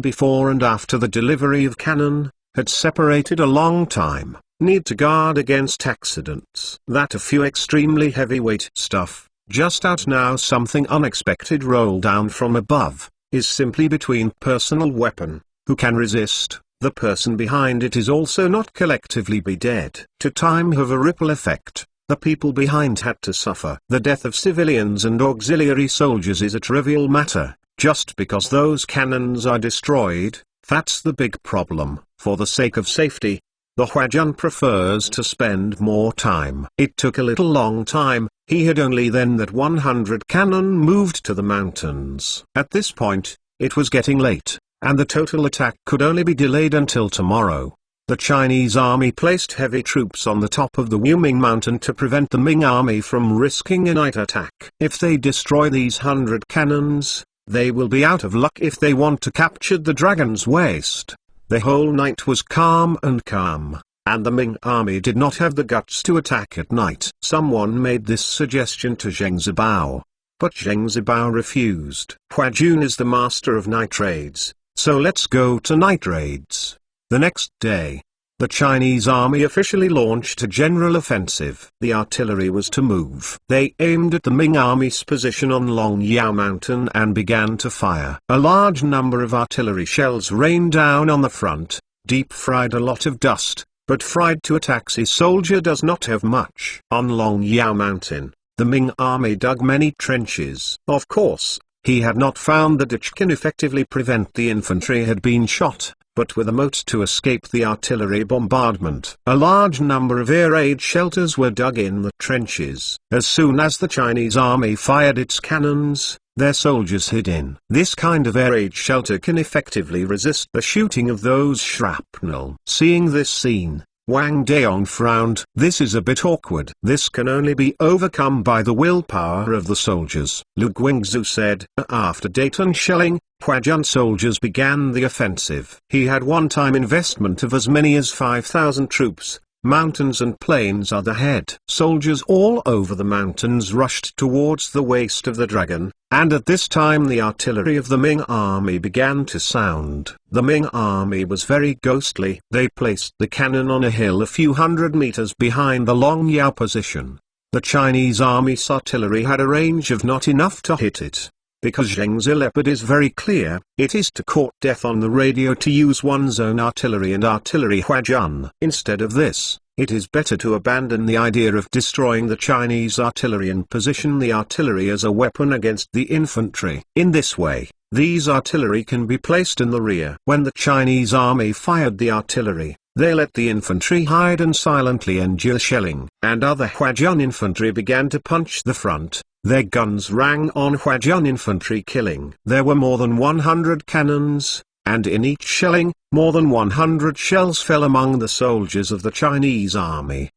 before and after the delivery of cannon, had separated a long time. Need to guard against accidents. That a few extremely heavyweight stuff, just out now something unexpected roll down from above, is simply between personal weapon, who can resist, the person behind it is also not collectively be dead. To time have a ripple effect, the people behind had to suffer. The death of civilians and auxiliary soldiers is a trivial matter, just because those cannons are destroyed, that's the big problem. For the sake of safety, the Huajun prefers to spend more time. It took a little long time, he had only then that 100 cannon moved to the mountains. At this point, it was getting late, and the total attack could only be delayed until tomorrow. The Chinese army placed heavy troops on the top of the Wuming mountain to prevent the Ming army from risking a night attack. If they destroy these 100 cannons, they will be out of luck if they want to capture the Dragon's Waist. The whole night was calm, and the Ming army did not have the guts to attack at night. Someone made this suggestion to Zheng Zibao, but Zheng Zibao refused. Huajun is the master of night raids, so let's go to night raids. The next day, the Chinese army officially launched a general offensive. The artillery was to move. They aimed at the Ming army's position on Long Yao Mountain and began to fire. A large number of artillery shells rained down on the front, deep-fried a lot of dust, but fried to a taxi soldier does not have much. On Long Yao Mountain, the Ming army dug many trenches. Of course, he had not found the ditch can effectively prevent the infantry had been shot, but with a moat to escape the artillery bombardment. A large number of air raid shelters were dug in the trenches. As soon as the Chinese army fired its cannons, their soldiers hid in. This kind of air raid shelter can effectively resist the shooting of those shrapnel. Seeing this scene, Wang Daong frowned. This is a bit awkward. This can only be overcome by the willpower of the soldiers. Lu Guangzhou said. After Dayton shelling, Huajun soldiers began the offensive. He had one-time investment of as many as 5,000 troops. Mountains and plains are the head. Soldiers all over the mountains rushed towards the waist of the dragon, and at this time the artillery of the Ming army began to sound. The Ming army was very ghostly. They placed the cannon on a hill a few hundred meters behind the Long Yao position. The Chinese army's artillery had a range of not enough to hit it. Because Zheng's leopard is very clear, it is to court death on the radio to use one's own artillery and artillery Huajun. Instead of this, it is better to abandon the idea of destroying the Chinese artillery and position the artillery as a weapon against the infantry. In this way, these artillery can be placed in the rear. When the Chinese army fired the artillery, they let the infantry hide and silently endure shelling. And other Huajun infantry began to punch the front. Their guns rang on Huajun infantry killing. There were more than 100 cannons, and in each shelling, more than 100 shells fell among the soldiers of the Chinese army.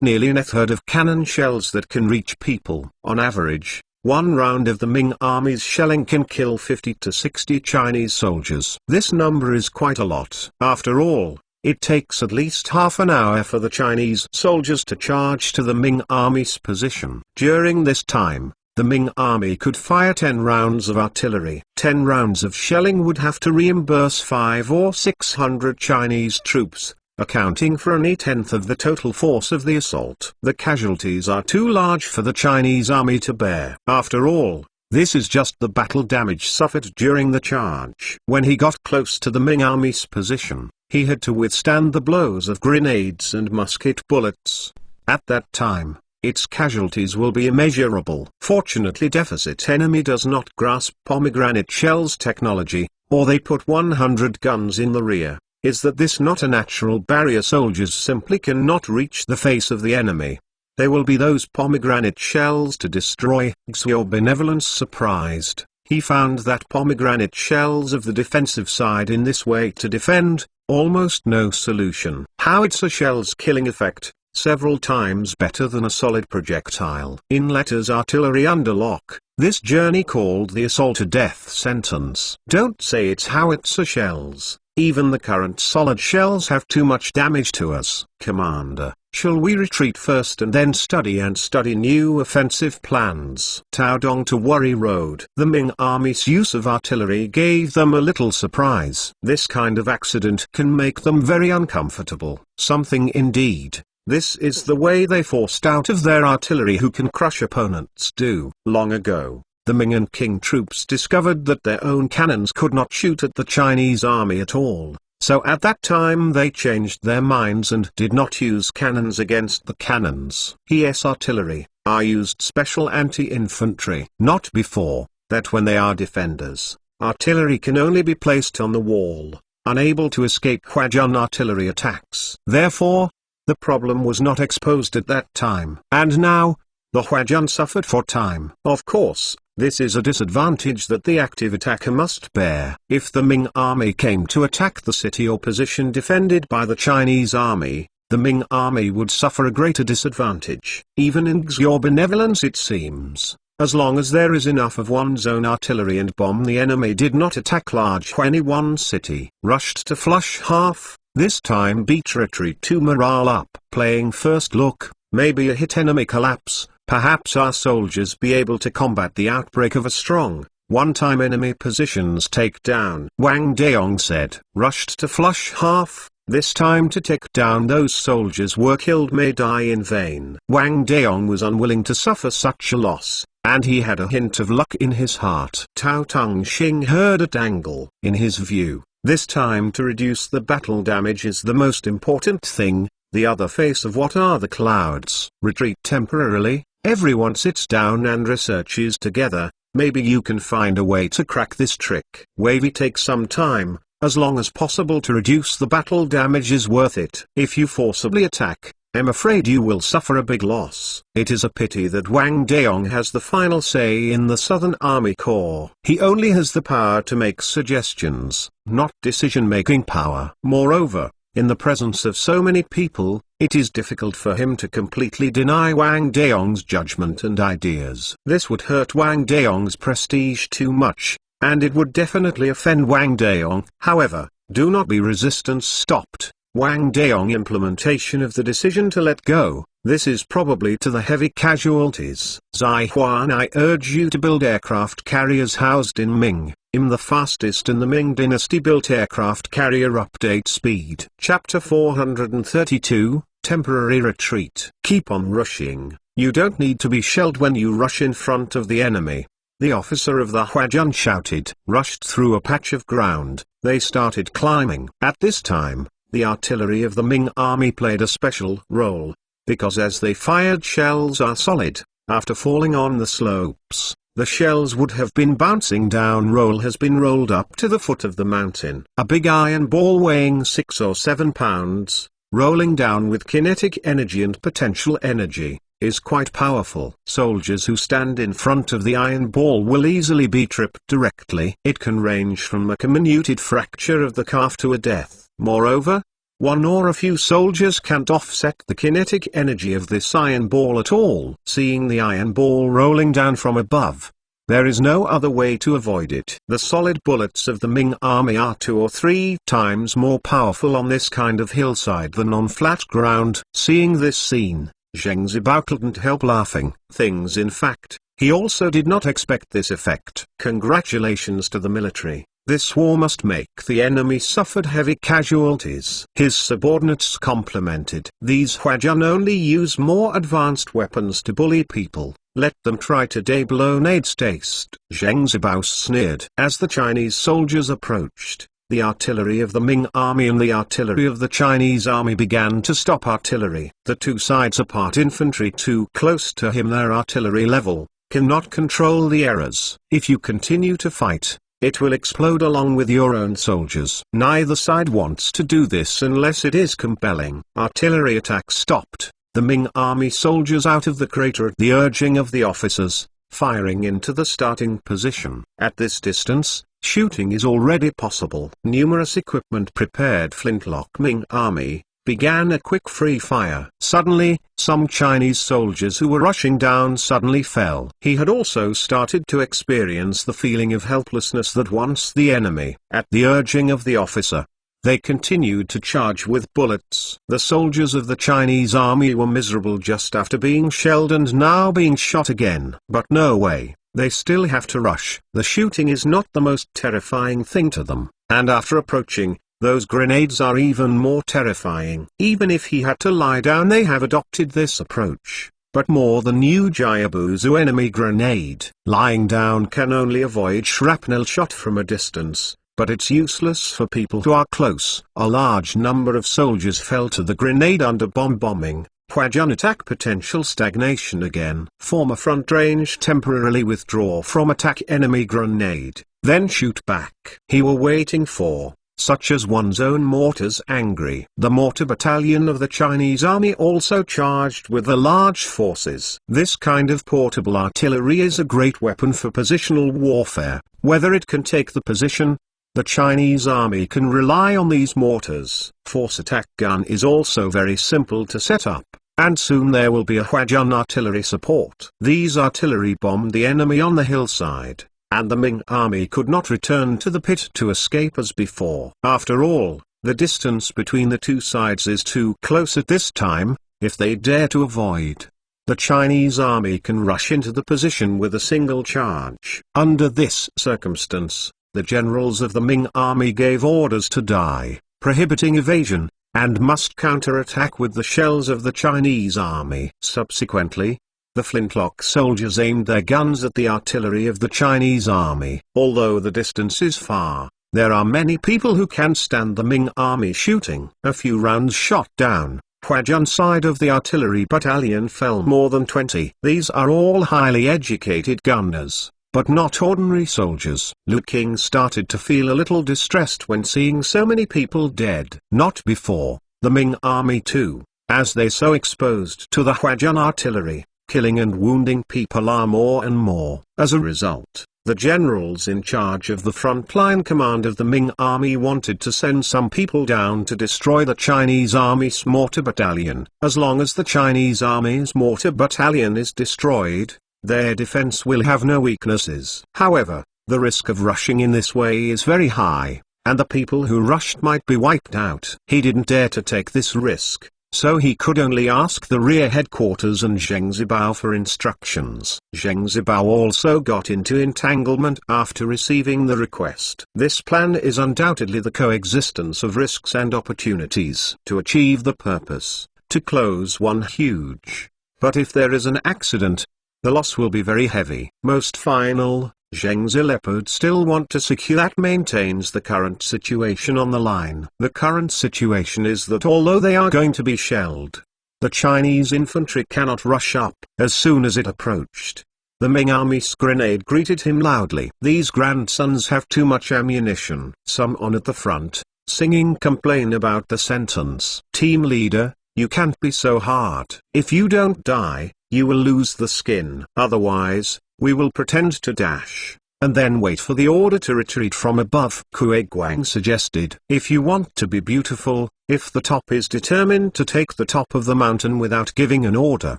Nearly a third of cannon shells that can reach people. On average, one round of the Ming army's shelling can kill 50 to 60 Chinese soldiers. This number is quite a lot. After all, it takes at least half an hour for the Chinese soldiers to charge to the Ming army's position. During this time, the Ming army could fire 10 rounds of artillery. 10 rounds of shelling would have to reimburse 500 or 600 Chinese troops, accounting for only a tenth of the total force of the assault. The casualties are too large for the Chinese army to bear. After all, this is just the battle damage suffered during the charge. When he got close to the Ming army's position, he had to withstand the blows of grenades and musket bullets. At that time, its casualties will be immeasurable. Fortunately, deficit enemy does not grasp pomegranate shells technology, or they put 100 guns in the rear. Is that this not a natural barrier? Soldiers simply cannot reach the face of the enemy. There will be those pomegranate shells to destroy. Your benevolence surprised. He found that pomegranate shells of the defensive side in this way to defend, almost no solution. Howitzer shells killing effect, several times better than a solid projectile. In letters artillery under lock, this journey called the assault a death sentence. Don't say it's howitzer shells. Even the current solid shells have too much damage to us. Commander, shall we retreat first and then study new offensive plans? Taodong to Worry Road. The Ming army's use of artillery gave them a little surprise. This kind of accident can make them very uncomfortable. Something indeed. This is the way they forced out of their artillery who can crush opponents do. Long ago, the Ming and Qing troops discovered that their own cannons could not shoot at the Chinese army at all, so at that time they changed their minds and did not use cannons against the cannons. ES artillery are used special anti-infantry. Not before that, when they are defenders, artillery can only be placed on the wall, unable to escape Huajun artillery attacks. Therefore, the problem was not exposed at that time. And now, the Huajun suffered for time. Of course, this is a disadvantage that the active attacker must bear. If the Ming army came to attack the city or position defended by the Chinese army, the Ming army would suffer a greater disadvantage. Even in your benevolence, it seems, as long as there is enough of one's own artillery and bomb, the enemy did not attack large any one city. Rushed to flush half, this time beat retreat to morale up. Playing first look, maybe a hit enemy collapse. Perhaps our soldiers be able to combat the outbreak of a strong, one-time enemy positions take down. Wang Daong said. Rushed to flush half, this time to take down those soldiers were killed may die in vain. Wang Daong was unwilling to suffer such a loss, and he had a hint of luck in his heart. Tao Tung Xing heard at angle. In his view, this time to reduce the battle damage is the most important thing. The other face of what are the clouds. Retreat temporarily. Everyone sits down and researches together. Maybe you can find a way to crack this trick. Wavy takes some time, as long as possible to reduce the battle damage is worth it. If you forcibly attack, I'm afraid you will suffer a big loss. It is a pity that Wang Daong has the final say in the Southern Army Corps. He only has the power to make suggestions, not decision-making power. Moreover, in the presence of so many people, it is difficult for him to completely deny Wang Daong's judgment and ideas. This would hurt Wang Daong's prestige too much, and it would definitely offend Wang Daong. However, do not be resistance stopped. Wang Daong implementation of the decision to let go, this is probably to the heavy casualties. Zai Huan, I urge you to build aircraft carriers housed in Ming. The fastest in the Ming dynasty built aircraft carrier update speed. Chapter 432, Temporary Retreat. Keep on rushing. You don't need to be shelled when you rush in front of the enemy. The officer of the Huajun shouted. Rushed through a patch of ground, they started climbing. At this time, the artillery of the Ming army played a special role, because as they fired shells are solid, after falling on the slopes, the shells would have been bouncing down. Roll has been rolled up to the foot of the mountain. A big iron ball weighing 6 or 7 pounds, rolling down with kinetic energy and potential energy. is quite powerful. Soldiers who stand in front of the iron ball will easily be tripped directly. It can range from a comminuted fracture of the calf to a death. Moreover, one or a few soldiers can't offset the kinetic energy of this iron ball at all. Seeing the iron ball rolling down from above, there is no other way to avoid it. The solid bullets of the Ming army are 2 or 3 times more powerful on this kind of hillside than on flat ground. Seeing this scene, Zheng Zibao couldn't help laughing. In fact, he also did not expect this effect. Congratulations to the military. This war must make the enemy suffered heavy casualties. His subordinates complimented. These Huajun only use more advanced weapons to bully people. Let them try today. Bologna's taste. Zheng Zibao sneered. As the Chinese soldiers approached, the artillery of the Ming army and the artillery of the Chinese army began to stop artillery. The two sides apart. Infantry too close to him, their artillery level, cannot control the errors. If you continue to fight, it will explode along with your own soldiers. Neither side wants to do this unless it is compelling. Artillery attack stopped. The Ming army soldiers out of the crater at the urging of the officers, firing into the starting position. At this distance, shooting is already possible. Numerous equipment prepared. Flintlock Ming army began a quick free fire. Suddenly, some Chinese soldiers who were rushing down suddenly fell. He had also started to experience the feeling of helplessness that once the enemy. At the urging of the officer, they continued to charge with bullets. The soldiers of the Chinese army were miserable just after being shelled and now being shot again. But no way, they still have to rush. The shooting is not the most terrifying thing to them, and after approaching, those grenades are even more terrifying. Even if he had to lie down, they have adopted this approach. But more than new Jiabuzu enemy grenade. Lying down can only avoid shrapnel shot from a distance, but it's useless for people who are close. A large number of soldiers fell to the grenade under bombing. Huajun attack potential stagnation again. Form a front range, temporarily withdraw from attack enemy grenade, then shoot back. He were waiting for, such as one's own mortars. Angry. The mortar battalion of the Chinese army also charged with the large forces. This kind of portable artillery is a great weapon for positional warfare. Whether it can take the position, the Chinese army can rely on these mortars. Force attack gun is also very simple to set up, and soon there will be a Huajun artillery support. These artillery bombed the enemy on the hillside, and the Ming army could not return to the pit to escape as before. After all, the distance between the two sides is too close at this time. If they dare to avoid, the Chinese army can rush into the position with a single charge. Under this circumstance, the generals of the Ming army gave orders to die, prohibiting evasion, and must counterattack with the shells of the Chinese army. Subsequently, the flintlock soldiers aimed their guns at the artillery of the Chinese army. Although the distance is far, there are many people who can stand the Ming army shooting. A few rounds shot down, Huajun side of the artillery battalion fell more than 20. These are all highly educated gunners, but not ordinary soldiers. Lu King started to feel a little distressed when seeing so many people dead. Not before. The Ming army too, as they so exposed to the Huajun artillery, killing and wounding people are more and more. As a result, the generals in charge of the frontline command of the Ming army wanted to send some people down to destroy the Chinese army's mortar battalion. As long as the Chinese army's mortar battalion is destroyed, their defense will have no weaknesses. However, the risk of rushing in this way is very high, and the people who rushed might be wiped out. He didn't dare to take this risk, so he could only ask the rear headquarters and Zheng Zibao for instructions. Zheng Zibao also got into entanglement after receiving the request. This plan is undoubtedly the coexistence of risks and opportunities. To achieve the purpose, to close one huge. But if there is an accident, the loss will be very heavy. Most final, Zheng Zileopard still want to secure that maintains the current situation on the line. The current situation is that although they are going to be shelled, the Chinese infantry cannot rush up. As soon as it approached, the Ming army's grenade greeted him loudly. These grandsons have too much ammunition. Some on at the front, singing complain about the sentence. Team leader, you can't be so hard. If you don't die, you will lose the skin. Otherwise, we will pretend to dash, and then wait for the order to retreat from above. Kuei-Guang suggested. If you want to be beautiful, if the top is determined to take the top of the mountain without giving an order,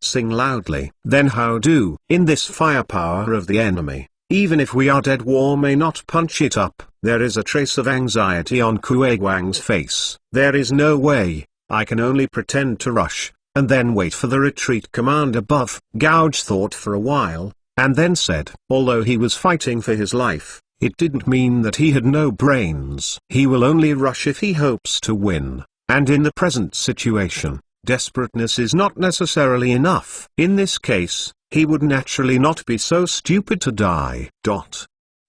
sing loudly. Then how do? In this firepower of the enemy, even if we are dead, war may not punch it up. There is a trace of anxiety on Kuei-Guang's face. There is no way, I can only pretend to rush, and then wait for the retreat command above. Gouge thought for a while, and then said, although he was fighting for his life, it didn't mean that he had no brains. He will only rush if he hopes to win, and in the present situation, desperateness is not necessarily enough. In this case, he would naturally not be so stupid to die.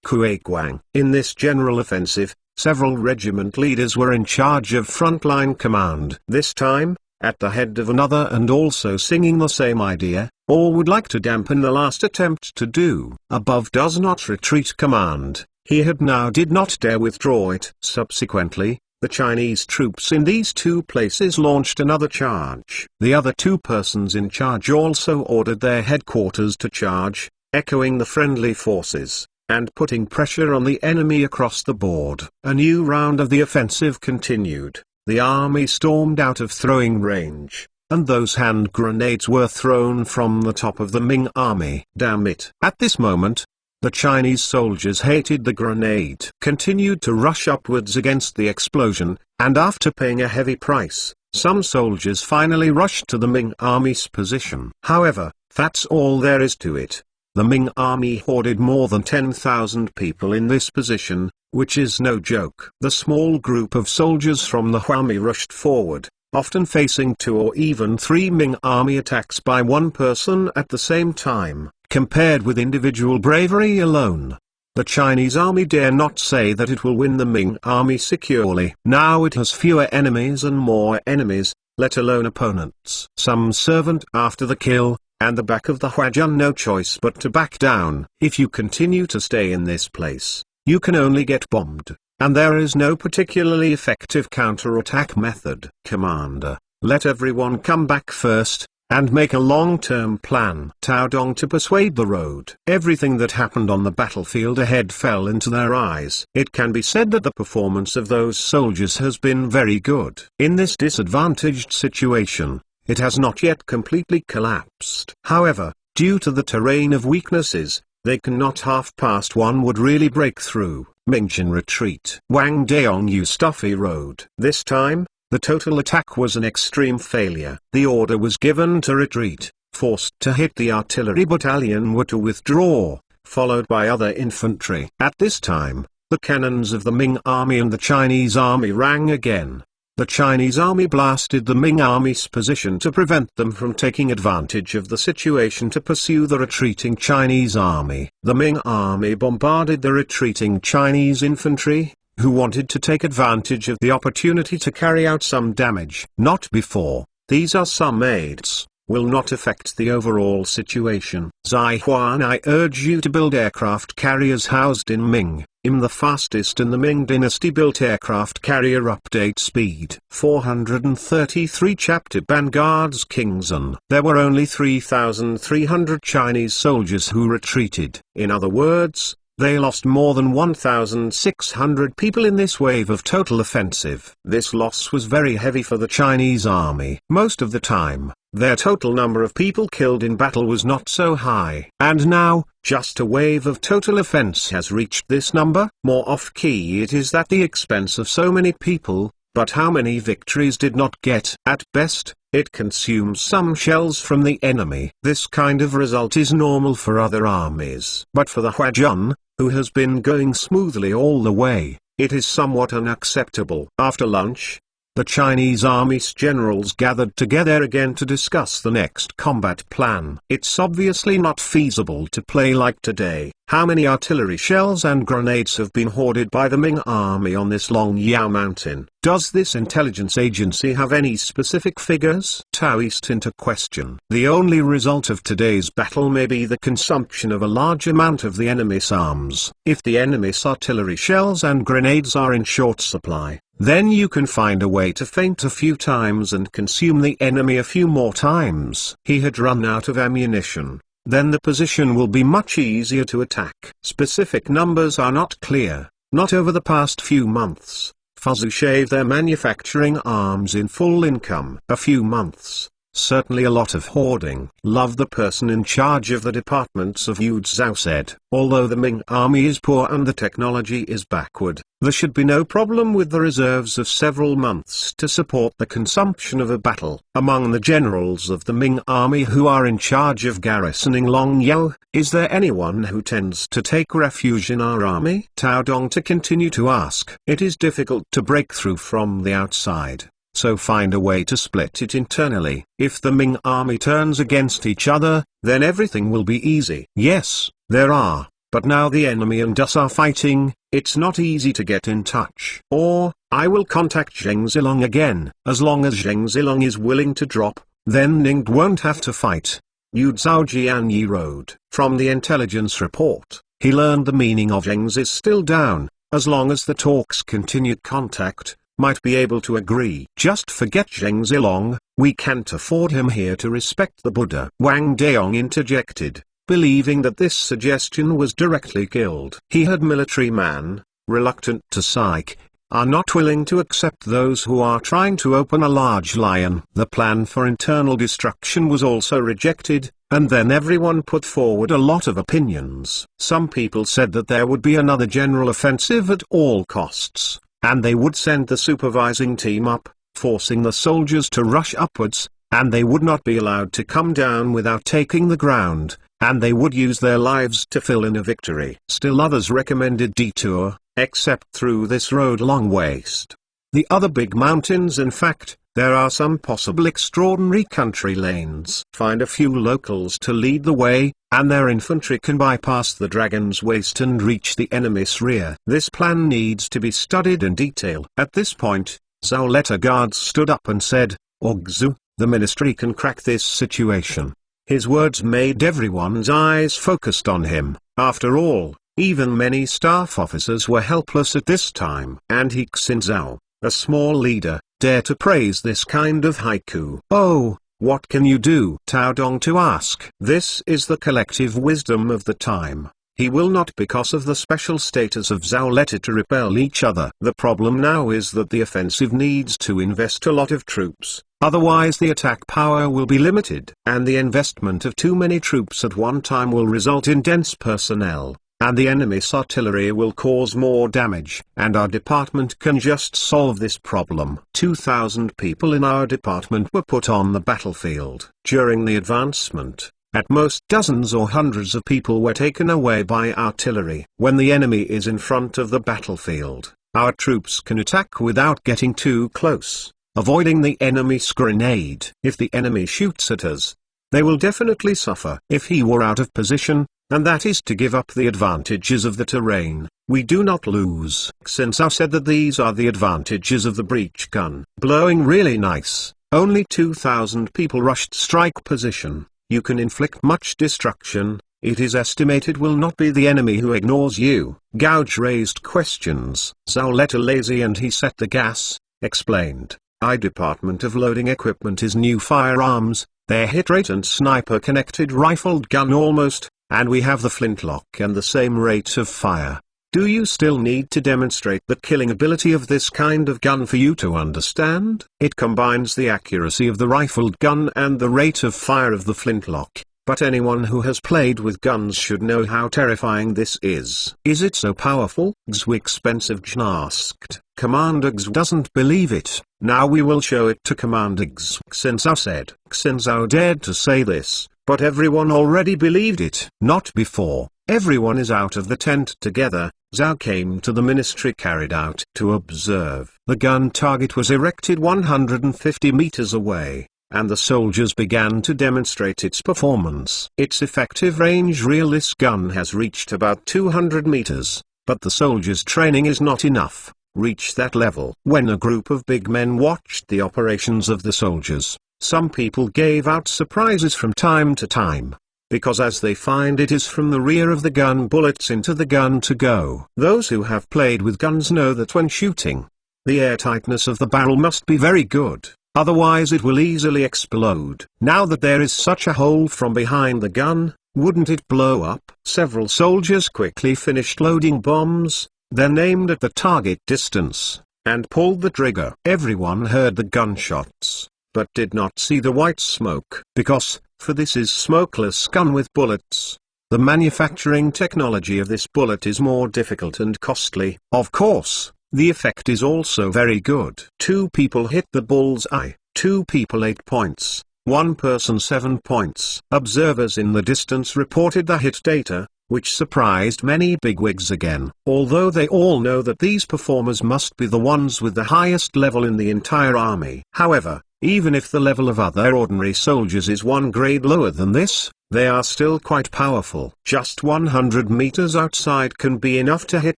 Kuei-Guang. In this general offensive, several regiment leaders were in charge of frontline command. This time, at the head of another and also singing the same idea, all would like to dampen the last attempt to do. Above does not retreat command, he had now did not dare withdraw it. Subsequently, the Chinese troops in these two places launched another charge. The other two persons in charge also ordered their headquarters to charge, echoing the friendly forces, and putting pressure on the enemy across the board. A new round of the offensive continued. The army stormed out of throwing range, and those hand grenades were thrown from the top of the Ming army. Damn it! At this moment, the Chinese soldiers hated the grenade, continued to rush upwards against the explosion, and after paying a heavy price, some soldiers finally rushed to the Ming army's position. However, that's all there is to it. The Ming army hoarded more than 10,000 people in this position, which is no joke. The small group of soldiers from the Huami rushed forward, often facing 2 or even 3 Ming army attacks by one person at the same time. Compared with individual bravery alone, the Chinese army dare not say that it will win the Ming army securely. Now it has fewer enemies and more enemies, let alone opponents. Some servant after the kill, and the back of the Huajun no choice but to back down. If you continue to stay in this place, you can only get bombed, and there is no particularly effective counterattack method. Commander, let everyone come back first, and make a long-term plan. Tao Dong to persuade the road. Everything that happened on the battlefield ahead fell into their eyes. It can be said that the performance of those soldiers has been very good. In this disadvantaged situation, it has not yet completely collapsed. However, due to the terrain of weaknesses, they cannot half past one would really break through. Mingjin retreat. Wang Deong Yu Stuffy Road. This time, the total attack was an extreme failure. The order was given to retreat, forced to hit the artillery battalion were to withdraw, followed by other infantry. At this time, the cannons of the Ming army and the Chinese army rang again. The Chinese army blasted the Ming army's position to prevent them from taking advantage of the situation to pursue the retreating Chinese army. The Ming army bombarded the retreating Chinese infantry, who wanted to take advantage of the opportunity to carry out some damage. Not before, these are some aids, will not affect the overall situation. Zai Huan, I urge you to build aircraft carriers housed in Ming. The fastest in the Ming dynasty built aircraft carrier update speed. 433 Chapter Vanguard's Kingzon. There were only 3,300 Chinese soldiers who retreated. In other words, they lost more than 1,600 people in this wave of total offensive. This loss was very heavy for the Chinese army. Most of the time, their total number of people killed in battle was not so high. And now, just a wave of total offense has reached this number. More off-key it is that the expense of so many people, but how many victories did not get. At best, it consumes some shells from the enemy. This kind of result is normal for other armies. But for the Huajun, who has been going smoothly all the way, it is somewhat unacceptable. After lunch, the Chinese army's generals gathered together again to discuss the next combat plan. It's obviously not feasible to play like today. How many artillery shells and grenades have been hoarded by the Ming army on this Long Yao mountain? Does this intelligence agency have any specific figures? Taoist into question. The only result of today's battle may be the consumption of a large amount of the enemy's arms. If the enemy's artillery shells and grenades are in short supply, Then you can find a way to feint a few times and consume the enemy a few more times. He had run out of ammunition. Then the position will be much easier to attack. Specific numbers are not clear. Not over the past few months. Fuzzy shave their manufacturing arms in full income. A few months. Certainly a lot of hoarding. Love the person in charge of the departments of Yu Zhao said. Although the Ming army is poor and the technology is backward, there should be no problem with the reserves of several months to support the consumption of a battle. Among the generals of the Ming army who are in charge of garrisoning Longyao, is there anyone who tends to take refuge in our army? Tao Dong to continue to ask. It is difficult to break through from the outside. So find a way to split it internally. If the Ming army turns against each other, then everything will be easy. Yes, there are, but now the enemy and us are fighting, it's not easy to get in touch. Or, I will contact Zheng Zilong again. As long as Zheng Zilong is willing to drop, then Ning won't have to fight. Yu Zhao Jianyi wrote. From the intelligence report, he learned the meaning of Zheng's is still down. As long as the talks continued, contact might be able to agree. Just forget Zheng Zilong, we can't afford him here to respect the Buddha. Wang Deong interjected, believing that this suggestion was directly killed. He heard military man, reluctant to psych, are not willing to accept those who are trying to open a large lion. The plan for internal destruction was also rejected, and then everyone put forward a lot of opinions. Some people said that there would be another general offensive at all costs, and they would send the supervising team up, forcing the soldiers to rush upwards, and they would not be allowed to come down without taking the ground, and they would use their lives to fill in a victory. Still others recommended detour, except through this road long waste. The other big mountains. In fact, there are some possible extraordinary country lanes. Find a few locals to lead the way, and their infantry can bypass the Dragon's Waste and reach the enemy's rear. This plan needs to be studied in detail. At this point, Zhao Leta guards stood up and said, Ogzu, the ministry can crack this situation. His words made everyone's eyes focused on him. After all, even many staff officers were helpless at this time. And he Xin Zhao, a small leader, dare to praise this kind of haiku. Oh, what can you do? Tao Dong to ask. This is the collective wisdom of the time. He will not, because of the special status of Zhao Leta, to repel each other. The problem now is that the offensive needs to invest a lot of troops, otherwise the attack power will be limited. And the investment of too many troops at one time will result in dense personnel, and the enemy's artillery will cause more damage. And our department can just solve this problem. 2,000 people in our department were put on the battlefield. During the advancement, at most dozens or hundreds of people were taken away by artillery. When the enemy is in front of the battlefield, our troops can attack without getting too close, avoiding the enemy's grenade. If the enemy shoots at us, they will definitely suffer. If he were out of position, and that is to give up the advantages of the terrain, we do not lose. Since I said that these are the advantages of the breech gun. Blowing really nice. Only 2,000 people rushed strike position. You can inflict much destruction. It is estimated will not be the enemy who ignores you. Gouge raised questions. Zhao Leta lazy and he set the gas, explained. I department of loading equipment is new firearms, their hit rate and sniper connected rifled gun almost, and we have the flintlock and the same rate of fire. Do you still need to demonstrate the killing ability of this kind of gun for you to understand? It combines the accuracy of the rifled gun and the rate of fire of the flintlock, but anyone who has played with guns should know how terrifying this is. Is it so powerful? Xu expensive Jin asked. Commander Xu doesn't believe it. Now we will show it to Commander Xu. Xin Zhao said. Xin Zhao dared to say this, but everyone already believed it. Not before. Everyone is out of the tent together. Zhao came to the ministry carried out to observe. The gun target was erected 150 meters away, and the soldiers began to demonstrate its performance. Its effective range this gun has reached about 200 meters, but the soldiers' training is not enough. Reach that level. When a group of big men watched the operations of the soldiers, some people gave out surprises from time to time, because as they find it is from the rear of the gun bullets into the gun to go. Those who have played with guns know that when shooting, The airtightness of the barrel must be very good, otherwise it will easily explode. Now that there is such a hole from behind the gun, wouldn't it blow up? Several soldiers quickly finished loading bombs, then aimed at the target distance, and pulled the trigger. Everyone heard the gunshots, but did not see the white smoke, because, for this is smokeless gun with bullets. The manufacturing technology of this bullet is more difficult and costly. Of course, the effect is also very good. 2 people hit the bull's eye, 2 people 8 points, 1 person 7 points. Observers in the distance reported the hit data, which surprised many bigwigs again. Although they all know that these performers must be the ones with the highest level in the entire army. However, even if the level of other ordinary soldiers is 1 grade lower than this, they are still quite powerful. Just 100 meters outside can be enough to hit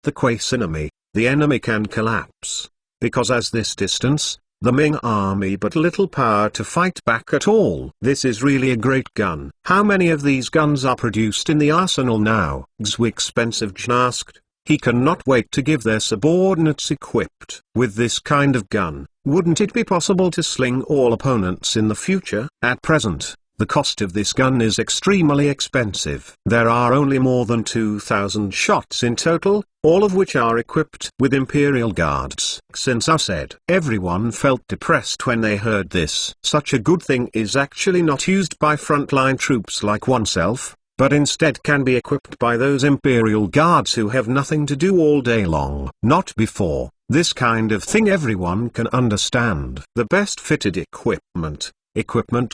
the Quace enemy. The enemy can collapse, because as this distance, the Ming army but little power to fight back at all. This is really a great gun. How many of these guns are produced in the arsenal now? Expensive Jin asked. He cannot wait to give their subordinates equipped. With this kind of gun, wouldn't it be possible to sling all opponents in the future? At present, the cost of this gun is extremely expensive. There are only more than 2,000 shots in total, all of which are equipped with Imperial Guards. Since I said, everyone felt depressed when they heard this. Such a good thing is actually not used by frontline troops like oneself, but instead can be equipped by those Imperial Guards who have nothing to do all day long. Not before. This kind of thing everyone can understand. The best fitted equipment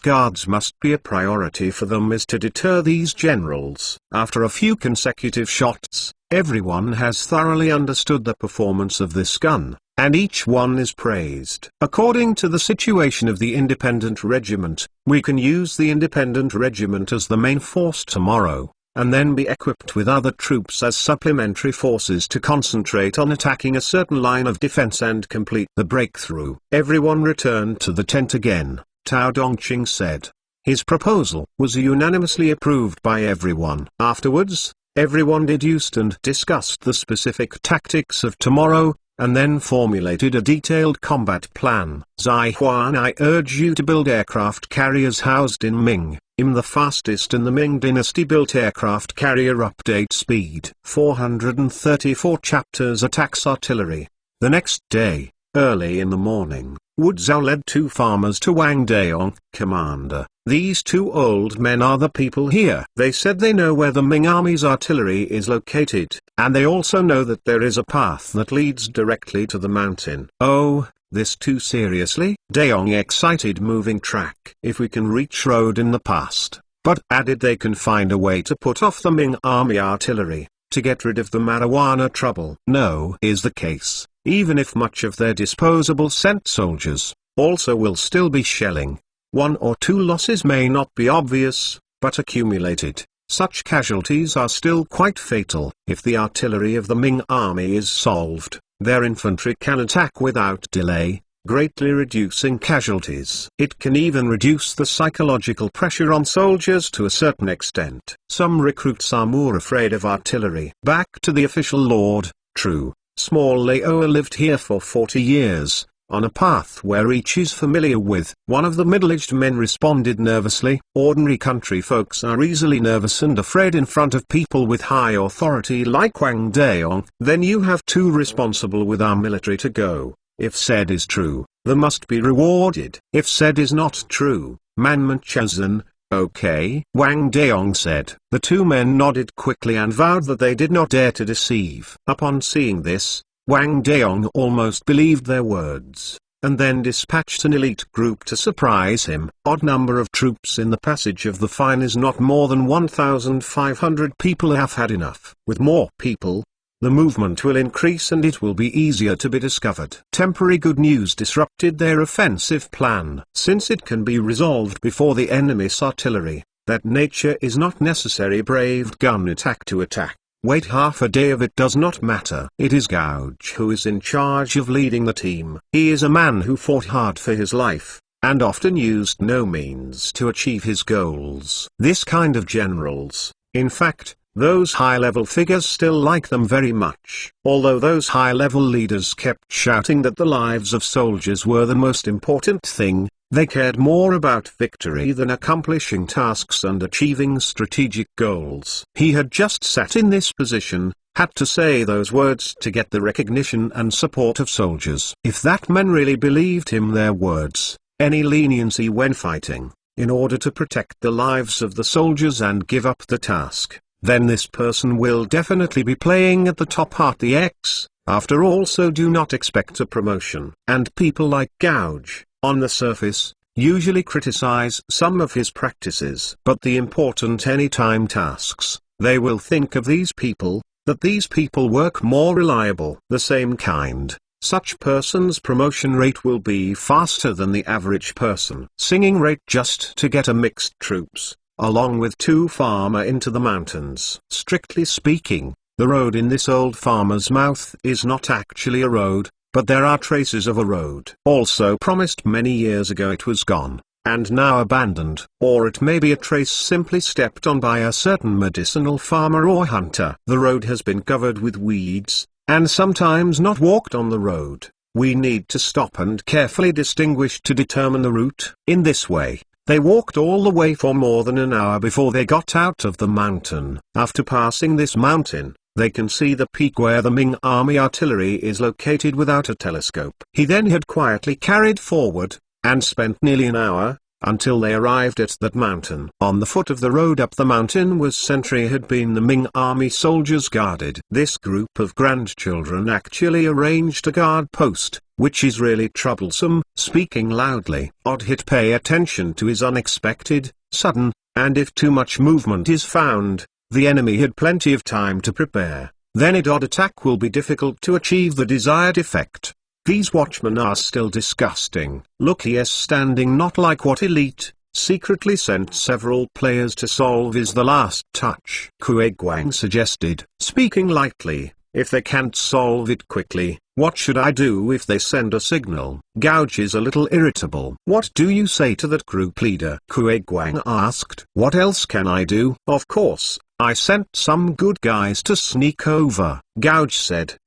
guards must be a priority for them is to deter these generals. After a few consecutive shots, everyone has thoroughly understood the performance of this gun, and each one is praised. According to the situation of the independent regiment, we can use the independent regiment as the main force tomorrow, and then be equipped with other troops as supplementary forces to concentrate on attacking a certain line of defense and complete the breakthrough. Everyone returned to the tent again. Tao Dongqing said. His proposal was unanimously approved by everyone. Afterwards, everyone deduced and discussed the specific tactics of tomorrow, and then formulated a detailed combat plan. Zai Huan, I urge you to build aircraft carriers housed in Ming. The fastest in the Ming dynasty built aircraft carrier update speed. 434 chapters attacks artillery. The next day, early in the morning, Wu Zhao led 2 farmers to Wang Daong. Commander, these 2 old men are the people here. They said they know where the Ming army's artillery is located, and they also know that there is a path that leads directly to the mountain. Oh, this too seriously? Daong excited. Moving track. If we can reach road in the past, but added they can find a way to put off the Ming army artillery, to get rid of the marijuana trouble. No is the case. Even if much of their disposable scent soldiers, also will still be shelling. 1 or 2 losses may not be obvious, but accumulated, such casualties are still quite fatal. If the artillery of the Ming army is solved, their infantry can attack without delay, greatly reducing casualties. It can even reduce the psychological pressure on soldiers to a certain extent. Some recruits are more afraid of artillery. Back to the official lord. True. Small Laoa lived here for 40 years, on a path where each is familiar with. One of the middle-aged men responded nervously. Ordinary country folks are easily nervous and afraid in front of people with high authority like Wang Daong. Then you have 2 responsible with our military to go. If said is true, they must be rewarded. If said is not true, manment chosen. Okay, Wang Daong said. The 2 men nodded quickly and vowed that they did not dare to deceive. Upon seeing this, Wang Daong almost believed their words, and then dispatched an elite group to surprise him. Odd number of troops in the passage of the Fine is not more than 1,500 people. Have had enough. With more people, the movement will increase and it will be easier to be discovered. Temporary good news disrupted their offensive plan. Since it can be resolved before the enemy's artillery, that nature is not necessary. Braved gun attack to attack. Wait half a day of it does not matter. It is Gouge who is in charge of leading the team. He is a man who fought hard for his life, and often used no means to achieve his goals. This kind of generals, in fact, Those high-level figures still like them very much. Although those high-level leaders kept shouting that the lives of soldiers were the most important thing, they cared more about victory than accomplishing tasks and achieving strategic goals. He had just sat in this position, had to say those words to get the recognition and support of soldiers. If that men really believed him their words, any leniency when fighting, in order to protect the lives of the soldiers and give up the task, then this person will definitely be playing at the top part the X. After all, so do not expect a promotion. And people like Gouge, on the surface, usually criticize some of his practices. But the important anytime tasks, they will think of these people, that these people work more reliable. The same kind, such person's promotion rate will be faster than the average person. Singing rate just to get a mixed troops, along with 2 farmer into the mountains. Strictly speaking, the road in this old farmer's mouth is not actually a road, but there are traces of a road. Also promised many years ago, it was gone, and now abandoned. Or it may be a trace simply stepped on by a certain medicinal farmer or hunter. The road has been covered with weeds, and sometimes not walked on the road. We need to stop and carefully distinguish to determine the route. In this way, they walked all the way for more than an hour before they got out of the mountain. After passing this mountain, they can see the peak where the Ming army artillery is located without a telescope. He then had quietly carried forward, and spent nearly an hour, until they arrived at that mountain. On the foot of the road up the mountain was sentry had been the Ming army soldiers guarded. This group of grandchildren actually arranged a guard post, which is really troublesome. Speaking loudly, Odd hit pay attention to his unexpected, sudden, and if too much movement is found, the enemy had plenty of time to prepare. Then a Odd attack will be difficult to achieve the desired effect. These watchmen are still disgusting. Look, he is standing not like what elite, secretly sent several players to solve is the last touch. Kuei-Guang suggested, speaking lightly, if they can't solve it quickly, what should I do if they send a signal? Gouge is a little irritable. What do you say to that, group leader? Kuei-Guang asked. What else can I do? Of course, I sent some good guys to sneak over, Gouge said.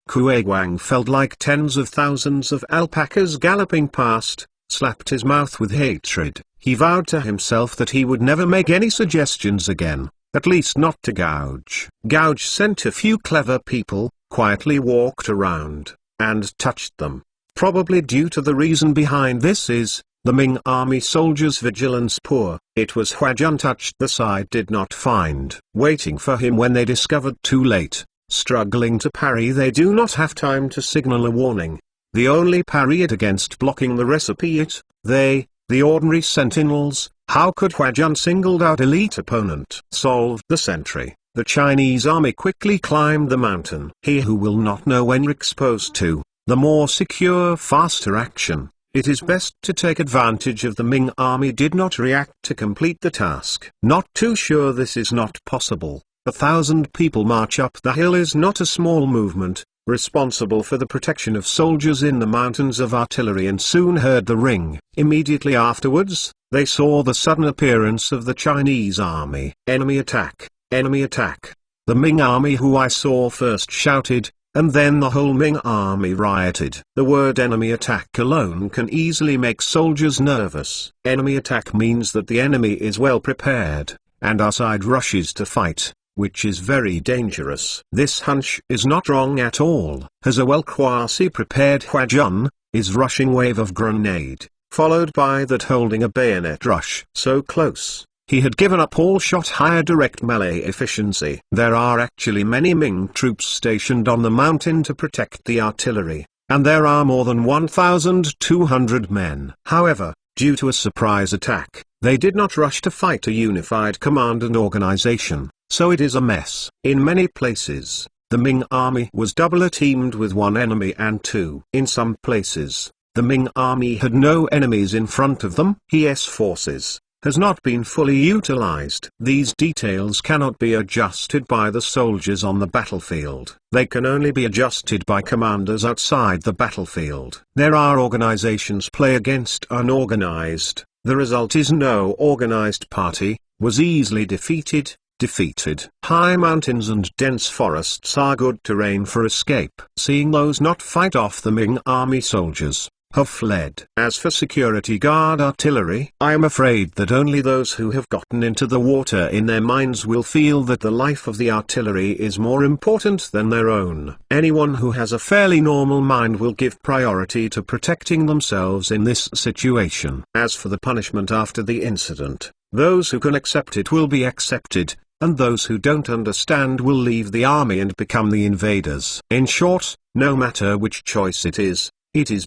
Kuei-Guang felt like tens of thousands of alpacas galloping past, slapped his mouth with hatred. He vowed to himself that he would never make any suggestions again, at least not to Gouge. Gouge sent a few clever people, quietly walked around, and touched them. Probably due to the reason behind this is, the Ming army soldiers' vigilance poor. It was Huajun touched the side did not find. Waiting for him when they discovered too late. Struggling to parry, they do not have time to signal a warning. The only parry it against blocking the recipe the ordinary sentinels. How could Huajun singled out elite opponent solve the sentry? The Chinese army quickly climbed the mountain. He who will not know when exposed to the more secure faster action, it is best to take advantage of. The Ming army did not react to complete the task. Not too sure this is not possible. 1,000 people march up the hill is not a small movement, responsible for the protection of soldiers in the mountains of artillery, and soon heard the ring. Immediately afterwards, they saw the sudden appearance of the Chinese army. Enemy attack! Enemy attack! The Ming army who I saw first shouted, and then the whole Ming army rioted. The word enemy attack alone can easily make soldiers nervous. Enemy attack means that the enemy is well prepared, and our side rushes to fight, which is very dangerous. This hunch is not wrong at all, as a well quasi-prepared Huajun is rushing wave of grenade, followed by that holding a bayonet rush. So close, he had given up all shot higher direct melee efficiency. There are actually many Ming troops stationed on the mountain to protect the artillery, and there are more than 1,200 men. However, due to a surprise attack, they did not rush to fight a unified command and organization. So it is a mess. In many places, the Ming army was double-teamed with one enemy and two. In some places, the Ming army had no enemies in front of them. His forces has not been fully utilized. These details cannot be adjusted by the soldiers on the battlefield. They can only be adjusted by commanders outside the battlefield. There are organizations play against unorganized. The result is no organized party was easily defeated. defeated. High mountains and dense forests are good terrain for escape. Seeing those not fight off the Ming army soldiers, have fled. As for security guard artillery, I am afraid that only those who have gotten into the water in their minds will feel that the life of the artillery is more important than their own. Anyone who has a fairly normal mind will give priority to protecting themselves in this situation. As for the punishment after the incident, those who can accept it will be accepted, and those who don't understand will leave the army and become the invaders. In short, no matter which choice it is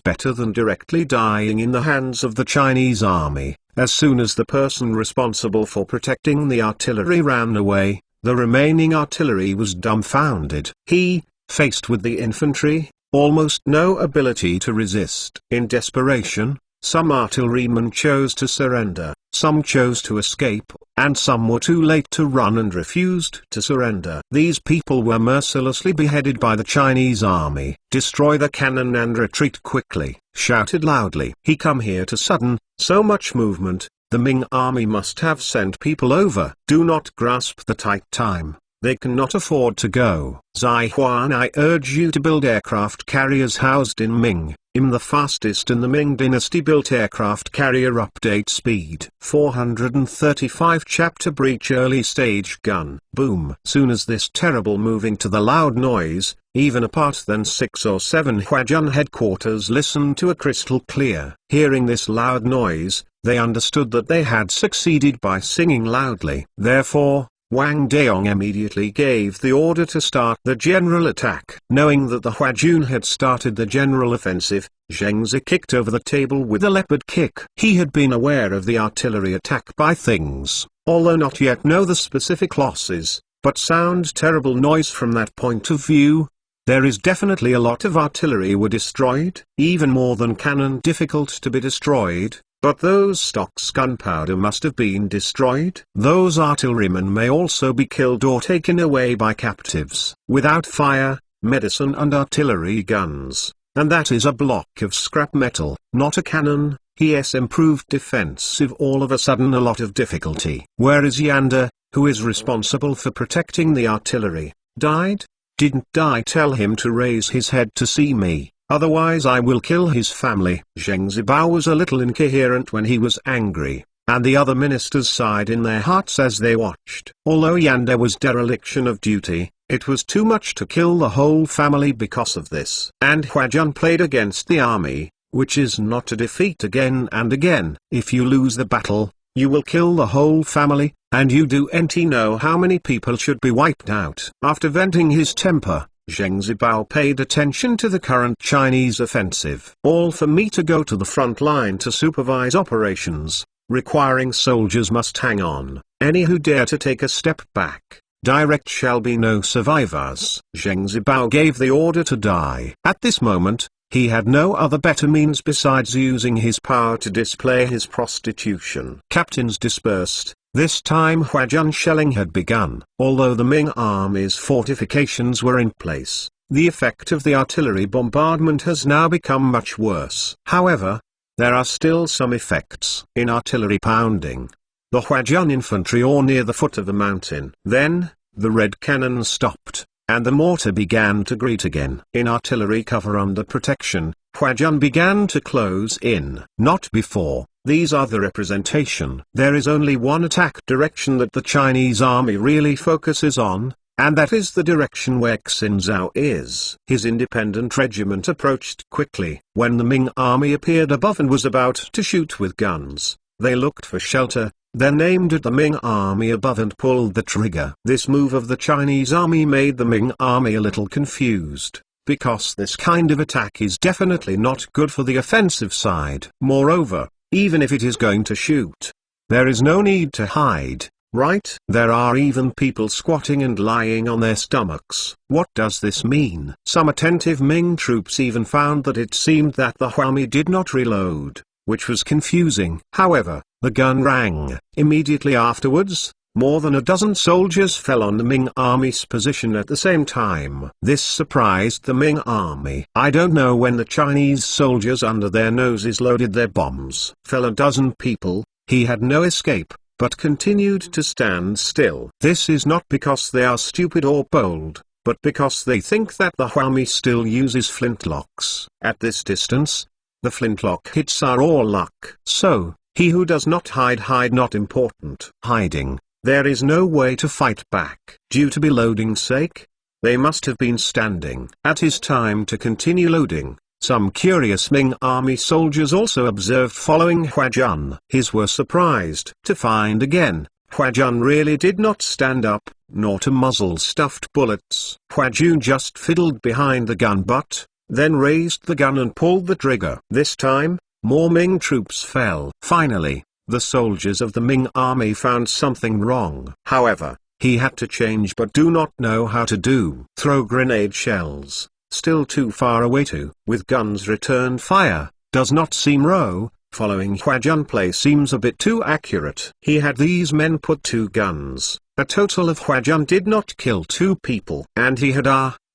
better than directly dying in the hands of the Chinese army. As soon as the person responsible for protecting the artillery ran away, the remaining artillery was dumbfounded. He, faced with the infantry, almost no ability to resist. In desperation, some artillerymen chose to surrender, some chose to escape, and some were too late to run and refused to surrender. These people were mercilessly beheaded by the Chinese army. "Destroy the cannon and retreat quickly," shouted loudly. "He come here to sudden, so much movement, the Ming army must have sent people over. Do not grasp the tight time. They cannot afford to go. Zai Huan, I urge you to build aircraft carriers housed in Ming. I'm the fastest in the Ming dynasty built aircraft carrier. Update speed 435. Chapter Breach Early Stage Gun. Boom. Soon as this terrible moving to the loud noise, even apart than 6 or 7 Huajun headquarters listened to a crystal clear. Hearing this loud noise, they understood that they had succeeded by singing loudly. Therefore, Wang Deong immediately gave the order to start the general attack. Knowing that the Huajun had started the general offensive, Zheng Zi kicked over the table with a leopard kick. He had been aware of the artillery attack by things, although not yet know the specific losses, but sound terrible noise from that point of view. There is definitely a lot of artillery were destroyed, even more than cannon difficult to be destroyed. But those stocks gunpowder must have been destroyed. Those artillerymen may also be killed or taken away by captives. Without fire, medicine and artillery guns, and that is a block of scrap metal, not a cannon. Yes, improved defensive. All of a sudden a lot of difficulty. Where is Yanda, who is responsible for protecting the artillery? Died? Didn't die. Tell him to raise his head to see me. Otherwise I will kill his family. Zheng Zibao was a little incoherent when he was angry, and the other ministers sighed in their hearts as they watched. Although Yanda was dereliction of duty, it was too much to kill the whole family because of this. And Huajun played against the army, which is not to defeat again and again. If you lose the battle, you will kill the whole family, and you do not know how many people should be wiped out. After venting his temper, Zheng Zibao paid attention to the current Chinese offensive. All for me to go to the front line to supervise operations, requiring soldiers must hang on. Any who dare to take a step back, direct shall be no survivors. Zheng Zibao gave the order to die. At this moment, he had no other better means besides using his power to display his prostitution. Captains dispersed. This time Huajun shelling had begun. Although the Ming army's fortifications were in place, the effect of the artillery bombardment has now become much worse. However, there are still some effects. In artillery pounding, the Huajun infantry or near the foot of the mountain. Then, the red cannon stopped, and the mortar began to greet again. In artillery cover under protection, Huajun began to close in. Not before. These are the representation. There is only one attack direction that the Chinese army really focuses on, and that is the direction where Xin Zhao is. His independent regiment approached quickly. When the Ming army appeared above and was about to shoot with guns, they looked for shelter, then aimed at the Ming army above and pulled the trigger. This move of the Chinese army made the Ming army a little confused, because this kind of attack is definitely not good for the offensive side. Moreover, even if it is going to shoot, there is no need to hide, right? There are even people squatting and lying on their stomachs. What does this mean? Some attentive Ming troops even found that it seemed that the Huami did not reload, which was confusing. However, the gun rang. Immediately afterwards, more than a dozen soldiers fell on the Ming army's position at the same time. This surprised the Ming army. I don't know when the Chinese soldiers under their noses loaded their bombs. Fell a dozen people. He had no escape, but continued to stand still. This is not because they are stupid or bold, but because they think that the army still uses flintlocks. At this distance, the flintlock hits are all luck. So, he who does not hide not important. Hiding, there is no way to fight back. Due to loading's sake, they must have been standing. At his time to continue loading, some curious Ming army soldiers also observed following Huajun. His were surprised to find again, Huajun really did not stand up, nor to muzzle stuffed bullets. Huajun just fiddled behind the gun butt, then raised the gun and pulled the trigger. This time, more Ming troops fell. Finally, the soldiers of the Ming army found something wrong. However, he had to change but do not know how to do. Throw grenade shells, still too far away to. With guns return fire, does not seem row, following Huajun play seems a bit too accurate. He had these men put 2 guns, a total of Huajun did not kill 2 people. And he had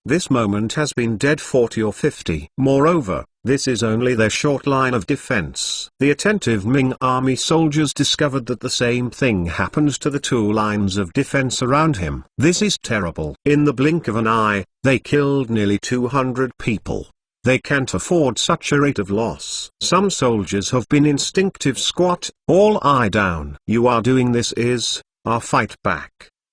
this moment has been dead 40 or 50. Moreover, this is only their short line of defense. The attentive Ming army soldiers discovered that the same thing happens to the 2 lines of defense around him. This is terrible. In the blink of an eye, they killed nearly 200 people. They can't afford such a rate of loss. Some soldiers have been instinctive squat, all eye down. You are doing this is, our fight back.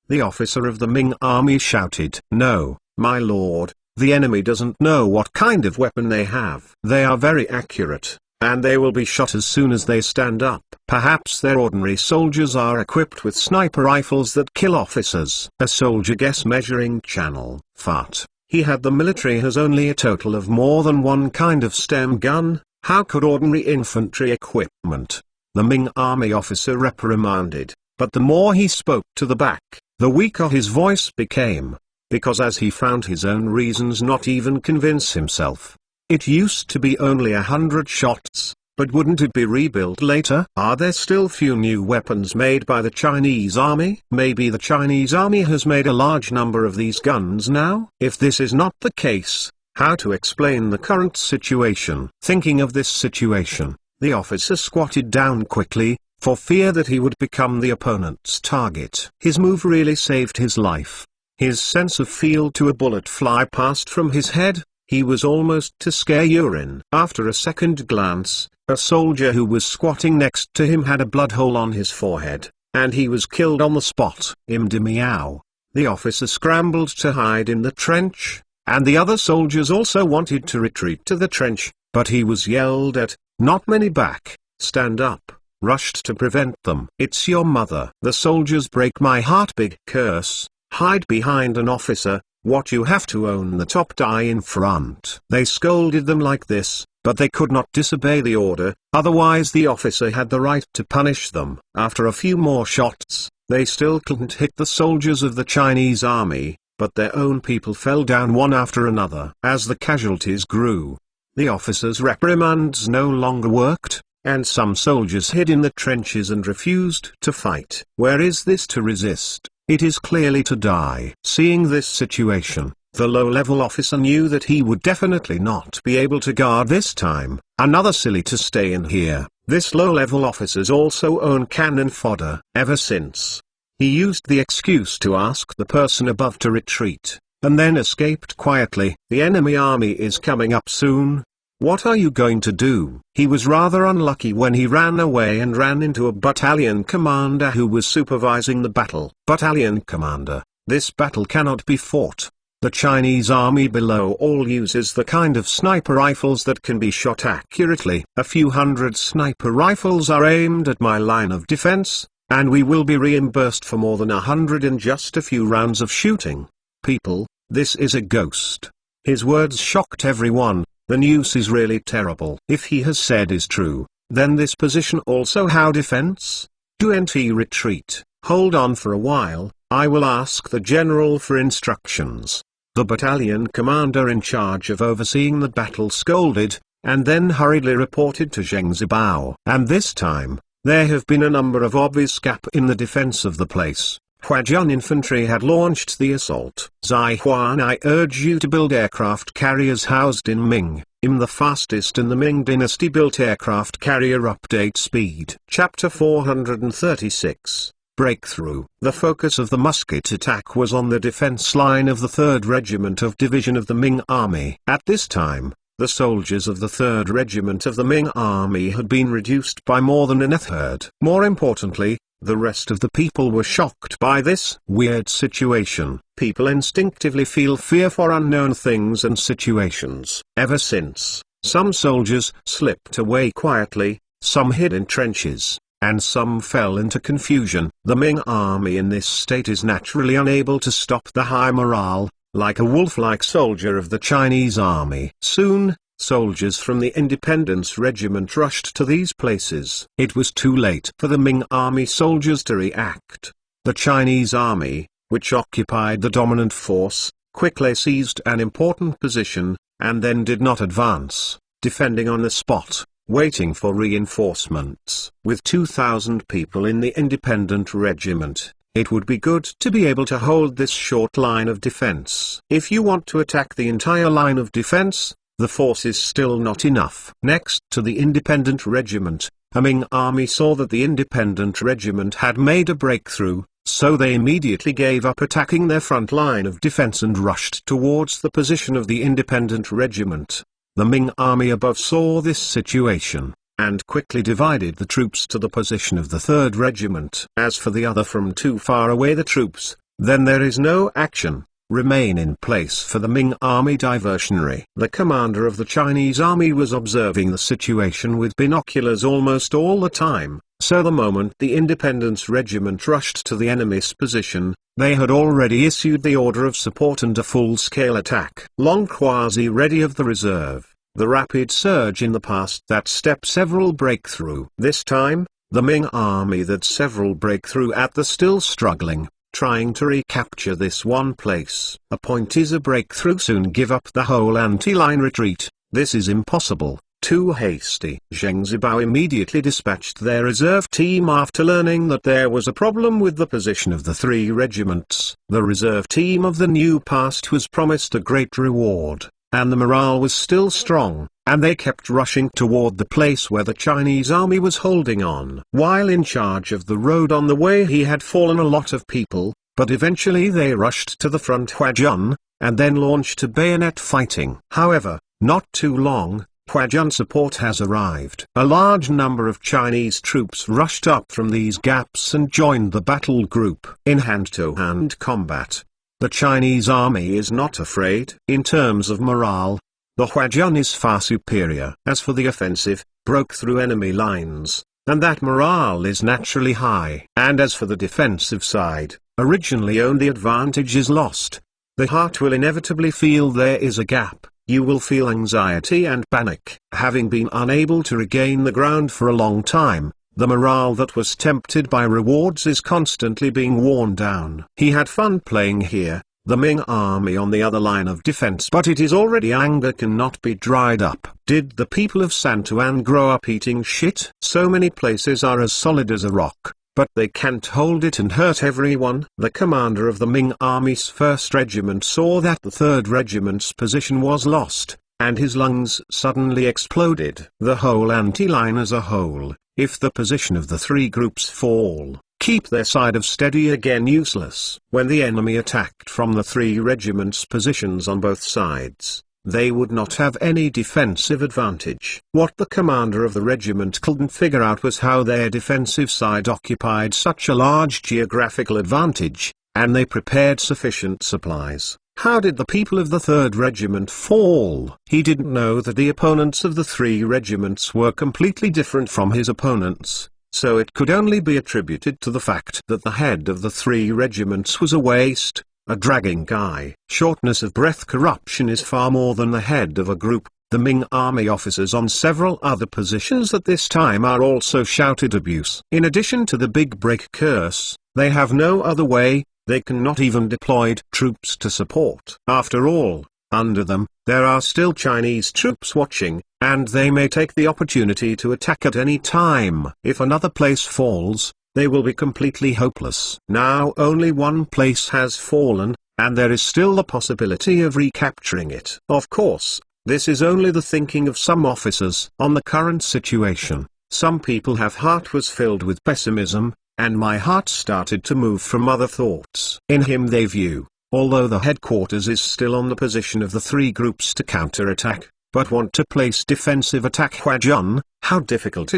The officer of the Ming army shouted. No, my lord, the enemy doesn't know what kind of weapon they have. They are very accurate, and they will be shot as soon as they stand up. Perhaps their ordinary soldiers are equipped with sniper rifles that kill officers. A soldier guess measuring channel. Fart. He had the military has only a total of more than one kind of stem gun. How could ordinary infantry equipment? The Ming army officer reprimanded, but the more he spoke to the back, the weaker his voice became. Because as he found his own reasons not even convince himself. It used to be only 100 shots, but wouldn't it be rebuilt later? Are there still few new weapons made by the Chinese army? Maybe the Chinese army has made a large number of these guns now? If this is not the case, how to explain the current situation? Thinking of this situation, the officer squatted down quickly, for fear that he would become the opponent's target. His move really saved his life. His sense of feel to a bullet fly past from his head, he was almost to scare urine. After a second glance, a soldier who was squatting next to him had a blood hole on his forehead, and he was killed on the spot. Imdi meow. The officer scrambled to hide in the trench, and the other soldiers also wanted to retreat to the trench, but he was yelled at, not many back, stand up, rushed to prevent them. It's your mother. The soldiers break my heart big curse. Hide behind an officer, what you have to own the top die in front. They scolded them like this, but they could not disobey the order, otherwise the officer had the right to punish them. After a few more shots, they still couldn't hit the soldiers of the Chinese army, but their own people fell down one after another. As the casualties grew, the officers' reprimands no longer worked, and some soldiers hid in the trenches and refused to fight. Where is this to resist? It is clearly to die. Seeing this situation, the low-level officer knew that he would definitely not be able to guard this time. Another silly to stay in here. This low-level officers also own cannon fodder. Ever since, he used the excuse to ask the person above to retreat, and then escaped quietly. The enemy army is coming up soon. What are you going to do? He was rather unlucky when he ran away and ran into a battalion commander who was supervising the battle. Battalion commander, this battle cannot be fought. The Chinese army below all uses the kind of sniper rifles that can be shot accurately. A few hundred sniper rifles are aimed at my line of defense, and we will be reimbursed for more than 100 in just a few rounds of shooting. People, this is a ghost. His words shocked everyone. The news is really terrible. If he has said is true, then this position also how defense? Do NT retreat? Hold on for a while, I will ask the general for instructions. The battalion commander in charge of overseeing the battle scolded, and then hurriedly reported to Zheng Zibao. And this time, there have been a number of obvious gaps in the defense of the place. Huajun infantry had launched the assault. Zai Huan, I urge you to build aircraft carriers housed in Ming I'm the fastest in the Ming Dynasty built aircraft carrier update speed. Chapter 436. Breakthrough. The focus of the musket attack was on the defense line of the 3rd Regiment of Division of the Ming Army. At this time, the soldiers of the 3rd Regiment of the Ming Army had been reduced by more than a third. More importantly, the rest of the people were shocked by this weird situation. People instinctively feel fear for unknown things and situations. Ever since, some soldiers slipped away quietly, some hid in trenches, and some fell into confusion. The Ming Army in this state is naturally unable to stop the high morale, like a wolf-like soldier of the Chinese army. Soon, soldiers from the Independence Regiment rushed to these places. It was too late for the Ming Army soldiers to react. The Chinese army, which occupied the dominant force, quickly seized an important position, and then did not advance, defending on the spot, waiting for reinforcements. With 2,000 people in the Independent Regiment, it would be good to be able to hold this short line of defense. If you want to attack the entire line of defense, the force is still not enough. Next to the Independent Regiment, a Ming army saw that the Independent Regiment had made a breakthrough, so they immediately gave up attacking their front line of defense and rushed towards the position of the Independent Regiment. The Ming army above saw this situation, and quickly divided the troops to the position of the 3rd Regiment. As for the other from too far away the troops, then there is no action. Remain in place for the Ming army diversionary. The commander of the Chinese army was observing the situation with binoculars almost all the time, so the moment the Independence Regiment rushed to the enemy's position, they had already issued the order of support and a full-scale attack. Long quasi-ready of the reserve, the rapid surge in the past that step several breakthrough. This time, the Ming army that several breakthrough at the still struggling, trying to recapture this one place. A point is a breakthrough, soon give up the whole anti-line retreat. This is impossible, too hasty. Zheng Zibao immediately dispatched their reserve team after learning that there was a problem with the position of the 3 regiments. The reserve team of the new past was promised a great reward, and the morale was still strong, and they kept rushing toward the place where the Chinese army was holding on. While in charge of the road on the way he had fallen a lot of people, but eventually they rushed to the front Huajun, and then launched a bayonet fighting. However, not too long, Huajun support has arrived. A large number of Chinese troops rushed up from these gaps and joined the battle group. In hand-to-hand combat, the Chinese army is not afraid. In terms of morale, the Huajun is far superior. As for the offensive, broke through enemy lines, and that morale is naturally high. And as for the defensive side, originally only advantage is lost. The heart will inevitably feel there is a gap. You will feel anxiety and panic. Having been unable to regain the ground for a long time, the morale that was tempted by rewards is constantly being worn down. He had fun playing here, the Ming army on the other line of defense, but it is already anger cannot be dried up. Did the people of Santuan grow up eating shit? So many places are as solid as a rock, but they can't hold it and hurt everyone. The commander of the Ming army's 1st regiment saw that the 3rd regiment's position was lost, and his lungs suddenly exploded. The whole anti-line as a whole, if the position of the 3 groups fall, keep their side of steady again useless. When the enemy attacked from the 3 regiments' positions on both sides, they would not have any defensive advantage. What the commander of the regiment couldn't figure out was how their defensive side occupied such a large geographical advantage, and they prepared sufficient supplies. How did the people of the 3rd Regiment fall? He didn't know that the opponents of the 3 regiments were completely different from his opponents, so it could only be attributed to the fact that the head of the 3 regiments was a waste, a dragging guy. Shortness of breath corruption is far more than the head of a group. The Ming army officers on several other positions at this time are also shouted abuse. In addition to the big break curse, they have no other way. They cannot even deploy troops to support. After all, under them, there are still Chinese troops watching, and they may take the opportunity to attack at any time. If another place falls, they will be completely hopeless. Now only one place has fallen, and there is still the possibility of recapturing it. Of course, This is only the thinking of some officers on the current situation. Some people have heart was filled with pessimism, and my heart started to move from other thoughts. In him they view, although the headquarters is still on the position of the three groups to counterattack, but want to place defensive attack Huajun. How difficult.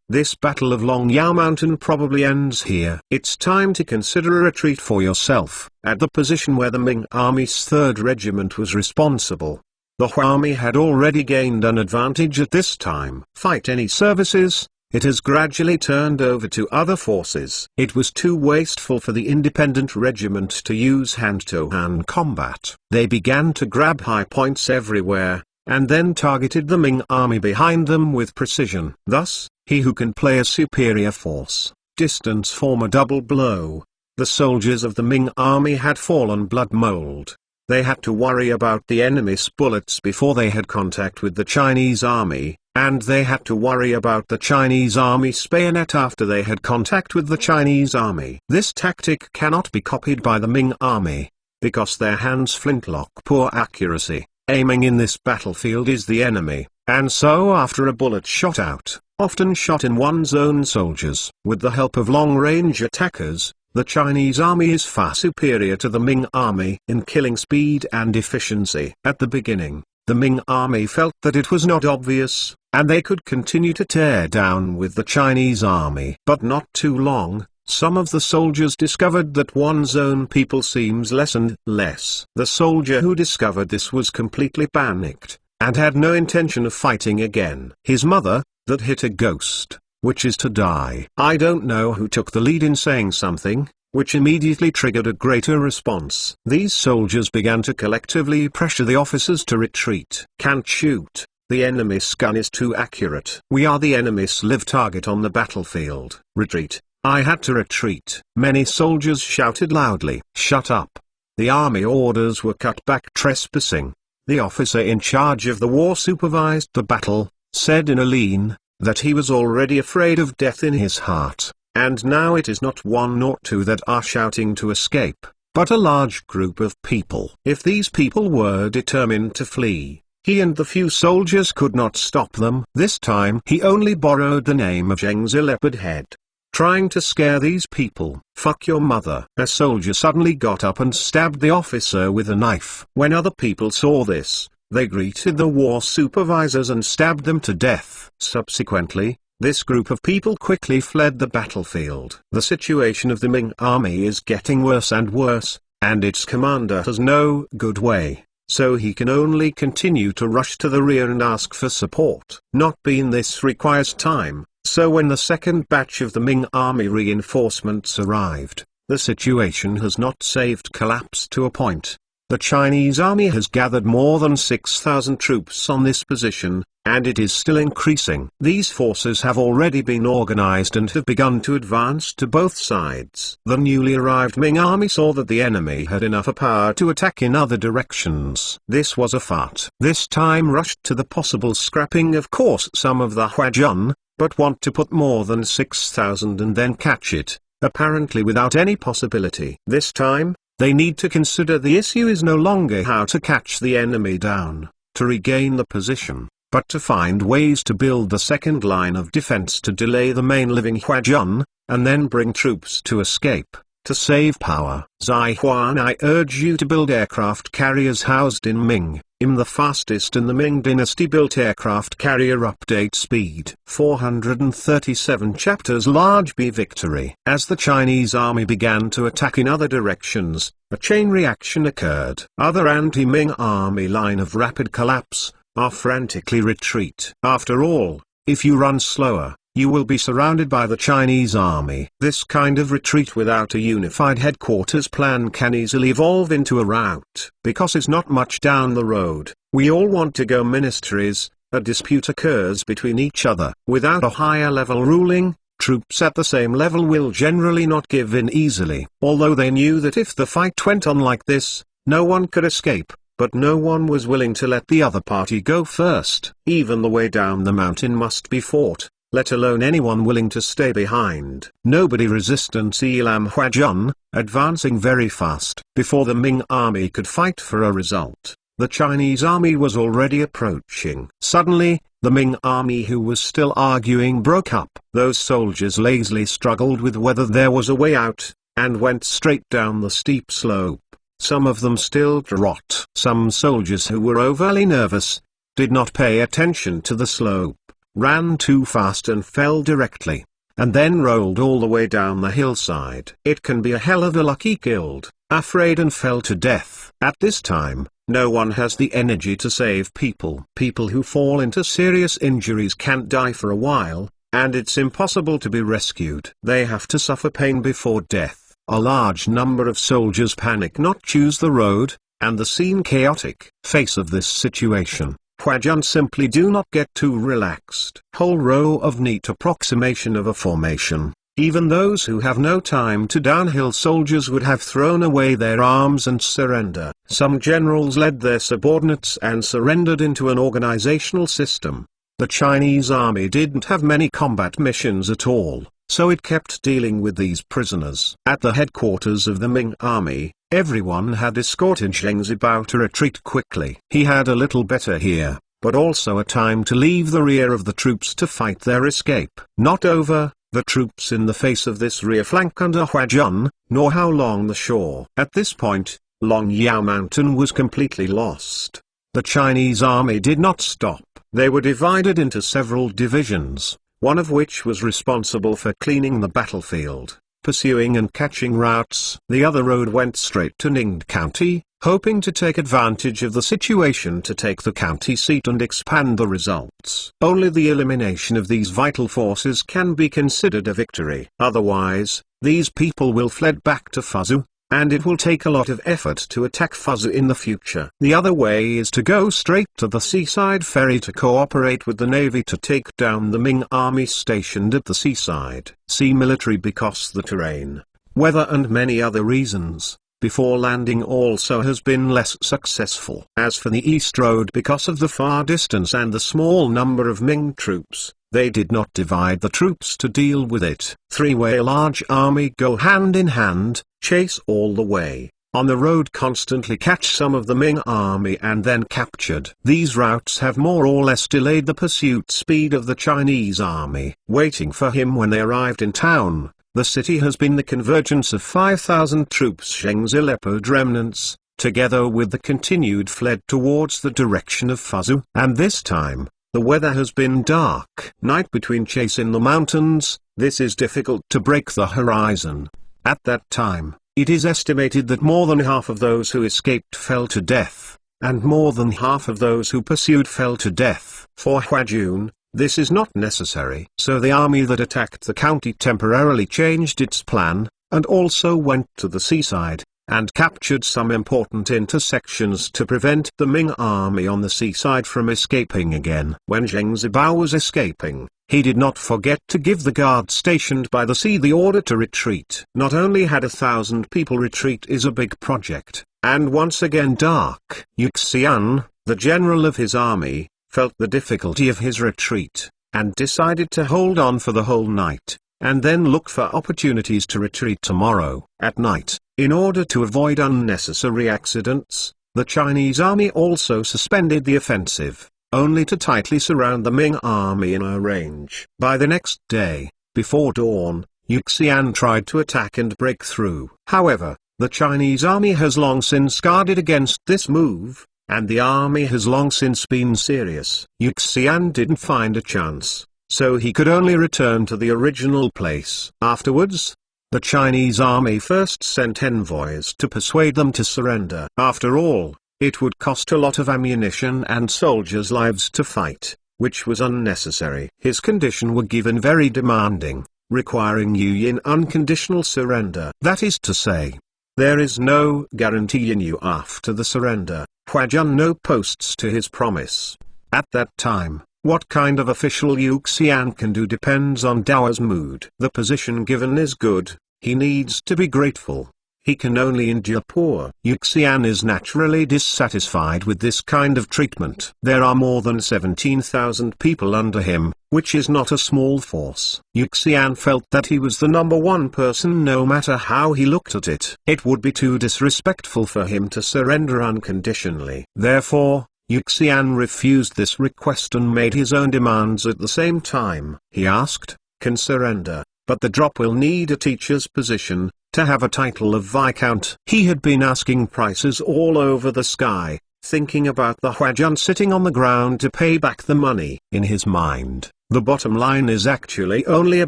This battle of Long Yao Mountain probably ends here. It's time to consider a retreat for yourself, at the position where the Ming Army's 3rd Regiment was responsible. The Hua Army had already gained an advantage at this time. Fight any services, it has gradually turned over to other forces. It was too wasteful for the independent regiment to use hand-to-hand combat. They began to grab high points everywhere, and then targeted the Ming Army behind them with precision. Thus, he who can play a superior force, distance form a double blow. The soldiers of the Ming Army had fallen blood mold. They had to worry about the enemy's bullets before they had contact with the Chinese army, and they had to worry about the Chinese army's bayonet after they had contact with the Chinese army. This tactic cannot be copied by the Ming army, because their hands flintlock. Poor accuracy. Aiming in this battlefield is the enemy, and so after a bullet shot out, often shot in one's own soldiers, with the help of long-range attackers, the Chinese army is far superior to the Ming army in killing speed and efficiency. At the beginning, the Ming army felt that it was not obvious, and they could continue to tear down with the Chinese army. But not too long, some of the soldiers discovered that one's own people seems less and less. The soldier who discovered this was completely panicked, and had no intention of fighting again. His mother, that hit a ghost, which is to die. I don't know who took the lead in saying something, which immediately triggered a greater response. These soldiers began to collectively pressure the officers to retreat. Can't shoot, the enemy's gun is too accurate. We are the enemy's live target on the battlefield. Retreat. I had to retreat. Many soldiers shouted loudly. Shut up. The army orders were cut back. Trespassing. The officer in charge of the war supervised the battle, said in a lean, that he was already afraid of death in his heart, and now it is not one nor two that are shouting to escape, but a large group of people. If these people were determined to flee, he and the few soldiers could not stop them. This time he only borrowed the name of Zhengzi Leopard Head, trying to scare these people. Fuck your mother. A soldier suddenly got up and stabbed the officer with a knife. When other people saw this, they greeted the war supervisors and stabbed them to death. Subsequently, this group of people quickly fled the battlefield. The situation of the Ming army is getting worse and worse, and its commander has no good way, so he can only continue to rush to the rear and ask for support. Not being this requires time, so when the second batch of the Ming army reinforcements arrived, the situation has not saved collapse to a point. The Chinese army has gathered more than 6,000 troops on this position, and it is still increasing. These forces have already been organized and have begun to advance to both sides. The newly arrived Ming army saw that the enemy had enough power to attack in other directions. This was a fart. This time rushed to the possible scrapping of course some of the Huajun, but want to put more than 6,000 and then catch it, apparently without any possibility. This time, they need to consider the issue is no longer how to catch the enemy down, to regain the position, but to find ways to build the second line of defense to delay the main living Huajun, and then bring troops to escape, to save power. Zai Huan, I urge you to build aircraft carriers housed in Ming. The fastest in the Ming dynasty built aircraft carrier update speed. 437 chapters. Large B victory. As the Chinese army began to attack in other directions, a chain reaction occurred. Other anti-Ming army line of rapid collapse, are frantically retreat. After all, if you run slower, you will be surrounded by the Chinese army. This kind of retreat without a unified headquarters plan can easily evolve into a rout. Because it's not much down the road, we all want to go ministries, a dispute occurs between each other. Without a higher level ruling, troops at the same level will generally not give in easily. Although they knew that if the fight went on like this, no one could escape, but no one was willing to let the other party go first. Even the way down the mountain must be fought, let alone anyone willing to stay behind. Nobody resistance Elam Huajun, advancing very fast. Before the Ming army could fight for a result, The Chinese army was already approaching. Suddenly, the Ming army, who was still arguing, broke up. Those soldiers lazily struggled with whether there was a way out, and went straight down the steep slope. Some of them still trot. Some soldiers who were overly nervous, did not pay attention to the slope, ran too fast and fell directly, and then rolled all the way down the hillside. It can be a hell of a lucky killed, afraid and fell to death. At this time, no one has the energy to save people. People who fall into serious injuries can't die for a while, and it's impossible to be rescued. They have to suffer pain before death. A large number of soldiers panic, not choose the road, and the scene chaotic. Face of this situation, Huajun simply do not get too relaxed. Whole row of neat approximation of a formation. Even those who have no time to downhill soldiers would have thrown away their arms and surrender. Some generals led their subordinates and surrendered into an organizational system. The Chinese army didn't have many combat missions at all, so it kept dealing with these prisoners. At the headquarters of the Ming army, everyone had escorted Zheng Zibao to retreat quickly. He had a little better here, but also a time to leave the rear of the troops to fight their escape. Not over, the troops in the face of this rear flank under Huajun, nor how long the shore. At this point, Long Yao Mountain was completely lost. The Chinese army did not stop. They were divided into several divisions, one of which was responsible for cleaning the battlefield, pursuing and catching routes. The other road went straight to Ningde County, hoping to take advantage of the situation to take the county seat and expand the results. Only the elimination of these vital forces can be considered a victory. Otherwise, these people will fled back to Fuzhou, and it will take a lot of effort to attack Fuzhou in the future. The other way is to go straight to the seaside ferry to cooperate with the navy to take down the Ming army stationed at the seaside. See military because the terrain, weather and many other reasons, before landing also has been less successful. As for the east road, because of the far distance and the small number of Ming troops, they did not divide the troops to deal with it. Three-way large army go hand in hand, chase all the way, on the road constantly catch some of the Ming army and then captured. These routes have more or less delayed the pursuit speed of the Chinese army. Waiting for him when they arrived in town, the city has been the convergence of 5,000 troops Zhengzi leopard remnants, together with the continued fled towards the direction of Fuzhou. And this time, the weather has been dark. Night between chase in the mountains, this is difficult to break the horizon. At that time, it is estimated that more than half of those who escaped fell to death, and more than half of those who pursued fell to death. For Huajun, this is not necessary. So the army that attacked the county temporarily changed its plan, and also went to the seaside, and captured some important intersections to prevent the Ming army on the seaside from escaping again. When Zheng Zibao was escaping, he did not forget to give the guard stationed by the sea the order to retreat. Not only had 1,000 people retreat is a big project, and once again dark. Yuxian, the general of his army, felt the difficulty of his retreat, and decided to hold on for the whole night, and then look for opportunities to retreat tomorrow. At night, in order to avoid unnecessary accidents, the Chinese army also suspended the offensive, only to tightly surround the Ming army in a range. By the next day, before dawn, Yuxian tried to attack and break through. However, the Chinese army has long since guarded against this move, and the army has long since been serious. Yuxian didn't find a chance, so he could only return to the original place. Afterwards, the Chinese army first sent envoys to persuade them to surrender. After all, it would cost a lot of ammunition and soldiers' lives to fight, which was unnecessary. His condition were given very demanding, requiring Yu Yin unconditional surrender. That is to say, there is no guarantee in you after the surrender. Huajun no posts to his promise. At that time, what kind of official Yuxian can do depends on Dao's mood. The position given is good, he needs to be grateful. he can only endure poor. Yuxian is naturally dissatisfied with this kind of treatment. There are more than 17,000 people under him, which is not a small force. Yuxian felt that he was the number one person no matter how he looked at it. It would be too disrespectful for him to surrender unconditionally. Therefore, Yuxian refused this request and made his own demands at the same time. He asked, "Can surrender, but the drop will need a teacher's position, to have a title of Viscount." He had been asking prices all over the sky, thinking about the Huajun sitting on the ground to pay back the money. In his mind, the bottom line is actually only a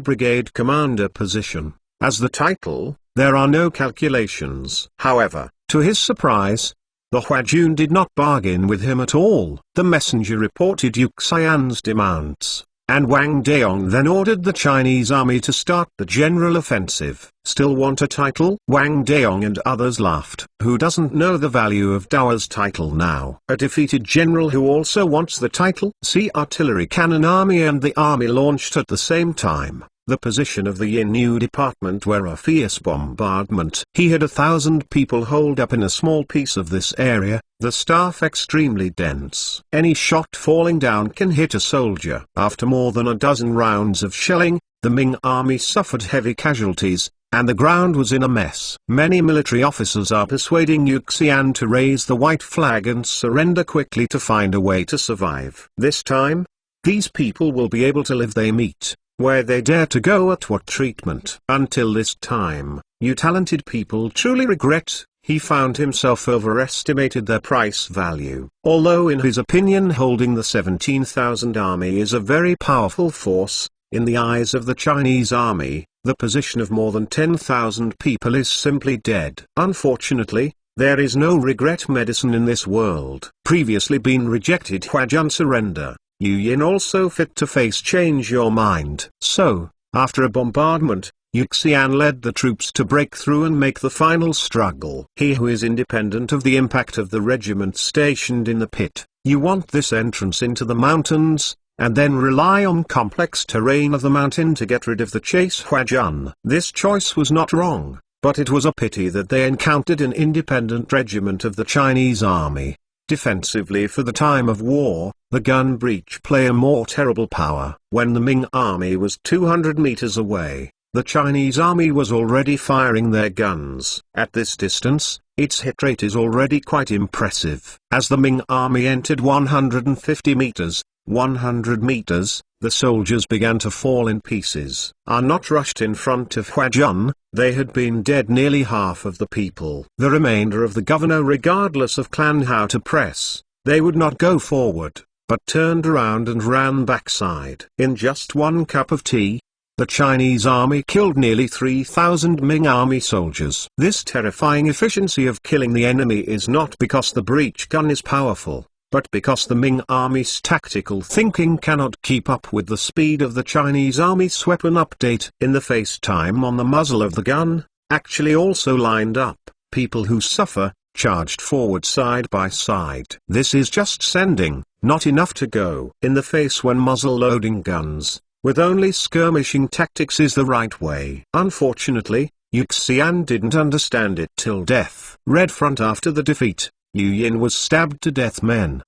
brigade commander position. As the title, there are no calculations. However, to his surprise, the Huajun did not bargain with him at all. The messenger reported Yuxian's demands, and Wang Deong then ordered the Chinese army to start the general offensive. "Still want a title?" Wang Deong and others laughed. Who doesn't know the value of Dao's title now? A defeated general who also wants the title? See artillery cannon army and the army launched at the same time. The position of the Yin department were a fierce bombardment. He had 1,000 people holed up in a small piece of this area, the staff extremely dense. Any shot falling down can hit a soldier. After more than a dozen rounds of shelling, the Ming army suffered heavy casualties, and the ground was in a mess. Many military officers are persuading Yuxian to raise the white flag and surrender quickly to find a way to survive. This time, these people will be able to live they meet, where they dare to go at what treatment. Until this time, you talented people truly regret, he found himself overestimated their price value. Although in his opinion holding the 17,000 army is a very powerful force, in the eyes of the Chinese army, the position of more than 10,000 people is simply dead. Unfortunately, there is no regret medicine in this world. Previously been rejected Huajun surrender. Yu Yin also fit to face change your mind. So, after a bombardment, Yuxian led the troops to break through and make the final struggle. He who is independent of the impact of the regiment stationed in the pit, you want this entrance into the mountains, and then rely on complex terrain of the mountain to get rid of the chase Huajun. This choice was not wrong, but it was a pity that they encountered an independent regiment of the Chinese army. Defensively for the time of war, the gun breech play a more terrible power. When the Ming army was 200 meters away, the Chinese army was already firing their guns. At this distance, its hit rate is already quite impressive. As the Ming army entered 150 meters, 100 meters, the soldiers began to fall in pieces. Are not rushed in front of Huajun, they had been dead nearly half of the people. The remainder of the governor regardless of clan how to press, they would not go forward, but turned around and ran backside. In just one cup of tea, the Chinese army killed nearly 3,000 Ming army soldiers. This terrifying efficiency of killing the enemy is not because the breech gun is powerful, but because the Ming army's tactical thinking cannot keep up with the speed of the Chinese army's weapon update. In the FaceTime on the muzzle of the gun, actually also lined up, people who suffer, charged forward side by side. This is just sending, not enough to go in the face when muzzle loading guns, with only skirmishing tactics is the right way. Unfortunately, Yuxian didn't understand it till death. Red Front after the defeat, Yu Yin was stabbed to death.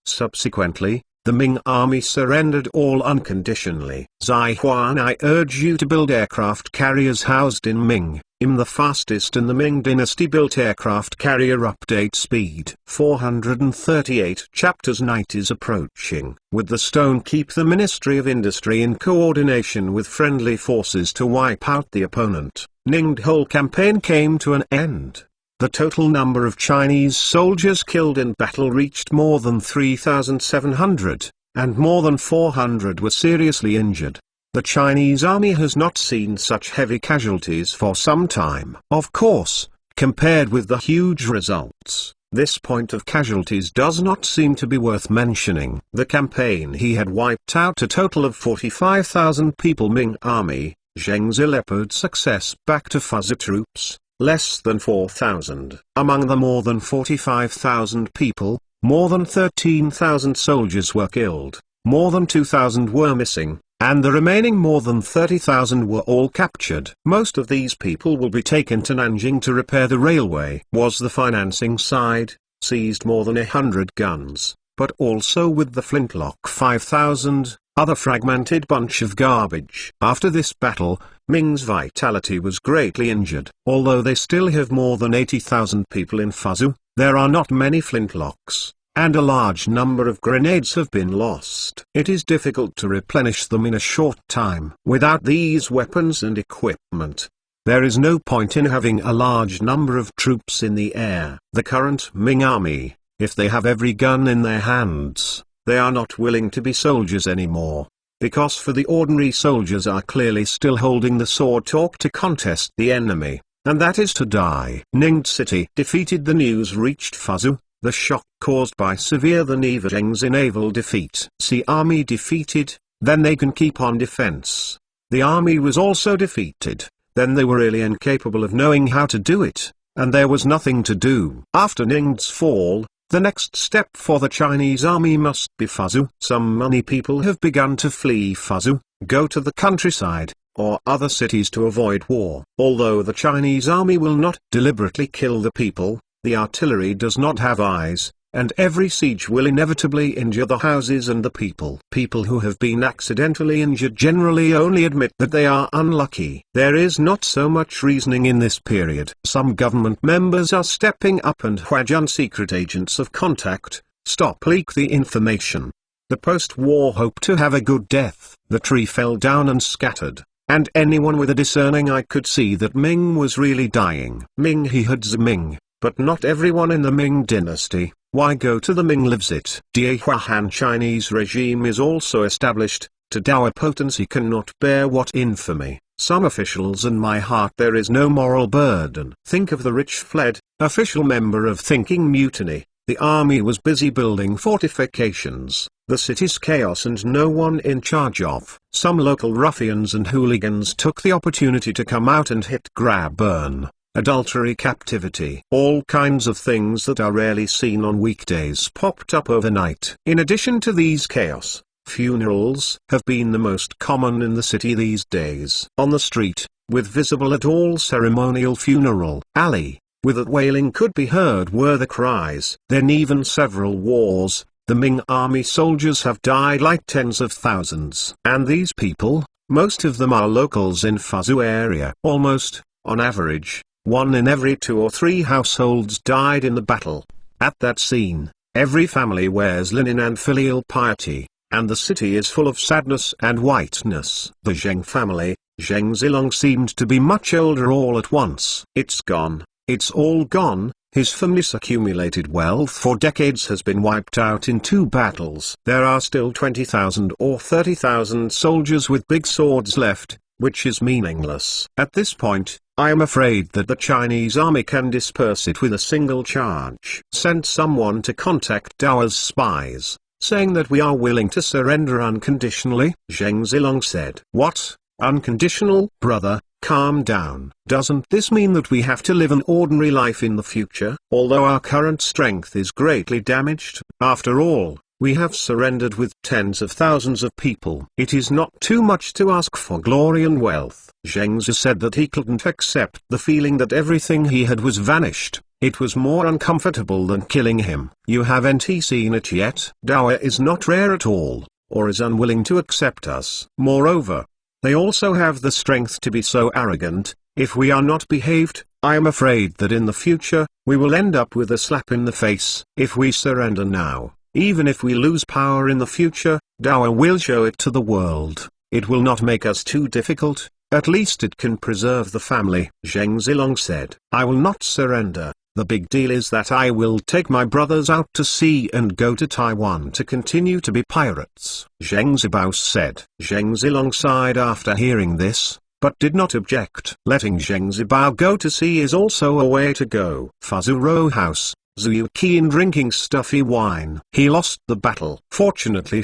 Subsequently, the Ming army surrendered all unconditionally. Zai Huan, I urge you to build aircraft carriers housed in Ming. The fastest in the Ming dynasty built aircraft carrier update speed. 438 Chapters Night is approaching. With the stone keep the Ministry of Industry in coordination with friendly forces to wipe out the opponent. Ning's whole campaign came to an end. The total number of Chinese soldiers killed in battle reached more than 3,700, and more than 400 were seriously injured. The Chinese army has not seen such heavy casualties for some time. Of course, compared with the huge results, this point of casualties does not seem to be worth mentioning. The campaign he had wiped out a total of 45,000 people. Ming army, Zheng's leopard success back to fuzzy troops, less than 4,000. Among the more than 45,000 people, more than 13,000 soldiers were killed, more than 2,000 were missing, and the remaining more than 30,000 were all captured. Most of these people will be taken to Nanjing to repair the railway. Was the financing side, seized more than 100 guns, but also with the flintlock 5,000, other fragmented bunch of garbage. After this battle, Ming's vitality was greatly injured. Although they still have more than 80,000 people in Fuzhou, there are not many flintlocks, and a large number of grenades have been lost. It is difficult to replenish them in a short time. Without these weapons and equipment, there is no point in having a large number of troops in the air. The current Ming army, if they have every gun in their hands, they are not willing to be soldiers anymore, because for the ordinary soldiers are clearly still holding the sword talk to contest the enemy, and that is to die. Ninged City defeated. The news reached Fuzhou, the shock caused by severe the Neva Zheng's naval defeat. See army defeated, then they can keep on defense. The army was also defeated, then they were really incapable of knowing how to do it, and there was nothing to do. After Ningd's fall, the next step for the Chinese army must be Fuzhou. Some money people have begun to flee Fuzhou, go to the countryside, or other cities to avoid war. Although the Chinese army will not deliberately kill the people, the artillery does not have eyes, and every siege will inevitably injure the houses and the people. People who have been accidentally injured generally only admit that they are unlucky. There is not so much reasoning in this period. Some government members are stepping up and Huajun secret agents of contact, stop leak the information. The post-war hope to have a good death. The tree fell down and scattered, and anyone with a discerning eye could see that Ming was really dying. Ming he had the Ming, but not everyone in the Ming dynasty. Why go to the Ming lives it? Daehuahan Chinese regime is also established, to Dao potency cannot bear what infamy. Some officials and my heart there is no moral burden. Think of the rich fled, official member of thinking mutiny. The army was busy building fortifications, the city's chaos and no one in charge of. Some local ruffians and hooligans took the opportunity to come out and hit, grab, burn. Adultery, captivity, all kinds of things that are rarely seen on weekdays popped up overnight. In addition to these chaos, funerals have been the most common in the city these days. On the street, with visible at all ceremonial funeral alley, with wailing could be heard were the cries. Then even several wars, the Ming army soldiers have died like tens of thousands. And these people, most of them are locals in Fuzhou area. Almost, on average, 1 in every 2 or 3 households died in the battle. At that scene, every family wears linen and filial piety, and the city is full of sadness and whiteness. The Zheng family, Zheng Zilong, seemed to be much older all at once. It's gone, it's all gone. His family's accumulated wealth for decades has been wiped out in 2 battles. There are still 20,000 or 30,000 soldiers with big swords left, which is meaningless. At this point, I am afraid that the Chinese army can disperse it with a single charge. Sent someone to contact Dao's spies, saying that we are willing to surrender unconditionally. Zheng Zilong said, "What? Unconditional? Brother, calm down. Doesn't this mean that we have to live an ordinary life in the future? Although our current strength is greatly damaged, after all, we have surrendered with tens of thousands of people. It is not too much to ask for glory and wealth." Zheng Zi said that he couldn't accept the feeling that everything he had was vanished. It was more uncomfortable than killing him. You haven't seen it yet? Dao is not rare at all, or is unwilling to accept us. Moreover, they also have the strength to be so arrogant. If we are not behaved, I am afraid that in the future, we will end up with a slap in the face. If we surrender now, even if we lose power in the future, Dao will show it to the world. It will not make us too difficult, at least it can preserve the family. Zheng Zilong said, "I will not surrender. The big deal is that I will take my brothers out to sea and go to Taiwan to continue to be pirates." Zheng Zibao said. Zheng Zilong sighed after hearing this, but did not object. Letting Zheng Zibao go to sea is also a way to go. Fuzhou row house. Zhu Qin drinking stuffy wine. He lost the battle. Fortunately,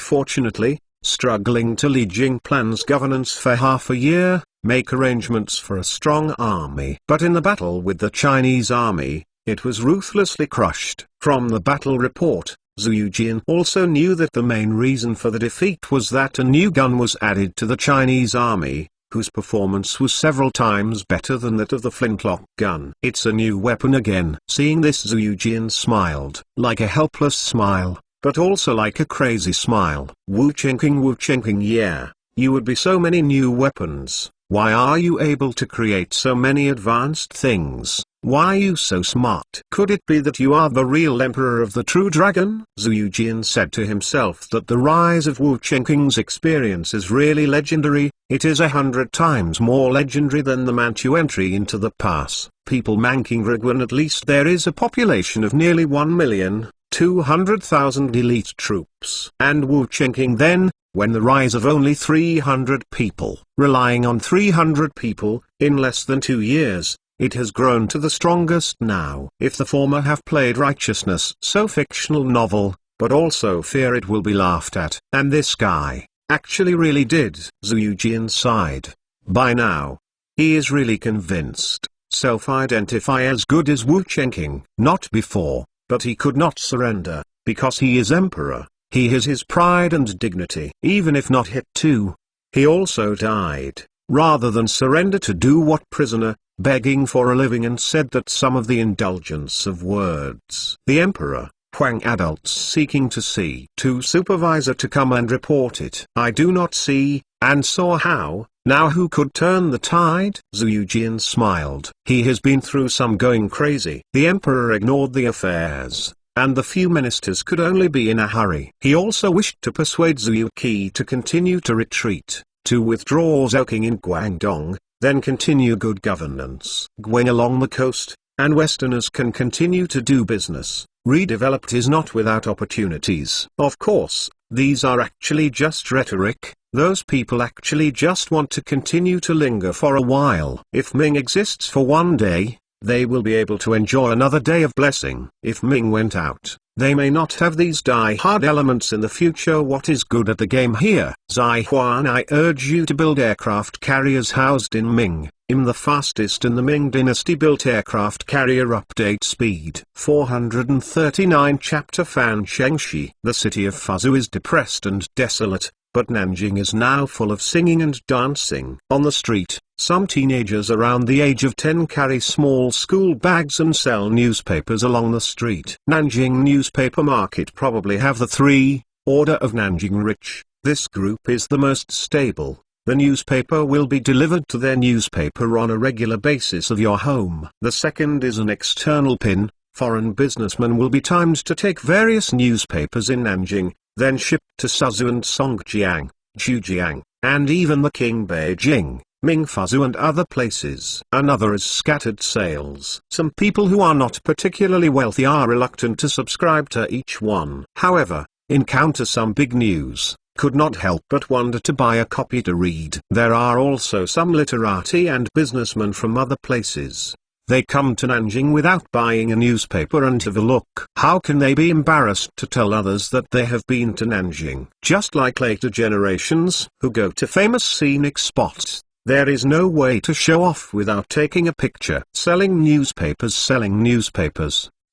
struggling to lead Jing plans governance for half a year, make arrangements for a strong army. But in the battle with the Chinese army, it was ruthlessly crushed. From the battle report, Zhu Jian also knew that the main reason for the defeat was that a new gun was added to the Chinese army, whose performance was several times better than that of the flintlock gun. It's a new weapon again. Seeing this, Zhu Jian smiled, like a helpless smile, but also like a crazy smile. Wu Chengqing, yeah, you would be so many new weapons. Why are you able to create so many advanced things? Why are you so smart? Could it be that you are the real emperor of the true dragon? Zhu Jian said to himself that the rise of Wu Chengqing's experience is really legendary. It is 100 times more legendary than the Manchu entry into the pass. People Manking Rigwan, at least there is a population of nearly 1,200,000 elite troops. And Wu Chengqing then, when the rise of only 300 people, relying on 300 people, in less than 2 years, it has grown to the strongest now. If the former have played righteousness so fictional novel, but also fear it will be laughed at. And this guy, actually really did. Zhu Jian sighed. By now, he is really convinced, self-identify as good as Wu Chengqing. Not before, but he could not surrender, because he is emperor. He has his pride and dignity. Even if not hit too, he also died, rather than surrender to do what prisoner, begging for a living, and said that some of the indulgence of words. The emperor, Huang adults seeking to see to supervisor to come and report it. I do not see, and saw how, now who could turn the tide? Zhu Jian smiled. He has been through some going crazy. The emperor ignored the affairs, and the few ministers could only be in a hurry. He also wished to persuade Zhu Qi to continue to retreat, to withdraw Zhou in Guangdong, then continue good governance going along the coast, and Westerners can continue to do business. Redeveloped is not without opportunities. Of course, these are actually just rhetoric. Those people actually just want to continue to linger for a while. If Ming exists for one day, they will be able to enjoy another day of blessing. If Ming went out, they may not have these die-hard elements in the future. What is good at the game here? Zai Huan, I urge you to build aircraft carriers housed in Ming. I'm the fastest in the Ming dynasty built aircraft carrier. Update speed 439. Chapter Fan Shengshi. The city of Fuzhou is depressed and desolate, but Nanjing is now full of singing and dancing. On the street, some teenagers around the age of 10 carry small school bags and sell newspapers along the street. Nanjing newspaper market probably have the 3 order of Nanjing Rich. This group is the most stable. The newspaper will be delivered to their newspaper on a regular basis of your home. The second is an external pin. Foreign businessmen will be timed to take various newspapers in Nanjing, then shipped to Suzhou and Songjiang, Zhujiang, and even the King Beijing, Ming Fuzhou and other places. Another is scattered sales. Some people who are not particularly wealthy are reluctant to subscribe to each one. However, encounter some big news, could not help but wonder to buy a copy to read. There are also some literati and businessmen from other places. They come to Nanjing without buying a newspaper and have a look. How can they be embarrassed to tell others that they have been to Nanjing? Just like later generations who go to famous scenic spots, there is no way to show off without taking a picture. Selling newspapers.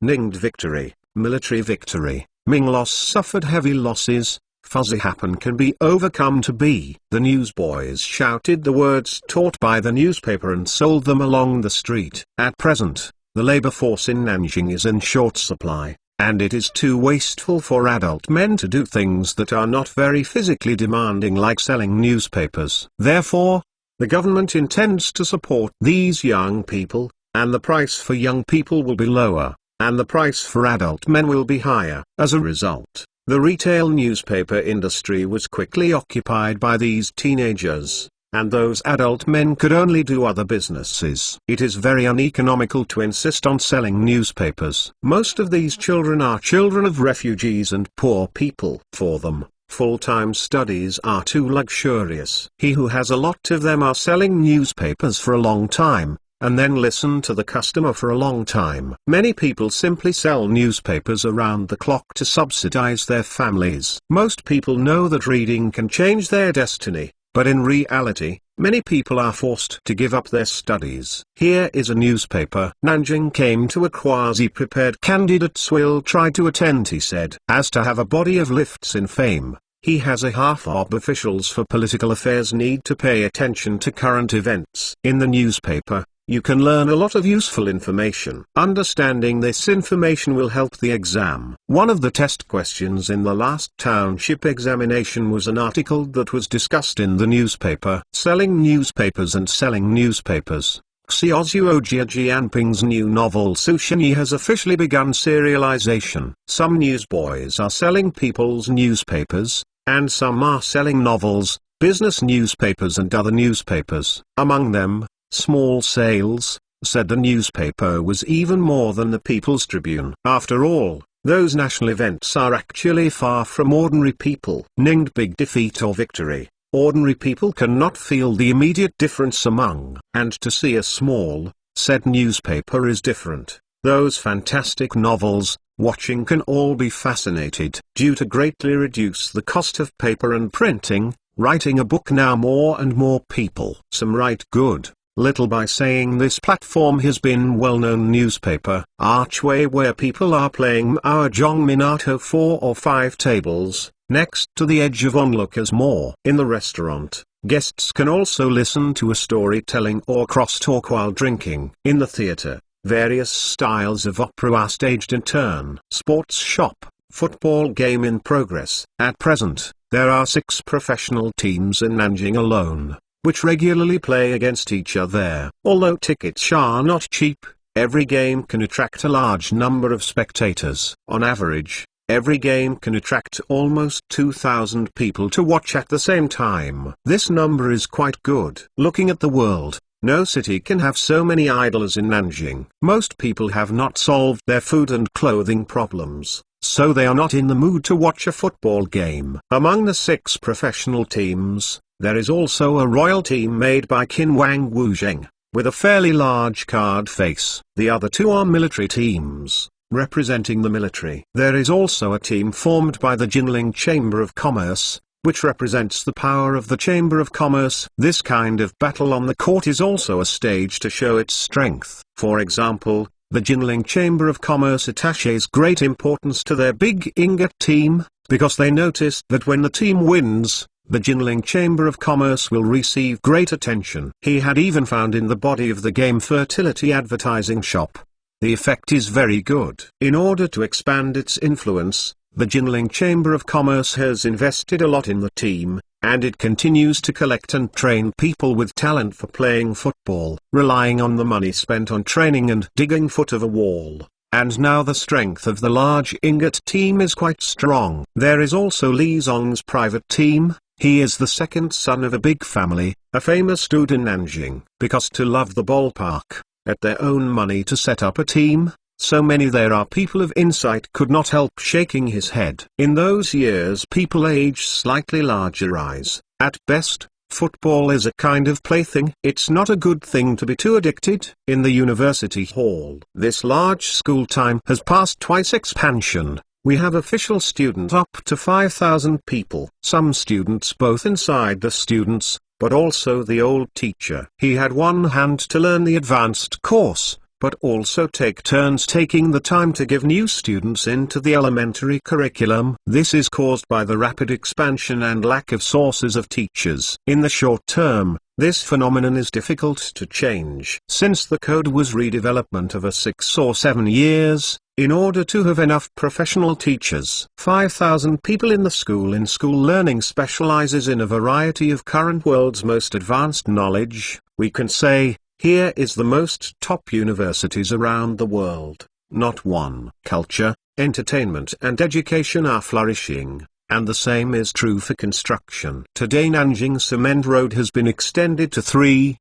Ninged victory, military victory. Ming loss suffered heavy losses. Fuzzy happen can be overcome to be. The newsboys shouted the words taught by the newspaper and sold them along the street. At present, the labor force in Nanjing is in short supply, and it is too wasteful for adult men to do things that are not very physically demanding like selling newspapers. Therefore, the government intends to support these young people, and the price for young people will be lower, and the price for adult men will be higher. As a result, the retail newspaper industry was quickly occupied by these teenagers, and those adult men could only do other businesses. It is very uneconomical to insist on selling newspapers. Most of these children are children of refugees and poor people. For them, full-time studies are too luxurious. He who has a lot of them are selling newspapers for a long time, and then listen to the customer for a long time. Many people simply sell newspapers around the clock to subsidize their families. Most people know that reading can change their destiny, but in reality, many people are forced to give up their studies. Here is a newspaper. Nanjing came to a quasi-prepared candidates will try to attend, he said. As to have a body of lifts in fame, he has a half-of officials for political affairs need to pay attention to current events. In the newspaper, you can learn a lot of useful information. Understanding this information will help the exam. One of the test questions in the last township examination was an article that was discussed in the newspaper. Selling newspapers and selling newspapers. Xiaozuo Jianping's new novel Sushinyi has officially begun serialization. Some newsboys are selling people's newspapers, and some are selling novels, business newspapers and other newspapers. Among them, small sales, said the newspaper, was even more than the People's Tribune. After all, those national events are actually far from ordinary people. Named big defeat or victory, ordinary people cannot feel the immediate difference among. And to see a small, said newspaper is different. Those fantastic novels, watching can all be fascinated. Due to greatly reduce the cost of paper and printing, writing a book now more and more people. Some write good. Little by saying this platform has been well-known newspaper, Archway, where people are playing Mahjong Minato 4 or 5 tables, next to the edge of onlookers more. In the restaurant, guests can also listen to a storytelling or crosstalk while drinking. In the theater, various styles of opera are staged in turn. Sports shop, football game in progress. At present, there are 6 professional teams in Nanjing alone, which regularly play against each other. Although tickets are not cheap, every game can attract a large number of spectators. On average, every game can attract almost 2,000 people to watch at the same time. This number is quite good. Looking at the world, no city can have so many idlers in Nanjing. Most people have not solved their food and clothing problems, so they are not in the mood to watch a football game. Among the 6 professional teams, there is also a royal team made by Qin Wang Wuzheng, with a fairly large card face. The other 2 are military teams, representing the military. There is also a team formed by the Jinling Chamber of Commerce, which represents the power of the Chamber of Commerce. This kind of battle on the court is also a stage to show its strength. For example, the Jinling Chamber of Commerce attaches great importance to their big ingot team, because they noticed that when the team wins, the Jinling Chamber of Commerce will receive great attention. He had even found in the body of the game fertility advertising shop. The effect is very good. In order to expand its influence, the Jinling Chamber of Commerce has invested a lot in the team, and it continues to collect and train people with talent for playing football, relying on the money spent on training and digging foot of a wall. And now the strength of the large ingot team is quite strong. There is also Li Zong's private team. He is the second son of a big family, a famous dude in Nanjing. Because to love the ballpark, at their own money to set up a team, so many there are people of insight could not help shaking his head. In those years people age slightly larger rise. At best, football is a kind of plaything. It's not a good thing to be too addicted. In the university hall, this large school time has passed twice expansion. We have official student up to 5,000 people. Some students both inside the students, but also the old teacher. He had one hand to learn the advanced course, but also take turns taking the time to give new students into the elementary curriculum. This is caused by the rapid expansion and lack of sources of teachers. In the short term, this phenomenon is difficult to change. Since the code was redevelopment over 6 or 7 years, in order to have enough professional teachers. 5,000 people in the school. In school learning specializes in a variety of current world's most advanced knowledge. We can say, here is the most top universities around the world. Not one. Culture, entertainment and education are flourishing, and the same is true for construction. Today Nanjing Cement Road has been extended to 3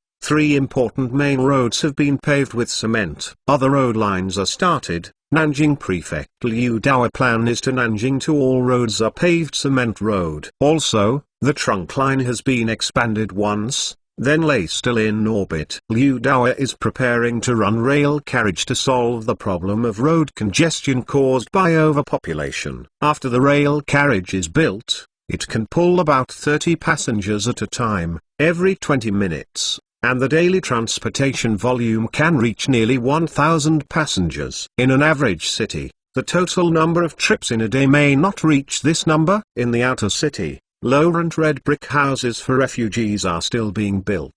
important main roads have been paved with cement. Other road lines are started. Nanjing Prefect Liu Dao's plan is to Nanjing to all roads are paved cement road. Also, the trunk line has been expanded once, then lay still in orbit. Liu Dao is preparing to run rail carriage to solve the problem of road congestion caused by overpopulation. After the rail carriage is built, it can pull about 30 passengers at a time, every 20 minutes, and the daily transportation volume can reach nearly 1,000 passengers. In an average city, the total number of trips in a day may not reach this number. In the outer city, low-rent red brick houses for refugees are still being built,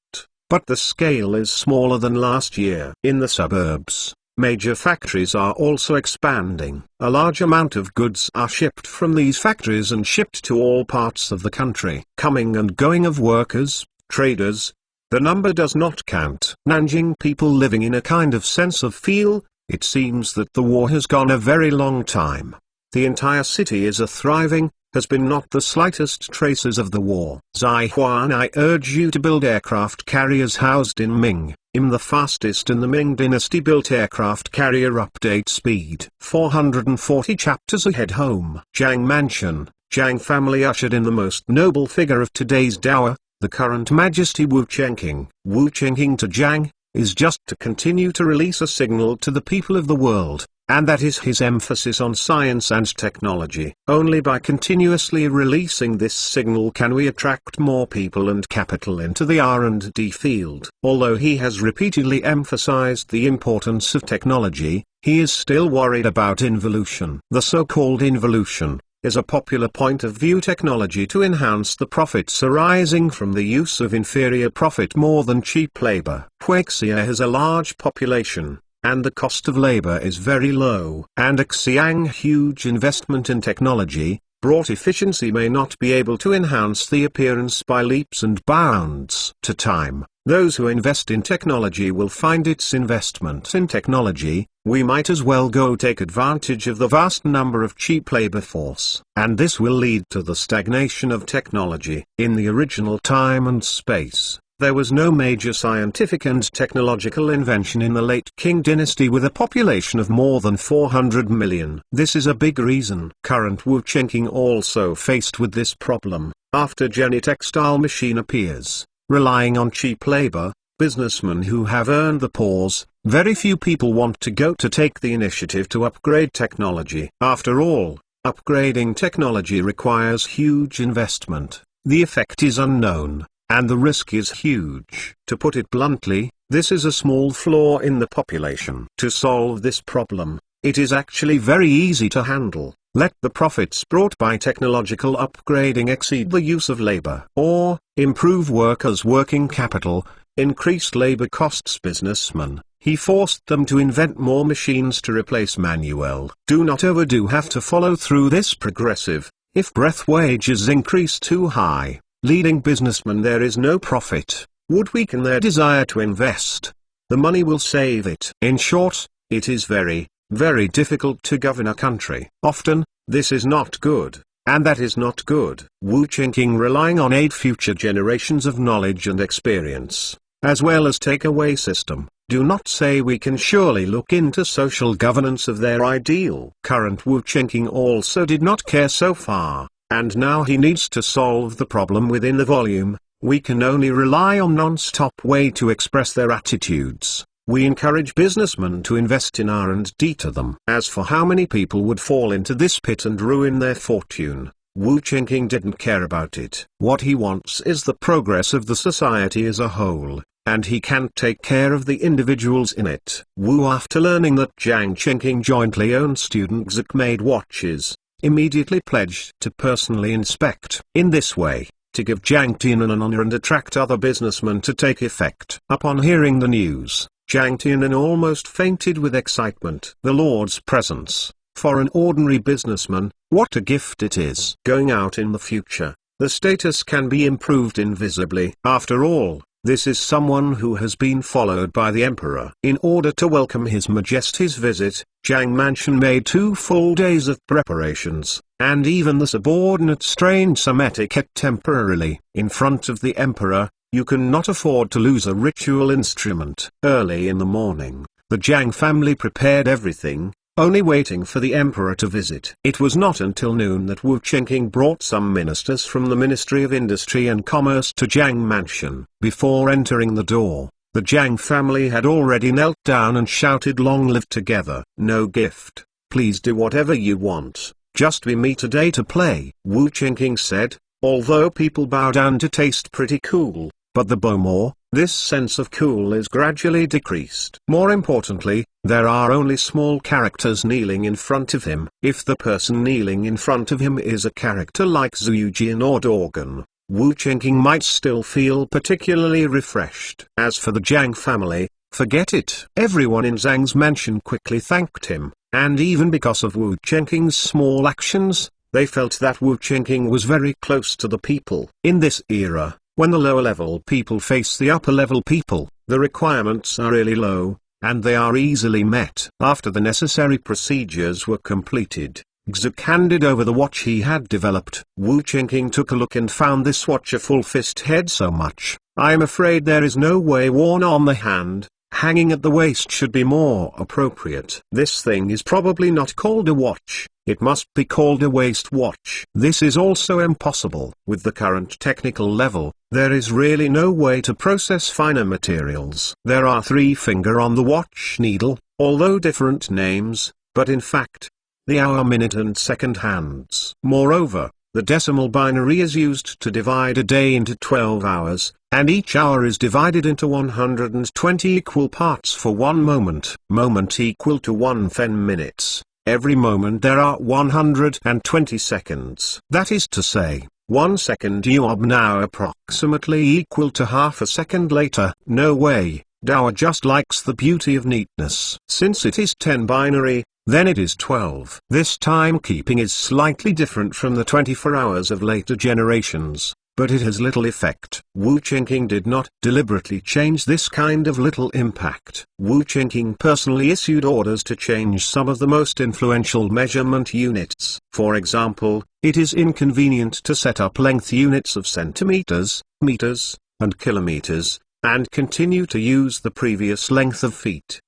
but the scale is smaller than last year. In the suburbs, major factories are also expanding. A large amount of goods are shipped from these factories and shipped to all parts of the country. Coming and going of workers, traders, the number does not count. Nanjing people living in a kind of sense of feel. It seems that the war has gone a very long time. The entire city is thriving, has been not the slightest traces of the war. Zaihuan, I urge you to build aircraft carriers housed in Ming. The fastest in the Ming dynasty built aircraft carrier update speed. 440 chapters ahead home. Jiang Mansion, Jiang family ushered in the most noble figure of today's dower, the current majesty Wu Chengqing. Wu Chengqing to Jiang, is just to continue to release a signal to the people of the world, and that is his emphasis on science and technology. Only by continuously releasing this signal can we attract more people and capital into the R&D field. Although he has repeatedly emphasized the importance of technology, he is still worried about involution. The so-called involution is a popular point of view technology to enhance the profits arising from the use of inferior profit more than cheap labor. Huixia has a large population, and the cost of labor is very low. And Xiang huge investment in technology, brought efficiency may not be able to enhance the appearance by leaps and bounds. To time, those who invest in technology will find its investment in technology. We might as well go take advantage of the vast number of cheap labor force. And this will lead to the stagnation of technology. In the original time and space, there was no major scientific and technological invention in the late Qing dynasty with a population of more than 400 million. This is a big reason. Current Wu Chengqing also faced with this problem. After Jenny textile machine appears, relying on cheap labor, businessmen who have earned the pause, very few people want to go to take the initiative to upgrade technology. After all, upgrading technology requires huge investment. The effect is unknown, and the risk is huge. To put it bluntly, this is a small flaw in the population. To solve this problem, it is actually very easy to handle. Let the profits brought by technological upgrading exceed the use of labor. Or, improve workers' working capital, increased labor costs businessmen. He forced them to invent more machines to replace manual. Do not overdo. Have to follow through this progressive. If breath wages increase too high, leading businessmen there is no profit, would weaken their desire to invest. The money will save it. In short, it is very, very difficult to govern a country. Often, this is not good, and that is not good. Wu Chengqing relying on 8 future generations of knowledge and experience, as well as take-away system. Do not say we can surely look into social governance of their ideal. Current Wu Chengqing also did not care so far, and now he needs to solve the problem within the volume. We can only rely on non-stop way to express their attitudes. We encourage businessmen to invest in R&D to them. As for how many people would fall into this pit and ruin their fortune, Wu Chengqing didn't care about it. What he wants is the progress of the society as a whole, and he can't take care of the individuals in it. Wu, after learning that Jiang Chengqing jointly owned student Xik-made watches, immediately pledged to personally inspect. In this way, to give Jiang Tianan an honor and attract other businessmen to take effect. Upon hearing the news, Jiang Tianan almost fainted with excitement. The Lord's presence, for an ordinary businessman, what a gift it is. Going out in the future, the status can be improved invisibly. After all, this is someone who has been followed by the emperor. In order to welcome His Majesty's visit, Jiang Mansion made 2 full days of preparations, and even the subordinates strained some etiquette temporarily. In front of the emperor, you cannot afford to lose a ritual instrument. Early in the morning, the Jiang family prepared everything, only waiting for the emperor to visit. It was not until noon that Wu Chengqing brought some ministers from the Ministry of Industry and Commerce to Jiang Mansion. Before entering the door, the Jiang family had already knelt down and shouted, "Long live together." "No gift, please do whatever you want, just be me today to play," Wu Chengqing said. Although people bow down to taste pretty cool, but the more, this sense of cool is gradually decreased. More importantly, there are only small characters kneeling in front of him. If the person kneeling in front of him is a character like Zhujian or Dorgan, Wu Chengqing might still feel particularly refreshed. As for the Zhang family, forget it. Everyone in Zhang's mansion quickly thanked him, and even because of Wu Chengqing's small actions, they felt that Wu Chengqing was very close to the people. In this era, when the lower-level people face the upper-level people, the requirements are really low, and they are easily met. After the necessary procedures were completed, Xu handed over the watch he had developed. Wu Chengqing took a look and found this watch a full fist head so much. I'm afraid there is no way worn on the hand. Hanging at the waist should be more appropriate. This thing is probably not called a watch, it must be called a waist watch. This is also impossible. With the current technical level, there is really no way to process finer materials. There are 3 fingers on the watch needle, although different names, but in fact, the hour, minute and second hands. Moreover, the decimal binary is used to divide a day into 12 hours, and each hour is divided into 120 equal parts for 1 moment. Moment equal to 1 10 minutes. Every moment there are 120 seconds. That is to say, 1 second yob now approximately equal to half a second later. No way, Dao just likes the beauty of neatness. Since it is 10 binary, then it is 12. This timekeeping is slightly different from the 24 hours of later generations, but it has little effect. Wu Chengqing did not deliberately change this kind of little impact. Wu Chengqing personally issued orders to change some of the most influential measurement units. For example, it is inconvenient to set up length units of centimeters, meters, and kilometers, and continue to use the previous length of feet,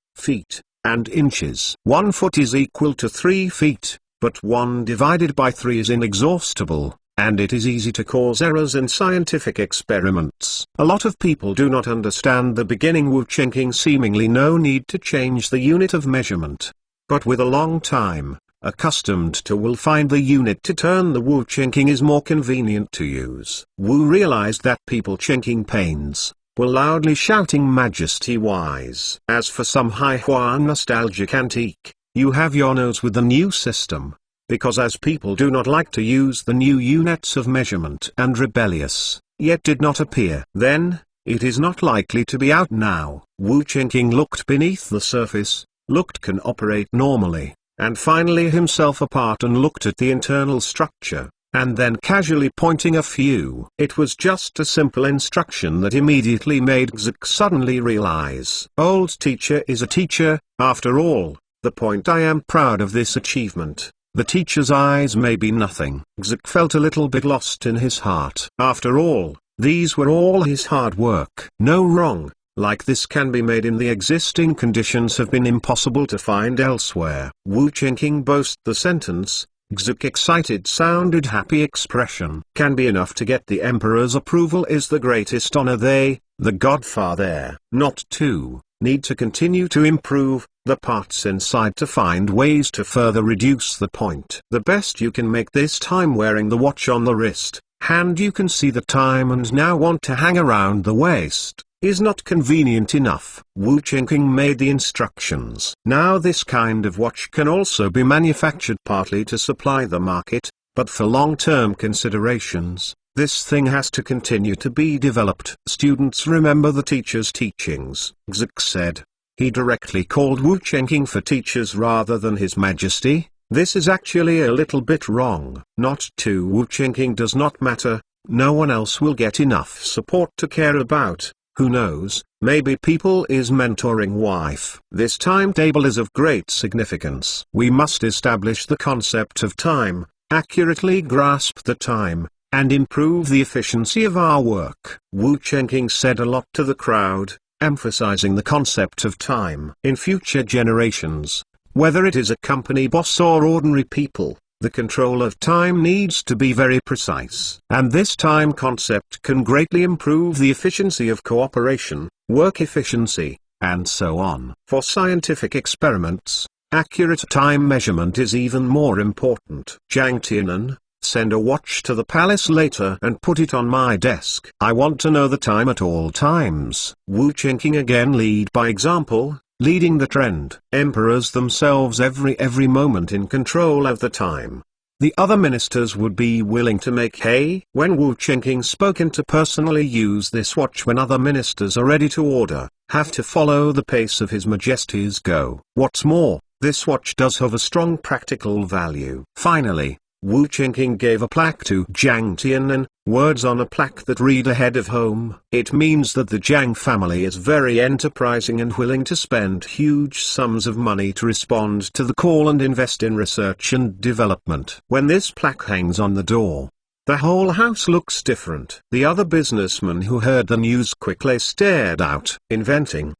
and inches. 1 foot is equal to 3 feet, but 1 divided by 3 is inexhaustible, and it is easy to cause errors in scientific experiments. A lot of people do not understand the beginning. Wu Chengqing seemingly no need to change the unit of measurement. But with a long time, accustomed to will find the unit to turn the Wu Chengqing is more convenient to use. Wu realized that people Chengqing pains were loudly shouting majesty-wise. As for some Haihua nostalgic antique, you have your nose with the new system, because as people do not like to use the new units of measurement and rebellious, yet did not appear then, it is not likely to be out now. Wu Chengqing looked beneath the surface, looked can operate normally, and finally himself apart and looked at the internal structure, and then casually pointing a few. It was just a simple instruction that immediately made Xuk suddenly realize. Old teacher is a teacher, after all. The point I am proud of this achievement. The teacher's eyes may be nothing. Xuk felt a little bit lost in his heart. After all, these were all his hard work. No wrong, like this can be made in the existing conditions have been impossible to find elsewhere. Wu Chengqing boasted the sentence. Xuk excited sounded happy expression. Can be enough to get the emperor's approval is the greatest honor. They, the godfather, not to, need to continue to improve the parts inside to find ways to further reduce the point. The best you can make this time wearing the watch on the wrist, hand you can see the time and now want to hang around the waist, is not convenient enough. Wu Chengqing made the instructions. Now this kind of watch can also be manufactured partly to supply the market, but for long-term considerations, this thing has to continue to be developed. Students remember the teacher's teachings, Xuk said. He directly called Wu Chengqing for teachers rather than His Majesty. This is actually a little bit wrong. Not to Wu Chengqing does not matter, no one else will get enough support to care about. Who knows, maybe people is mentoring wife. This timetable is of great significance. We must establish the concept of time, accurately grasp the time, and improve the efficiency of our work. Wu Chengqing said a lot to the crowd, emphasizing the concept of time. In future generations, whether it is a company boss or ordinary people, the control of time needs to be very precise. And this time concept can greatly improve the efficiency of cooperation, work efficiency, and so on. For scientific experiments, accurate time measurement is even more important. Jiang Tianan, Send a watch to the palace later and put it on my desk. I want to know the time at all times. Wu Qingqing again lead by example, leading the trend. Emperors themselves every moment in control of the time. The other ministers would be willing to make hay. When Wu Qingqing spoken to personally use this watch when other ministers are ready to order, have to follow the pace of His Majesty's go. What's more, this watch does have a strong practical value. Finally, Wu Qingqing gave a plaque to Jiang Tiannan, words on a plaque that read ahead of home. It means that the Jiang family is very enterprising and willing to spend huge sums of money to respond to the call and invest in research and development. When this plaque hangs on the door, the whole house looks different. The other businessmen who heard the news quickly stared out. Inventing,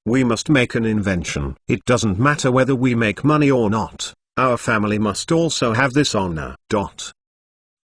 we must make an invention. It doesn't matter whether we make money or not. Our family must also have this honor.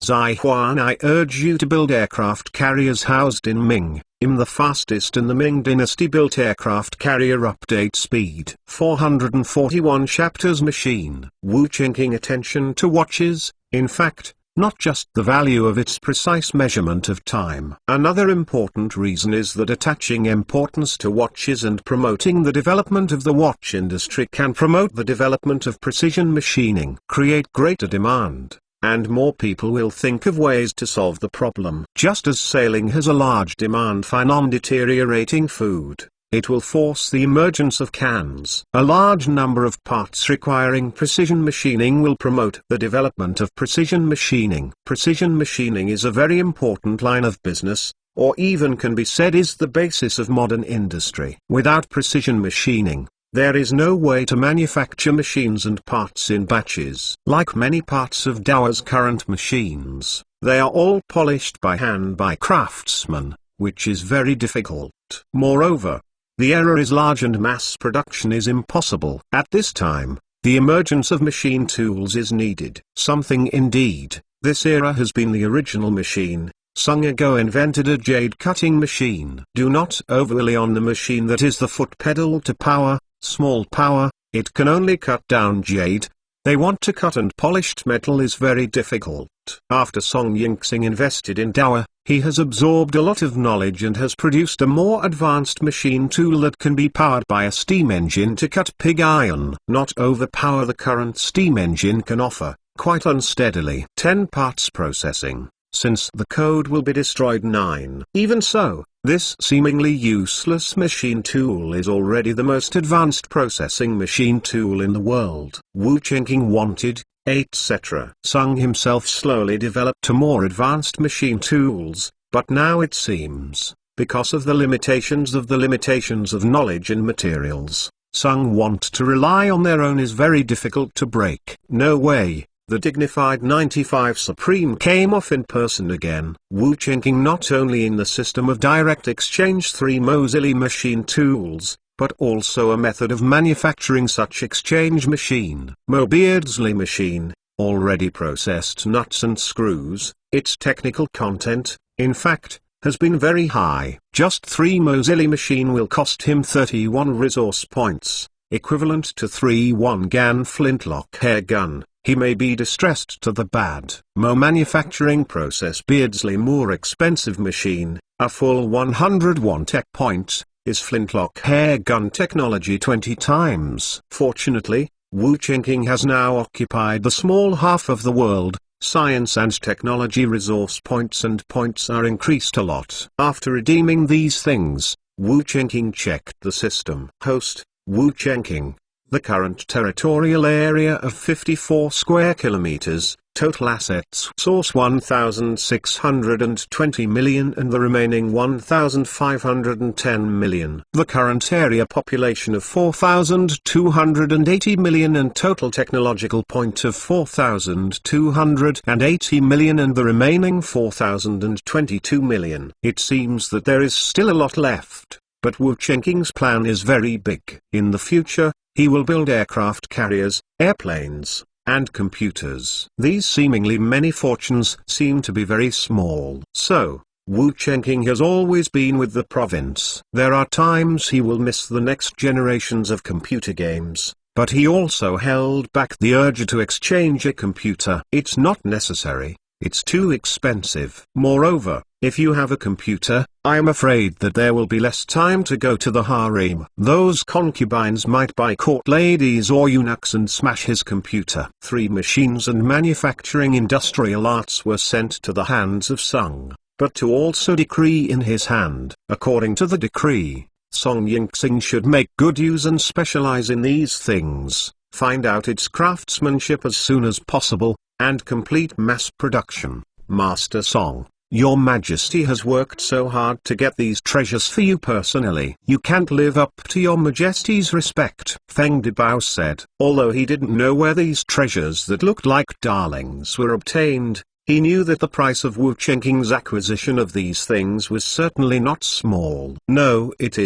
Zai Huan, I urge you to build aircraft carriers housed in Ming. The fastest in the Ming dynasty built aircraft carrier update speed. 441 chapters machine. Wu Qingqing attention to watches, in fact, not just the value of its precise measurement of time. Another important reason is that attaching importance to watches and promoting the development of the watch industry can promote the development of precision machining, create greater demand, and more people will think of ways to solve the problem. Just as sailing has a large demand for non-deteriorating food, it will force the emergence of cans. A large number of parts requiring precision machining will promote the development of precision machining. Precision machining is a very important line of business, or even can be said is the basis of modern industry. Without precision machining, there is no way to manufacture machines and parts in batches. Like many parts of Dowa's current machines, they are all polished by hand by craftsmen, which is very difficult. Moreover, the error is large and mass production is impossible. At this time, the emergence of machine tools is needed. Something indeed. This era has been the original machine. Sung Ago invented a jade cutting machine. Do not overrely on the machine that is the foot pedal to power, small power, it can only cut down jade. They want to cut and polished metal is very difficult. After Song Yingxing invested in Dowa, he has absorbed a lot of knowledge and has produced a more advanced machine tool that can be powered by a steam engine to cut pig iron. Not overpower the current steam engine can offer, quite unsteadily. 10 parts processing, since the code will be destroyed 9. Even so, this seemingly useless machine tool is already the most advanced processing machine tool in the world. Wu Qingqing wanted, etc. Sung himself slowly developed to more advanced machine tools, but now it seems, because of the limitations of knowledge and materials, Sung want to rely on their own is very difficult to break. No way. The dignified 95 Supreme came off in person again. Wu Qingqing not only in the system of direct exchange 3 Mozilla machine tools, but also a method of manufacturing such exchange machine. Mo Beardsley machine, already processed nuts and screws, its technical content, in fact, has been very high. Just 3 Mozilla machine will cost him 31 resource points, equivalent to 3 1-gan flintlock hair gun. He may be distressed to the bad. Mo manufacturing process Beardsley more expensive machine, a full 101 tech points, is flintlock hair gun technology 20 times. Fortunately, Wu Qingqing has now occupied the small half of the world. Science and technology resource points and points are increased a lot. After redeeming these things, Wu Qingqing checked the system. Host, Wu Qingqing. The current territorial area of 54 square kilometers, total assets source 1,620 million and the remaining 1,510 million. The current area population of 4,280 million and total technological point of 4,280 million and the remaining 4,022 million. It seems that there is still a lot left, but Wu Qingqing's plan is very big. In the future, he will build aircraft carriers, airplanes, and computers. These seemingly many fortunes seem to be very small. So, Wu Qingqing has always been with the province. There are times he will miss the next generations of computer games, but he also held back the urge to exchange a computer. It's not necessary. It's too expensive. Moreover, if you have a computer, I am afraid that there will be less time to go to the harem. Those concubines might buy court ladies or eunuchs and smash his computer. 3 machines and manufacturing industrial arts were sent to the hands of Sung, but to also decree in his hand. According to the decree, Song Ying-sing should make good use and specialize in these things, find out its craftsmanship as soon as possible, and complete mass production. Master Song, Your Majesty has worked so hard to get these treasures for you personally. You can't live up to your Majesty's respect, Feng Debao said. Although he didn't know where these treasures that looked like darlings were obtained, he knew that the price of Wu Chenqing's acquisition of these things was certainly not small. No, it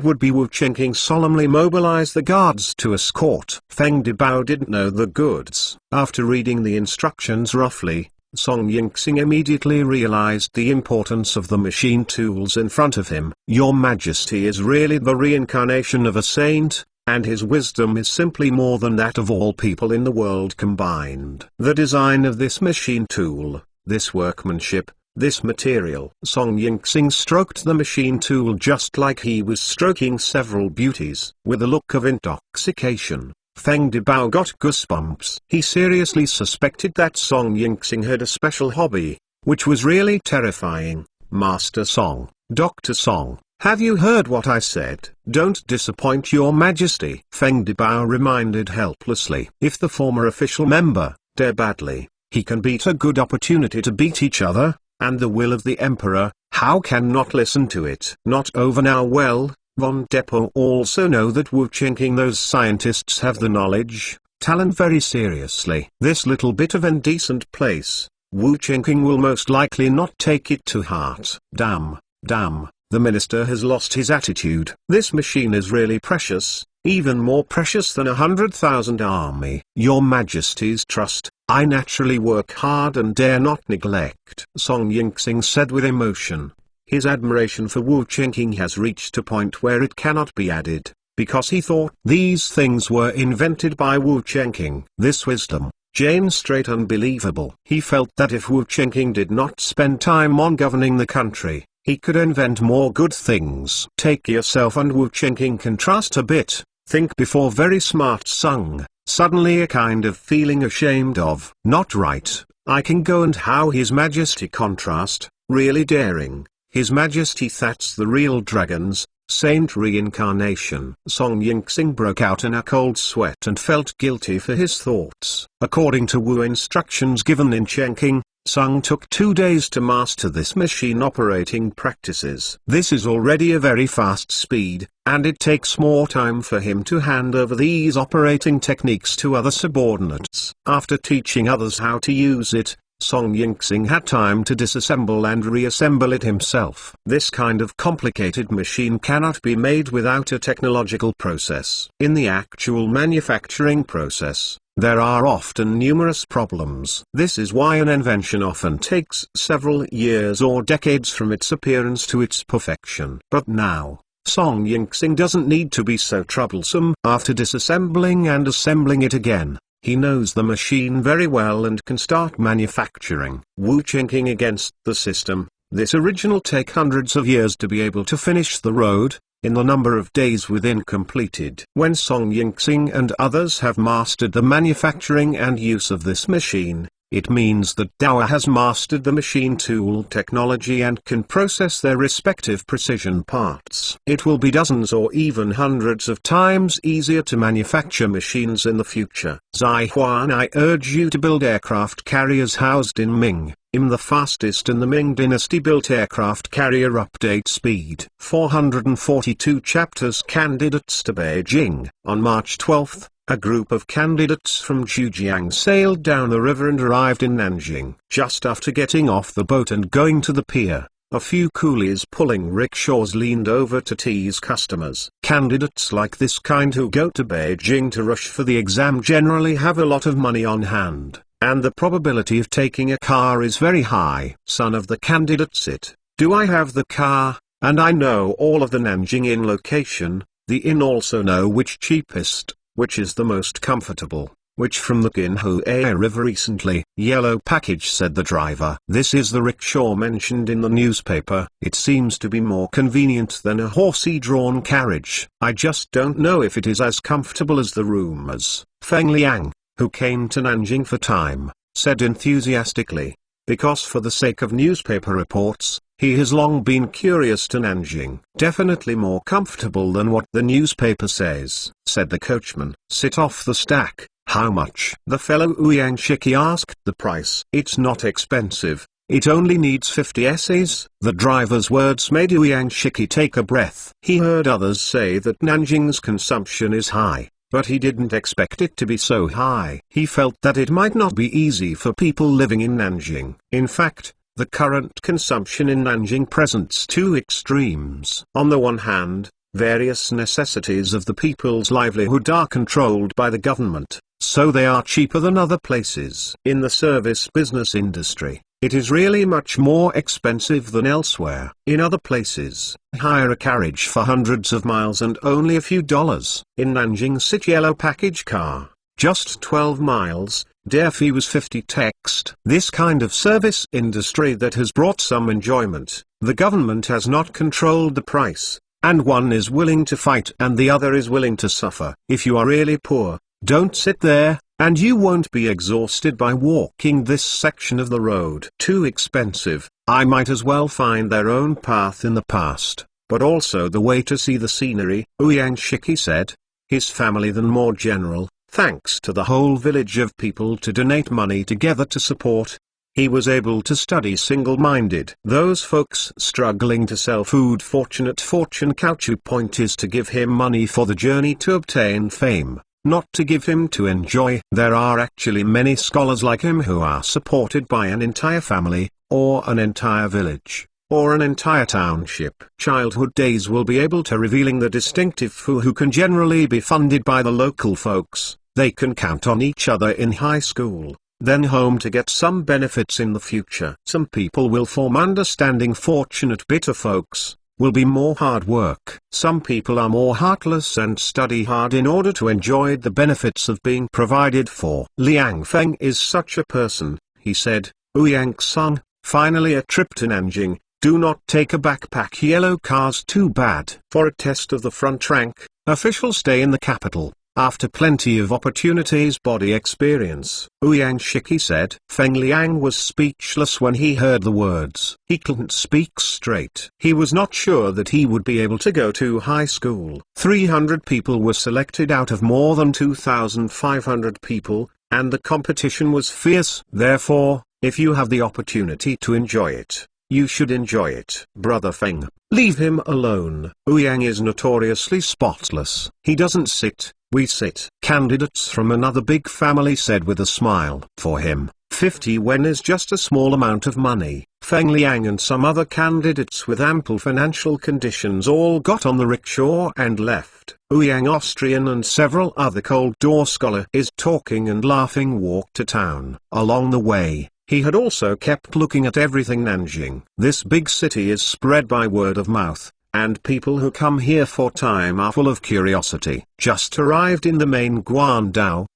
would be Wu Chenqing solemnly mobilize the guards to escort. Feng Debao didn't know the goods. After reading the instructions roughly, Song Ying-sing immediately realized the importance of the machine tools in front of him. Your Majesty is really the reincarnation of a saint, and his wisdom is simply more than that of all people in the world combined. The design of this machine tool, this workmanship, this material. Song Ying-sing stroked the machine tool just like he was stroking several beauties. With a look of intoxication, Feng Debao got goosebumps. He seriously suspected that Song Ying-sing had a special hobby, which was really terrifying. Master Song, Dr. Song, have you heard what I said? Don't disappoint your Majesty, Feng Debao reminded helplessly. If the former official member dare badly, he can beat a good opportunity to beat each other, and the will of the Emperor, how can not listen to it? Not over now. Well, Von Depot also know that Wu Chenqing, those scientists have the knowledge, talent very seriously. This little bit of indecent place, Wu Chenqing will most likely not take it to heart. Damn, the minister has lost his attitude. This machine is really precious, even more precious than 100,000 army. Your Majesty's trust, I naturally work hard and dare not neglect, Song Ying-sing said with emotion. His admiration for Wu Chenqing has reached a point where it cannot be added, because he thought these things were invented by Wu Chenqing. This wisdom, Jane, straight unbelievable. He felt that if Wu Chenqing did not spend time on governing the country, he could invent more good things. Take yourself and Wu Chenqing contrast a bit. Think before. Very smart Sung, suddenly a kind of feeling ashamed of. Not right, I can go and how His Majesty contrast, really daring. His Majesty, that's the real dragons, saint reincarnation. Song Ying-sing broke out in a cold sweat and felt guilty for his thoughts. According to Wu instructions given in Chenqing, Sung took 2 days to master this machine operating practices. This is already a very fast speed, and it takes more time for him to hand over these operating techniques to other subordinates. After teaching others how to use it, Song Ying-sing had time to disassemble and reassemble it himself. This kind of complicated machine cannot be made without a technological process. In the actual manufacturing process, there are often numerous problems. This is why an invention often takes several years or decades from its appearance to its perfection. But now, Song Ying-sing doesn't need to be so troublesome. After disassembling and assembling it again, he knows the machine very well and can start manufacturing. Wu Chenqing against the system. This original take hundreds of years to be able to finish the road, in the number of days within completed. When Song Ying-sing and others have mastered the manufacturing and use of this machine, it means that Dower has mastered the machine tool technology and can process their respective precision parts. It will be dozens or even hundreds of times easier to manufacture machines in the future. Zai Huan, I urge you to build aircraft carriers housed in Ming. The fastest in the Ming dynasty built aircraft carrier. Update speed 442 chapters. Candidates to Beijing. On March 12, a group of candidates from Zhujiang sailed down the river and arrived in Nanjing. Just after getting off the boat and going to the pier, a few coolies pulling rickshaws leaned over to tease customers. Candidates like this kind who go to Beijing to rush for the exam generally have a lot of money on hand, and the probability of taking a car is very high. Son of the candidate, sit. Do I have the car? And I know all of the Nanjing Inn location. The inn also know which cheapest, which is the most comfortable? Which from the Qinhuai River recently? Yellow package, said the driver. This is the rickshaw mentioned in the newspaper. It seems to be more convenient than a horsey-drawn carriage. I just don't know if it is as comfortable as the rumors. Feng Liang, who came to Nanjing for time, said enthusiastically. Because for the sake of newspaper reports, he has long been curious to Nanjing. Definitely more comfortable than what the newspaper says, said the coachman. Sit off the stack. How much? The fellow Ouyang Shiki asked. The price. It's not expensive. It only needs 50 essays. The driver's words made Ouyang Shiki take a breath. He heard others say that Nanjing's consumption is high, but he didn't expect it to be so high. He felt that it might not be easy for people living in Nanjing. In fact, the current consumption in Nanjing presents two extremes. On the one hand, various necessities of the people's livelihood are controlled by the government, so they are cheaper than other places. In the service business industry, it is really much more expensive than elsewhere. In other places, hire a carriage for hundreds of miles and only a few dollars. In Nanjing City yellow package car, just 12 miles, their fee was 50 text. This kind of service industry that has brought some enjoyment. The government has not controlled the price, and one is willing to fight and the other is willing to suffer. If you are really poor, don't sit there, and you won't be exhausted by walking this section of the road. Too expensive. I might as well find their own path in the past, but also the way to see the scenery, Ouyang Shiki said. His family then more general, thanks to the whole village of people to donate money together to support. He was able to study single-minded. Those folks struggling to sell food fortunate fortune Kaochu point is to give him money for the journey to obtain fame, not to give him to enjoy. There are actually many scholars like him who are supported by an entire family, or an entire village, or an entire township. Childhood days will be able to revealing the distinctive fu who can generally be funded by the local folks. They can count on each other in high school, then home to get some benefits in the future. Some people will form understanding fortunate bitter folks, will be more hard work. Some people are more heartless and study hard in order to enjoy the benefits of being provided for. Liang Feng is such a person, he said. Ouyang Sung, finally a trip to Nanjing. Do not take a backpack. Yellow car's too bad. For a test of the front rank, officials stay in the capital. After plenty of opportunities body experience, Ouyang Shiki said. Feng Liang was speechless when he heard the words. He couldn't speak straight. He was not sure that he would be able to go to high school. 300 people were selected out of more than 2,500 people, and the competition was fierce. Therefore, if you have the opportunity to enjoy it, you should enjoy it. Brother Feng, leave him alone. Ouyang is notoriously spotless. He doesn't sit. We sit. Candidates from another big family said with a smile. For him, 50 wen is just a small amount of money. Feng Liang and some other candidates with ample financial conditions all got on the rickshaw and left. Ouyang Austrian and several other cold door scholar is talking and laughing walked to town. Along the way, he had also kept looking at everything Nanjing. This big city is spread by word of mouth, and people who come here for time are full of curiosity. Just arrived in the main Guandao,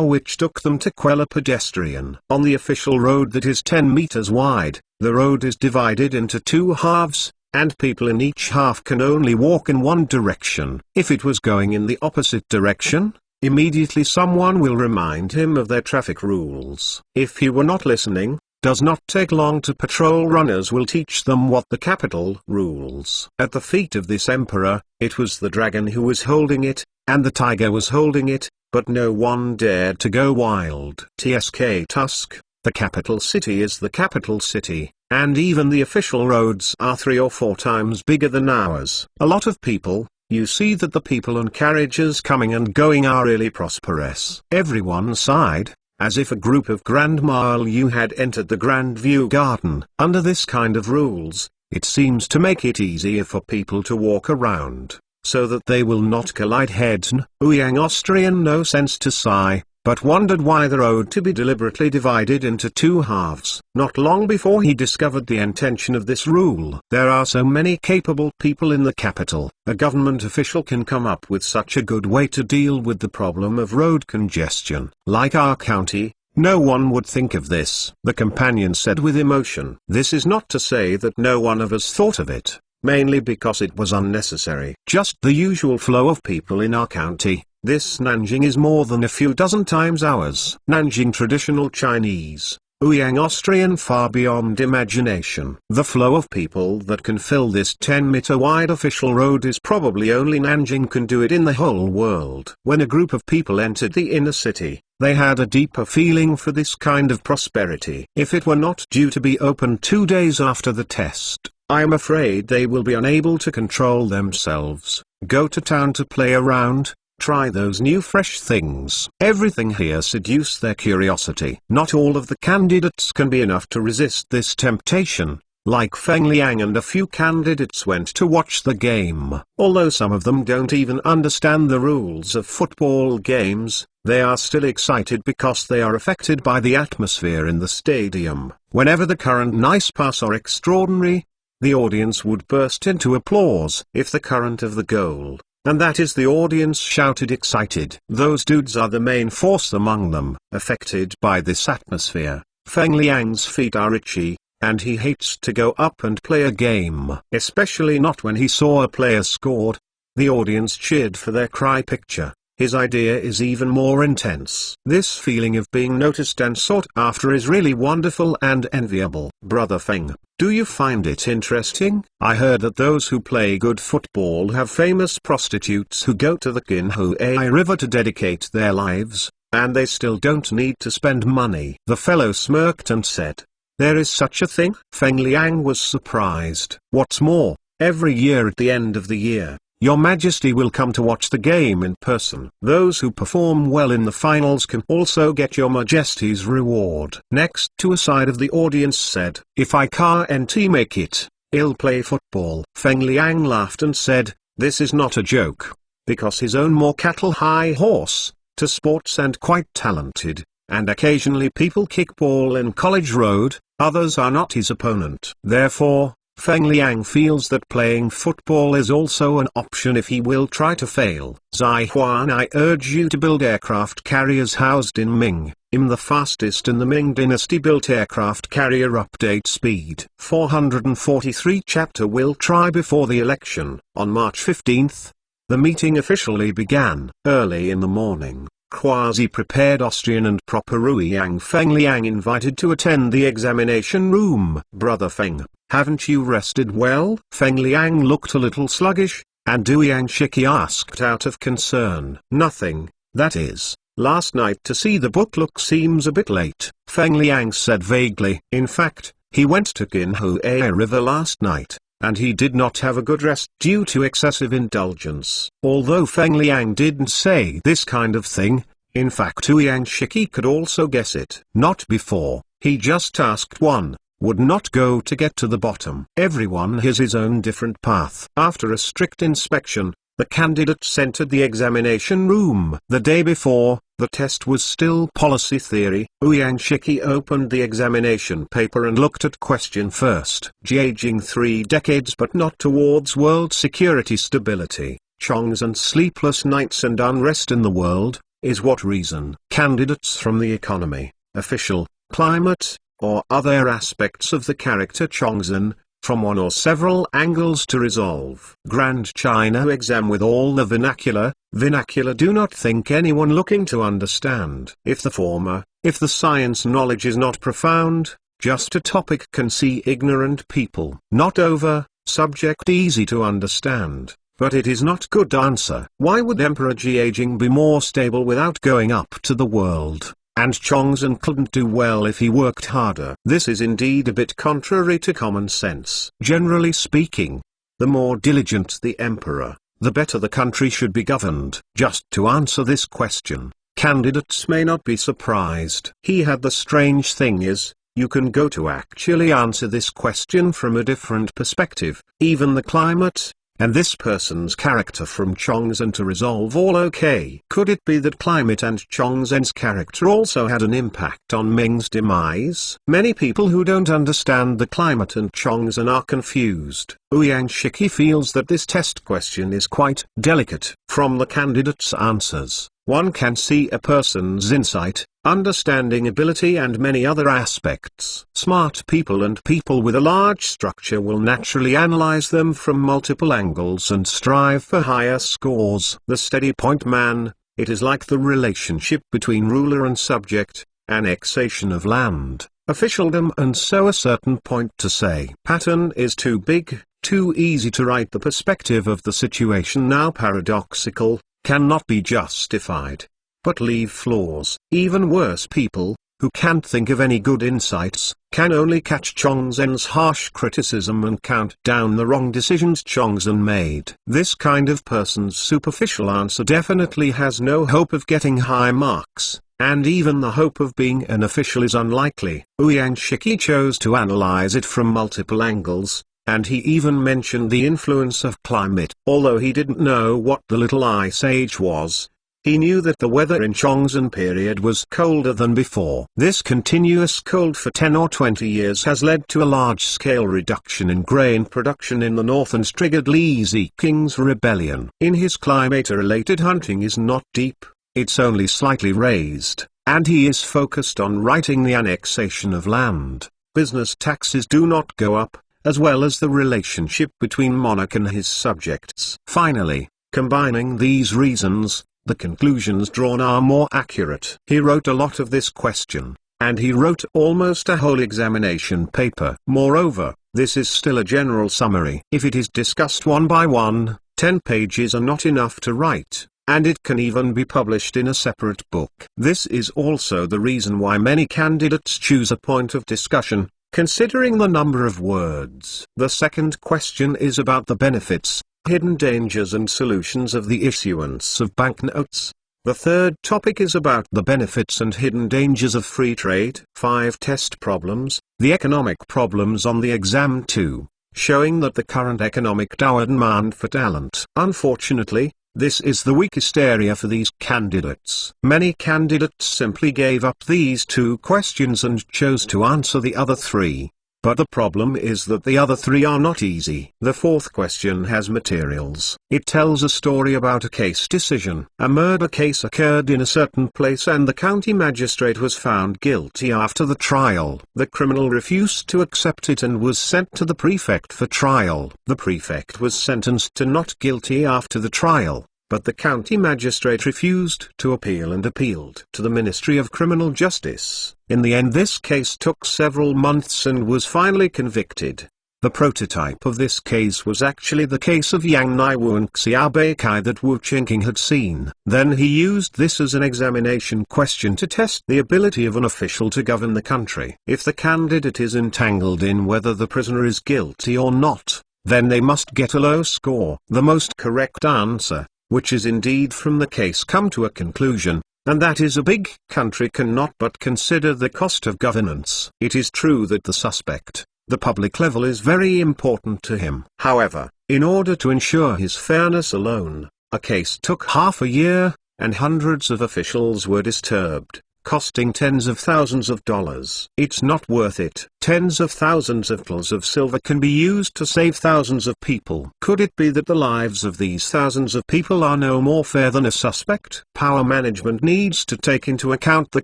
which took them to Quella pedestrian. On the official road that is 10 meters wide, the road is divided into two halves, and people in each half can only walk in one direction. If it was going in the opposite direction, immediately someone will remind him of their traffic rules. If he were not listening, does not take long to patrol runners will teach them what the capital rules. At the feet of this emperor, it was the dragon who was holding it, and the tiger was holding it, but no one dared to go wild. TSK Tusk, the capital city is the capital city, and even the official roads are 3 or 4 times bigger than ours. A lot of people. You see that the people and carriages coming and going are really prosperous. Everyone sighed, as if a group of grandma Liu had entered the Grand View Garden. Under this kind of rules, it seems to make it easier for people to walk around, so that they will not collide heads. Ouyang Austrian no sense to sigh, but wondered why the road to be deliberately divided into two halves. not long before he discovered the intention of this rule. There are so many capable people in the capital. A government official can come up with such a good way to deal with the problem of road congestion. Like our county, no one would think of this, the companion said with emotion. This is not to say that no one of us thought of it, mainly because it was unnecessary. Just the usual flow of people in our county. This Nanjing is more than a few dozen times ours. Nanjing traditional Chinese, Ouyang Austrian far beyond imagination. The flow of people that can fill this 10-meter wide official road is probably only Nanjing can do it in the whole world. When a group of people entered the inner city, they had a deeper feeling for this kind of prosperity. If it were not due to be open 2 days after the test, I am afraid they will be unable to control themselves, go to town to play around, try those new fresh things. Everything here seduced their curiosity. Not all of the candidates can be enough to resist this temptation. Like Feng Liang and a few candidates went to watch the game. Although some of them don't even understand the rules of football games, they are still excited because they are affected by the atmosphere in the stadium. Whenever the current nice pass or extraordinary, the audience would burst into applause. If the current of the goal, and that is the audience shouted excited. Those dudes are the main force among them. Affected by this atmosphere, Feng Liang's feet are itchy, and he hates to go up and play a game. Especially not when he saw a player scored. The audience cheered for their cry picture. His idea is even more intense. This feeling of being noticed and sought after is really wonderful and enviable. Brother Feng, do you find it interesting? I heard that those who play good football have famous prostitutes who go to the Qinhuai River to dedicate their lives, and they still don't need to spend money. The fellow smirked and said, there is such a thing? Feng Liang was surprised. What's more, every year at the end of the year, Your Majesty will come to watch the game in person. Those who perform well in the finals can also get Your Majesty's reward. Next to a side of the audience said, if I can't make it, I'll play football. Feng Liang laughed and said, this is not a joke, because his own more cattle high horse, to sports and quite talented, and occasionally people kick ball in College Road, others are not his opponent. Therefore, Feng Liang feels that playing football is also an option if he will try to fail. Zai Huan, I urge you to build aircraft carriers housed in Ming. I'm the fastest in the Ming dynasty built aircraft carrier. Update speed 443. Chapter will try before the election. On March 15th, the meeting officially began. Early in the morning, quasi-prepared Austrian and proper Ouyang Feng Liang invited to attend the examination room. Brother Feng, haven't you rested well? Feng Liang looked a little sluggish, and Ouyang Shiki asked out of concern. Nothing, that is, last night to see the book look seems a bit late, Feng Liang said vaguely. In fact, he went to Qinhuai River last night, and he did not have a good rest due to excessive indulgence. Although Feng Liang didn't say this kind of thing, in fact Ouyang Shiki could also guess it. Not before, he just asked one, would not go to get to the bottom. Everyone has his own different path. After a strict inspection, the candidates entered the examination room. The day before, the test was still policy theory. Ouyang Shiki opened the examination paper and looked at question first. Aging 3 decades but not towards world security stability, Chongs and sleepless nights and unrest in the world, is what reason? Candidates from the economy, official, climate, or other aspects of the character Chongzhen, from one or several angles to resolve. Grand China exam with all the vernacular do not think anyone looking to understand. If the former, if the science knowledge is not profound, just a topic can see ignorant people. Not over, subject easy to understand, but it is not good answer. Why would Emperor Jiajing be more stable without going up to the world? And Chongzhen couldn't do well if he worked harder. This is indeed a bit contrary to common sense. Generally speaking, the more diligent the emperor, the better the country should be governed. Just to answer this question, candidates may not be surprised. The strange thing is, you can go to actually answer this question from a different perspective. Even the climate, and this person's character from Chongzhen to resolve all okay. Could it be that climate and Chongzhen's character also had an impact on Ming's demise? Many people who don't understand the climate and Chongzhen are confused. Ouyang Shiki feels that this test question is quite delicate. From the candidates' answers, one can see a person's insight, understanding ability and many other aspects. Smart people and people with a large structure will naturally analyze them from multiple angles and strive for higher scores. The steady point man, it is like the relationship between ruler and subject, annexation of land, officialdom, and so a certain point to say. Pattern is too big, too easy to write. The perspective of the situation now paradoxical, cannot be justified, but leave flaws. Even worse people, who can't think of any good insights, can only catch Chongzhen's harsh criticism and count down the wrong decisions Chongzhen made. This kind of person's superficial answer definitely has no hope of getting high marks, and even the hope of being an official is unlikely. Ouyang Shiki chose to analyze it from multiple angles, and he even mentioned the influence of climate. Although he didn't know what the Little Ice Age was, he knew that the weather in Chongzhen period was colder than before. This continuous cold for 10 or 20 years has led to a large-scale reduction in grain production in the north and triggered Li Ziking's rebellion. In his climate-related hunting is not deep, it's only slightly raised, and he is focused on writing the annexation of land. Business taxes do not go up, as well as the relationship between monarch and his subjects. Finally, combining these reasons, the conclusions drawn are more accurate. He wrote a lot of this question, and he wrote almost a whole examination paper. Moreover, this is still a general summary. If it is discussed one by one, 10 pages are not enough to write, and it can even be published in a separate book. This is also the reason why many candidates choose a point of discussion, considering the number of words. The second question is about the benefits, hidden dangers and solutions of the issuance of banknotes. The third topic is about the benefits and hidden dangers of free trade. 5 test problems, the economic problems on the exam too, showing that the current economic demand for talent. Unfortunately, this is the weakest area for these candidates. Many candidates simply gave up these 2 questions and chose to answer the other 3. But the problem is that the other 3 are not easy. The 4th question has materials. It tells a story about a case decision. A murder case occurred in a certain place and the county magistrate was found guilty after the trial. The criminal refused to accept it and was sent to the prefect for trial. The prefect was sentenced to not guilty after the trial, but the county magistrate refused to appeal and appealed to the Ministry of Criminal Justice. In the end, this case took several months and was finally convicted. The prototype of this case was actually the case of Yang Naiwu and Xiaobeikai that Wu Qingqing had seen. Then he used this as an examination question to test the ability of an official to govern the country. If the candidate is entangled in whether the prisoner is guilty or not, then they must get a low score. The most correct answer, which is indeed from the case, come to a conclusion, and that is a big country cannot but consider the cost of governance. It is true that the suspect, the public level, is very important to him. However, in order to ensure his fairness alone, a case took half a year, and hundreds of officials were disturbed, costing tens of thousands of dollars. It's not worth it. Tens of thousands of dollars of silver can be used to save thousands of people. Could it be that the lives of these thousands of people are no more fair than a suspect? Power management needs to take into account the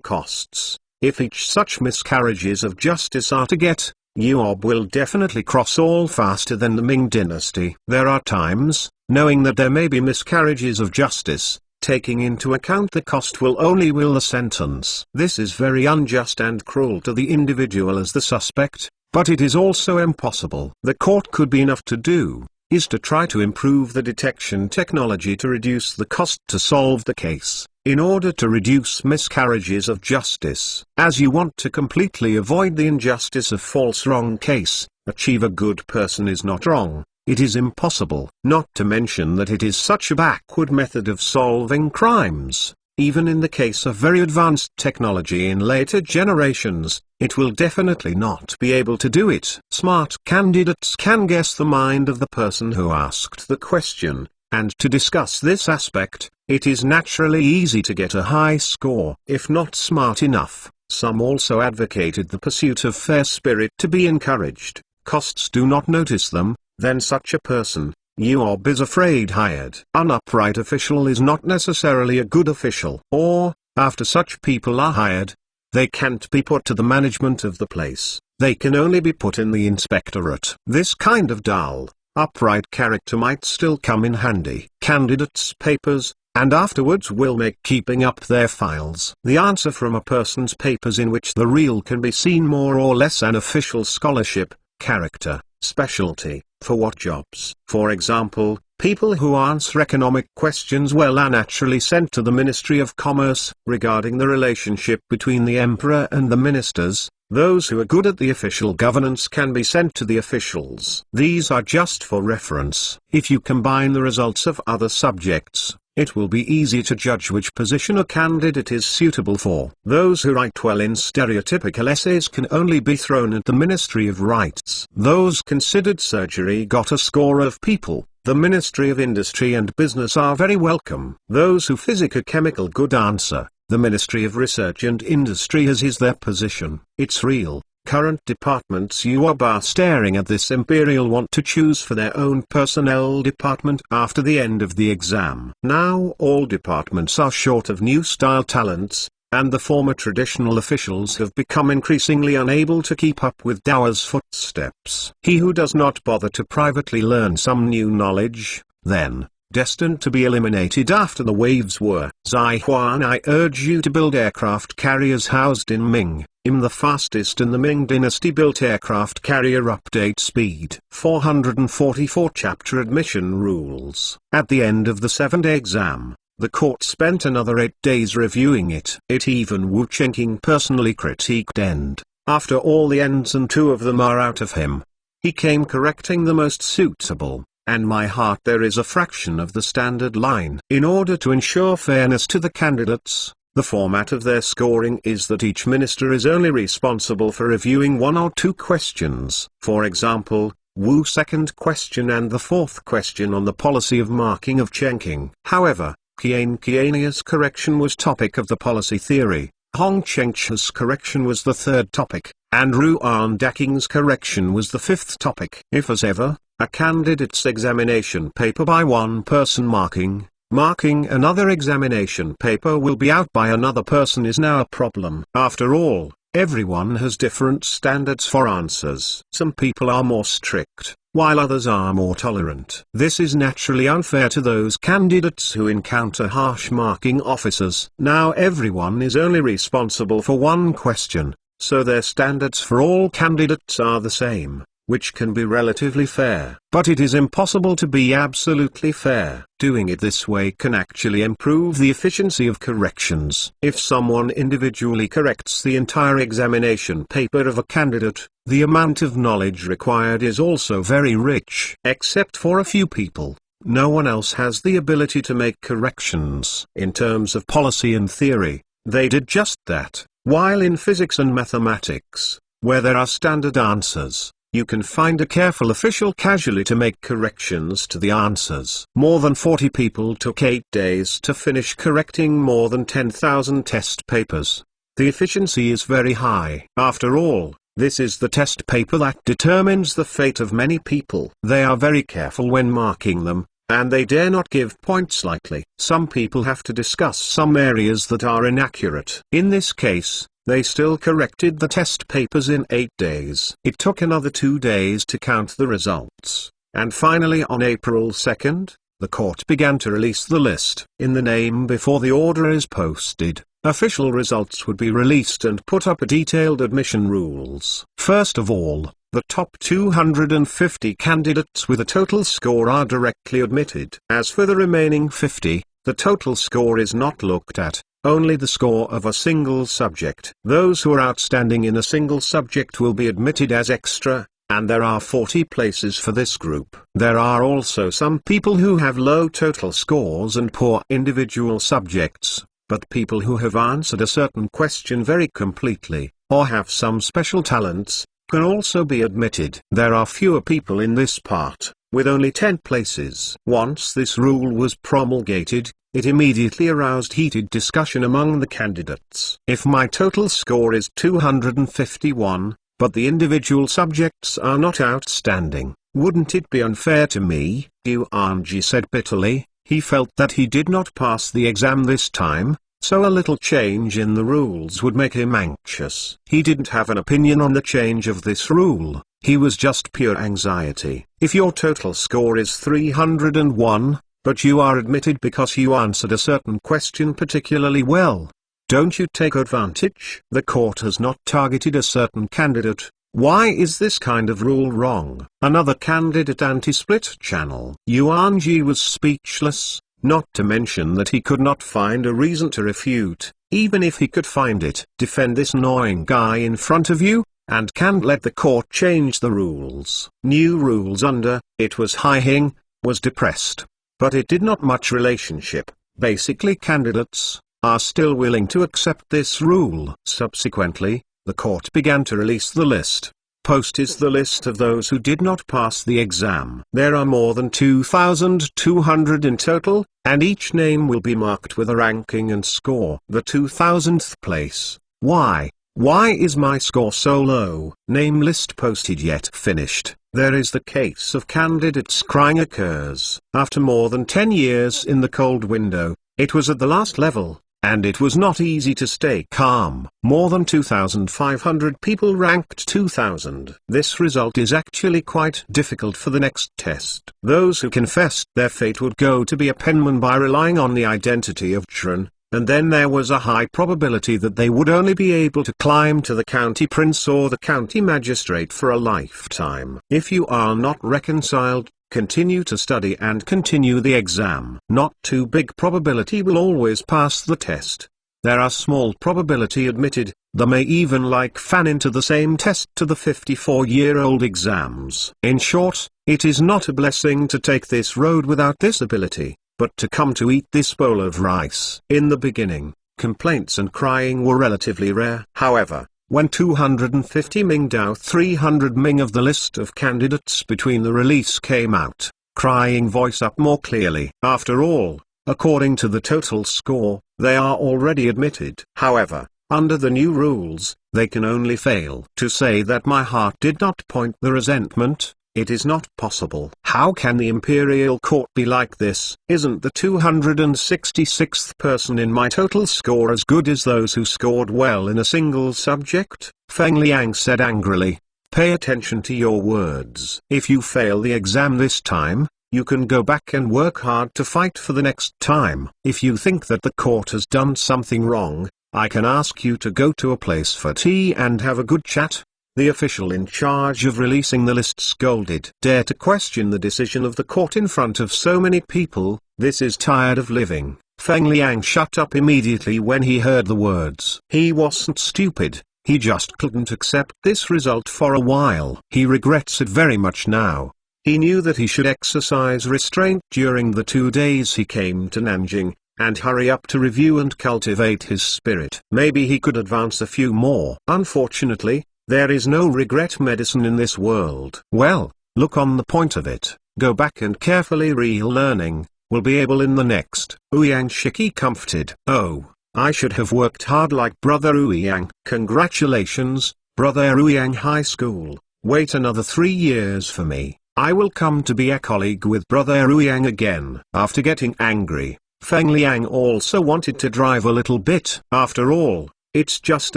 costs. If each such miscarriages of justice are to get, Yuob will definitely cross all faster than the Ming dynasty. There are times, knowing that there may be miscarriages of justice, taking into account the cost will only will the sentence. This is very unjust and cruel to the individual as the suspect, but it is also impossible. The court could be enough to do, is to try to improve the detection technology to reduce the cost to solve the case, in order to reduce miscarriages of justice. As you want to completely avoid the injustice of false wrong case, achieve a good person is not wrong. It is impossible, not to mention that it is such a backward method of solving crimes. Even in the case of very advanced technology in later generations, it will definitely not be able to do it. Smart candidates can guess the mind of the person who asked the question, and to discuss this aspect, it is naturally easy to get a high score. If not smart enough, some also advocated the pursuit of fair spirit to be encouraged. Costs do not notice them, then such a person, you is afraid hired. An upright official is not necessarily a good official. Or, after such people are hired, they can't be put to the management of the place, they can only be put in the inspectorate. This kind of dull, upright character might still come in handy. Candidates' papers, and afterwards will make keeping up their files. The answer from a person's papers in which the real can be seen more or less an official scholarship, character, specialty, for what jobs. For example, people who answer economic questions well are naturally sent to the Ministry of Commerce. Regarding the relationship between the emperor and the ministers, those who are good at the official governance can be sent to the officials. These are just for reference. If you combine the results of other subjects, it will be easy to judge which position a candidate is suitable for. Those who write well in stereotypical essays can only be thrown at the Ministry of Rights. Those considered surgery got a score of people. The Ministry of Industry and Business are very welcome. Those who physic a chemical good answer, the Ministry of Research and Industry as is their position. It's real. Current departments you are staring at this imperial want to choose for their own personnel department after the end of the exam. Now all departments are short of new style talents, and the former traditional officials have become increasingly unable to keep up with Dower's footsteps. He who does not bother to privately learn some new knowledge, then, destined to be eliminated after the waves were. Zai Huan, I urge you to build aircraft carriers housed in Ming. The fastest in the Ming dynasty built aircraft carrier update speed. 444 Chapter Admission Rules. At the end of the 7-day exam, the court spent another 8 days reviewing it. Even Wu Chenqing personally critiqued End. After all the ends and 2 of them are out of him, he came correcting the most suitable, and my heart there is a fraction of the standard line. In order to ensure fairness to the candidates, the format of their scoring is that each minister is only responsible for reviewing 1 or 2 questions. For example, Wu's second question and the 4th question on the policy of marking of Chenqing. However, Qian Qiania's correction was topic of the policy theory, Hong Chengche's correction was the 3rd topic, and Ruan Daking's correction was the 5th topic. If as ever, a candidate's examination paper by one person marking another examination paper will be out by another person is now a problem. After all, everyone has different standards for answers. Some people are more strict, while others are more tolerant. This is naturally unfair to those candidates who encounter harsh marking officers. Now everyone is only responsible for one question, so their standards for all candidates are the same, which can be relatively fair. But it is impossible to be absolutely fair. Doing it this way can actually improve the efficiency of corrections. If someone individually corrects the entire examination paper of a candidate, the amount of knowledge required is also very rich. Except for a few people, no one else has the ability to make corrections. In terms of policy and theory, they did just that. While in physics and mathematics, where there are standard answers, you can find a careful official casually to make corrections to the answers. More than 40 people took 8 days to finish correcting more than 10,000 test papers. The efficiency is very high. After all, this is the test paper that determines the fate of many people. They are very careful when marking them, and they dare not give points lightly. Some people have to discuss some areas that are inaccurate. In this case, they still corrected the test papers in 8 days. It took another 2 days to count the results, and finally on April 2nd, the court began to release the list. In the name before the order is posted, official results would be released and put up a detailed admission rules. First of all, the top 250 candidates with a total score are directly admitted. As for the remaining 50, the total score is not looked at, only the score of a single subject. Those who are outstanding in a single subject will be admitted as extra, and there are 40 places for this group. There are also some people who have low total scores and poor individual subjects, but people who have answered a certain question very completely, or have some special talents, can also be admitted. There are fewer people in this part, with only 10 places. Once this rule was promulgated, it immediately aroused heated discussion among the candidates. If my total score is 251, but the individual subjects are not outstanding, wouldn't it be unfair to me? Yuanji said bitterly. He felt that he did not pass the exam this time, so a little change in the rules would make him anxious. He didn't have an opinion on the change of this rule, he was just pure anxiety. If your total score is 301, but you are admitted because you answered a certain question particularly well, don't you take advantage? The court has not targeted a certain candidate. Why is this kind of rule wrong? Another candidate anti-split channel. Yuanji was speechless, not to mention that he could not find a reason to refute, even if he could find it. Defend this annoying guy in front of you, and can't let the court change the rules. New rules under, it was Hai-Hing, was depressed. But it did not much relationship. Basically candidates are still willing to accept this rule. Subsequently, the court began to release the list. Post is the list of those who did not pass the exam. There are more than 2,200 in total, and each name will be marked with a ranking and score. The 2,000th place. Why is my score so low? Name list posted yet finished. There is the case of candidates crying occurs. After more than 10 years in the cold window, it was at the last level, and it was not easy to stay calm. More than 2,500 people ranked 2,000. This result is actually quite difficult for the next test. Those who confessed their fate would go to be a penman by relying on the identity of children, and then there was a high probability that they would only be able to climb to the county prince or the county magistrate for a lifetime. If you are not reconciled, continue to study and continue the exam. Not too big probability will always pass the test. There are small probability admitted, they may even like fan into the same test to the 54-year-old exams. In short, it is not a blessing to take this road without this ability, but to come to eat this bowl of rice. In the beginning, complaints and crying were relatively rare. However, when 250 Ming Dao 300 Ming of the list of candidates between the release came out, crying voice up more clearly. After all, according to the total score, they are already admitted. However, under the new rules, they can only fail. To say that my heart did not point the resentment, it is not possible. How can the imperial court be like this? Isn't the 266th person in my total score as good as those who scored well in a single subject? Feng Liang said angrily. Pay attention to your words. If you fail the exam this time, you can go back and work hard to fight for the next time. If you think that the court has done something wrong, I can ask you to go to a place for tea and have a good chat. The official in charge of releasing the list scolded. Dare to question the decision of the court in front of so many people, this is tired of living. Feng Liang shut up immediately when he heard the words. He wasn't stupid, he just couldn't accept this result for a while. He regrets it very much now. He knew that he should exercise restraint during the 2 days he came to Nanjing, and hurry up to review and cultivate his spirit. Maybe he could advance a few more. Unfortunately, there is no regret medicine in this world. Well, look on the point of it, go back and carefully relearning, will be able in the next. Ouyang Shiki comforted. Oh, I should have worked hard like Brother Ouyang. Congratulations, Brother Ouyang High School. Wait another 3 years for me. I will come to be a colleague with Brother Ouyang again. After getting angry, Feng Liang also wanted to drive a little bit. After all, it's just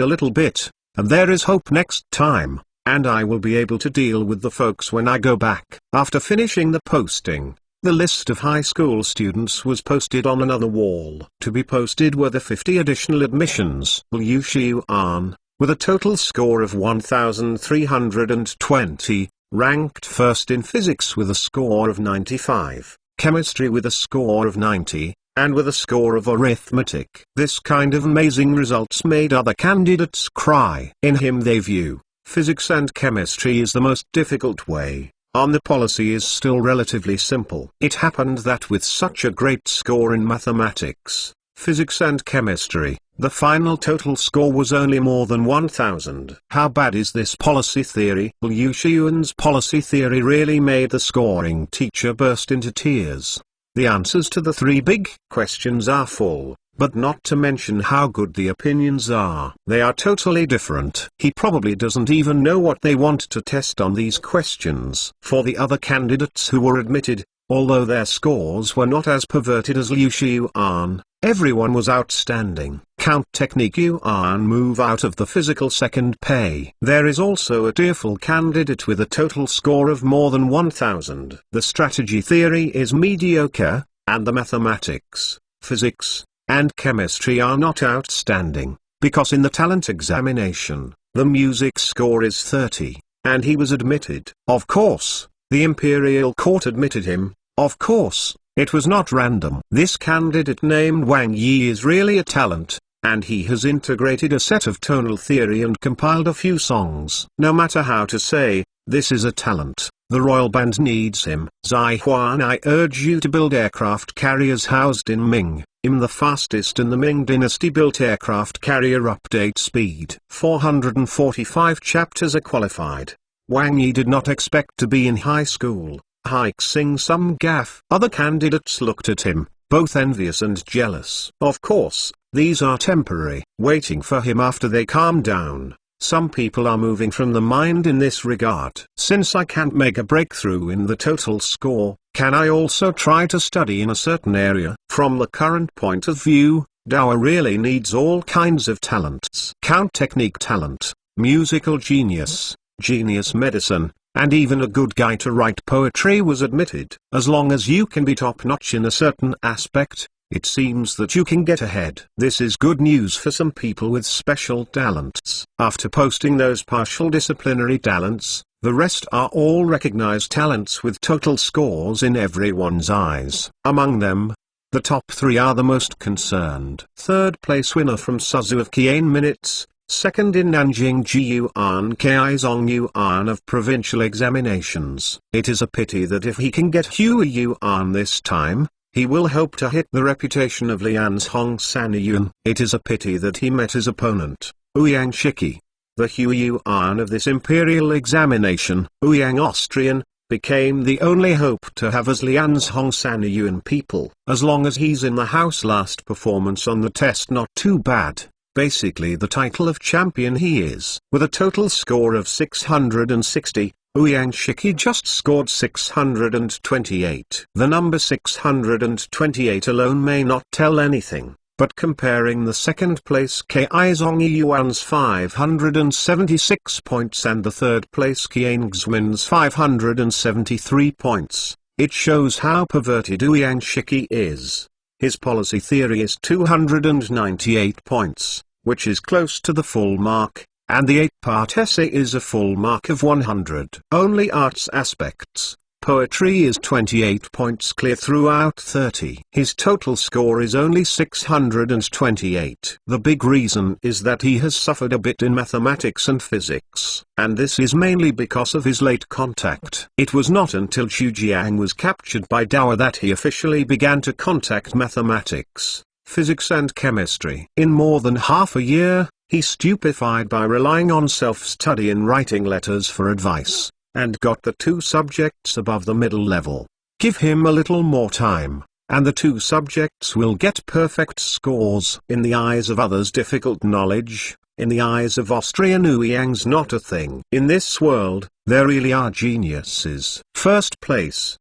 a little bit. And there is hope next time, and I will be able to deal with the folks when I go back. After finishing the posting, the list of high school students was posted on another wall. To be posted were the 50 additional admissions. Liu Xiuan, with a total score of 1,320, ranked first in physics with a score of 95, chemistry with a score of 90, and with a score of arithmetic. This kind of amazing results made other candidates cry. In him they view, physics and chemistry is the most difficult way, on the policy is still relatively simple. It happened that with such a great score in mathematics, Physics and chemistry, the final total score was only more than 1,000. How bad is this policy theory? Liu Xiuan's policy theory really made the scoring teacher burst into tears. The answers to the three big questions are full, but not to mention how good the opinions are. They are totally different. He probably doesn't even know what they want to test on these questions. For the other candidates who were admitted, although their scores were not as perverted as Liu Xiuan, everyone was outstanding. Count Technique Yuan move out of the physical second pay. There is also a tearful candidate with a total score of more than 1,000. The strategy theory is mediocre, and the mathematics, physics, and chemistry are not outstanding, because in the talent examination, the music score is 30, and he was admitted. Of course, the Imperial Court admitted him. Of course, it was not random. This candidate named Wang Yi is really a talent, and he has integrated a set of tonal theory and compiled a few songs. No matter how to say, this is a talent. The royal band needs him. Zai Huan, I urge you to build aircraft carriers housed in Ming. The fastest in the Ming dynasty built aircraft carrier update speed. 445 chapters are qualified. Wang Yi did not expect to be in high school. Hikes some gaff. Other candidates looked at him, both envious and jealous. Of course, these are temporary. Waiting for him after they calm down. Some people are moving from the mind in this regard. Since I can't make a breakthrough in the total score, can I also try to study in a certain area? From the current point of view, Dao really needs all kinds of talents. Count technique talent, musical genius, genius medicine, and even a good guy to write poetry was admitted. As long as you can be top-notch in a certain aspect, it seems that you can get ahead. This is good news for some people with special talents. After posting those partial disciplinary talents, the rest are all recognized talents with total scores in everyone's eyes. Among them, the top three are the most concerned. Third place winner from Suzhou of Qian Minutes. Second in Nanjing Ji Yuan Kaizong Yuan of provincial examinations. It is a pity that if he can get Hui Yuan this time, he will hope to hit the reputation of Lian's Hong San Yuan. It is a pity that he met his opponent, Ouyang Shiki. The Hui Yuan of this imperial examination, Ouyang Austrian, became the only hope to have as Lian's Hong San Yuan people. As long as he's in the house, last performance on the test not too bad. Basically the title of champion he is. With a total score of 660, Ouyang Shiki just scored 628. The number 628 alone may not tell anything, but comparing the second place Kaizong Yuan's 576 points and the third place Qian Xmin's 573 points, it shows how perverted Ouyang Shiki is. His policy theory is 298 points, which is close to the full mark, and the 8-part essay is a full mark of 100. Only arts aspects, poetry is 28 points clear throughout 30. His total score is only 628. The big reason is that he has suffered a bit in mathematics and physics, and this is mainly because of his late contact. It was not until Xu Jiang was captured by Dao that he officially began to contact mathematics, physics and chemistry. In more than half a year, he stupefied by relying on self-study and writing letters for advice, and got the two subjects above the middle level. Give him a little more time, and the two subjects will get perfect scores. In the eyes of others, difficult knowledge, in the eyes of Austrian Ouyang's not a thing. In this world, there really are geniuses. First place,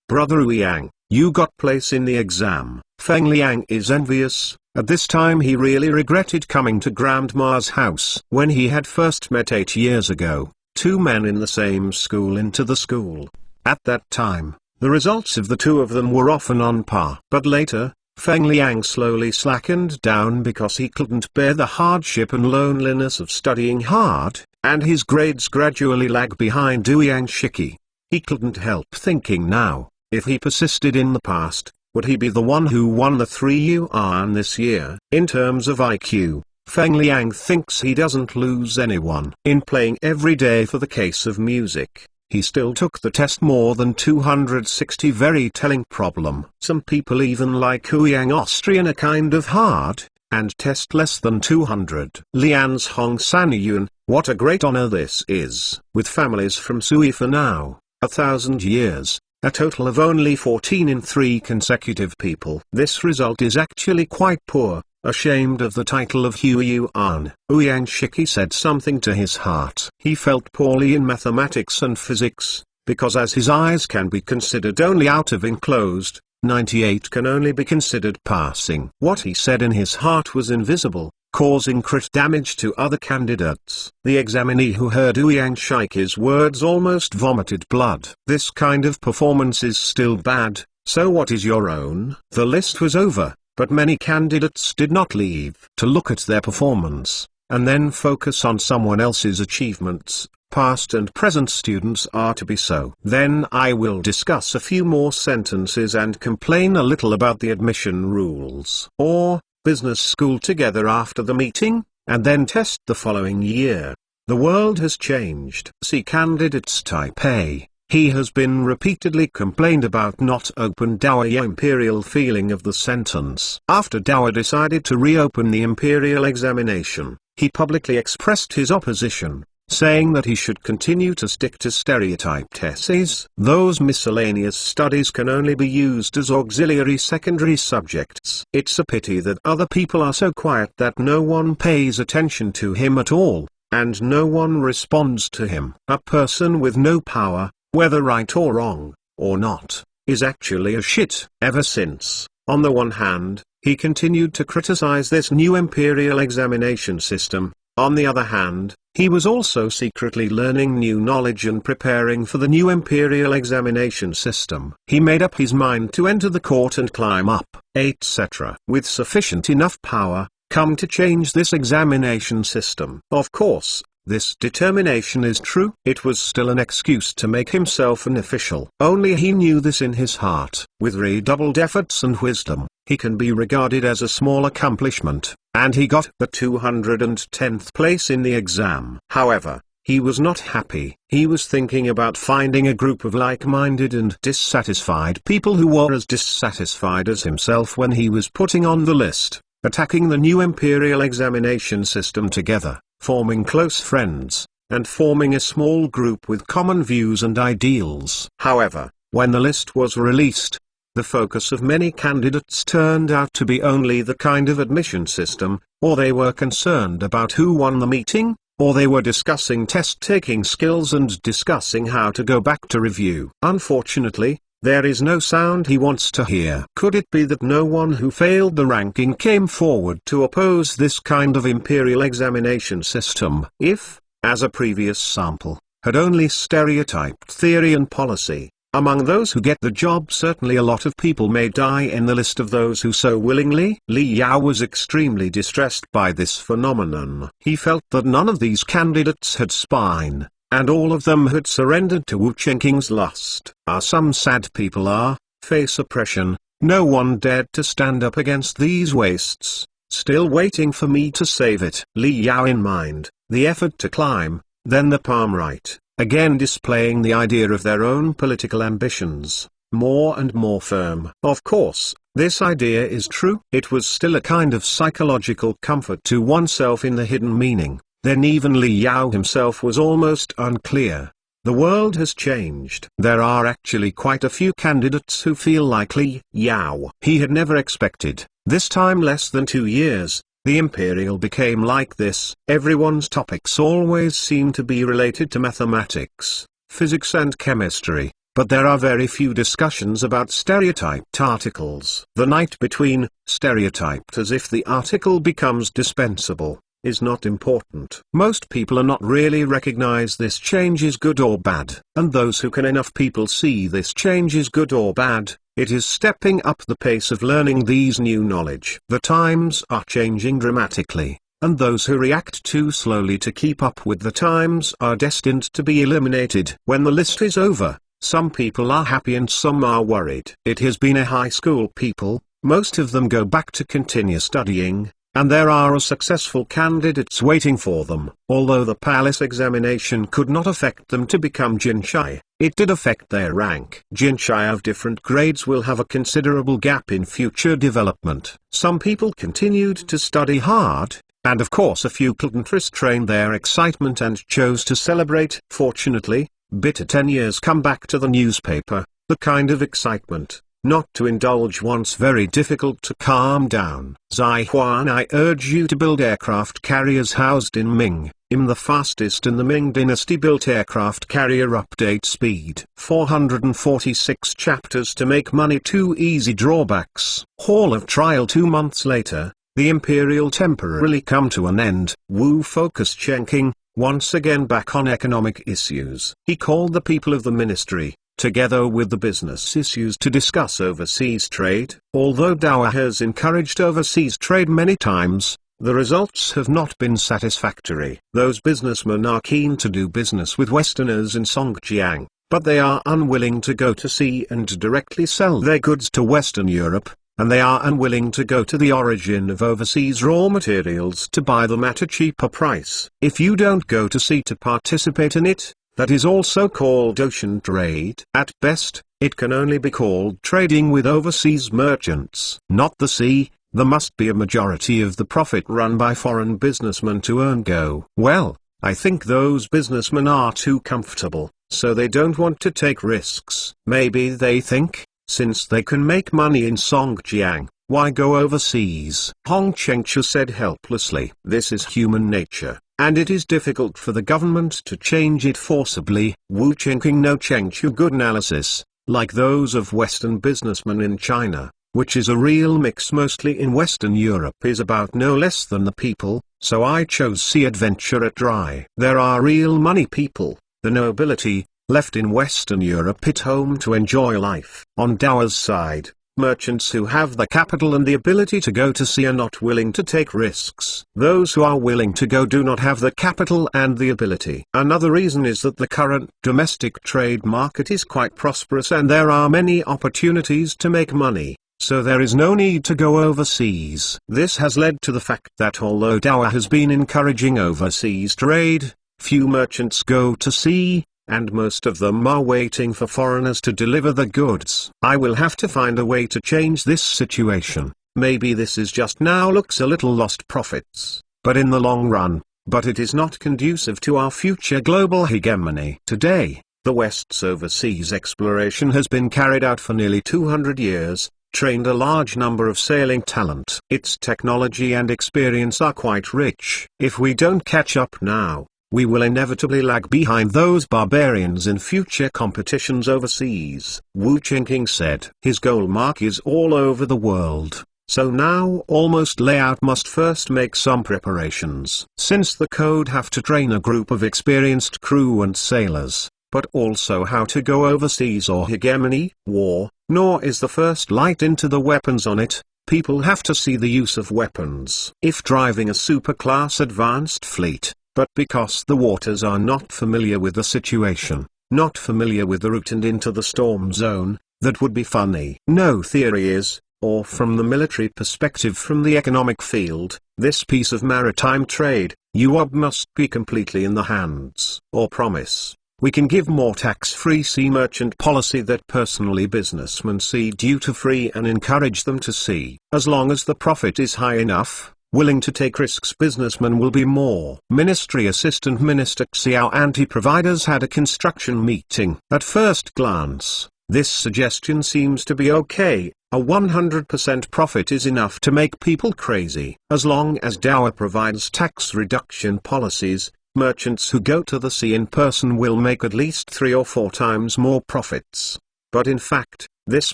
brother Ouyang, you got place in the exam. Feng Liang is envious. At this time he really regretted coming to Grandma's house. When he had first met 8 years ago, two men in the same school into the school. At that time, the results of the two of them were often on par. But later, Feng Liang slowly slackened down because he couldn't bear the hardship and loneliness of studying hard, and his grades gradually lagged behind Ouyang Shiki. He couldn't help thinking now, if he persisted in the past, would he be the one who won the 3 yuan this year? In terms of IQ, Feng Liang thinks he doesn't lose anyone. In playing every day for the case of music, he still took the test more than 260. Very telling problem. Some people even like Huyang Austrian a kind of hard, and test less than 200. Lian's Hong Sanyun, what a great honor this is. With families from Sui for now, 1,000 years, a total of only 14 in 3 consecutive people. This result is actually quite poor. Ashamed of the title of Hu Yuan, Ouyang Shiki said something to his heart. He felt poorly in mathematics and physics, because as his eyes can be considered only out of enclosed, 98 can only be considered passing. What he said in his heart was invisible, causing crit damage to other candidates. The examinee who heard Ouyang Shiki's words almost vomited blood. This kind of performance is still bad, so what is your own? The list was over. But many candidates did not leave to look at their performance, and then focus on someone else's achievements. Past and present students are to be so. Then I will discuss a few more sentences and complain a little about the admission rules or business school together after the meeting, and then test the following year. The world has changed. See candidates type A. He has been repeatedly complained about not open Daoya imperial feeling of the sentence. After Daoya decided to reopen the imperial examination, he publicly expressed his opposition, saying that he should continue to stick to stereotyped essays. Those miscellaneous studies can only be used as auxiliary secondary subjects. It's a pity that other people are so quiet that no one pays attention to him at all, and no one responds to him. A person with no power, whether right or wrong, or not, is actually a shit. Ever since, on the one hand, he continued to criticize this new imperial examination system, on the other hand, he was also secretly learning new knowledge and preparing for the new imperial examination system. He made up his mind to enter the court and climb up, etc. With sufficient enough power, come to change this examination system. Of course, this determination is true. It was still an excuse to make himself an official. Only he knew this in his heart. With redoubled efforts and wisdom, he can be regarded as a small accomplishment, and he got the 210th place in the exam. However, he was not happy. He was thinking about finding a group of like-minded and dissatisfied people who were as dissatisfied as himself when he was putting on the list, attacking the new imperial examination system together, forming close friends, and forming a small group with common views and ideals. However, when the list was released, the focus of many candidates turned out to be only the kind of admission system, or they were concerned about who won the meeting, or they were discussing test-taking skills and discussing how to go back to review. Unfortunately, there is no sound he wants to hear. Could it be that no one who failed the ranking came forward to oppose this kind of imperial examination system? If, as a previous sample, had only stereotyped theory and policy, among those who get the job certainly a lot of people may die in the list of those who so willingly. Li Yao was extremely distressed by this phenomenon. He felt that none of these candidates had spine, and all of them had surrendered to Wu Chenqing's lust. Some sad people face oppression. No one dared to stand up against these wastes, still waiting for me to save it. Li Yao in mind, the effort to climb, then the palm right, again displaying the idea of their own political ambitions, more and more firm. Of course, this idea is true. It was still a kind of psychological comfort to oneself in the hidden meaning. Then even Li Yao himself was almost unclear. The world has changed. There are actually quite a few candidates who feel like Li Yao. He had never expected, this time less than 2 years, the imperial became like this. Everyone's topics always seem to be related to mathematics, physics and chemistry, but there are very few discussions about stereotyped articles. The night between, stereotyped as if the article becomes dispensable, is not important. Most people are not really recognize this change is good or bad, and those who can enough people see this change is good or bad, it is stepping up the pace of learning these new knowledge. The times are changing dramatically, and those who react too slowly to keep up with the times are destined to be eliminated. When the list is over, some people are happy and some are worried. It has been a high school people, most of them go back to continue studying, and there are successful candidates waiting for them. Although the palace examination could not affect them to become jinshai, it did affect their rank. Jinshai of different grades will have a considerable gap in future development. Some people continued to study hard, and of course a few couldn't restrain their excitement and chose to celebrate. Fortunately, bitter 10 years come back to the newspaper, the kind of excitement, not to indulge once very difficult to calm down. Zaihuan, I urge you to build aircraft carriers housed in Ming. The fastest in the Ming dynasty built aircraft carrier update speed. 446 chapters to make money. 2 easy drawbacks. Hall of trial. 2 months later, the imperial temporarily come to an end. Wu focused Chen once again back on economic issues. He called the people of the ministry, together with the business issues, to discuss overseas trade. Although Dowa has encouraged overseas trade many times, the results have not been satisfactory. Those businessmen are keen to do business with Westerners in Songjiang, but they are unwilling to go to sea and directly sell their goods to Western Europe, and they are unwilling to go to the origin of overseas raw materials to buy them at a cheaper price. If you don't go to sea to participate in it, that is also called ocean trade. At best, it can only be called trading with overseas merchants. Not the sea. There must be a majority of the profit run by foreign businessmen to earn go. Well, I think those businessmen are too comfortable, so they don't want to take risks. Maybe they think, since they can make money in Songjiang, why go overseas? Hong Chengchu said helplessly. This is human nature, and it is difficult for the government to change it forcibly. Wu Chengqing no Chengchu good analysis, like those of Western businessmen in China, which is a real mix mostly in Western Europe, is about no less than the people, so I chose sea adventure at dry. There are real money people, the nobility, left in Western Europe at home to enjoy life. On Dowa's side, merchants who have the capital and the ability to go to sea are not willing to take risks. Those who are willing to go do not have the capital and the ability. Another reason is that the current domestic trade market is quite prosperous and there are many opportunities to make money, so there is no need to go overseas. This has led to the fact that although Dowa has been encouraging overseas trade, few merchants go to sea, and most of them are waiting for foreigners to deliver the goods. I will have to find a way to change this situation. Maybe this is just now looks a little lost profits, but in the long run, but it is not conducive to our future global hegemony. Today, the West's overseas exploration has been carried out for nearly 200 years, trained a large number of sailing talent. Its technology and experience are quite rich. If we don't catch up now, we will inevitably lag behind those barbarians in future competitions overseas. Wu Qingqing said. His goal mark is all over the world, so now almost layout must first make some preparations. Since the code have to train a group of experienced crew and sailors, but also how to go overseas or hegemony, war, nor is the first light into the weapons on it. People have to see the use of weapons. If driving a superclass advanced fleet, but because the waters are not familiar with the situation, not familiar with the route and into the storm zone, that would be funny. No theory is, or from the military perspective from the economic field, this piece of maritime trade, UOB must be completely in the hands, or promise. We can give more tax-free sea merchant policy that personally businessmen see duty-free and encourage them to see. As long as the profit is high enough, willing to take risks businessmen will be more. Ministry Assistant Minister Xiao Anti-Providers had a construction meeting. At first glance, this suggestion seems to be okay. A 100% profit is enough to make people crazy. As long as Dowa provides tax reduction policies, merchants who go to the sea in person will make at least 3 or 4 times more profits. But in fact, this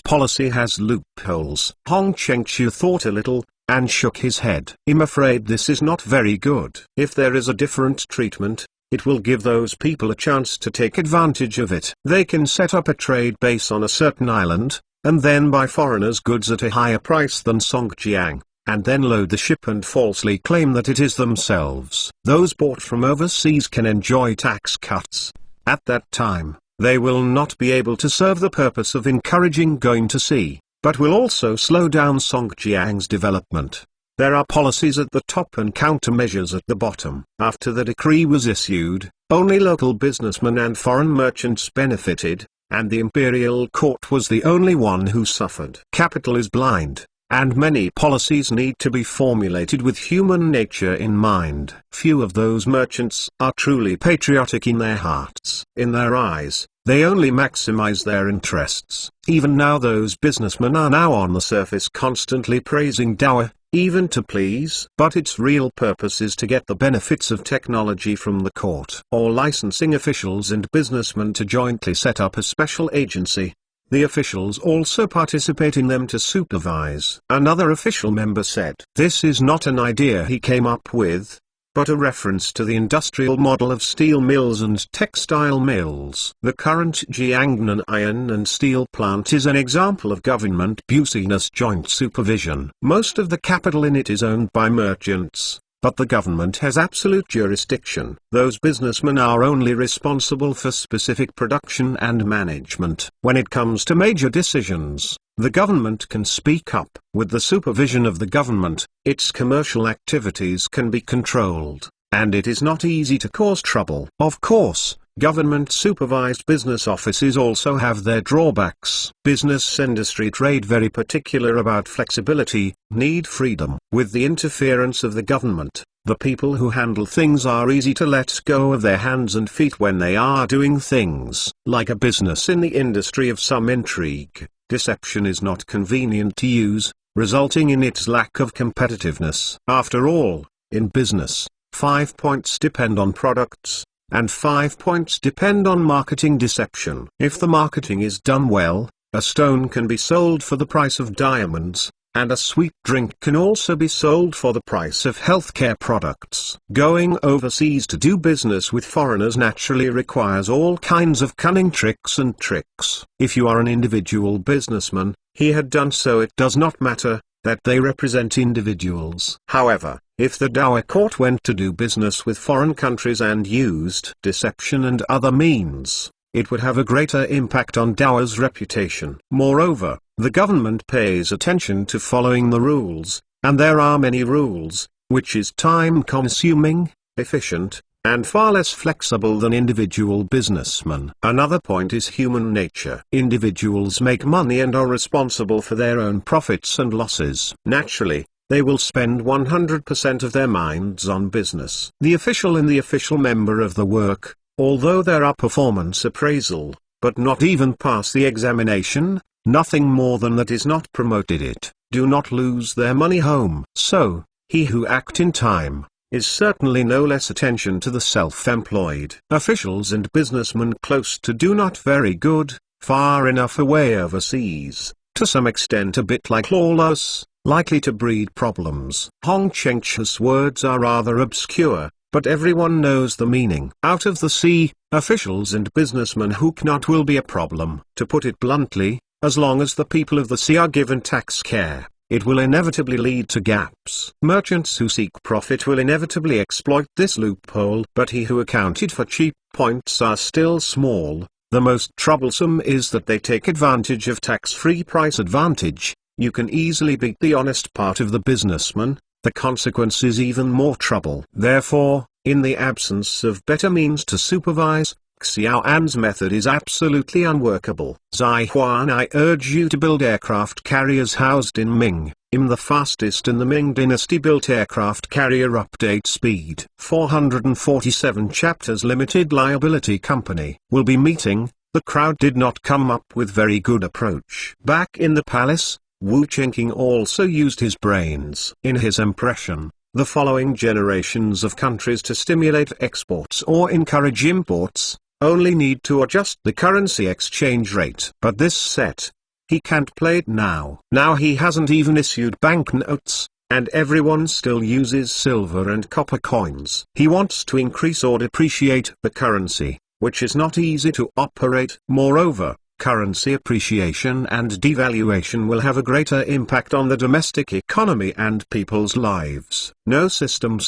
policy has loopholes. Hong Chengqiu thought a little, and shook his head. I'm afraid this is not very good. If there is a different treatment, it will give those people a chance to take advantage of it. They can set up a trade base on a certain island, and then buy foreigners' goods at a higher price than Songjiang, and then load the ship and falsely claim that it is themselves. Those bought from overseas can enjoy tax cuts. At that time, they will not be able to serve the purpose of encouraging going to sea, but will also slow down Songjiang's development. There are policies at the top and countermeasures at the bottom. After the decree was issued, only local businessmen and foreign merchants benefited, and the imperial court was the only one who suffered. Capital is blind, and many policies need to be formulated with human nature in mind. Few of those merchants are truly patriotic in their hearts. In their eyes, they only maximize their interests. Even now those businessmen are now on the surface constantly praising Dower, even to please. But its real purpose is to get the benefits of technology from the court. Or licensing officials and businessmen to jointly set up a special agency. The officials also participate in them to supervise. Another official member said, "This is not an idea he came up with, but a reference to the industrial model of steel mills and textile mills. The current Jiangnan iron and steel plant is an example of government business joint supervision. Most of the capital in it is owned by merchants, but the government has absolute jurisdiction. Those businessmen are only responsible for specific production and management. When it comes to major decisions, the government can speak up. With the supervision of the government, its commercial activities can be controlled, and it is not easy to cause trouble. Of course, government-supervised business offices also have their drawbacks. Business industry trade very particular about flexibility, need freedom. With the interference of the government, the people who handle things are easy to let go of their hands and feet when they are doing things. Like a business in the industry of some intrigue, deception is not convenient to use, resulting in its lack of competitiveness. After all, in business, 5 points depend on products, and 5 points depend on marketing deception. If the marketing is done well, a stone can be sold for the price of diamonds, and a sweet drink can also be sold for the price of healthcare products. Going overseas to do business with foreigners naturally requires all kinds of cunning tricks and tricks. If you are an individual businessman, he had done so. It does not matter that they represent individuals. However, if the Dower court went to do business with foreign countries and used deception and other means, it would have a greater impact on Dower's reputation. Moreover, the government pays attention to following the rules, and there are many rules, which is time-consuming, efficient, and far less flexible than individual businessmen. Another point is human nature. Individuals make money and are responsible for their own profits and losses. Naturally, they will spend 100% of their minds on business. The official and the official member of the work, although there are performance appraisal, but not even pass the examination, nothing more than that is not promoted it, do not lose their money home. So, he who act in time, is certainly no less attention to the self-employed. Officials and businessmen close to do not very good, far enough away overseas, to some extent a bit like lawless, likely to breed problems. Hong Chengche's words are rather obscure, but everyone knows the meaning. Out of the sea, officials and businessmen who cannot will be a problem. To put it bluntly, as long as the people of the sea are given tax care, it will inevitably lead to gaps. Merchants who seek profit will inevitably exploit this loophole, but he who accounted for cheap points are still small. The most troublesome is that they take advantage of tax-free price advantage. You can easily beat the honest part of the businessman. The consequence is even more trouble. Therefore, in the absence of better means to supervise, Xiao An's method is absolutely unworkable. Zai Huan, I urge you to build aircraft carriers housed in Ming. The fastest in the Ming dynasty built aircraft carrier update speed. 447 chapters Limited Liability Company will be meeting. The crowd did not come up with very good approach. Back in the palace, Wu Chengqing also used his brains. In his impression, the following generations of countries to stimulate exports or encourage imports, only need to adjust the currency exchange rate. But this set, he can't play it now. Now he hasn't even issued banknotes, and everyone still uses silver and copper coins. He wants to increase or depreciate the currency, which is not easy to operate. Moreover, currency appreciation and devaluation will have a greater impact on the domestic economy and people's lives. No system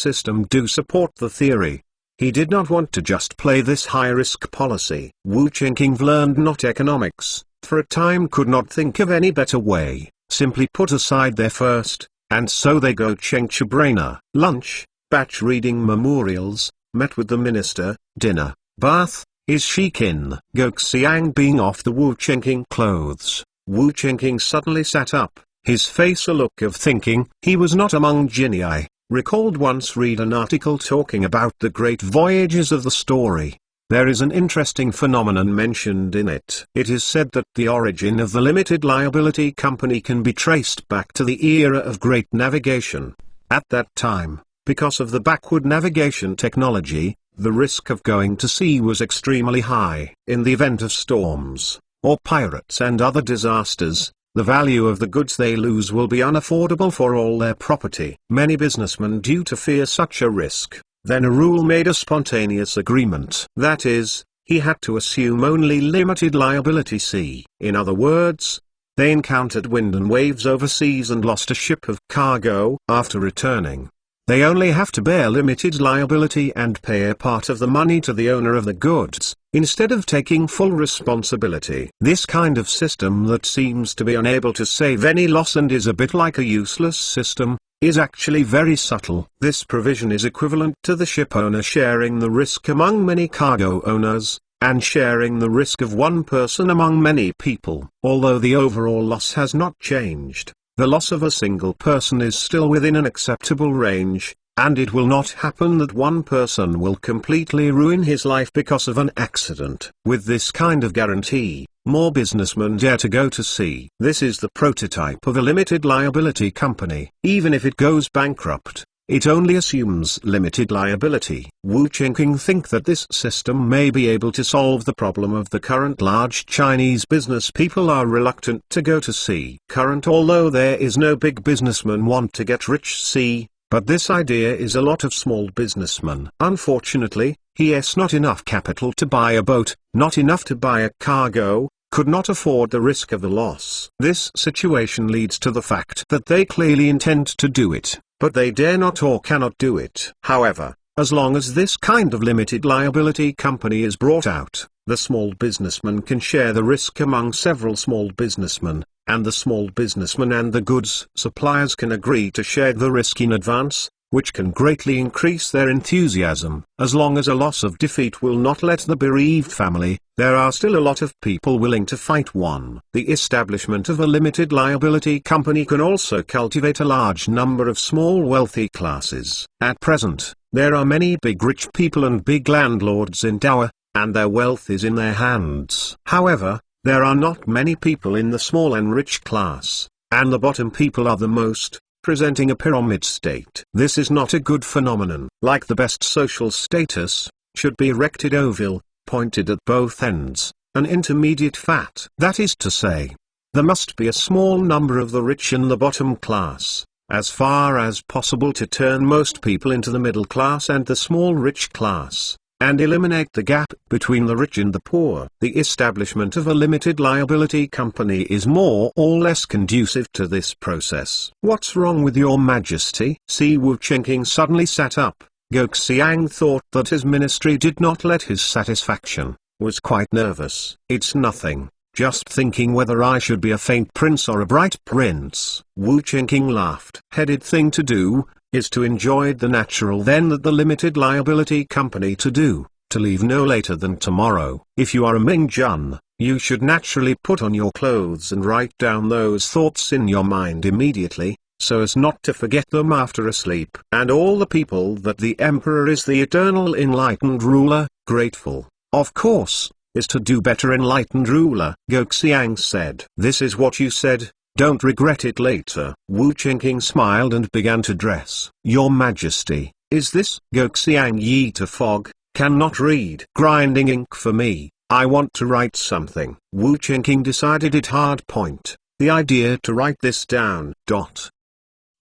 do support the theory. He did not want to just play this high-risk policy. Wu Chengqing learned not economics, for a time could not think of any better way. Simply put aside their first, and so they go Chengchabrainer, lunch, batch reading memorials, met with the minister, dinner, bath, is Shikin. Go Xiang being off the Wu Chengking clothes. Wu Chengking suddenly sat up, his face a look of thinking. He was not among genii. Recalled once read an article talking about the great voyages of the story. There is an interesting phenomenon mentioned in it. It is said that the origin of the limited liability company can be traced back to the era of great navigation. At that time, because of the backward navigation technology, the risk of going to sea was extremely high. In the event of storms, or pirates and other disasters, the value of the goods they lose will be unaffordable for all their property. Many businessmen, due to fear such a risk, then a rule made a spontaneous agreement. That is, he had to assume only limited liability C. In other words, they encountered wind and waves overseas and lost a ship of cargo. After returning, they only have to bear limited liability and pay a part of the money to the owner of the goods, instead of taking full responsibility. This kind of system that seems to be unable to save any loss and is a bit like a useless system, is actually very subtle. This provision is equivalent to the ship owner sharing the risk among many cargo owners, and sharing the risk of one person among many people. Although the overall loss has not changed, the loss of a single person is still within an acceptable range, and it will not happen that one person will completely ruin his life because of an accident. With this kind of guarantee, more businessmen dare to go to sea. This is the prototype of a limited liability company. Even if it goes bankrupt, it only assumes limited liability. Wu Chengking think that this system may be able to solve the problem of the current large Chinese business people are reluctant to go to sea. Although there is no big businessman want to get rich sea, but this idea is a lot of small businessmen. Unfortunately, he has not enough capital to buy a boat, not enough to buy a cargo, could not afford the risk of the loss. This situation leads to the fact that they clearly intend to do it, but they dare not or cannot do it. However, as long as this kind of limited liability company is brought out, the small businessman can share the risk among several small businessmen, and the small businessman and the goods suppliers can agree to share the risk in advance, which can greatly increase their enthusiasm. As long as a loss of defeat will not let the bereaved family, there are still a lot of people willing to fight one. The establishment of a limited liability company can also cultivate a large number of small wealthy classes. At present, there are many big rich people and big landlords in Dower, and their wealth is in their hands. However, there are not many people in the small and rich class, and the bottom people are the most, presenting a pyramid state. This is not a good phenomenon. Like the best social status, should be erected oval, pointed at both ends, an intermediate fat. That is to say, there must be a small number of the rich in the bottom class, as far as possible to turn most people into the middle class and the small rich class, and eliminate the gap between the rich and the poor. The establishment of a limited liability company is more or less conducive to this process. What's wrong with your majesty? Si Wu Chengking suddenly sat up. Go Xiang thought that his ministry did not let his satisfaction, was quite nervous. It's nothing, just thinking whether I should be a faint prince or a bright prince. Wu Chengking laughed. Headed thing to do, is to enjoy the natural then that the limited liability company to do, to leave no later than tomorrow. If you are a Ming Jun, you should naturally put on your clothes and write down those thoughts in your mind immediately, so as not to forget them after a sleep. And all the people that the emperor is the eternal enlightened ruler, grateful, of course, is to do better enlightened ruler. Go Xiang said. This is what you said. Don't regret it later. Wu Chengking smiled and began to dress. Your Majesty, is this? Go Xiang Yi to fog, cannot read. Grinding ink for me, I want to write something. Wu Chengking decided it hard point, the idea to write this down. Go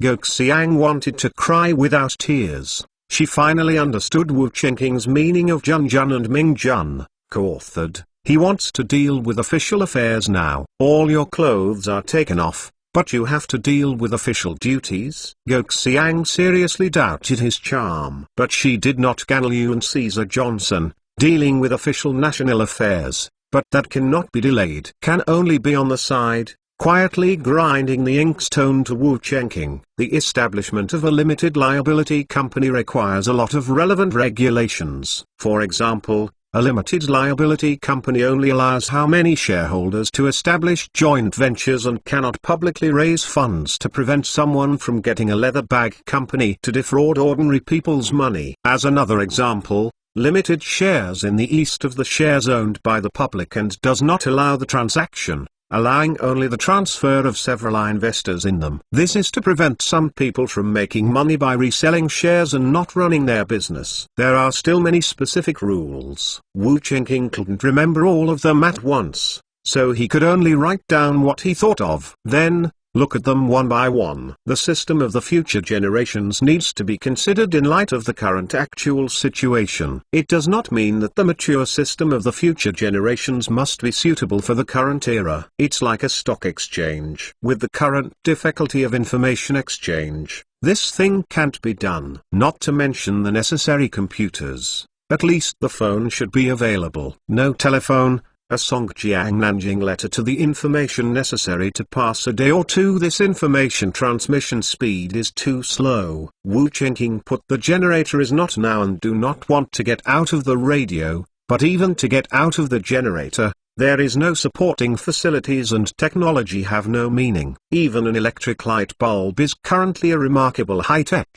Xiang wanted to cry without tears. She finally understood Wu Chengking's meaning of Jun Jun and Ming Jun, co-authored. He wants to deal with official affairs now. All your clothes are taken off, but you have to deal with official duties. Go Xiang seriously doubted his charm. But she did not Ganliu Caesar Johnson, dealing with official national affairs, but that cannot be delayed. Can only be on the side, quietly grinding the inkstone to Wu Chengqing. The establishment of a limited liability company requires a lot of relevant regulations. For example, a limited liability company only allows how many shareholders to establish joint ventures and cannot publicly raise funds to prevent someone from getting a leather bag company to defraud ordinary people's money. As another example, limited shares in the east of the shares owned by the public and does not allow the transaction, allowing only the transfer of several investors in them. This is to prevent some people from making money by reselling shares and not running their business. There are still many specific rules. Wu Chengqing couldn't remember all of them at once, so he could only write down what he thought of. Then, look at them one by one. The system of the future generations needs to be considered in light of the current actual situation. It does not mean that the mature system of the future generations must be suitable for the current era. It's like a stock exchange. With the current difficulty of information exchange, this thing can't be done. Not to mention the necessary computers. At least the phone should be available. No telephone. A Songjiang Nanjing letter to the information necessary to pass a day or two. This information transmission speed is too slow. Wu Chengqing put the generator is not now and do not want to get out of the radio, but even to get out of the generator, there is no supporting facilities and technology have no meaning. Even an electric light bulb is currently a remarkable high-tech,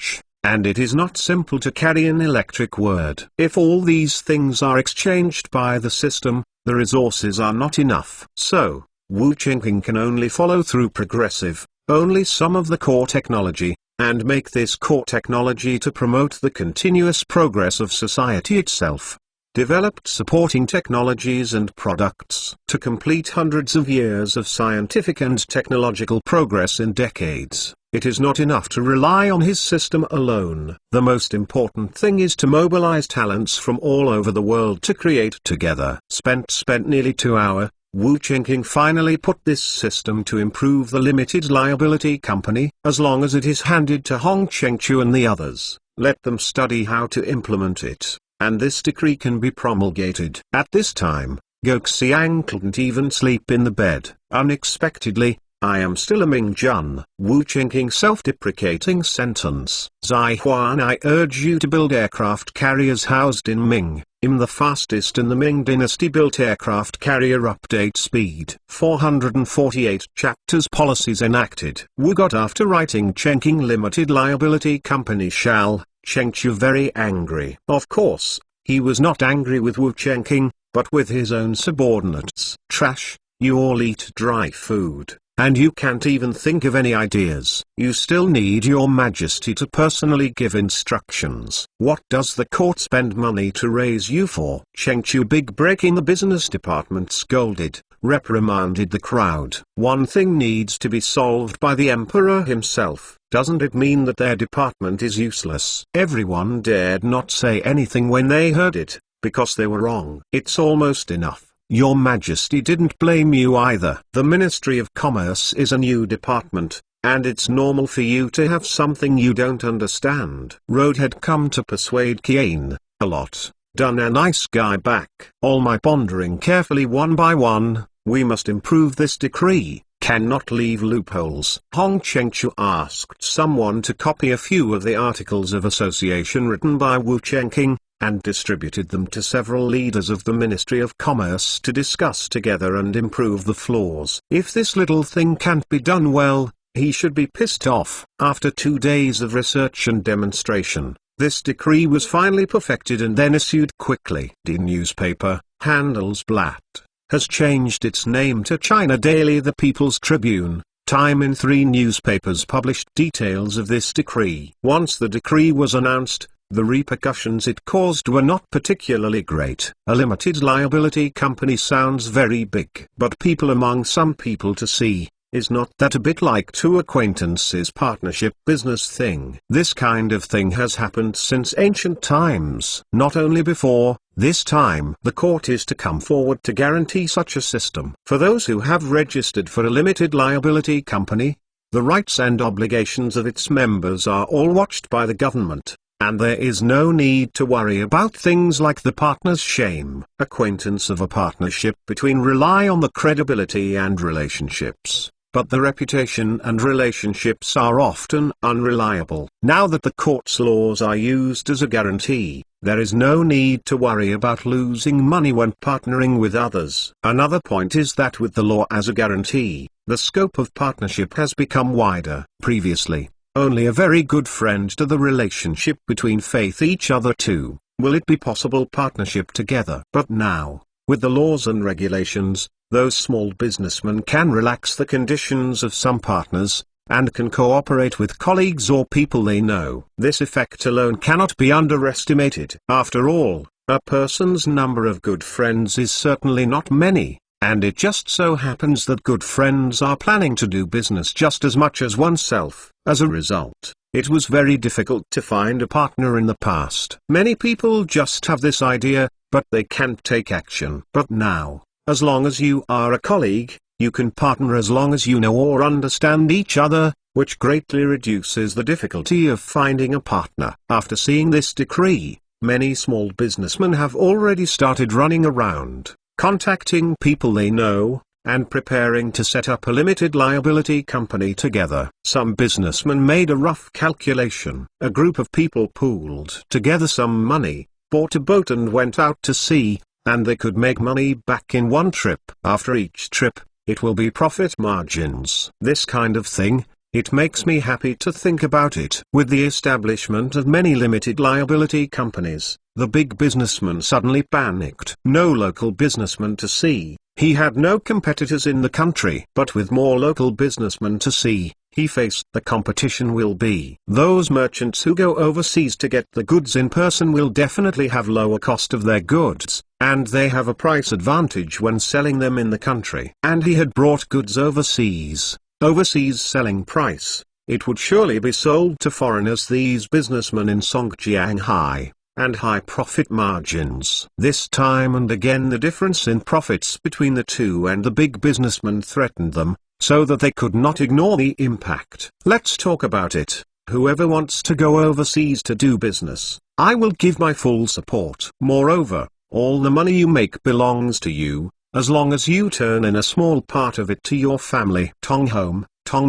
and it is not simple to carry an electric word. If all these things are exchanged by the system, the resources are not enough. So, Wu Chengqing can only follow through progressive, only some of the core technology, and make this core technology to promote the continuous progress of society itself. Developed supporting technologies and products to complete hundreds of years of scientific and technological progress in decades. It is not enough to rely on his system alone. The most important thing is to mobilize talents from all over the world to create together. Spent nearly 2 hours, Wu Chengqing finally put this system to improve the limited liability company. As long as it is handed to Hong Chengchu and the others, let them study how to implement it, and this decree can be promulgated. At this time, Goxiang couldn't even sleep in the bed. Unexpectedly, I am still a Ming Jun. Wu Chengqing self-deprecating sentence. Zai Huan, I urge you to build aircraft carriers housed in Ming. The fastest in the Ming dynasty built aircraft carrier update speed. 448 chapters policies enacted. Wu got after writing Chengqing Limited Liability Company shall, Chengchu very angry. Of course, he was not angry with Wu Chengqing, but with his own subordinates. Trash, you all eat dry food. And you can't even think of any ideas. You still need your majesty to personally give instructions. What does the court spend money to raise you for? Chengchu Big Breaking the business department scolded, reprimanded the crowd. One thing needs to be solved by the emperor himself. Doesn't it mean that their department is useless? Everyone dared not say anything when they heard it, because they were wrong. It's almost enough. Your Majesty didn't blame you either. The Ministry of Commerce is a new department, and it's normal for you to have something you don't understand. Road had come to persuade Qian, a lot, done a nice guy back. All my pondering carefully one by one, we must improve this decree, cannot leave loopholes. Hong Chengchu asked someone to copy a few of the articles of association written by Wu Chengqing, and distributed them to several leaders of the Ministry of Commerce to discuss together and improve the flaws. If this little thing can't be done well, he should be pissed off. After 2 days of research and demonstration, this decree was finally perfected and then issued quickly. The newspaper, Handelsblatt, has changed its name to China Daily. The People's Tribune, Time in 3 newspapers published details of this decree. Once the decree was announced, the repercussions it caused were not particularly great. A limited liability company sounds very big. But people among some people to see, is not that a bit like 2 acquaintances partnership business thing? This kind of thing has happened since ancient times. Not only before, this time the court is to come forward to guarantee such a system. For those who have registered for a limited liability company, the rights and obligations of its members are all watched by the government. And there is no need to worry about things like the partner's shame. Acquaintance of a partnership between rely on the credibility and relationships. but the reputation and relationships are often unreliable. Now that the court's laws are used as a guarantee, there is no need to worry about losing money when partnering with others. Another point is that with the law as a guarantee, the scope of partnership has become wider. Previously, only a very good friend to the relationship between faith each other too, will it be possible partnership together. But now, with the laws and regulations, those small businessmen can relax the conditions of some partners, and can cooperate with colleagues or people they know. This effect alone cannot be underestimated. After all, a person's number of good friends is certainly not many, and it just so happens that good friends are planning to do business just as much as oneself. As a result, it was very difficult to find a partner in the past. Many people just have this idea, but they can't take action. But now, as long as you are a colleague, you can partner as long as you know or understand each other, which greatly reduces the difficulty of finding a partner. After seeing this decree, many small businessmen have already started running around, contacting people they know, and preparing to set up a limited liability company together. Some businessmen made a rough calculation. A group of people pooled together some money, bought a boat and went out to sea, and they could make money back in one trip. After each trip, it will be profit margins. This kind of thing, it makes me happy to think about it. With the establishment of many limited liability companies, the big businessman suddenly panicked. No local businessman to see, he had no competitors in the country. But with more local businessmen to see, he faced the competition will be. Those merchants who go overseas to get the goods in person will definitely have lower cost of their goods, and they have a price advantage when selling them in the country. And he had brought goods overseas selling price, it would surely be sold to foreigners, these businessmen in Songjiang high, and high profit margins. This time and again the difference in profits between the two and the big businessmen threatened them, so that they could not ignore the impact. Let's talk about it. Whoever wants to go overseas to do business, I will give my full support. Moreover, all the money you make belongs to you, as long as you turn in a small part of it to your family. Tong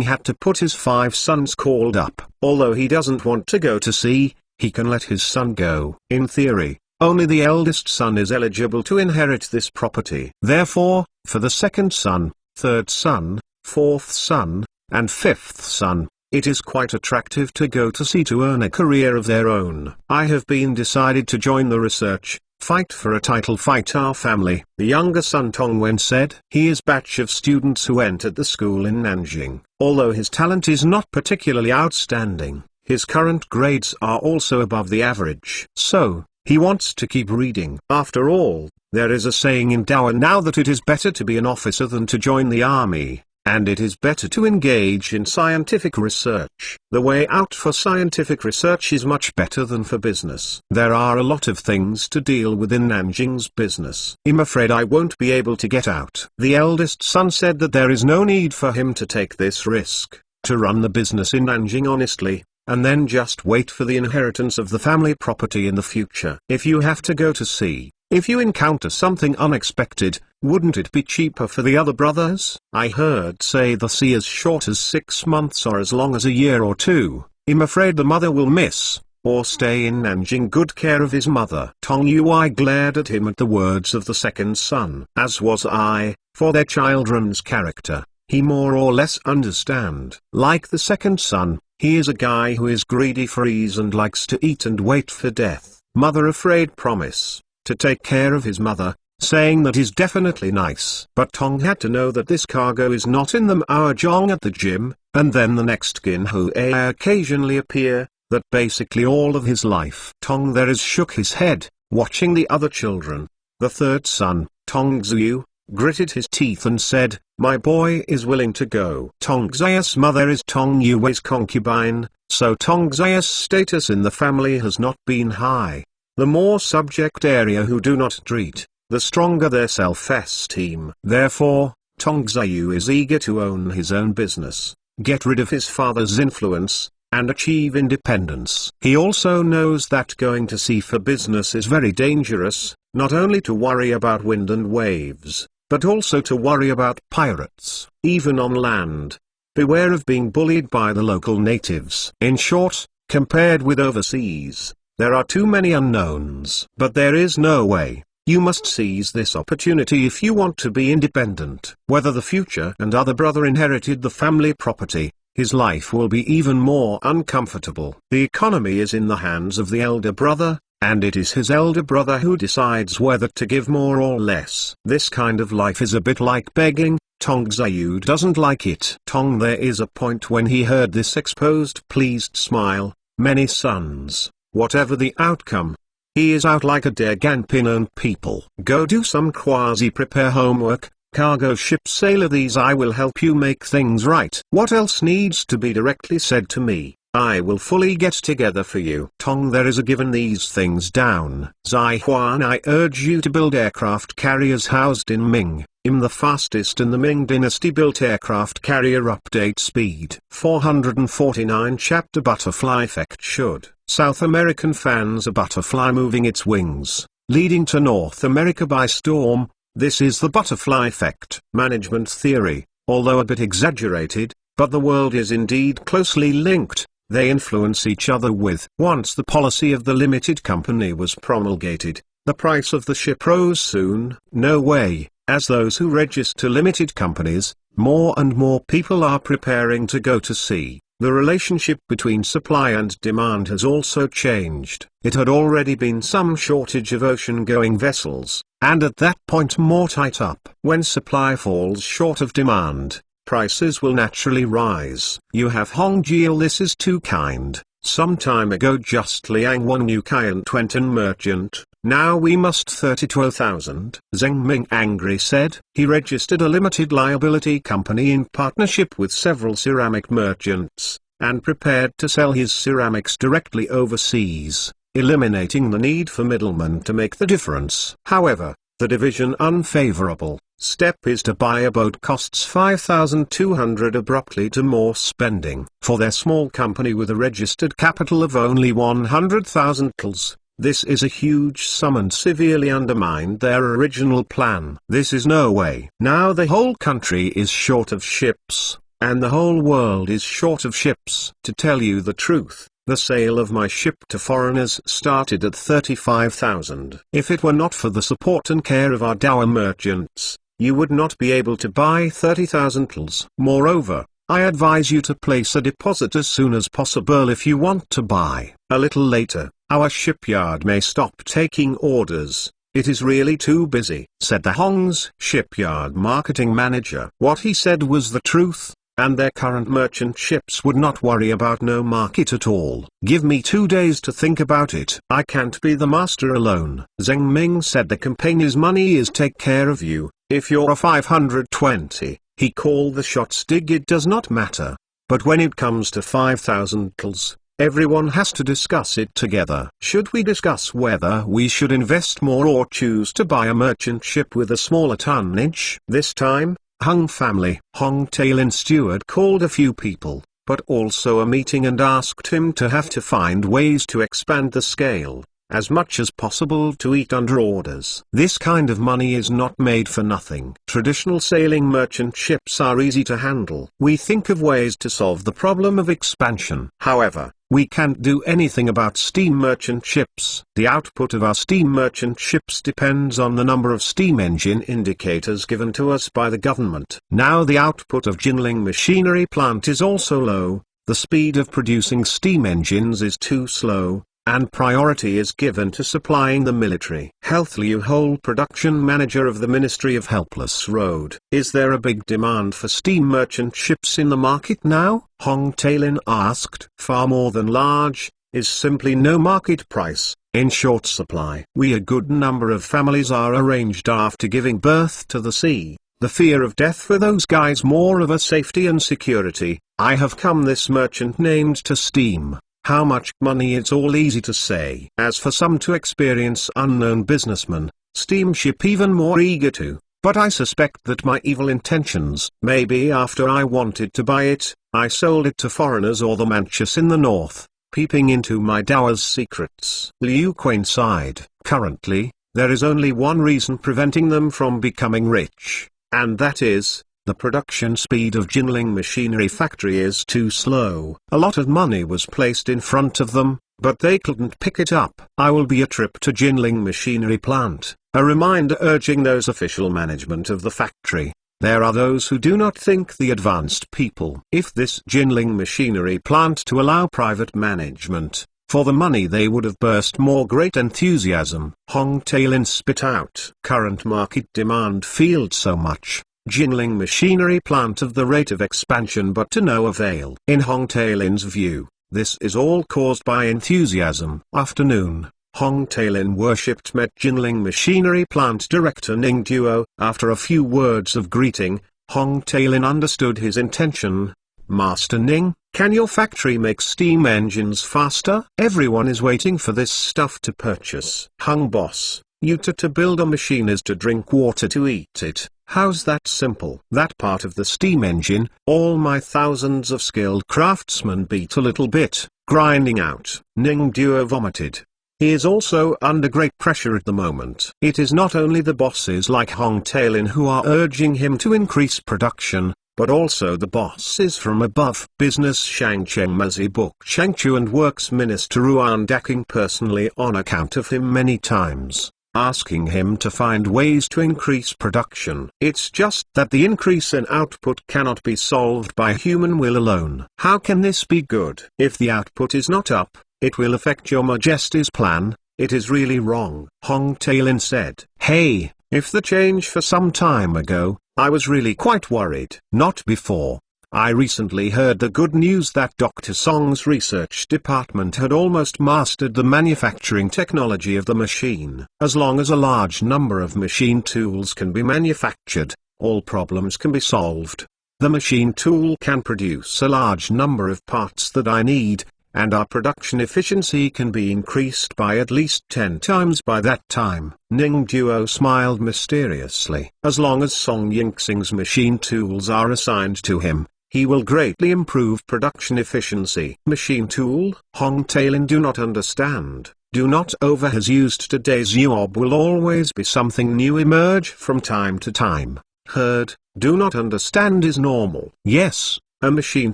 had to put his 5 sons called up. Although he doesn't want to go to sea, he can let his son go. In theory, only the eldest son is eligible to inherit this property. Therefore, for the second son, third son, fourth son, and fifth son, it is quite attractive to go to sea to earn a career of their own. I have been decided to join the research, fight for a title, fight our family. The younger son Tong Wen said. He is batch of students who entered the school in Nanjing. Although his talent is not particularly outstanding, his current grades are also above the average. So, he wants to keep reading. After all, there is a saying in Dao now that it is better to be an officer than to join the army, and it is better to engage in scientific research. The way out for scientific research is much better than for business. There are a lot of things to deal with in Nanjing's business. I'm afraid I won't be able to get out. The eldest son said that there is no need for him to take this risk, to run the business in Nanjing honestly, and then just wait for the inheritance of the family property in the future. If you have to go to sea, if you encounter something unexpected, wouldn't it be cheaper for the other brothers? I heard say the sea as short as 6 months or as long as a year or 2. I'm afraid the mother will miss, or stay in Nanjing good care of his mother. Tong Yui glared at him at the words of the second son. As was I, for their children's character, he more or less understand. Like the second son, he is a guy who is greedy for ease and likes to eat and wait for death. Mother afraid promise to take care of his mother, saying that is definitely nice. But Tong had to know that this cargo is not in the mahjong at the gym, and then the next Gin Hu occasionally appear, that basically all of his life. Tong there is shook his head, watching the other children. The third son, Tong Ziyu, gritted his teeth and said, my boy is willing to go. Tong Ziya's mother is Tong Yue's concubine, so Tong Ziya's status in the family has not been high. The more subject area who do not treat, the stronger their self-esteem. Therefore, Tong Ziyu is eager to own his own business, get rid of his father's influence, and achieve independence. He also knows that going to sea for business is very dangerous, not only to worry about wind and waves, but also to worry about pirates, even on land. Beware of being bullied by the local natives. In short, compared with overseas, there are too many unknowns. But there is no way. You must seize this opportunity if you want to be independent. Whether the future and other brother inherited the family property, his life will be even more uncomfortable. The economy is in the hands of the elder brother, and it is his elder brother who decides whether to give more or less. This kind of life is a bit like begging. Tong Xiu doesn't like it. Tong, there is a point when he heard this exposed pleased smile. Many sons, whatever the outcome, he is out like a Daganpinon people. Go do some quasi-prepare homework, cargo ship sailor. These I will help you make things right. What else needs to be directly said to me, I will fully get together for you. Tong, there is a given these things down. Zai Huan, I urge you to build aircraft carriers housed in Ming. The fastest in the Ming dynasty built aircraft carrier update speed. 449 Chapter Butterfly Effect. Should South American fans a butterfly moving its wings, leading to North America by storm. This is the butterfly effect. Management theory, although a bit exaggerated, but the world is indeed closely linked. They influence each other with. Once the policy of the limited company was promulgated, the price of the ship rose soon. No way. As those who register limited companies, more and more people are preparing to go to sea. The relationship between supply and demand has also changed. It had already been some shortage of ocean-going vessels, and at that point more tight up. When supply falls short of demand, prices will naturally rise. You have Hongjiel, this is too kind. Some time ago just Liang one new client went in merchant. Now we must 32,000. Zheng Ming angry said. He registered a limited liability company in partnership with several ceramic merchants, and prepared to sell his ceramics directly overseas, eliminating the need for middlemen to make the difference. However, the division unfavorable step is to buy a boat costs 5,200 abruptly to more spending. For their small company with a registered capital of only 100,000 tls. This is a huge sum and severely undermined their original plan. This is no way. Now the whole country is short of ships, and the whole world is short of ships. To tell you the truth, the sale of my ship to foreigners started at 35,000. If it were not for the support and care of our dour merchants, you would not be able to buy 30,000 tls. Moreover, I advise you to place a deposit as soon as possible if you want to buy. A little later, our shipyard may stop taking orders. It is really too busy, said the Hong's shipyard marketing manager. What he said was the truth, and their current merchant ships would not worry about no market at all. Give me 2 days to think about it. I can't be the master alone. Zheng Ming said the company's money is take care of you. If you're a 520, he called the shots. Dig, it does not matter. But when it comes to 5,000 tls, everyone has to discuss it together. Should we discuss whether we should invest more or choose to buy a merchant ship with a smaller tonnage? This time, Hung family, Hong Tailin steward called a few people, but also a meeting, and asked him to have to find ways to expand the scale, as much as possible, to eat under orders. This kind of money is not made for nothing. Traditional sailing merchant ships are easy to handle. We think of ways to solve the problem of expansion. However, we can't do anything about steam merchant ships. The output of our steam merchant ships depends on the number of steam engine indicators given to us by the government. Now the output of Jinling machinery plant is also low, the speed of producing steam engines is too slow, and priority is given to supplying the military. Health Liu Hole, production manager of the Ministry of Helpless Road. Is there a big demand for steam merchant ships in the market now? Hong Tailin asked. Far more than large, is simply no market price, in short supply. We a good number of families are arranged after giving birth to the sea. The fear of death for those guys more of a safety and security. I have come this merchant named to steam. How much money, it's all easy to say. As for some to experience unknown businessman, steamship even more eager to, but I suspect that my evil intentions, maybe after I wanted to buy it, I sold it to foreigners or the Manchus in the north, peeping into my dower's secrets. Liu Quain sighed. Currently, there is only one reason preventing them from becoming rich, and that is, the production speed of Jinling Machinery Factory is too slow. A lot of money was placed in front of them, but they couldn't pick it up. I will be a trip to Jinling Machinery Plant, a reminder urging those official management of the factory. There are those who do not think the advanced people. If this Jinling Machinery Plant to allow private management, for the money they would have burst more great enthusiasm. Hong Tailin spit out. Current market demand field so much. Jinling Machinery Plant of the rate of expansion but to no avail. In Hong Tailin's view, this is all caused by enthusiasm. Afternoon, Hong Tailin worshipped met Jinling Machinery Plant Director Ning Duo. After a few words of greeting, Hong Tailin understood his intention. Master Ning, can your factory make steam engines faster? Everyone is waiting for this stuff to purchase. Hung boss, to build a machine is to drink water to eat it. How's that simple? That part of the steam engine, all my thousands of skilled craftsmen beat a little bit, grinding out. Ning Duo vomited. He is also under great pressure at the moment. It is not only the bosses like Hong Tailin who are urging him to increase production, but also the bosses from above. Business Shangcheng Mazi Book Chengchu and Works Minister Ruan Daking personally on account of him many times, asking him to find ways to increase production. It's just that the increase in output cannot be solved by human will alone. How can this be good? If the output is not up, it will affect your Majesty's plan. It is really wrong. Hong Tailin said. Hey, if the change for some time ago, I was really quite worried. Not before. I recently heard the good news that Dr. Song's research department had almost mastered the manufacturing technology of the machine. As long as a large number of machine tools can be manufactured, all problems can be solved. The machine tool can produce a large number of parts that I need, and our production efficiency can be increased by at least 10 times by that time. Ning Duo smiled mysteriously. As long as Song Yingxing's machine tools are assigned to him, he will greatly improve production efficiency. Machine tool? Hong Tailin do not understand. Do not over has used today's job will always be something new emerge from time to time. Heard, do not understand is normal. Yes, a machine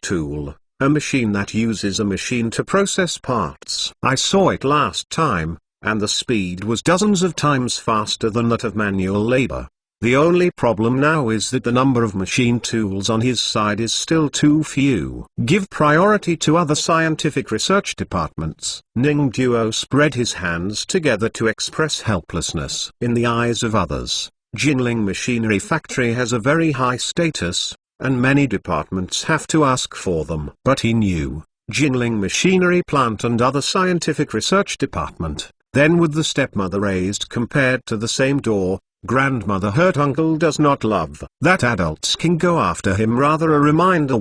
tool. A machine that uses a machine to process parts. I saw it last time, and the speed was dozens of times faster than that of manual labor. The only problem now is that the number of machine tools on his side is still too few. Give priority to other scientific research departments. Ning Duo spread his hands together to express helplessness. In the eyes of others, Jinling Machinery Factory has a very high status, and many departments have to ask for them. But he knew, Jinling Machinery Plant and other scientific research department, then with the stepmother raised compared to the same door, grandmother hurt uncle does not love. That adults can go after him rather a reminder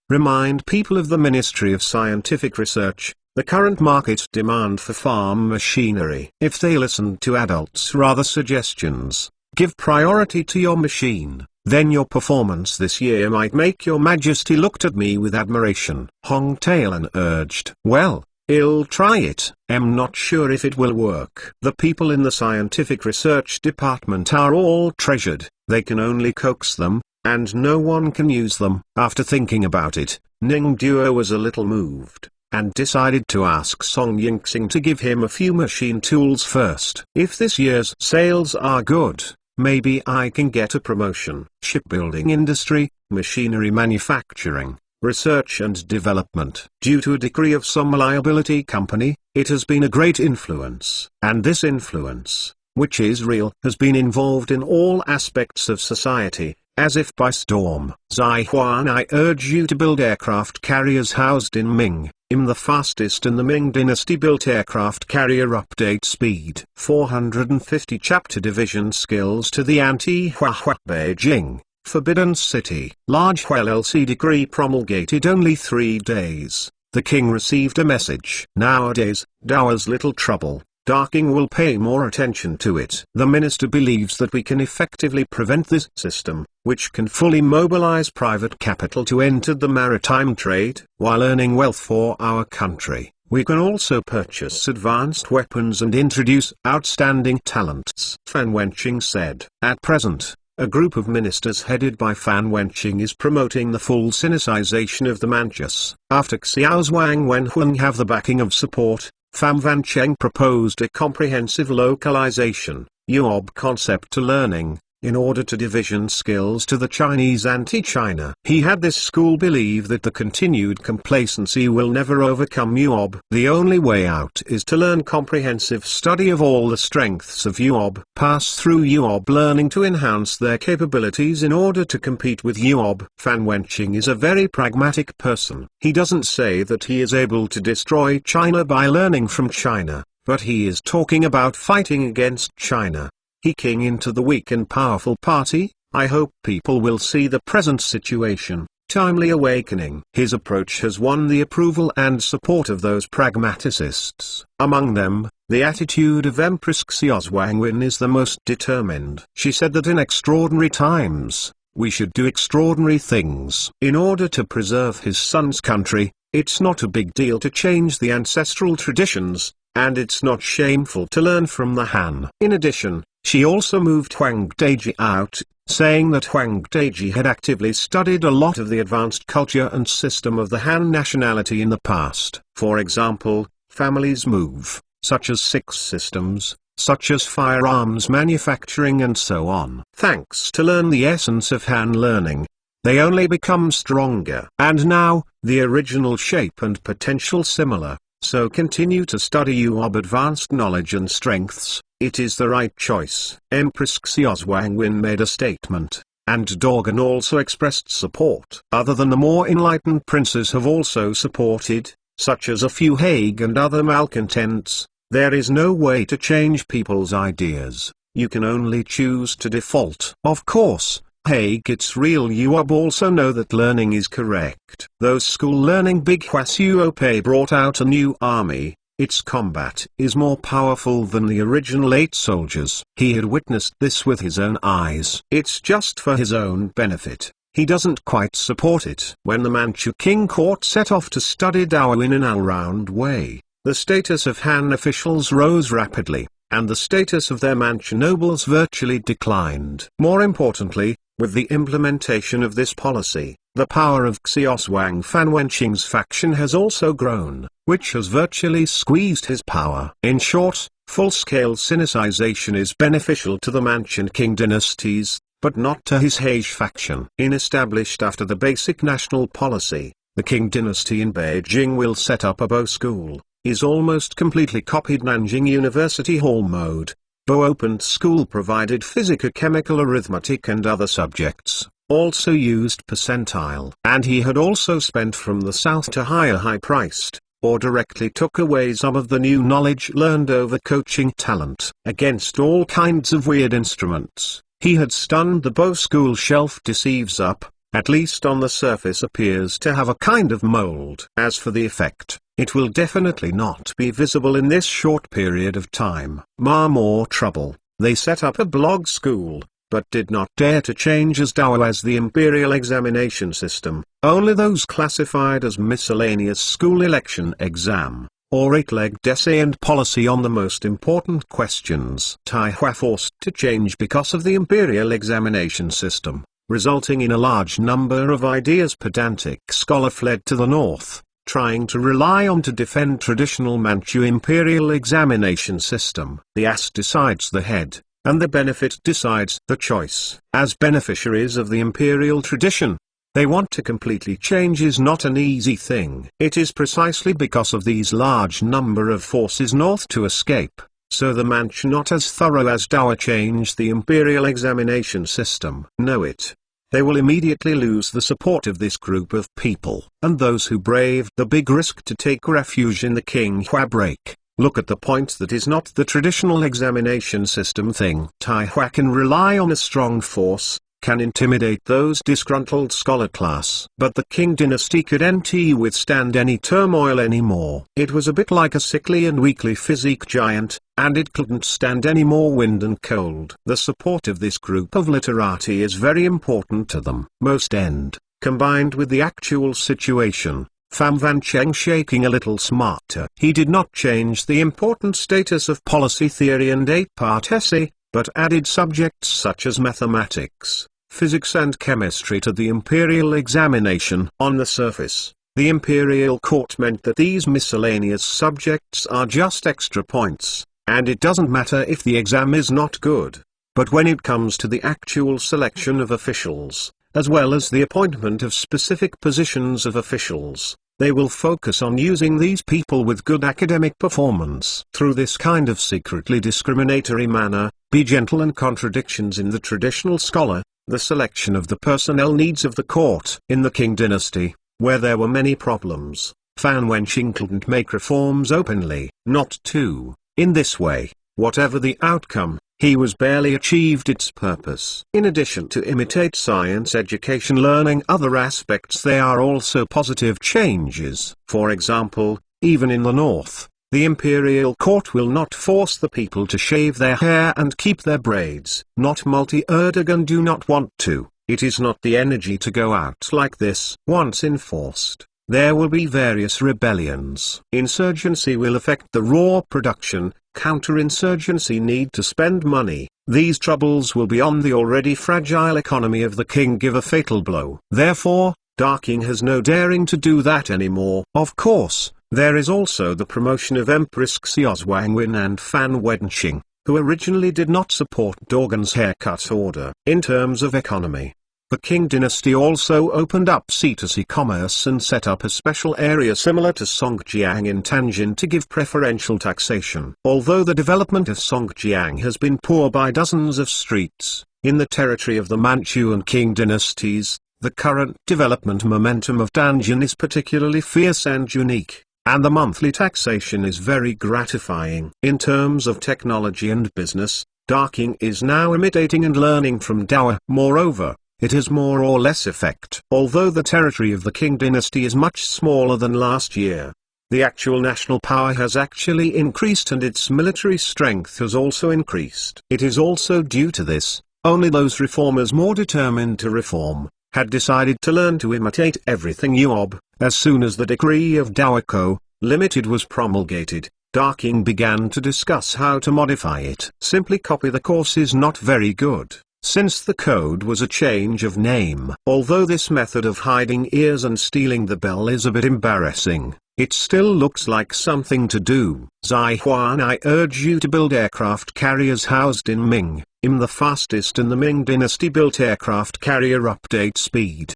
remind people of the Ministry of Scientific Research, the current market demand for farm machinery. If they listen to adults rather suggestions, give priority to your machine, then your performance this year might make your Majesty looked at me with admiration. Hong Tailin urged. Well, I'll try it. I'm not sure if it will work. The people in the scientific research department are all treasured. They can only coax them, and no one can use them. After thinking about it, Ning Duo was a little moved, and decided to ask Song Yingxing to give him a few machine tools first. If this year's sales are good, maybe I can get a promotion. Shipbuilding industry, machinery manufacturing, research and development. Due to a decree of some liability company, it has been a great influence. And this influence, which is real, has been involved in all aspects of society, as if by storm. Zai Huan, I urge you to build aircraft carriers housed in Ming. The fastest in the Ming dynasty built aircraft carrier update speed. 450 chapter division skills to the anti-Huahua Beijing, Forbidden City. Large LLC decree promulgated only 3 days. The king received a message. Nowadays, Dao's little trouble. Darking will pay more attention to it. The minister believes that we can effectively prevent this system, which can fully mobilize private capital to enter the maritime trade, while earning wealth for our country. We can also purchase advanced weapons and introduce outstanding talents, Fan Wenqing said. At present, a group of ministers headed by Fan Wenqing is promoting the full Sinicization of the Manchus. After Xiaozhuang Wenhuang have the backing of support, Fan Wenqing proposed a comprehensive localization, UOB concept to learning, in order to division skills to the Chinese anti-China. He had this school believe that the continued complacency will never overcome UOB. The only way out is to learn comprehensive study of all the strengths of UOB. Pass through UOB learning to enhance their capabilities in order to compete with UOB. Fan Wenqing is a very pragmatic person. He doesn't say that he is able to destroy China by learning from China, but he is talking about fighting against China. He king into the weak and powerful party. I hope people will see the present situation, timely awakening. His approach has won the approval and support of those pragmaticists. Among them, the attitude of Empress Xiaozhuangwen is the most determined. She said that in extraordinary times, we should do extraordinary things. In order to preserve his son's country, it's not a big deal to change the ancestral traditions, and it's not shameful to learn from the Han. In addition, she also moved Huang Deji out, saying that Huang Deji had actively studied a lot of the advanced culture and system of the Han nationality in the past. For example, families move, such as six systems, such as firearms manufacturing and so on. Thanks to learn the essence of Han learning, they only become stronger. And now, the original shape and potential similar, so continue to study UOB advanced knowledge and strengths. It is the right choice. Empress Xiaozhuangwen made a statement, and Dogon also expressed support. Other than the more enlightened princes have also supported, such as a few Hague and other malcontents. There is no way to change people's ideas, you can only choose to default. Of course, Hague its real UOB also know that learning is correct. Those school learning Big Huasuopei brought out a new army. Its combat is more powerful than the original 8 soldiers. He had witnessed this with his own eyes. It's just for his own benefit. He doesn't quite support it. When the Manchu king court set off to study Dao in an all-round way, the status of Han officials rose rapidly, and the status of their Manchu nobles virtually declined. More importantly, with the implementation of this policy, the power of Xiaozhuang Fan Wenqing's faction has also grown, which has virtually squeezed his power. In short, full-scale Sinicization is beneficial to the Manchu King dynasties, but not to his Heige faction. Established after the basic national policy, the Qing dynasty in Beijing will set up a Bo school, is almost completely copied Nanjing University Hall mode. Bo opened school provided physico-chemical arithmetic and other subjects, also used percentile. And he had also spent from the south to high-priced, or directly took away some of the new knowledge learned over coaching talent. Against all kinds of weird instruments, he had stunned the Bo school shelf deceives up, at least on the surface appears to have a kind of mold. As for the effect, it will definitely not be visible in this short period of time. More trouble. They set up a blog school, but did not dare to change as Dao as the imperial examination system. Only those classified as miscellaneous school election exam, or 8-legged essay and policy on the most important questions. Taihua forced to change because of the imperial examination system, resulting in a large number of ideas. Pedantic scholar fled to the north, trying to rely on to defend traditional Manchu imperial examination system. The ass decides the head, and the benefit decides the choice. As beneficiaries of the imperial tradition, they want to completely change is not an easy thing. It is precisely because of these large number of forces north to escape, so the Manchu not as thorough as Dao changed the imperial examination system. Know it. They will immediately lose the support of this group of people. And those who brave the big risk to take refuge in the Qinghua break, look at the point that is not the traditional examination system thing. Taihua can rely on a strong force, can intimidate those disgruntled scholar class. But the Qing dynasty couldn't withstand any turmoil anymore. It was a bit like a sickly and weakly physique giant, and it couldn't stand any more wind and cold. The support of this group of literati is very important to them. Most end, combined with the actual situation, Pham Van Cheng shaking a little smarter. He did not change the important status of policy theory and 8-part essay, but added subjects such as mathematics, physics and chemistry to the imperial examination. On the surface, the imperial court meant that these miscellaneous subjects are just extra points, and it doesn't matter if the exam is not good. But when it comes to the actual selection of officials, as well as the appointment of specific positions of officials, they will focus on using these people with good academic performance. Through this kind of secretly discriminatory manner, be gentle and contradictions in the traditional scholar, the selection of the personnel needs of the court. In the Qing dynasty, where there were many problems, Fan Wenqing couldn't make reforms openly. Not to. In this way, whatever the outcome, he was barely achieved its purpose. In addition to imitate science education learning other aspects, there are also positive changes. For example, even in the north, the imperial court will not force the people to shave their hair and keep their braids. Not multi-Erdogan do not want to. It is not the energy to go out like this. Once enforced, there will be various rebellions. Insurgency will affect the raw production. Counterinsurgency need to spend money. These troubles will be on the already fragile economy of the king give a fatal blow. Therefore, Darking has no daring to do that anymore. Of course, there is also the promotion of Empress Xiaozhuangwen and Fan Wenqing, who originally did not support Dorgan's haircut order. In terms of economy, the Qing dynasty also opened up sea-to-sea commerce and set up a special area similar to Songjiang in Tianjin to give preferential taxation. Although the development of Songjiang has been poor by dozens of streets, in the territory of the Manchu and Qing dynasties, the current development momentum of Tianjin is particularly fierce and unique, and the monthly taxation is very gratifying. In terms of technology and business, Darking is now imitating and learning from Dowa. Moreover, it has more or less effect. Although the territory of the Qing dynasty is much smaller than last year, the actual national power has actually increased and its military strength has also increased. It is also due to this, only those reformers more determined to reform, had decided to learn to imitate everything Yuob. As soon as the decree of Daoco, Limited was promulgated, Darking began to discuss how to modify it. Simply copy the course is not very good, since the code was a change of name. Although this method of hiding ears and stealing the bell is a bit embarrassing, it still looks like something to do. Zai Huan, I urge you to build aircraft carriers housed in Ming. The fastest in the Ming dynasty built aircraft carrier update speed.